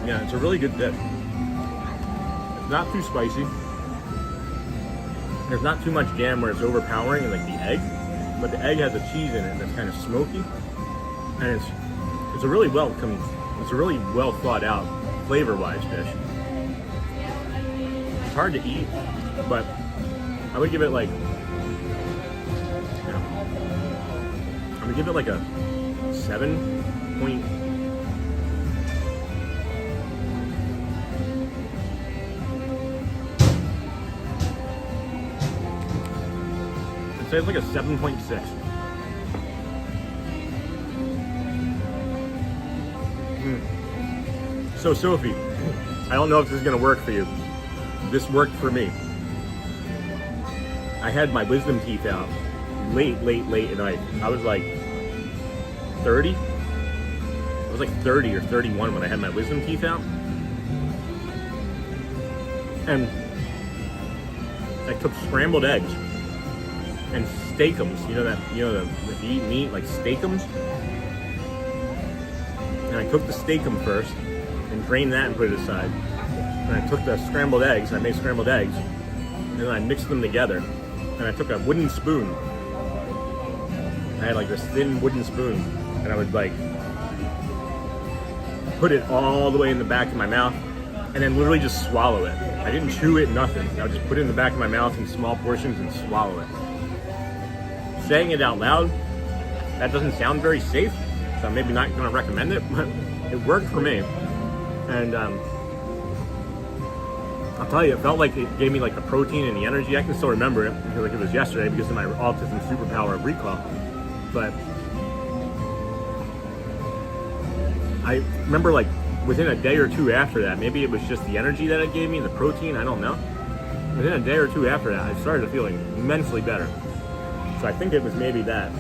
Speaker 1: Yeah, it's a really good dip. It's not too spicy. There's not too much jam where it's overpowering like the egg, but the egg has a cheese in it that's kind of smoky, and it's a really well thought out flavor-wise dish. It's hard to eat, but I would give it like, I would give it like a 7 point. I'd say it's like a 7.6. So Sophie, I don't know if this is gonna work for you. This worked for me. I had my wisdom teeth out late at night. I was like 30. I was like 30 or 31 when I had my wisdom teeth out. And I took scrambled eggs and steakums. If you eat meat, like steakums. And I cooked the steakum first and drained that and put it aside. And I took the scrambled eggs, I made scrambled eggs, and then I mixed them together. And I took a wooden spoon. I had like this thin wooden spoon, and I would like put it all the way in the back of my mouth and then literally just swallow it. I didn't chew it, nothing. I would just put it in the back of my mouth in small portions and swallow it. Saying it out loud, that doesn't sound very safe, so I'm maybe not going to recommend it, but it worked for me. And I'll tell you, it felt like it gave me like the protein and the energy. I can still remember it, because like it was yesterday because of my autism superpower of recall. But I remember like within a day or two after that, maybe it was just the energy that it gave me, the protein, I don't know. Within a day or two after that, I started feeling immensely better. So I think it was maybe that.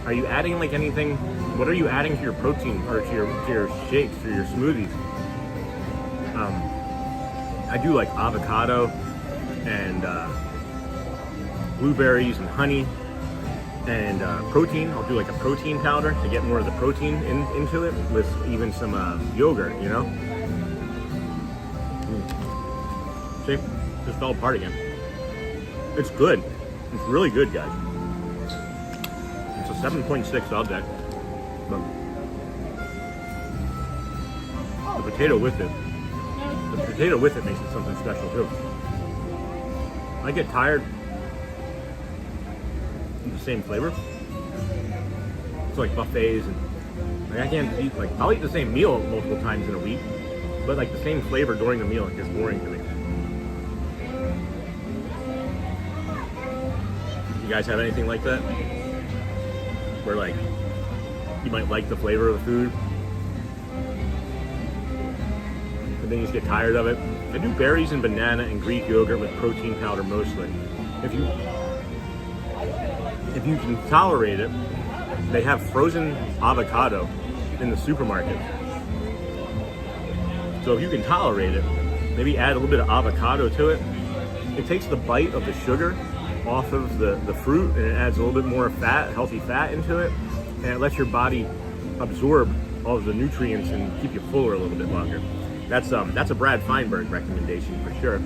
Speaker 1: Are you adding like anything? What are you adding to your protein or to your shakes, to your smoothies? I do like avocado and blueberries and honey and protein. I'll do like a protein powder to get more of the protein into it with even some yogurt, you know? See, just fell apart again. It's good. It's really good, guys. It's a 7.6 object, but the potato with it makes it something special too. I get tired of the same flavor. It's like buffets, and like I can't eat, like I'll eat the same meal multiple times in a week, but like the same flavor during the meal, it gets boring to me. You guys have anything like that? Where like you might like the flavor of the food, but then you just get tired of it. I do berries and banana and Greek yogurt with protein powder mostly. If you can tolerate it, they have frozen avocado in the supermarket. So if you can tolerate it, maybe add a little bit of avocado to it. It takes the bite of the sugar off of the fruit, and it adds a little bit more fat, healthy fat into it, and it lets your body absorb all of the nutrients and keep you fuller a little bit longer. That's a Brad Feinberg recommendation for sure.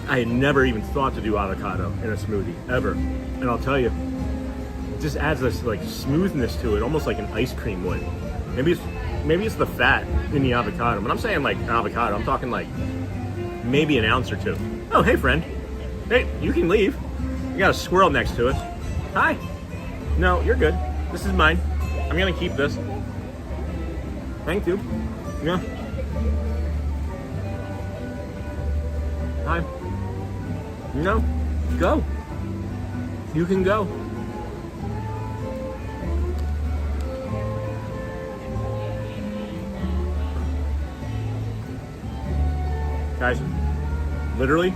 Speaker 1: I had never even thought to do avocado in a smoothie ever, and I'll tell you, it just adds this like smoothness to it, almost like an ice cream would. Maybe it's the fat in the avocado. When I'm saying like avocado, I'm talking like maybe an ounce or two. Oh, hey friend. Hey, you can leave. You got a squirrel next to us. Hi. No, you're good. This is mine. I'm gonna keep this. Thank you. Yeah. Hi. No. Go. You can go. Guys, literally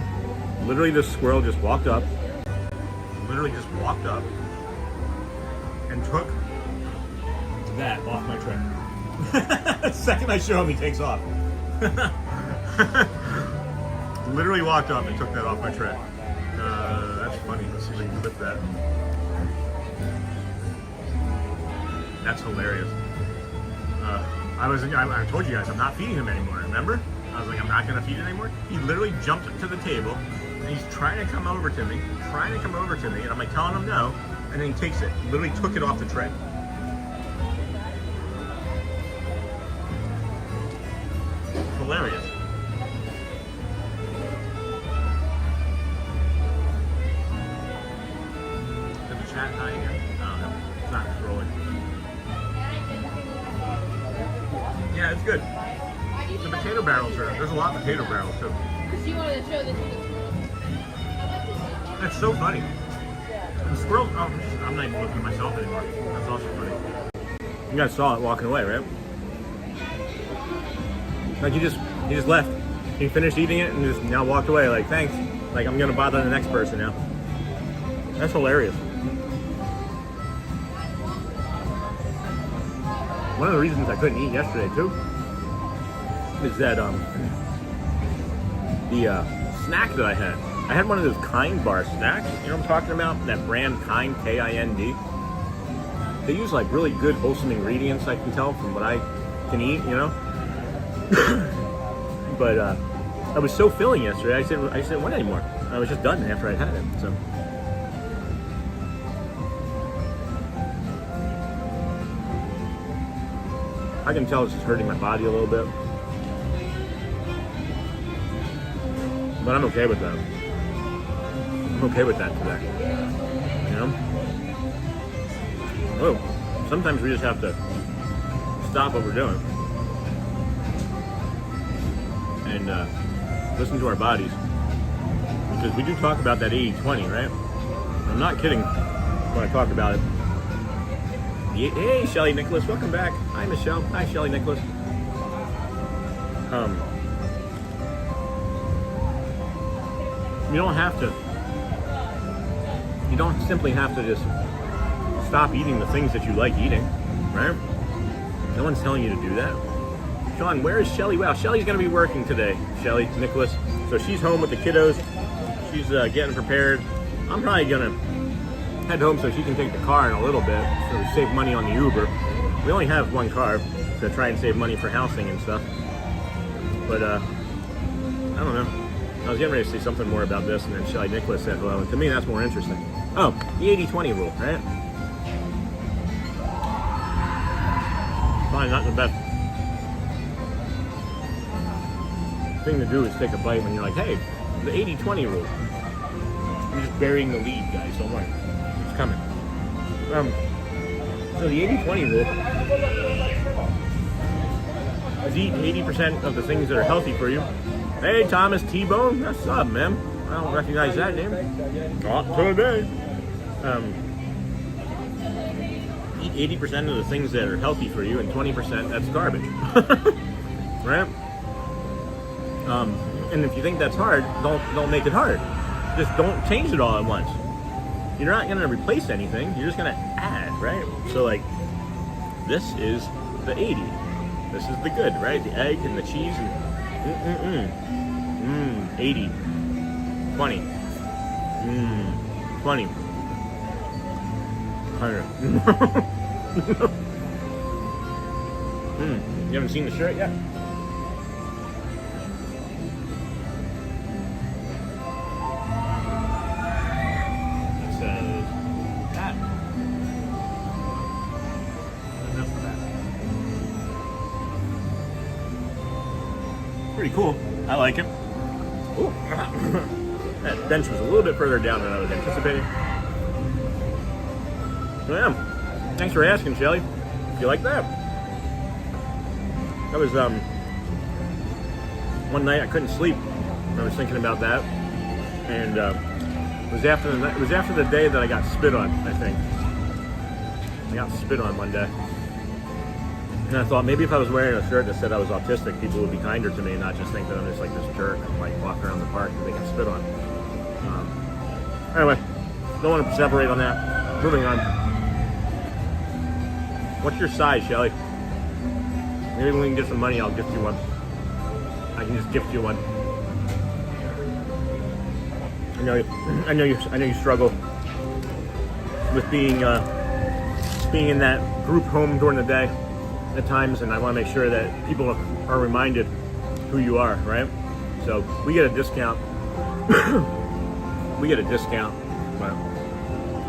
Speaker 1: this squirrel just walked up. And took that off my tray. The second I show him, he takes off. Literally walked up and took that off my tray. That's funny. Let's see if we can clip that. That's hilarious. I told you guys I'm not feeding him anymore, remember? I was like, I'm not gonna feed it anymore. He literally jumped to the table and he's trying to come over to me, and I'm like telling him no, and then he takes it, literally took it off the tray. Hilarious. Did the chat die again? I don't know. It's not scrolling. Yeah, it's good. The potato barrels there's a lot of potato barrels too.
Speaker 5: Because you wanted to show this to the squirrel.
Speaker 1: That's so funny. The squirrel, I'm not even looking at myself anymore. That's also funny. You guys saw it walking away, right? Like he just left. He finished eating it and just now walked away like, thanks. Like I'm gonna bother the next person now. That's hilarious. One of the reasons I couldn't eat yesterday too is that the snack that I had one of those Kind bar snacks. You know what I'm talking about? That brand Kind, K-I-N-D. They use like really good wholesome ingredients, I can tell from what I can eat, you know. But I was so filling yesterday. I didn't want anymore. I was just done after I had it. So. I can tell it's just hurting my body a little bit. But I'm okay with that. I'm okay with that today. You know? Oh, sometimes we just have to stop what we're doing and listen to our bodies. Because we do talk about that 80-20, right? I'm not kidding when I talk about it. Hey, Shelly Nicholas, welcome back. Hi, Michelle. Hi, Shelly Nicholas. You don't have to. You don't simply have to just stop eating the things that you like eating, right? No one's telling you to do that. Sean, where is Shelly? Wow, Shelly's gonna be working today. Shelly Nicholas. So she's home with the kiddos. She's getting prepared. I'm probably gonna head home so she can take the car in a little bit, so we save money on the Uber. We only have one car to try and save money for housing and stuff. But I don't know. I was getting ready to say something more about this, and then Shelly Nicholas said hello. And to me, that's more interesting. Oh, the 80-20 rule, right? Probably not the best thing to do is take a bite when you're like, hey, the 80-20 rule. I'm just burying the lead, guys. Don't worry. It's coming. So the 80-20 rule is eat 80% of the things that are healthy for you. Hey, Thomas T-Bone. What's up, man? I don't recognize that name. Not today. Eat 80% of the things that are healthy for you, and 20% that's garbage. Right? And if you think that's hard, don't make it hard. Just don't change it all at once. You're not gonna replace anything. You're just gonna add, right? So like, this is the 80. This is the good, right? The egg and the cheese and 80, 20, 20, 100. You haven't seen the shirt yet? It says that. Enough of that. Pretty cool. I like it. Ooh. That bench was a little bit further down than I was anticipating. So yeah, thanks for asking, Shelly. You like that? That was one night I couldn't sleep. I was thinking about that, and it was after the day that I got spit on. I think I got spit on one day, and I thought maybe if I was wearing a shirt that said I was autistic, people would be kinder to me and not just think that I'm just like this jerk and like walking around the park and they can spit on. Anyway, don't want to separate on that. Moving on. What's your size, Shelly? Maybe when we can get some money, I'll gift you one. I can just gift you one. I know you struggle with being in that group home during the day at times, and I want to make sure that people are reminded who you are, right? So we get a discount. We get a discount, but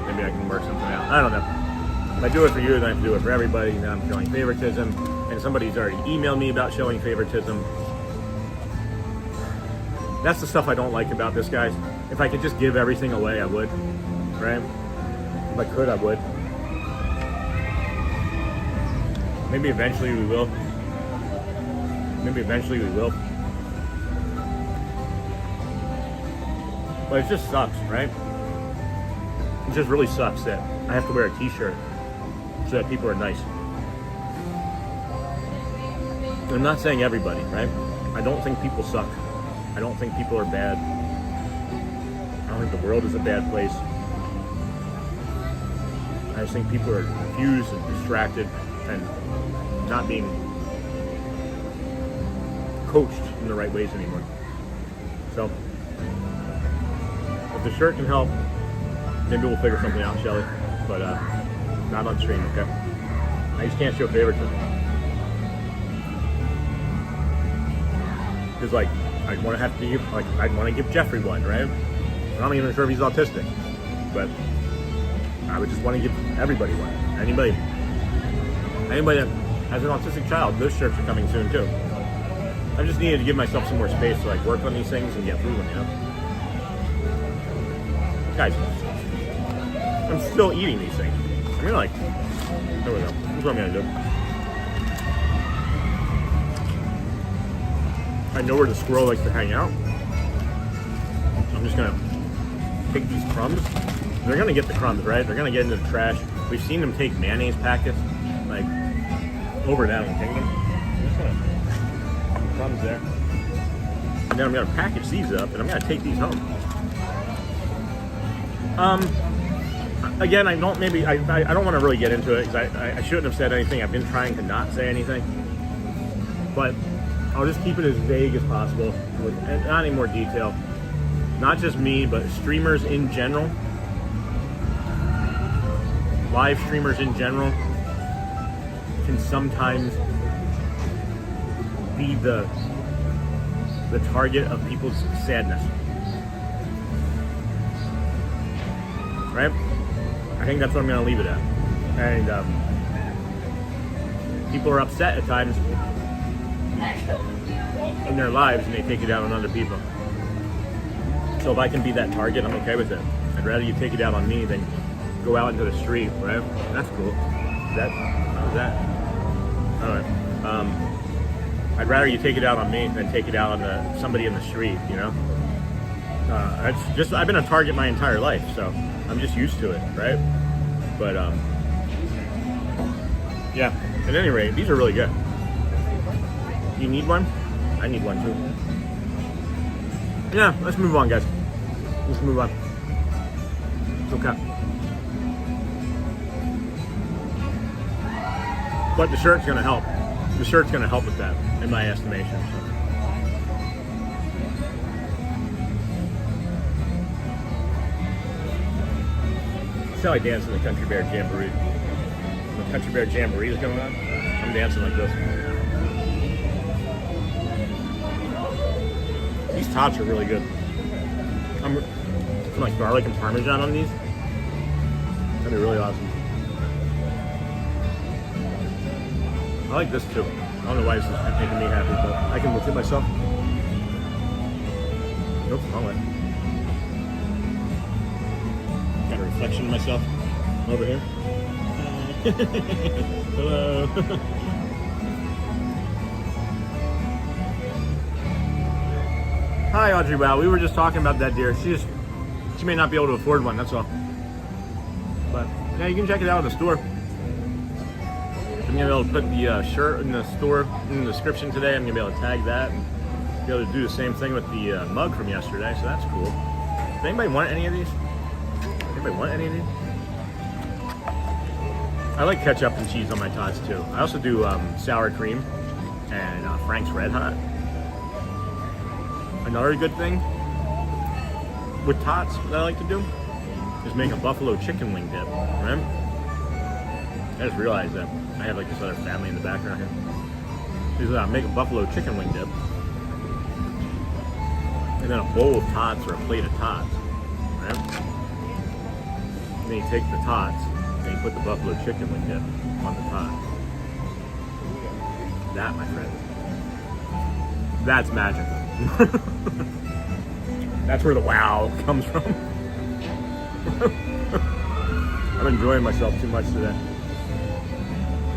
Speaker 1: maybe I can work something out. I don't know. If I do it for you, then I have to do it for everybody. Now I'm showing favoritism, and somebody's already emailed me about showing favoritism. That's the stuff I don't like about this, guys. If I could just give everything away, I would, right? If I could, I would. Maybe eventually we will. Maybe eventually we will. But it just sucks, right? It just really sucks that I have to wear a t-shirt so that people are nice. I'm not saying everybody, right? I don't think people suck. I don't think people are bad. I don't think the world is a bad place. I just think people are confused and distracted and not being coached in the right ways anymore. So, if the shirt can help, maybe we'll figure something out, Shelly. But not on stream, okay? I just can't show favoritism. Because like, I want to have to give, like, I want to give Jeffrey one, right? I'm not even sure if he's autistic, but I would just want to give everybody one. Anybody that has an autistic child, those shirts are coming soon too. I just needed to give myself some more space to like work on these things and get through them, you know? Guys, I'm still eating these things. I mean, like, there we go. That's what I'm gonna do. I know where the squirrel likes to hang out. I'm just gonna take these crumbs. They're gonna get the crumbs, right? They're gonna get into the trash. We've seen them take mayonnaise packets, like, over down in the kingdom. I'm just gonna put the crumbs there. And then I'm gonna package these up, and I'm gonna take these home. Again, I don't want to really get into it, because I shouldn't have said anything. I've been trying to not say anything. But I'll just keep it as vague as possible, with not any more detail. Not just me, but streamers in general. Live streamers in general can sometimes be the target of people's sadness. Right? I think that's what I'm going to leave it at. And people are upset at times in their lives, and they take it out on other people. So if I can be that target, I'm okay with it. I'd rather you take it out on me than go out into the street, right? That's cool. How's that? All right. I'd rather you take it out on me than take it out on somebody in the street, you know? I've been a target my entire life, so I'm just used to it, right? But yeah. At any rate, these are really good. You need one? I need one too. Yeah, let's move on, guys. Let's move on. It's okay. But the shirt's gonna help. The shirt's gonna help with that, in my estimation. That's how I dance in the Country Bear Jamboree. When the Country Bear Jamboree is going on, I'm dancing like this. These tots are really good. I'm putting like garlic and parmesan on these. That'd be really awesome. I like this too. I don't know why this is making me happy, but I can look at myself. Nope, wrong way. Got a reflection of myself over here. Hello. Hi, Audrey. Wow, we were just talking about that deer. She may not be able to afford one. That's all. But yeah, you can check it out in the store. I'm gonna be able to put the shirt in the store in the description today. I'm gonna be able to tag that and be able to do the same thing with the mug from yesterday. So that's cool. Does anybody want any of these? Anybody want any of these? I like ketchup and cheese on my tots too. I also do sour cream and Frank's Red Hot. Another good thing with tots that I like to do is make a buffalo chicken wing dip, right? I just realized that I have like this other family in the background here. Is make a buffalo chicken wing dip, and then a bowl of tots or a plate of tots, right? And then you take the tots and you put the buffalo chicken wing dip on the tots. That, my friend, that's magical. That's where the wow comes from. I'm enjoying myself too much today.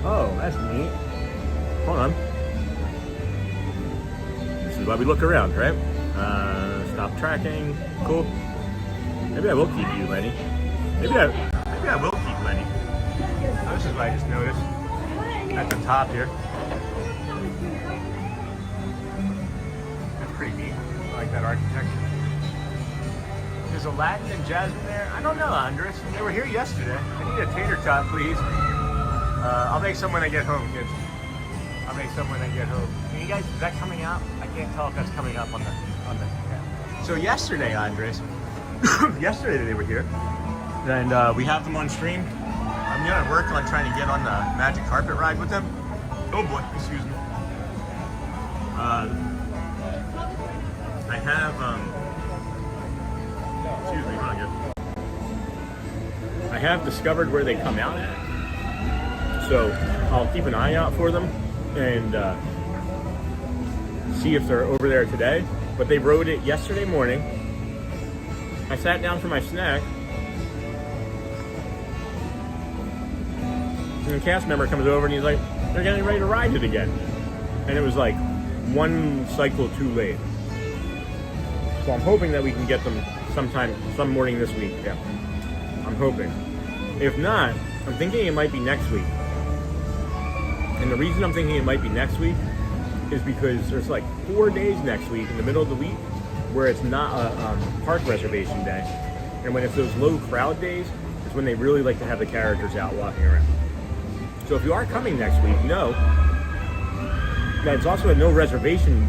Speaker 1: Oh, that's neat. Hold on. This is why we look around, right? Stop tracking. Cool. Maybe I will keep you, Lenny. Maybe I will keep Lenny. Oh, this is what I just noticed. At the top here. That's pretty neat. I like that architecture. Is Aladdin and Jasmine there? I don't know, Andres. They were here yesterday. I need a tater tot, please. I'll make some when I get home, kids. I'll make some when I get home. Can you guys, is that coming out? I can't tell if that's coming up on the yeah. So yesterday, Andres, yesterday they were here, and we have them on stream. I'm gonna work on trying to get on the magic carpet ride with them. Oh boy, excuse me. I have excuse me, hold on, I have discovered where they come out at. So I'll keep an eye out for them, and see if they're over there today, but they rode it yesterday morning. I sat down for my snack, and the cast member comes over and he's like, they're getting ready to ride it again. And it was like one cycle too late. So I'm hoping that we can get them some morning this week. Yeah, I'm hoping. If not, I'm thinking it might be next week. And the reason I'm thinking it might be next week is because there's like 4 days next week in the middle of the week where it's not a park reservation day. And when it's those low crowd days, it's when they really like to have the characters out walking around. So if you are coming next week, know that it's also a no reservation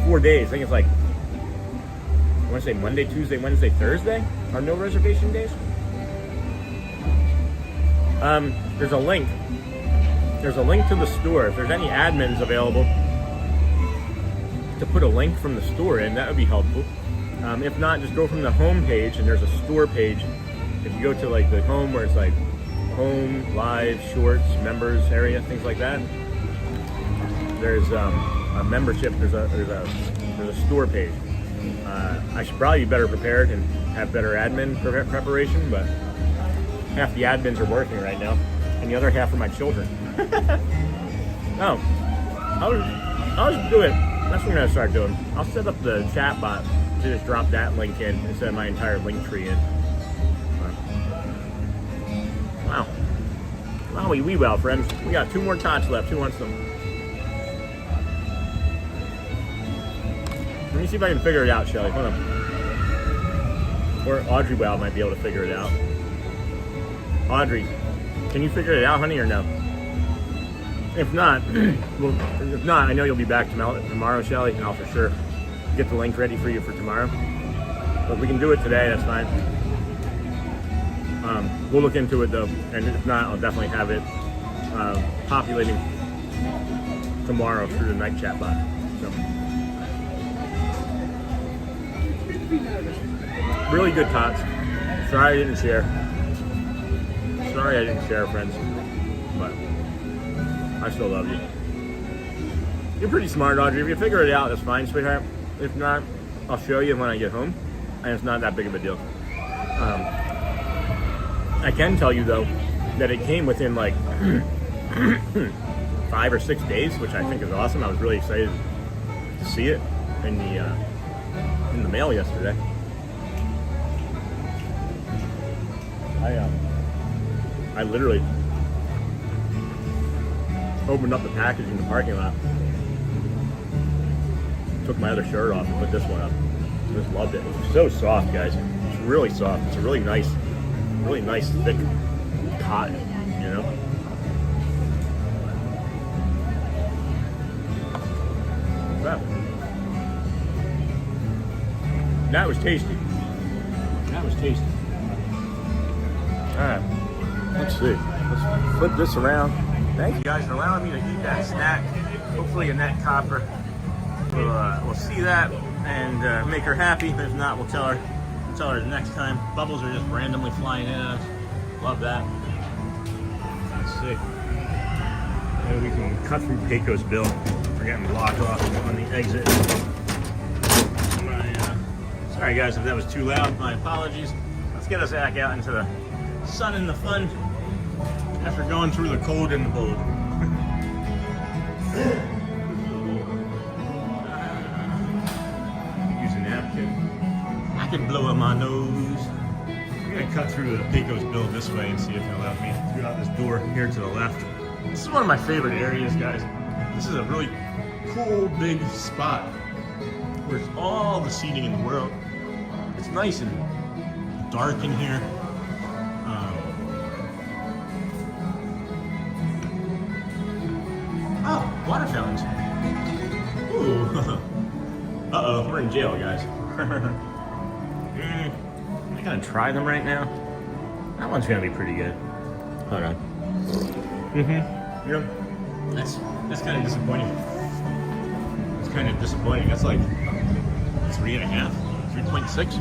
Speaker 1: 4 days. I think it's like, I want to say Monday, Tuesday, Wednesday, Thursday are no reservation days. There's a link. There's a link to the store. If there's any admins available to put a link from the store in, that would be helpful. If not, just go from the home page and there's a store page. If you go to like the home where it's like home, live, shorts, members area, things like that, there's a membership. There's a store page. I should probably be better prepared and have better admin preparation, but half the admins are working right now, and the other half are my children. Oh, I'll just do it. That's what I'm gonna start doing. I'll set up the chat bot to just drop that link in instead of my entire link tree in. Wow. Wowie wee wow, friends. We got 2 more tots left. Who wants them? Let me see if I can figure it out, Shelly. Hold on. Or Audrey Wow might be able to figure it out. Audrey, can you figure it out, honey, or no? If not, I know you'll be back tomorrow, Shelly, and I'll for sure get the link ready for you for tomorrow. But if we can do it today, that's fine. We'll look into it though, and if not, I'll definitely have it populating tomorrow through the night chat bot. So, really good tots. Sorry I didn't share. Sorry I didn't share, friends, but I still love you. You're pretty smart, Audrey. If you figure it out, that's fine, sweetheart. If not, I'll show you when I get home, and it's not that big of a deal. I can tell you though that it came within like 5 or 6 days, which I think is awesome. I was really excited to see it in the mail yesterday. I literally opened up the package in the parking lot, took my other shirt off and put this one up. Just loved it. It's so soft, guys. It's really soft. It's a really nice thick cotton, you know? That was tasty. That was tasty. Alright, let's see. Let's flip this around. Thank you guys for allowing me to eat that snack. Hopefully Annette Copper will see that and make her happy. If not, we'll tell her next time. Bubbles are just randomly flying in at us. Love that. Let's see. Maybe we can cut through Pecos Bill. We're getting blocked off on the exit. Sorry guys if that was too loud. My apologies. Let's get us back out into the sun and the fun after going through the cold and the bold. Use a napkin. I can blow up my nose. I'm gonna cut through the Pecos Bill this way and see if it allows me through out this door here to the left. This is one of my favorite areas, guys. This is a really cool big spot where there's all the seating in the world. It's nice and dark in here. Oh, water fountains. Ooh. Uh-oh, we're in jail, guys. I gotta try them right now. That one's gonna be pretty good. Hold on. Yeah. That's kind of disappointing. It's kind of disappointing. That's like 3.5, 3.6.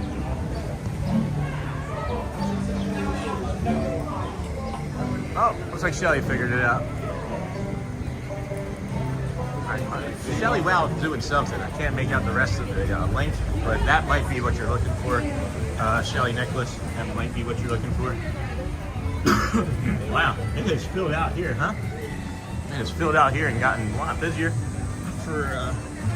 Speaker 1: Oh, looks like Shelly figured it out. Shelly Wow is doing something. I can't make out the rest of the link, but that might be what you're looking for. Shelly Nicholas, that might be what you're looking for. Wow, it has filled out here, huh? It has filled out here and gotten a lot busier for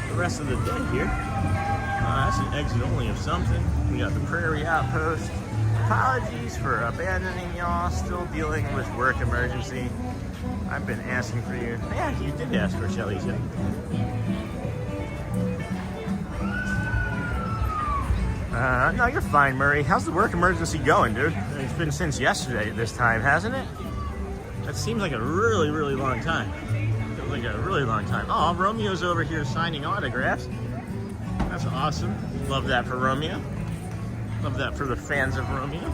Speaker 1: the rest of the day here. That's an exit only of something. We got the Prairie Outpost. Apologies for abandoning y'all. Still dealing with work emergency. I've been asking for you. Yeah, you did ask for Shelly. No, you're fine, Murray. How's the work emergency going, dude? It's been since yesterday at this time, hasn't it? That seems like a really, really long time. Feels like a really long time. Oh, Romeo's over here signing autographs. That's awesome. Love that for Romeo. Love that for the fans of Romeo.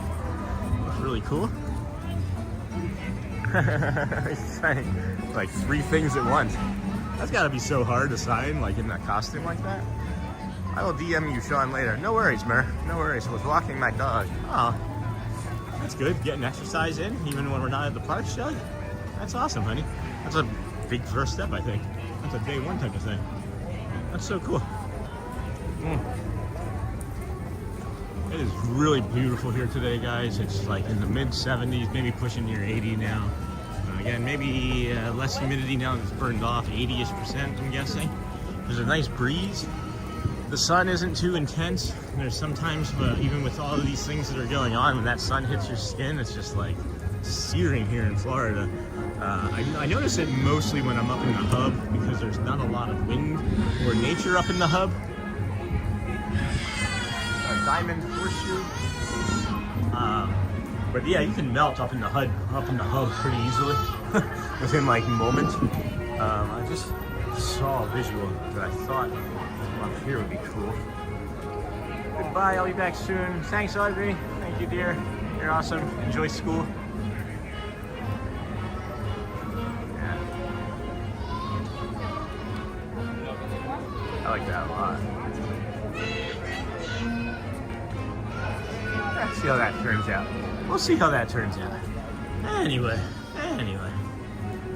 Speaker 1: That's really cool. He's signing like 3 things at once. That's gotta be so hard to sign, like in a costume like that. I will DM you, Sean, later. No worries, Mer. No worries. I was walking my dog. Oh, that's good. Getting exercise in, even when we're not at the park, Shelly. That's awesome, honey. That's a big first step, I think. That's a day one type of thing. That's so cool. It is really beautiful here today, guys. It's like in the mid 70s, maybe pushing near 80 now. Again, maybe less humidity now that it's burned off, 80-ish%, I'm guessing. There's a nice breeze. The sun isn't too intense. There's sometimes, even with all of these things that are going on, when that sun hits your skin, it's just like searing here in Florida. I notice it mostly when I'm up in the hub because there's not a lot of wind or nature up in the hub. A diamond horseshoe. But yeah, you can melt up in the hub pretty easily within like moments. I just saw a visual that I thought up here would be cool. Goodbye, I'll be back soon. Thanks, Audrey. Thank you, dear. You're awesome. Enjoy school. Yeah. I like that a lot. Let's see how that turns out. We'll see how that turns out. Anyway.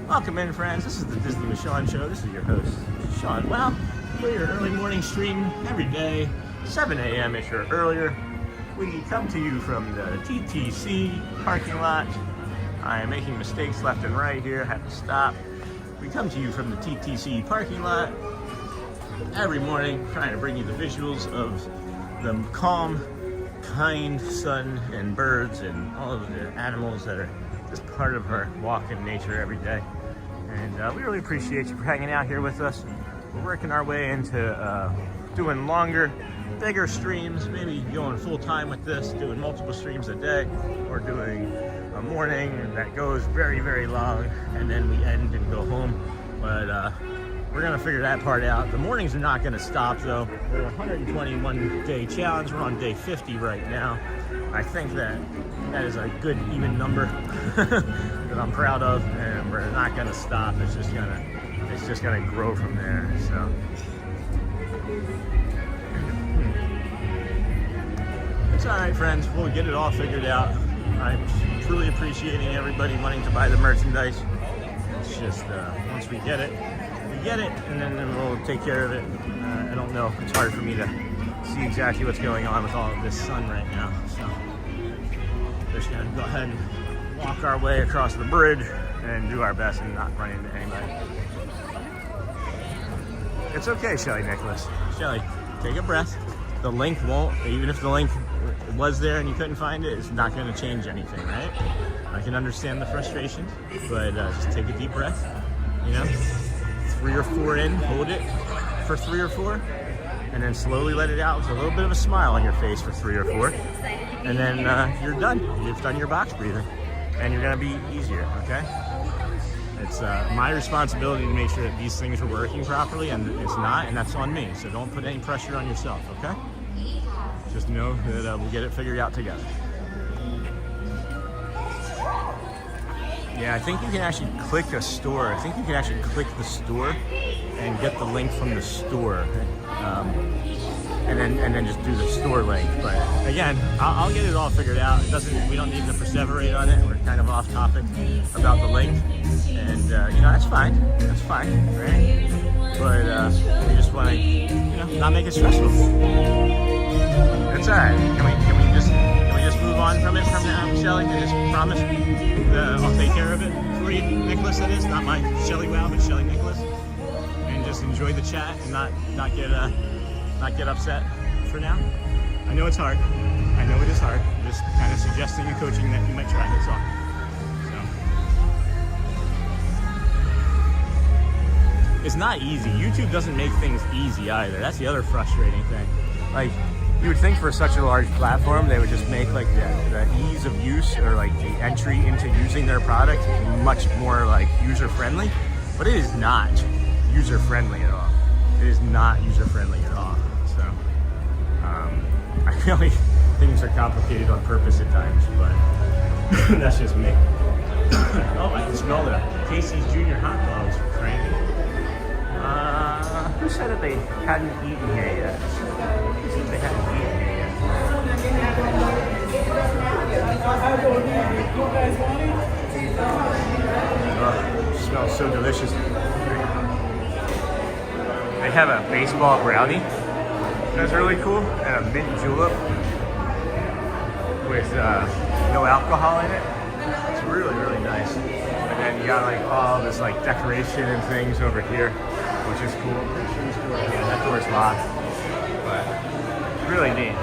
Speaker 1: Welcome in, friends. This is the Disney with Sean show. This is your host, Sean. Well, for your early morning stream every day, 7 a.m.-ish or earlier. We come to you from the TTC parking lot. I am making mistakes left and right here. I have to stop. We come to you from the TTC parking lot every morning, trying to bring you the visuals of the calm, kind sun and birds and all of the animals that are just part of our walk in nature every day. And we really appreciate you for hanging out here with us. We're working our way into doing longer, bigger streams, maybe going full time with this, doing multiple streams a day, or doing a morning that goes very, very long, and then we end and go home. But we're gonna figure that part out. The mornings are not gonna stop though. We're a 121 day challenge. We're on day 50 right now. I think that is a good even number that I'm proud of, and we're not gonna stop. It's just gonna grow from there. So it's all right, friends. We'll get it all figured out. I'm truly appreciating everybody wanting to buy the merchandise. It's just once we get it, and then we'll take care of it. I don't know. It's hard for me to see exactly what's going on with all of this sun right now. So we're just gonna go ahead and walk our way across the bridge and do our best and not run into anybody. It's okay, Shelly Nicholas. Shelly, take a breath. The link won't, even if the link was there and you couldn't find it, it's not going to change anything, right? I can understand the frustration, but just take a deep breath, 3 or 4 in, hold it for 3 or 4, and then slowly let it out with a little bit of a smile on your face for 3 or 4, and then you're done. You've done your box breathing, and you're going to be easier, okay? It's my responsibility to make sure that these things are working properly, and it's not, and that's on me. So don't put any pressure on yourself, okay? Just know that we'll get it figured out together. Yeah, I think you can actually click a store. I think you can actually click the store and get the link from the store, and then just do the store link. But again, I'll get it all figured out. We don't need to perseverate on it. We're kind of off topic about the link, and that's fine. That's fine, right? but we just want to, not make it stressful. It's all right. Can we just move on from it from now, Shelly? And just promise I'll take care of it for you, Nicholas. That is not my Shelly Wow, but Shelly Nicholas, and just enjoy the chat and not get upset for now. I know it's hard. I know it is hard. I'm just kind of suggesting and coaching that you might try. That's all. So it's not easy. YouTube doesn't make things easy either. That's the other frustrating thing. Like, you would think for such a large platform, they would just make like the ease of use or like the entry into using their product much more like user friendly, but it is not user friendly at all. It is not user friendly at all. So I feel like things are complicated on purpose at times, but that's just me. Oh, I can smell the Casey's Junior hot dogs, Frank. Who said that they hadn't eaten here yet? Who said they hadn't eaten here yet? Oh, it smells so delicious. They have a baseball brownie. That's really cool. And a mint julep with no alcohol in it. It's really, really nice. And then you got like all this like decoration and things over here, which is cool. Yeah, that door's locked, but really neat.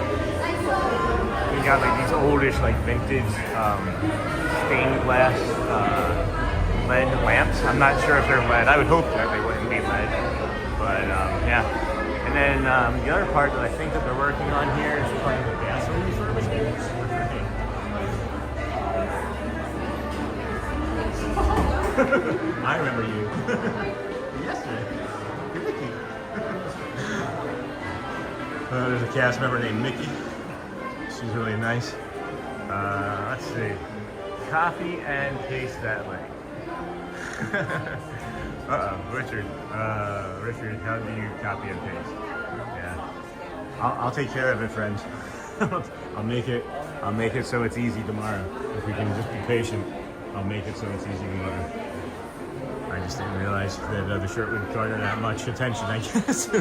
Speaker 1: You got like these oldish, like vintage stained glass lead lamps. I'm not sure if they're lead. I would hope that they wouldn't be lead, but yeah. And then the other part that I think that they're working on here is part of the bathroom refurbishment. I remember you. Yesterday. You're Mickey. There's a cast member named Mickey. She's really nice. Let's see. Copy and paste that link. Richard. Richard, how do you copy and paste? Yeah. I'll take care of it, friends. I'll make it so it's easy tomorrow. If we can just be patient, I'll make it so it's easy tomorrow. I just didn't realize that the shirt would garner that much attention, I guess. So,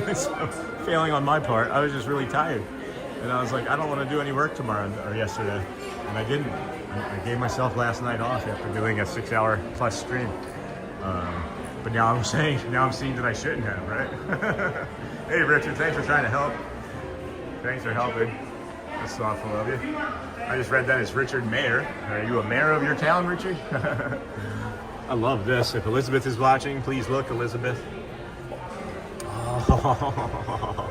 Speaker 1: failing on my part. I was just really tired. And I was like, I don't want to do any work tomorrow or yesterday. And I didn't. I gave myself last night off after doing a 6-hour plus stream. But now I'm seeing that I shouldn't have, right? Hey Richard, thanks for trying to help. Thanks for helping. That's thoughtful of you. I just read that as Richard Mayor. Are you a mayor of your town, Richard? I love this. If Elizabeth is watching, please look, Elizabeth. Oh.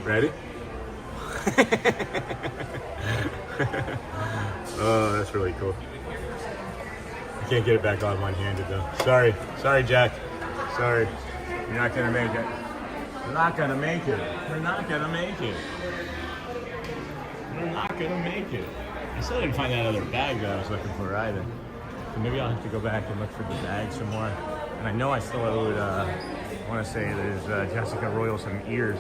Speaker 1: Ready? Oh, that's really cool. I can't get it back on one-handed though. Sorry, Jack. Sorry. You're not gonna make it. You're not gonna make it. You're not gonna make it. You're not gonna make it. I still didn't find that other bag that I was looking for either. So maybe I'll have to go back and look for the bag some more. And I know I still owed, I want to say there's Jessica Royal some ears.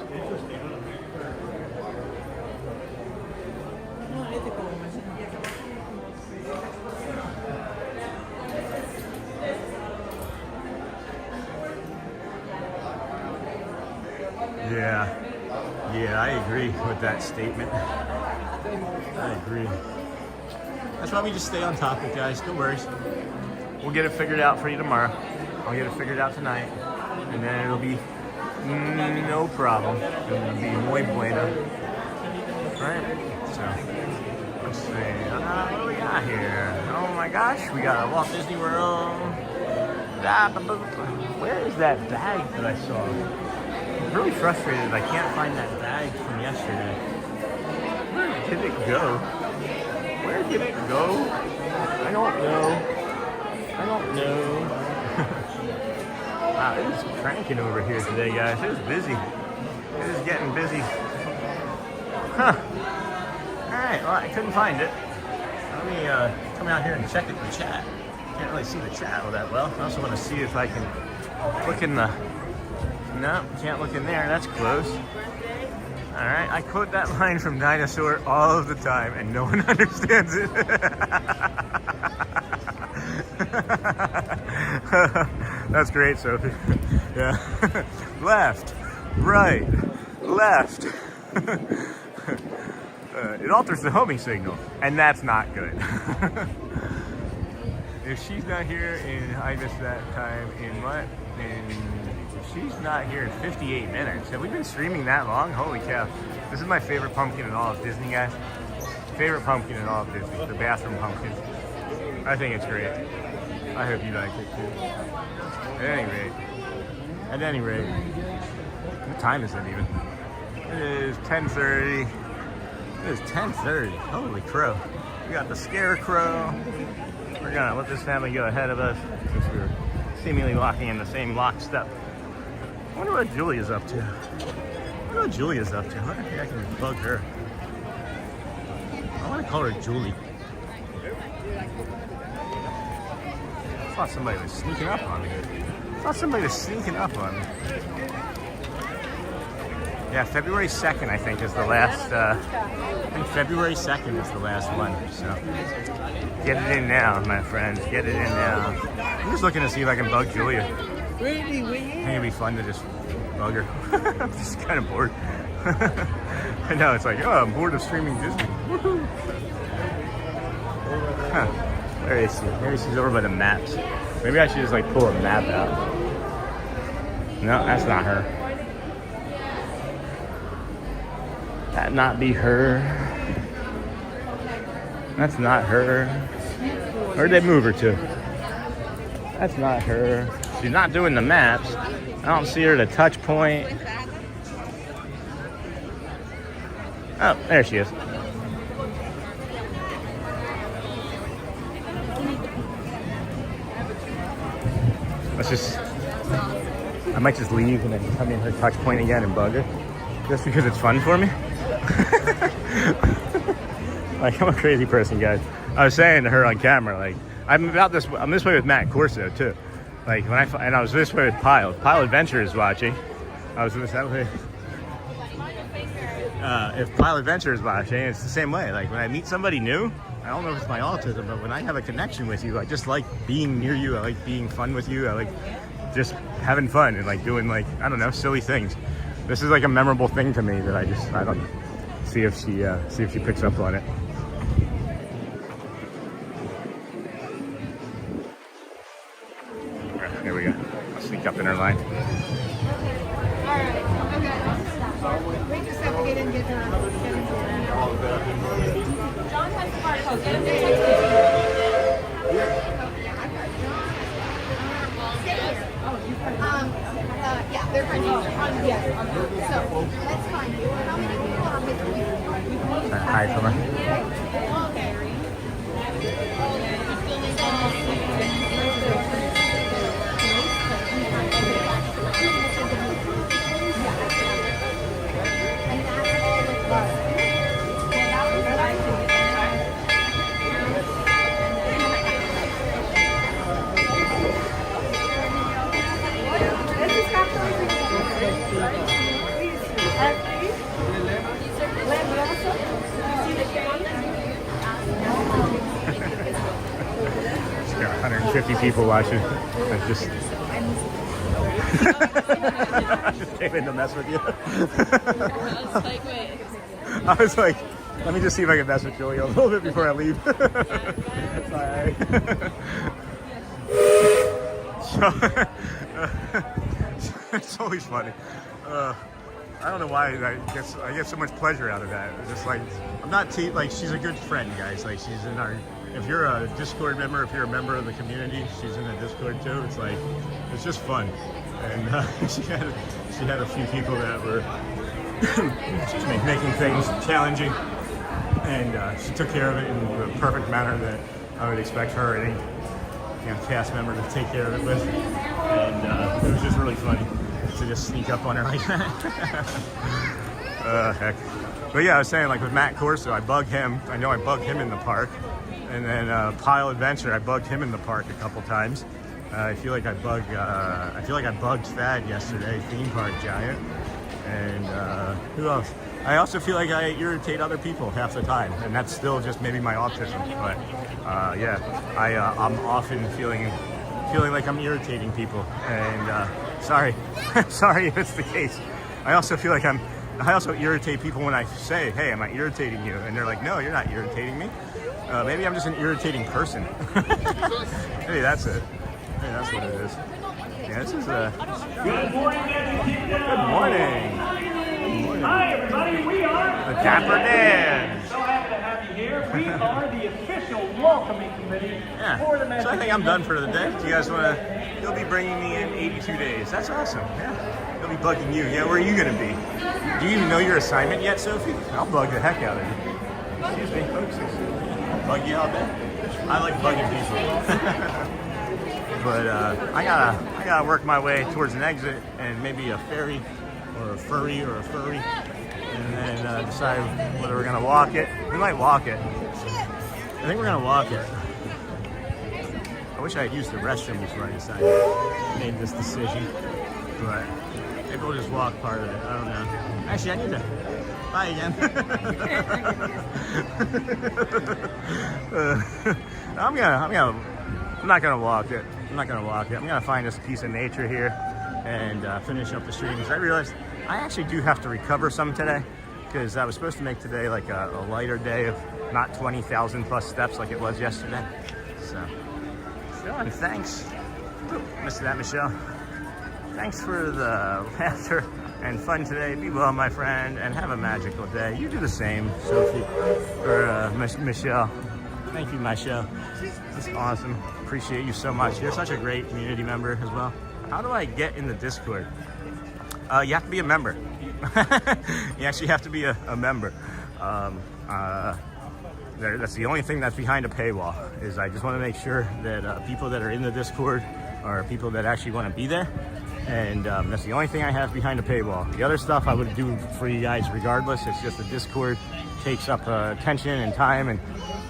Speaker 1: Yeah, I agree with that statement. I agree. That's why we just stay on topic, guys. No worries. We'll get it figured out for you tomorrow. I'll get it figured out tonight. And then it'll be no problem. It'll be muy bueno. Right? So, let's see. What do we got here? Oh my gosh. We got a Walt Disney World. Where is that bag that I saw? I'm really frustrated. I can't find that bag from yesterday. Where did it go? Where did it go? I don't know. Wow, it is cranking over here today, guys. It is busy. It is getting busy. Huh. Alright, well, I couldn't find it. Let me come out here and check the chat. Can't really see the chat all that well. I also want to see if I can look in the... No, can't look in there. That's closed. Alright, I quote that line from Dinosaur all of the time, and no one understands it. That's great, Sophie. Yeah. Left, right, left. It alters the homing signal, and that's not good. If she's not here in, I missed that time in what? If she's not here in 58 minutes. Have we been streaming that long? Holy cow. This is my favorite pumpkin in all of Disney, guys. Favorite pumpkin in all of Disney, the bathroom pumpkin. I think it's great. I hope you like it too. At any rate, what time is it even? It is 10:30. It is 10:30. Holy crow. We got the scarecrow. We're gonna let this family go ahead of us since we're seemingly walking in the same lockstep. I wonder what Julia's up to. I wonder if I can bug her. I want to call her Julie. I thought somebody was sneaking up on me. Yeah, February 2nd, I think, is the last. I think February 2nd is the last one. So get it in now, my friends. Get it in now. I'm just looking to see if I can bug Julia. I think it'd be fun to just bug her. I'm just kind of bored. I know, it's like, oh, I'm bored of streaming Disney. Huh. Where is she? Maybe she's over by the maps. Maybe I should just like pull a map out. No, that's not her. That not be her. That's not her. Where'd they move her to? That's not her. She's not doing the maps. I don't see her at a touch point. Oh, there she is. I might just leave and then come in her touch point again and bug her. Just because it's fun for me. Like, I'm a crazy person, guys. I was saying to her on camera, like, I'm this way with Matt Corso too. Like when I was this way with Pile Adventure is watching. I was that way. If Pile Adventure is watching, it's the same way. Like when I meet somebody new, I don't know if it's my autism, but when I have a connection with you, I just like being near you. I like being fun with you. I like just having fun and like doing like, I don't know, silly things. This is like a memorable thing to me that I don't know. See if she picks up on it. There we go. I'll sneak up in her line.
Speaker 4: We just have to get in and get her. John has the barcode. Get him to yeah, they're fine. Yeah. So let's find you. How many people are with you?
Speaker 1: Hi, from her. She's got 150 people watching. I just came in to mess with you. I was like, let me just see if I can mess with Julia a little bit before I leave. Bye. So, it's always funny. I don't know why I get so much pleasure out of that. It's just like, I'm not like, she's a good friend, guys. Like, she's in our, if you're a Discord member, if you're a member of the community, she's in the Discord too. It's like, it's just fun. And she had a few people that were making things challenging, and she took care of it in the perfect manner that I would expect her or any cast member to take care of it with. And it was just really funny to just sneak up on her like that. Heck. But yeah, I was saying, like with Matt Corso, I bug him. I know I bugged him in the park. And then Pile Adventure, I bugged him in the park a couple times. I feel like I bugged Thad yesterday, Theme Park Giant. And who else? I also feel like I irritate other people half the time, and that's still just maybe my autism. But yeah, I'm often feeling feeling like I'm irritating people, and sorry, sorry if it's the case. I also feel like I also irritate people when I say, hey, am I irritating you? And they're like, no, you're not irritating me. Maybe I'm just an irritating person. Maybe that's it. Maybe that's what it is. Yeah, this is
Speaker 12: Good morning, Magic.
Speaker 1: Good morning.
Speaker 12: Hi, everybody. We are
Speaker 1: The Dapper Dans.
Speaker 12: So happy to have you here. We are the official welcoming committee for the Magic.
Speaker 1: So I think I'm done for the day. Do you guys want to? You'll be bringing me in 82 days. That's awesome. Yeah. He'll be bugging you. Yeah. Where are you gonna be? Do you even know your assignment yet, Sophie? I'll bug the heck out of you. Excuse me, folks. I'll bug you all day. I like bugging people. But I gotta work my way towards an exit and maybe a ferry or a furry or a furry, and then decide whether we're gonna walk it. We might walk it. I think we're gonna walk it. I wish I had used the restroom before I made this decision, but maybe we'll just walk part of it. I don't know. Actually, I need to. Bye again. I'm not gonna walk it. I'm not gonna walk it. I'm gonna find this piece of nature here and finish up the stream. Because I realized I actually do have to recover some today, because I was supposed to make today like a lighter day of not 20,000 plus steps like it was yesterday. So, and thanks. Missed that, Michelle. Thanks for the laughter and fun today. Be well, my friend, and have a magical day. You do the same, Sophie, or Michelle. Thank you, Michelle. This is awesome. Appreciate you so much. You're such a great community member as well. How do I get in the Discord? You have to be a member. You actually have to be a member. That's the only thing that's behind a paywall, is I just want to make sure that people that are in the Discord are people that actually want to be there. And that's the only thing I have behind a paywall. The other stuff I would do for you guys regardless. It's just the Discord takes up attention and time, and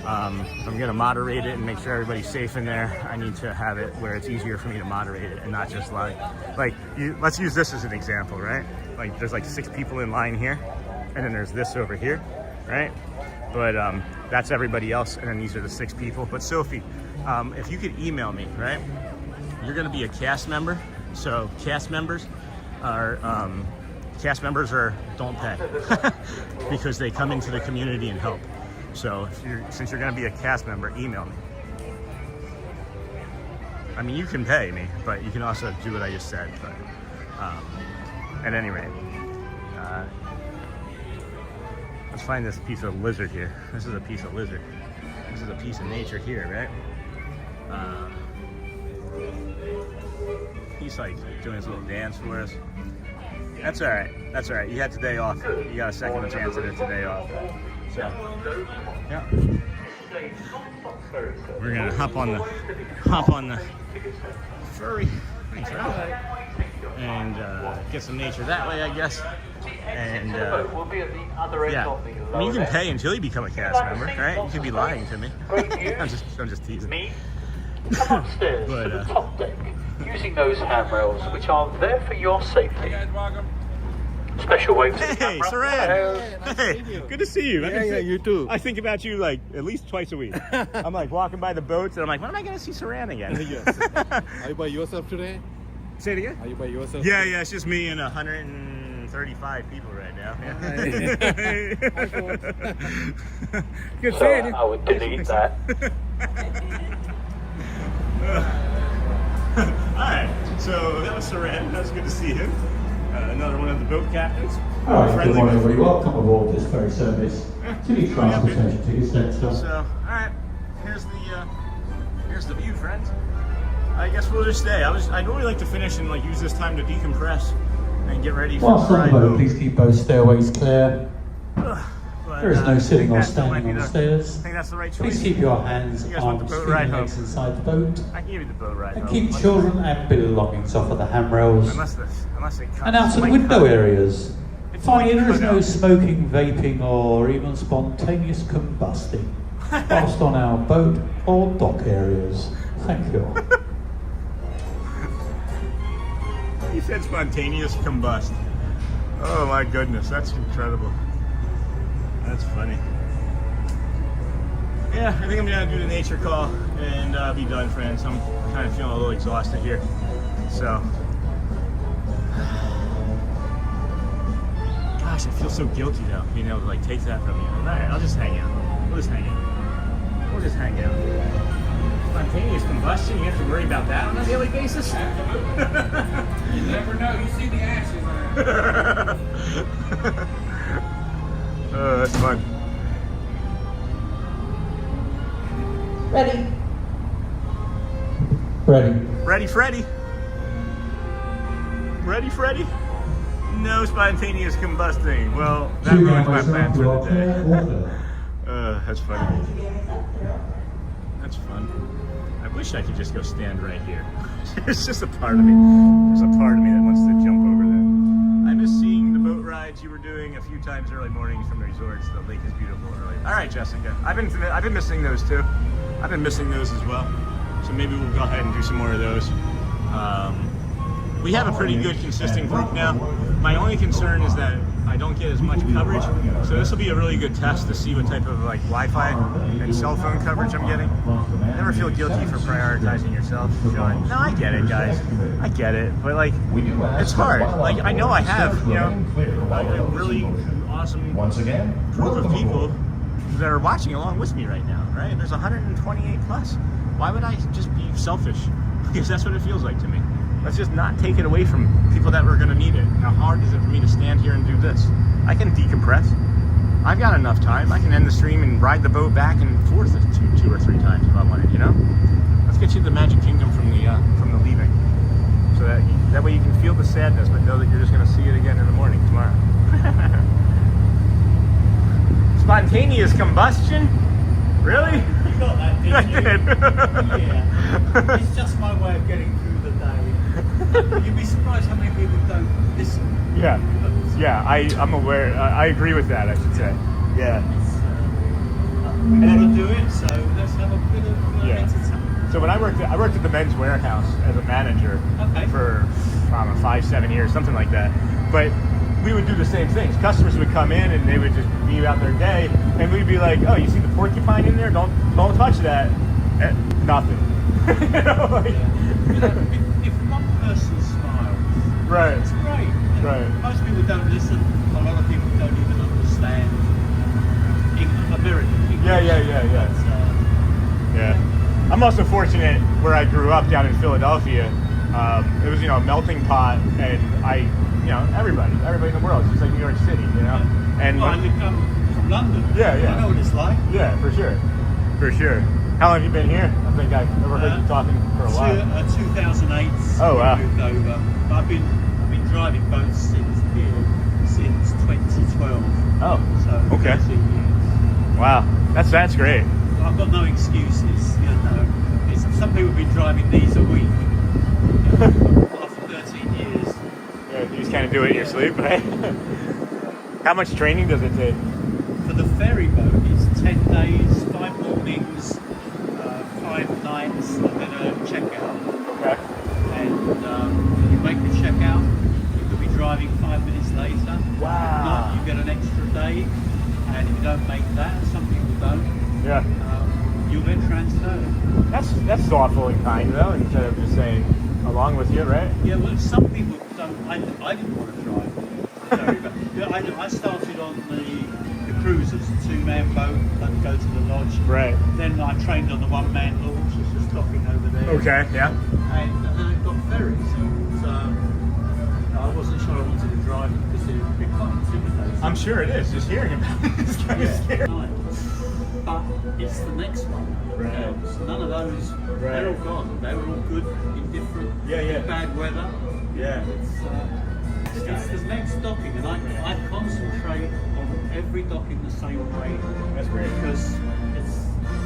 Speaker 1: I'm gonna moderate it and make sure everybody's safe in there. I need to have it where it's easier for me to moderate it and not just let's use this as an example, right? Like there's like 6 people in line here, and then there's this over here, right? But that's everybody else, and then these are the 6 people. But Sophie, if you could email me, right? You're gonna be a cast member. So cast members are don't pay because they come into the community and help. So since you're going to be a cast member, email me. I mean, you can pay me, but you can also do what I just said. But at any rate, let's find this piece of lizard here. This is a piece of lizard. This is a piece of nature here, right? He's like doing his little dance for us. That's all right. That's all right. You had today off. You got a second chance at it today off. So, yeah. We're gonna hop on the furry. Thanks, right? And get some nature that way, I guess. And yeah, I mean, you can pay until you become a cast member, right? You could be lying to me. I'm just teasing.
Speaker 12: Come upstairs to the top deck, using those handrails, which are there for your safety. Hey guys, welcome. Special wave to the
Speaker 1: Hey,
Speaker 12: camera.
Speaker 1: Saran.
Speaker 12: Hey,
Speaker 1: good to see you.
Speaker 13: Yeah, you too.
Speaker 1: I think about you like at least twice a week. I'm like walking by the boats, and I'm like, when am I going to see Saran again?
Speaker 13: Yes. Are you by yourself today?
Speaker 1: Say it again?
Speaker 13: Are you by yourself?
Speaker 1: Yeah, it's just me and 135 people right now. Yeah.
Speaker 12: Good seeing you. I would delete that.
Speaker 1: Alright, so that was Saran. That was good to see him. Another one of the boat captains.
Speaker 14: Alright, good morning everybody. Welcome aboard this ferry service to the transportation ticket centre.
Speaker 1: So, alright, here's the view, friends. I guess we'll just stay. I'd really like to finish and use this time to decompress and get ready for
Speaker 14: Whilst
Speaker 1: the
Speaker 14: on
Speaker 1: ride
Speaker 14: the boat,
Speaker 1: home.
Speaker 14: please keep both stairways clear.
Speaker 1: But,
Speaker 14: There is no sitting or
Speaker 1: that's the
Speaker 14: standing on the stairs.
Speaker 1: I think that's the right choice.
Speaker 14: Please keep your hands,
Speaker 1: You guys want the
Speaker 14: arms,
Speaker 1: boat
Speaker 14: feet
Speaker 1: ride
Speaker 14: and
Speaker 1: home?
Speaker 14: legs inside the boat.
Speaker 1: I can give you the boat ride
Speaker 14: And
Speaker 1: home.
Speaker 14: keep children and belongings off of the handrails.
Speaker 1: Unless they cut.
Speaker 14: And out of the
Speaker 1: might
Speaker 14: window
Speaker 1: cut.
Speaker 14: areas.
Speaker 1: It's
Speaker 14: Finally,
Speaker 1: might
Speaker 14: there is
Speaker 1: cut
Speaker 14: no
Speaker 1: out.
Speaker 14: smoking, vaping, or even spontaneous combusting whilst on our boat or dock areas. Thank you.
Speaker 1: He said spontaneous combust. Oh my goodness, that's incredible. That's funny. Yeah, I think I'm gonna do the nature call and be done, friends. I'm kind of feeling a little exhausted here. So, gosh, I feel so guilty though, being able to like take that from you. All right, I'll just hang out. We'll just hang out. We'll just hang out. Spontaneous combustion, you have to worry about that on a daily basis?
Speaker 15: You never know, you see the ashes
Speaker 1: Oh, that's fun.
Speaker 3: Ready.
Speaker 14: Ready.
Speaker 1: Ready, Freddy? Ready, Freddy? No spontaneous combusting. Well, that ruins my plan for the day. That's funny. That's fun. I wish I could just go stand right here. There's just a part of me. There's a part of me that wants to jump over that. I miss seeing the boat rides you were doing a few times early mornings from the resorts. The lake is beautiful early. All right, Jessica. I've been missing those too. I've been missing those as well. So maybe we'll go ahead and do some more of those. We have a pretty good, consistent group now. My only concern is that I don't get as much coverage. So this will be a really good test to see what type of like Wi-Fi and cell phone coverage I'm getting. Never feel guilty for prioritizing yourself, Sean. No, I get it, guys. I get it. But like, it's hard. Like, I know I have, you know, a really awesome group of people that are watching along with me right now, right? There's 128 plus. Why would I just be selfish? Because that's what it feels like to me. Let's just not take it away from people that were gonna need it. How hard is it for me to stand here and do this? I can decompress. I've got enough time. I can end the stream and ride the boat back and forth two or three times if I wanted, you know? Let's get you to the Magic Kingdom from the leaving. So that way you can feel the sadness, but know that you're just gonna see it again in the morning tomorrow. Spontaneous combustion? Really?
Speaker 16: You got that, didn't
Speaker 1: I
Speaker 16: you?
Speaker 1: did.
Speaker 16: Yeah. It's just my way of getting through the day. You'd be surprised how many people don't listen.
Speaker 1: Yeah. Yeah, I'm aware. I agree with that, I should say. Yeah.
Speaker 16: We want to do it, so let's have a bit of entertainment.
Speaker 1: So when I worked at the Men's Warehouse as a manager for, I don't know, 5-7 years, something like that. But we would do the same things. Customers would come in and they would just be about their day, and we'd be like, "Oh, you see the porcupine in there? Don't touch that." Nothing. You know, like,
Speaker 16: if one person smiles,
Speaker 1: right,
Speaker 16: it's great.
Speaker 1: Right.
Speaker 16: Most people don't listen. A lot of people don't even understand American English.
Speaker 1: Yeah. Yeah. I'm also fortunate where I grew up down in Philadelphia. It was, a melting pot, and everybody in the world. It's just like New York City, you know. And
Speaker 16: I come from London.
Speaker 1: Yeah.
Speaker 16: I know what it's like.
Speaker 1: Yeah, for sure. How long have you been here? I think I've overheard you talking for a while.
Speaker 16: 2008.
Speaker 1: Oh wow.
Speaker 16: Moved over. I've been driving boats since 2012.
Speaker 1: Oh.
Speaker 16: So
Speaker 1: okay.
Speaker 16: 13 years.
Speaker 1: Wow, that's great.
Speaker 16: I've got no excuses. Some people have been driving these a week. After 13 years.
Speaker 1: Yeah, you just kind of do it in your sleep, right? How much training does it take?
Speaker 16: For the ferry boat, it's 10 days, 5 mornings, 5 nights, and then a checkout.
Speaker 1: Okay.
Speaker 16: And you make the checkout, you could be driving 5 minutes later.
Speaker 1: Wow.
Speaker 16: If not, you get an extra day. And if you don't make that, some people don't.
Speaker 1: Yeah.
Speaker 16: You'll get transferred.
Speaker 1: That's thoughtful and kind, though, instead of just saying along with you, right?
Speaker 16: Yeah, well, some people don't. I didn't want to drive ferry boat. I started on the cruisers, the 2-man boat that go to the lodge.
Speaker 1: Right.
Speaker 16: Then I trained on the 1-man launch, which was docking over there.
Speaker 1: Okay, yeah.
Speaker 16: And then I got ferries. So I wasn't sure I wanted to drive because it would be quite intimidating.
Speaker 1: I'm sure it is. Just hearing about it is kind of scary.
Speaker 16: But it's the next one.
Speaker 1: Right.
Speaker 16: So none of those, they're all gone. They were all good in different, in bad weather.
Speaker 1: Yeah.
Speaker 16: It's the next docking, and I concentrate on every docking the same way.
Speaker 1: That's great.
Speaker 16: Because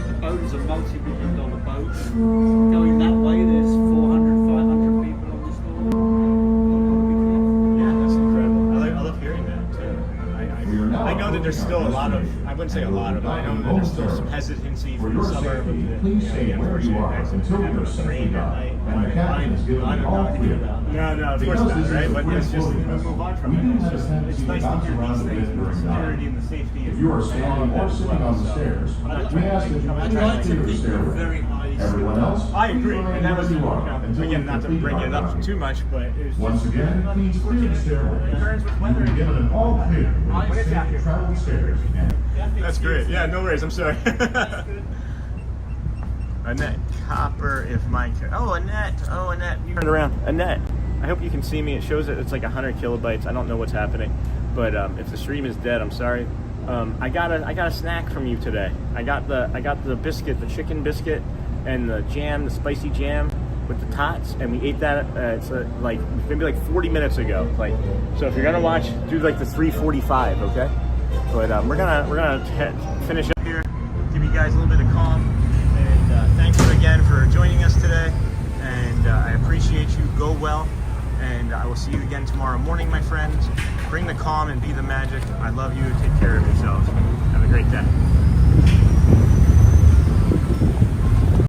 Speaker 16: the boat is a multi-million-dollar boat. Going that way, there's 400, 500 people on this boat.
Speaker 1: Yeah, that's incredible. I love hearing that too. I know that there's still a lot of, I wouldn't say a lot of, I know that there's still some hesitancy from the suburb of the,
Speaker 2: Please stay where you are until your safety valve and mechanic is given the all clear
Speaker 1: No, of course not, right? But it's just, let's move on from it. It's nice to hear these things, the security and the safety.
Speaker 17: If you are standing or sitting on the stairs, we ask that you continue to stay away. Everyone else,
Speaker 1: I agree,
Speaker 17: please
Speaker 1: and that was,
Speaker 17: remain where you are until
Speaker 1: again,
Speaker 17: we
Speaker 1: not to
Speaker 17: complete
Speaker 1: bring
Speaker 17: our
Speaker 1: it up
Speaker 17: ride.
Speaker 1: too much, but it was
Speaker 17: Once
Speaker 1: just
Speaker 17: again, please clear the stairways. You've been given an all clear when it's safe to travel stairs.
Speaker 1: That's great. Yeah, no worries. I'm sorry. Annette Copper, if my... Oh, Annette. Oh, Annette. You turned around. Annette. I hope you can see me. It shows that it's like 100 kilobytes. I don't know what's happening. But if the stream is dead, I'm sorry. I got a snack from you today. I got the biscuit, the chicken biscuit, and the jam, the spicy jam with the tots, and we ate that. It's like maybe like 40 minutes ago. Like, so if you're gonna watch, do like the 3:45, okay? But we're gonna finish up here, give you guys a little bit of calm, and thank you again for joining us today. And I appreciate you. Go well, and I will see you again tomorrow morning, my friends. Bring the calm and be the magic. I love you. Take care of yourselves. Have a great day.